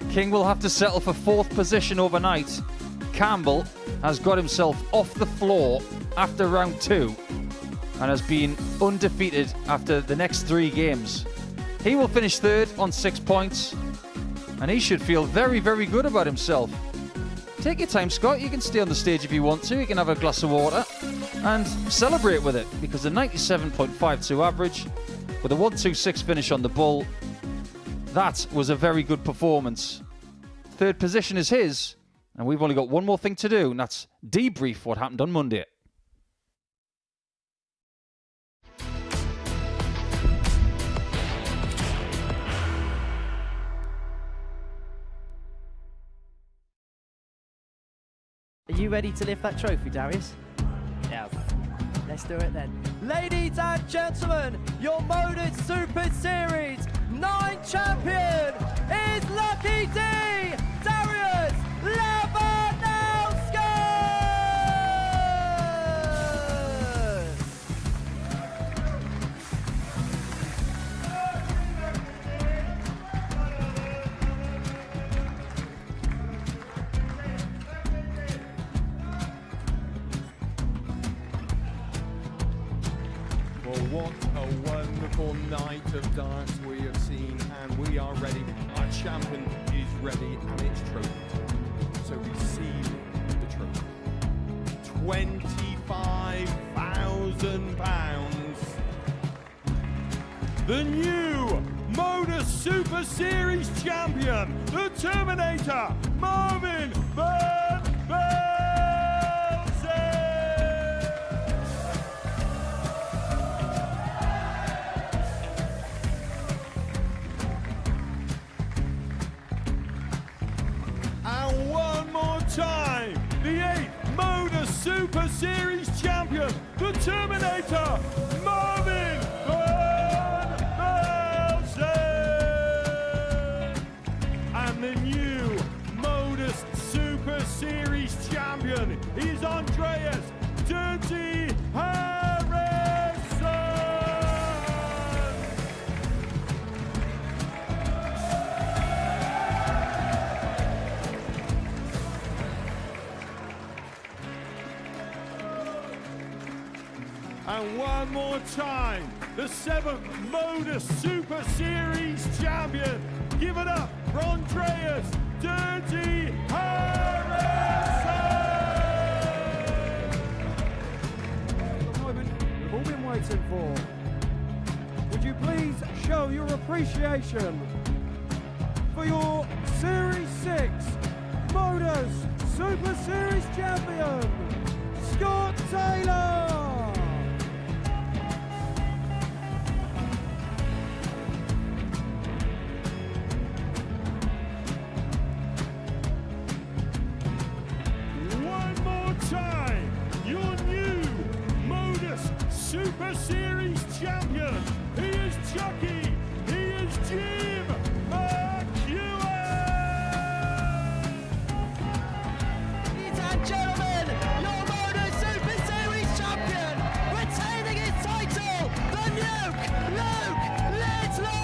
King will have to settle for 4th position overnight. Campbell has got himself off the floor after round 2 and has been undefeated after the next 3 games. He will finish 3rd on 6 points, and he should feel very, very good about himself. Take your time, Scott. You can stay on the stage if you want to. You can have a glass of water and celebrate with it, because the 97.52 average with a 126 finish on the bull, that was a very good performance. 3rd position is his, and we've only got one more thing to do, and that's debrief what happened on Monday. Are you ready to lift that trophy, Darius? Yes. Let's do it then. Ladies and gentlemen, your Modus Super Series 9 champion is Lucky D, Darius Lewandowski! Well, what a wonderful night of darts we have seen, and we are ready. Our champion is ready, and it's trophy time. So receive the trophy. £25,000. The new Modus Super Series champion, the Terminator, Marvin Van Velzen. And one more time, the 8th Modus Super Series champion, the Terminator, Marvin Van Velzen. And the new Modus Super Series champion is Andreas Dirty Harrison. And one more time, the 7th Modus Super Series champion. Give it up for Andreas Dirty Harrison! The moment we've all been waiting for. Would you please show your appreciation for your Series 6 Modus Super Series champion, Scott Taylor! One more time, your new Modus Super Series champion. He is Chucky. He is Jim McEwen. Ladies and gentlemen, your Modus Super Series champion, retaining his title, the Nuke, Luke Littler!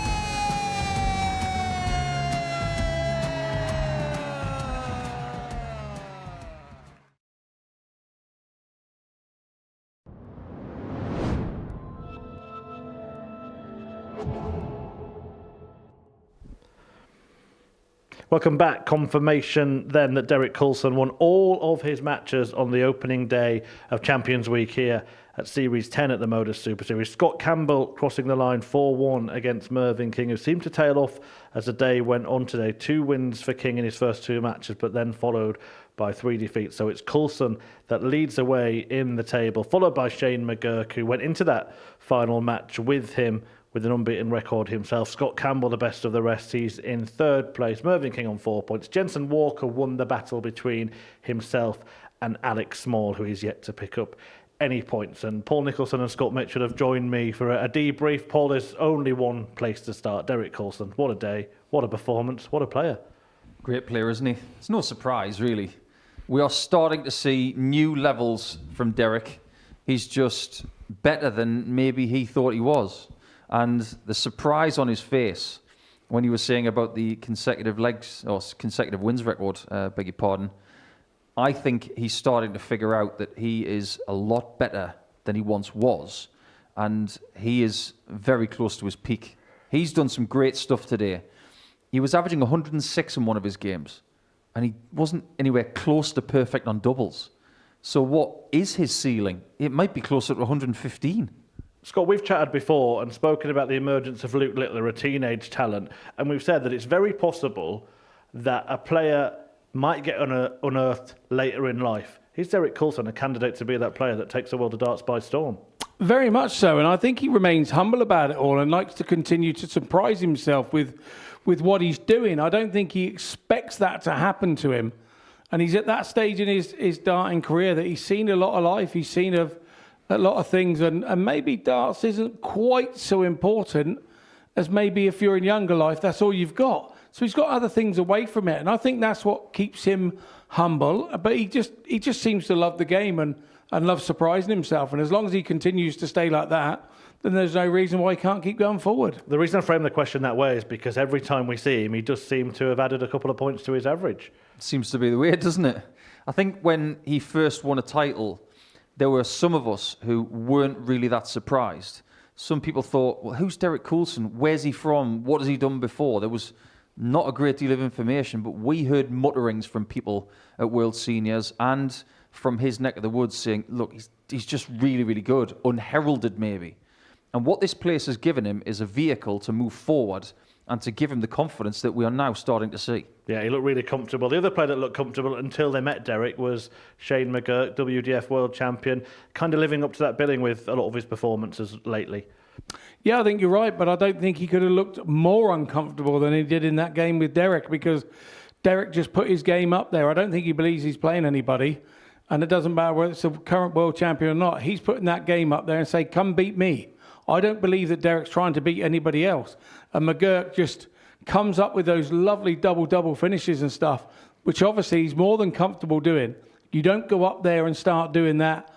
Welcome back. Confirmation then that Derek Coulson won all of his matches on the opening day of Champions Week here at Series 10 at the Modus Super Series. Scott Campbell crossing the line 4-1 against Mervyn King, who seemed to tail off as the day went on today. 2 wins for King in his first 2 matches, but then followed by 3 defeats. So it's Coulson that leads away in the table, followed by Shane McGurk, who went into that final match with him with an unbeaten record himself. Scott Campbell, the best of the rest, he's in 3rd place. Mervyn King on 4 points. Jensen Walker won the battle between himself and Alex Small, who is yet to pick up any points. And Paul Nicholson and Scott Mitchell have joined me for a debrief. Paul, there's only one place to start. Derek Coulson. What a day. What a performance. What a player. Great player, isn't he? It's no surprise, really. We are starting to see new levels from Derek. He's just better than maybe he thought he was. And the surprise on his face when he was saying about the consecutive consecutive wins record, beg your pardon, I think he's starting to figure out that he is a lot better than he once was. And he is very close to his peak. He's done some great stuff today. He was averaging 106 in one of his games, and he wasn't anywhere close to perfect on doubles. So what is his ceiling? It might be closer to 115. Scott, we've chatted before and spoken about the emergence of Luke Littler, a teenage talent, and we've said that it's very possible that a player might get unearthed later in life. Is Derek Coulson a candidate to be that player that takes the world of darts by storm? Very much so, and I think he remains humble about it all and likes to continue to surprise himself with what he's doing. I don't think he expects that to happen to him, and he's at that stage in his darting career that he's seen a lot of life, he's seen a lot of things, and maybe darts isn't quite so important as maybe if you're in younger life, that's all you've got. So he's got other things away from it, and I think that's what keeps him humble. But he just seems to love the game and love surprising himself. And as long as he continues to stay like that, then there's no reason why he can't keep going forward. The reason I frame the question that way is because every time we see him, he does seem to have added a couple of points to his average. Seems to be the way, doesn't it? I think when he first won a title, there were some of us who weren't really that surprised. Some people thought, well, who's Derek Coulson? Where's he from? What has he done before? There was not a great deal of information, but we heard mutterings from people at World Seniors and from his neck of the woods saying, look, he's just really, really good, unheralded maybe. And what this place has given him is a vehicle to move forward and to give him the confidence that we are now starting to see. Yeah, he looked really comfortable. The other player that looked comfortable until they met Derek was Shane McGurk, WDF World Champion, kind of living up to that billing with a lot of his performances lately. Yeah, I think you're right, but I don't think he could have looked more uncomfortable than he did in that game with Derek, because Derek just put his game up there. I don't think he believes he's playing anybody, and it doesn't matter whether it's a current world champion or not. He's putting that game up there and say, come beat me. I don't believe that Derek's trying to beat anybody else. And McGurk just comes up with those lovely double-double finishes and stuff, which obviously he's more than comfortable doing. You don't go up there and start doing that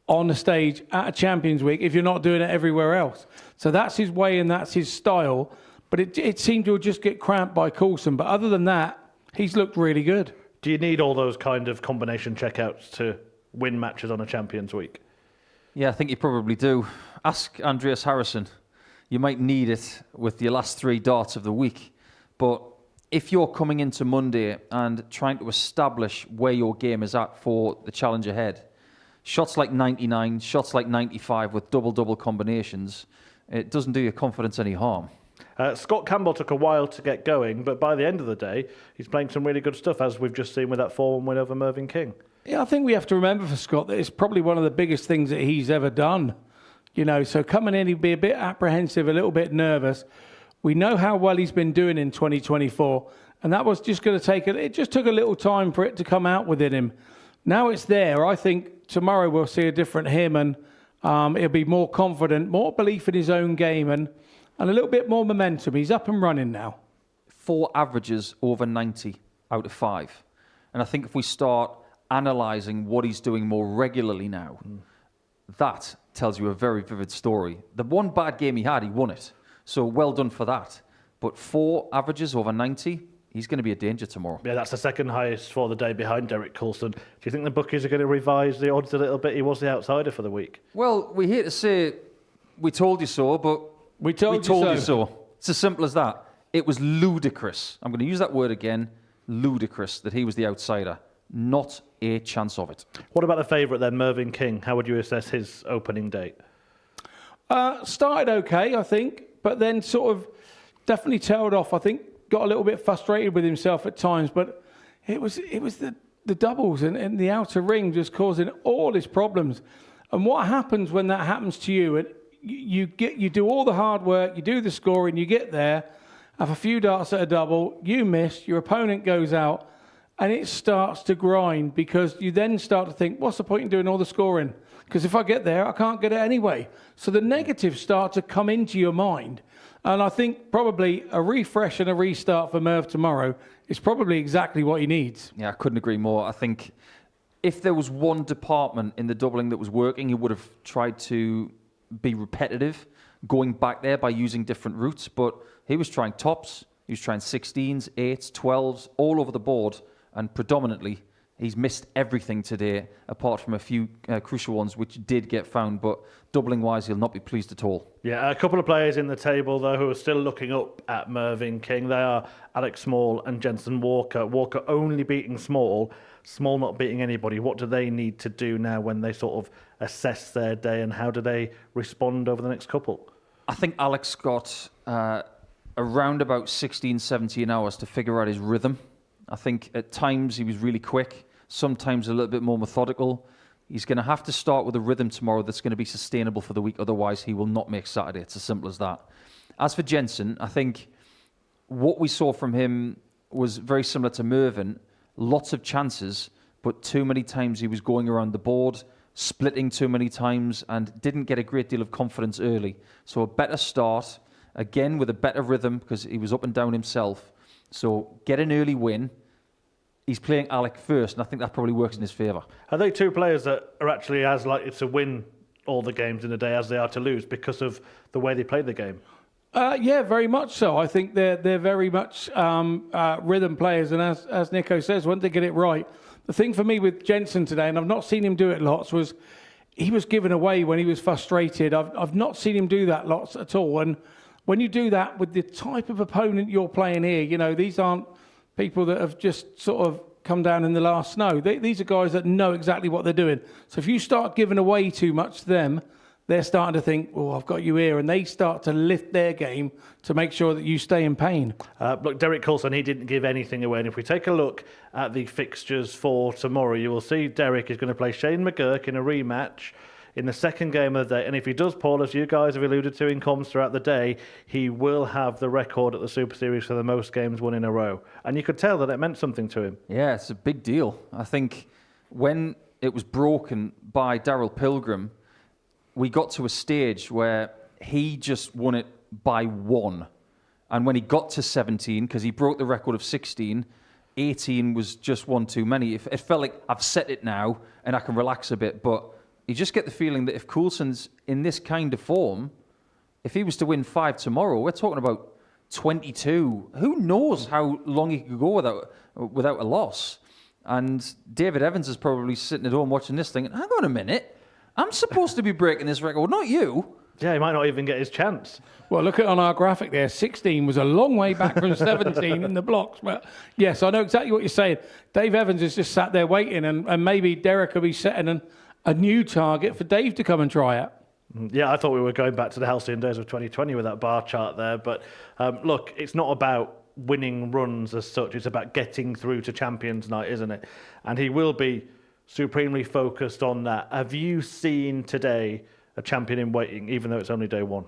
on the stage at a Champions Week if you're not doing it everywhere else. So that's his way and that's his style. But it seemed to just get cramped by Coulson. But other than that, he's looked really good. Do you need all those kind of combination checkouts to win matches on a Champions Week? Yeah, I think you probably do. Ask Andreas Harrison. You might need it with your last 3 darts of the week. But if you're coming into Monday and trying to establish where your game is at for the challenge ahead, shots like 99, shots like 95 with double-double combinations, it doesn't do your confidence any harm. Scott Campbell took a while to get going, but by the end of the day, he's playing some really good stuff, as we've just seen with that 4-1 win over Mervyn King. Yeah, I think we have to remember for Scott that it's probably one of the biggest things that he's ever done. You know, so coming in, he'd be a bit apprehensive, a little bit nervous. We know how well he's been doing in 2024, and that was just going to it just took a little time for it to come out within him. Now it's there. I think tomorrow we'll see a different him, and he'll be more confident, more belief in his own game, and a little bit more momentum. He's up and running now. 4 averages over 90 out of 5. And I think if we start analysing what he's doing more regularly now, that tells you a very vivid story. The one bad game he had, he won it. So well done for that. But 4 averages over 90, he's going to be a danger tomorrow. Yeah, that's the second highest for the day behind Derek Coulson. Do you think the bookies are going to revise the odds a little bit? He was the outsider for the week. Well, we hate to say we told you so, but we told you so. It's as simple as that. It was ludicrous. I'm going to use that word again. ludicrous that he was the outsider. Not a chance of it. What about the favourite then, Mervyn King? How would you assess his opening date? Started okay, I think, but then sort of definitely tailed off. I think got a little bit frustrated with himself at times, but it was the doubles and the outer ring just causing all his problems. And what happens when that happens to you? And you do all the hard work, you do the scoring, you get there, have a few darts at a double, you miss, your opponent goes out, and it starts to grind because you then start to think, what's the point in doing all the scoring? Because if I get there, I can't get it anyway. So the negatives start to come into your mind. And I think probably a refresh and a restart for Merv tomorrow is probably exactly what he needs. Yeah, I couldn't agree more. I think if there was one department in the doubling that was working, he would have tried to be repetitive, going back there by using different routes. But he was trying tops, he was trying 16s, 8s, 12s, all over the board. And predominantly, he's missed everything today, apart from a few crucial ones, which did get found. But doubling-wise, he'll not be pleased at all. Yeah, a couple of players in the table, though, who are still looking up at Mervyn King. They are Alex Small and Jensen Walker. Walker only beating Small, Small not beating anybody. What do they need to do now when they sort of assess their day, and how do they respond over the next couple? I think Alex got around about 16, 17 hours to figure out his rhythm. I think at times he was really quick, sometimes a little bit more methodical. He's going to have to start with a rhythm tomorrow that's going to be sustainable for the week. Otherwise, he will not make Saturday. It's as simple as that. As for Jensen, I think what we saw from him was very similar to Mervyn. Lots of chances, but too many times he was going around the board, splitting too many times, and didn't get a great deal of confidence early. So a better start, again with a better rhythm, because he was up and down himself. So get an early win. He's playing Alec first, and I think that probably works in his favour. Are they two players that are actually as likely to win all the games in a day as they are to lose because of the way they played the game? Yeah, very much so. I think they're very much rhythm players, and as Nico says, when they get it right. The thing for me with Jensen today, and I've not seen him do it lots, was he was given away when he was frustrated. I've not seen him do that lots at all. And when you do that with the type of opponent you're playing here, you know, these aren't people that have just sort of come down in the last snow. These are guys that know exactly what they're doing. So if you start giving away too much to them, they're starting to think, oh, I've got you here. And they start to lift their game to make sure that you stay in pain. Look, Derek Coulson, he didn't give anything away. And if we take a look at the fixtures for tomorrow, you will see Derek is going to play Shane McGurk in a rematch in the second game of the day. And if he does, Paul, as you guys have alluded to in comms throughout the day, he will have the record at the Super Series for the most games won in a row. And you could tell that it meant something to him. Yeah, it's a big deal. I think when it was broken by Darryl Pilgrim, we got to a stage where he just won it by one. And when he got to 17, because he broke the record of 16, 18 was just one too many. It felt like I've set it now and I can relax a bit, but you just get the feeling that if Coulson's in this kind of form, if he was to win 5 tomorrow, we're talking about 22. Who knows how long he could go without a loss? And David Evans is probably sitting at home watching this thing. Hang on a minute, I'm supposed to be breaking this record, not you. Yeah, he might not even get his chance. Well, look at on our graphic there. 16 was a long way back from 17 in the blocks. But yes, I know exactly what you're saying. Dave Evans is just sat there waiting, and maybe Derek will be setting a new target for Dave to come and try it. Yeah, I thought we were going back to the halcyon days of 2020 with that bar chart there. But look, it's not about winning runs as such. It's about getting through to Champions Night, isn't it? And he will be supremely focused on that. Have you seen today a champion in waiting, even though it's only day one?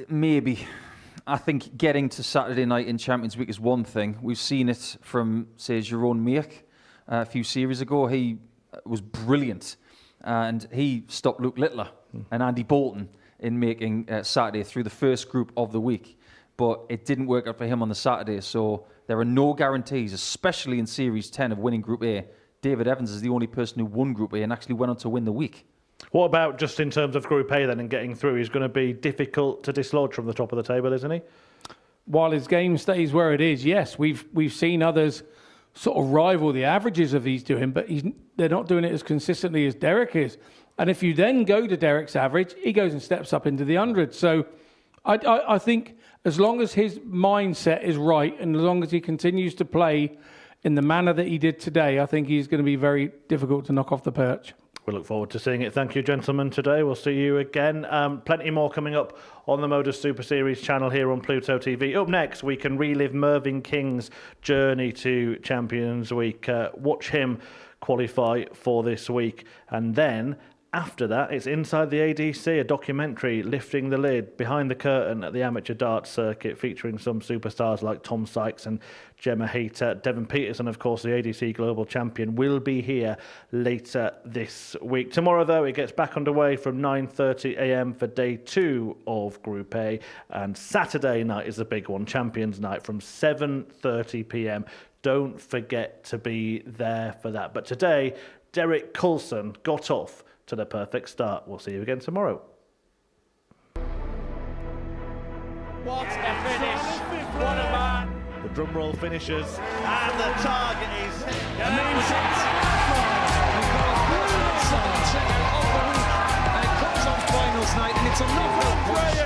Maybe. I think getting to Saturday night in Champions Week is one thing. We've seen it from, say, Jeroen Meek a few series ago. He was brilliant. And he stopped Luke Littler and Andy Bolton in making Saturday through the first group of the week. But it didn't work out for him on the Saturday. So there are no guarantees, especially in Series 10 of winning Group A. David Evans is the only person who won Group A and actually went on to win the week. What about just in terms of Group A then and getting through? He's going to be difficult to dislodge from the top of the table, isn't he? While his game stays where it is, yes. We've seen others sort of rival the averages of these doing, but they're not doing it as consistently as Derek is. And if you then go to Derek's average, he goes and steps up into the 100. So I think as long as his mindset is right and as long as he continues to play in the manner that he did today, I think he's going to be very difficult to knock off the perch. We look forward to seeing it. Thank you, gentlemen, today. We'll see you again. Plenty more coming up on the Modus Super Series channel here on Pluto TV. Up next, we can relive Mervyn King's journey to Champions Week. Watch him qualify for this week. And then, after that, it's Inside the ADC, a documentary lifting the lid behind the curtain at the amateur darts circuit, featuring some superstars like Tom Sykes and Gemma Hayter. Devon Peterson, of course, the ADC Global Champion, will be here later this week. Tomorrow, though, it gets back underway from 9:30 a.m. for day 2 of Group A. And Saturday night is the big one, Champions Night, from 7:30 p.m. Don't forget to be there for that. But today, Derek Coulson got off to the perfect start. We'll see you again tomorrow. What a finish! What a man! The drum roll finishes, and the target is And it comes on finals night, and it's a knockout push.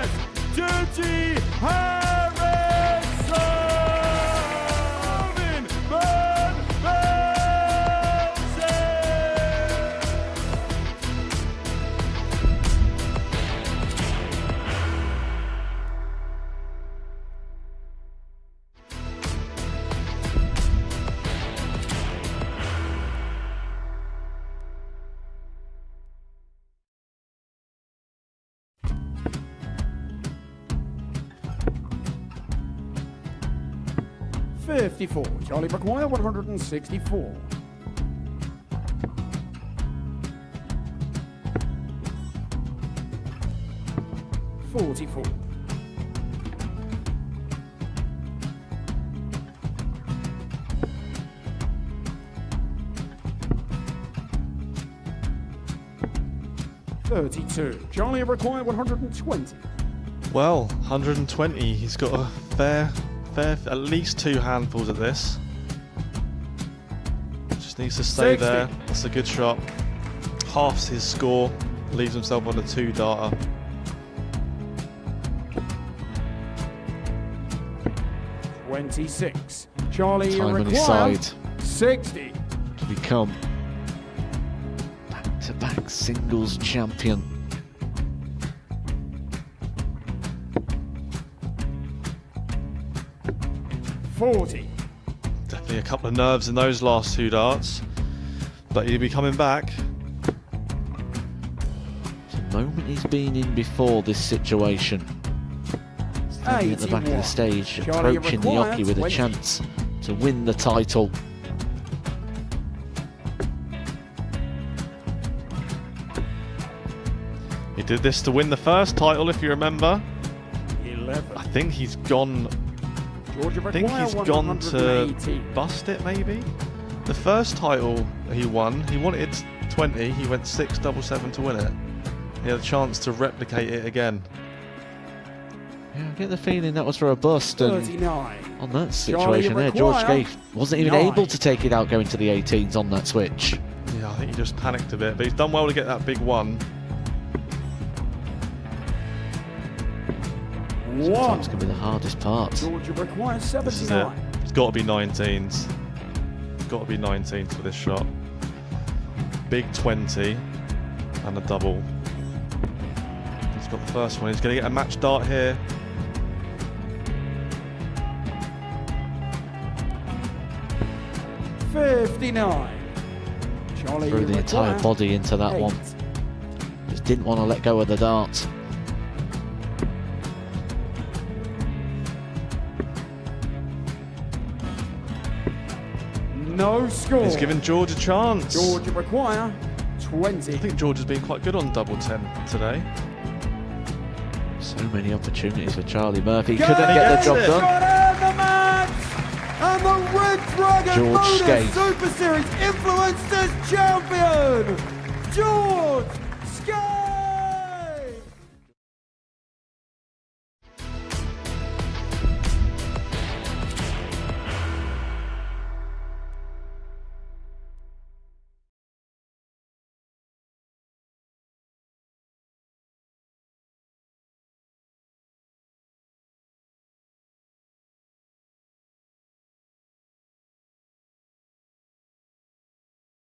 Dirty Harrison! Van Velzen! 54. Charlie McGuire, 164. 44. 32. Charlie required 120. Well, 120. He's got a fair, at least 2 handfuls of this. Just needs to stay 60. there. That's a good shot. Halves his score, leaves himself on a 2-darter. $26. Charlie Time on his required side 60. to become back-to-back singles champion. $40. Definitely a couple of nerves in those last 2 darts, but he'll be coming back. It's a moment he's been in before this situation. Standing at the back of the 81. stage, Charlie approaching the required Yoki with a 20. chance to win the title. He did this to win the first title, if you remember. 11. I think he's gone. Georgia I think he's gone to 180. bust it, maybe. The first title he won, he wanted 20. He went 6-7-7 to win it. He had a chance to replicate it again. Yeah, I get the feeling that was for a bust, and 39. on that situation there, George Gay wasn't even 9. able to take it out going to the 18s on that switch. Yeah, I think he just panicked a bit, but he's done well to get that big one. Sometimes can be the hardest part. Georgia requires This is it. 79. It's got to be 19s. It's got to be 19s for this shot. Big 20 and a double. He's got the first one. He's going to get a match dart here. $59. Charlie Threw the entire required body into that 8. one. Just didn't want to let go of the dart. No score. He's given George a chance. Georgia require 20. I think George has been quite good on double 10 today. So many opportunities for Charlie Murphy. Got Couldn't get the job it. done. Got in the match. And the Red Dragon George Modus Skate. Super Series Influencers Champion, George Skate.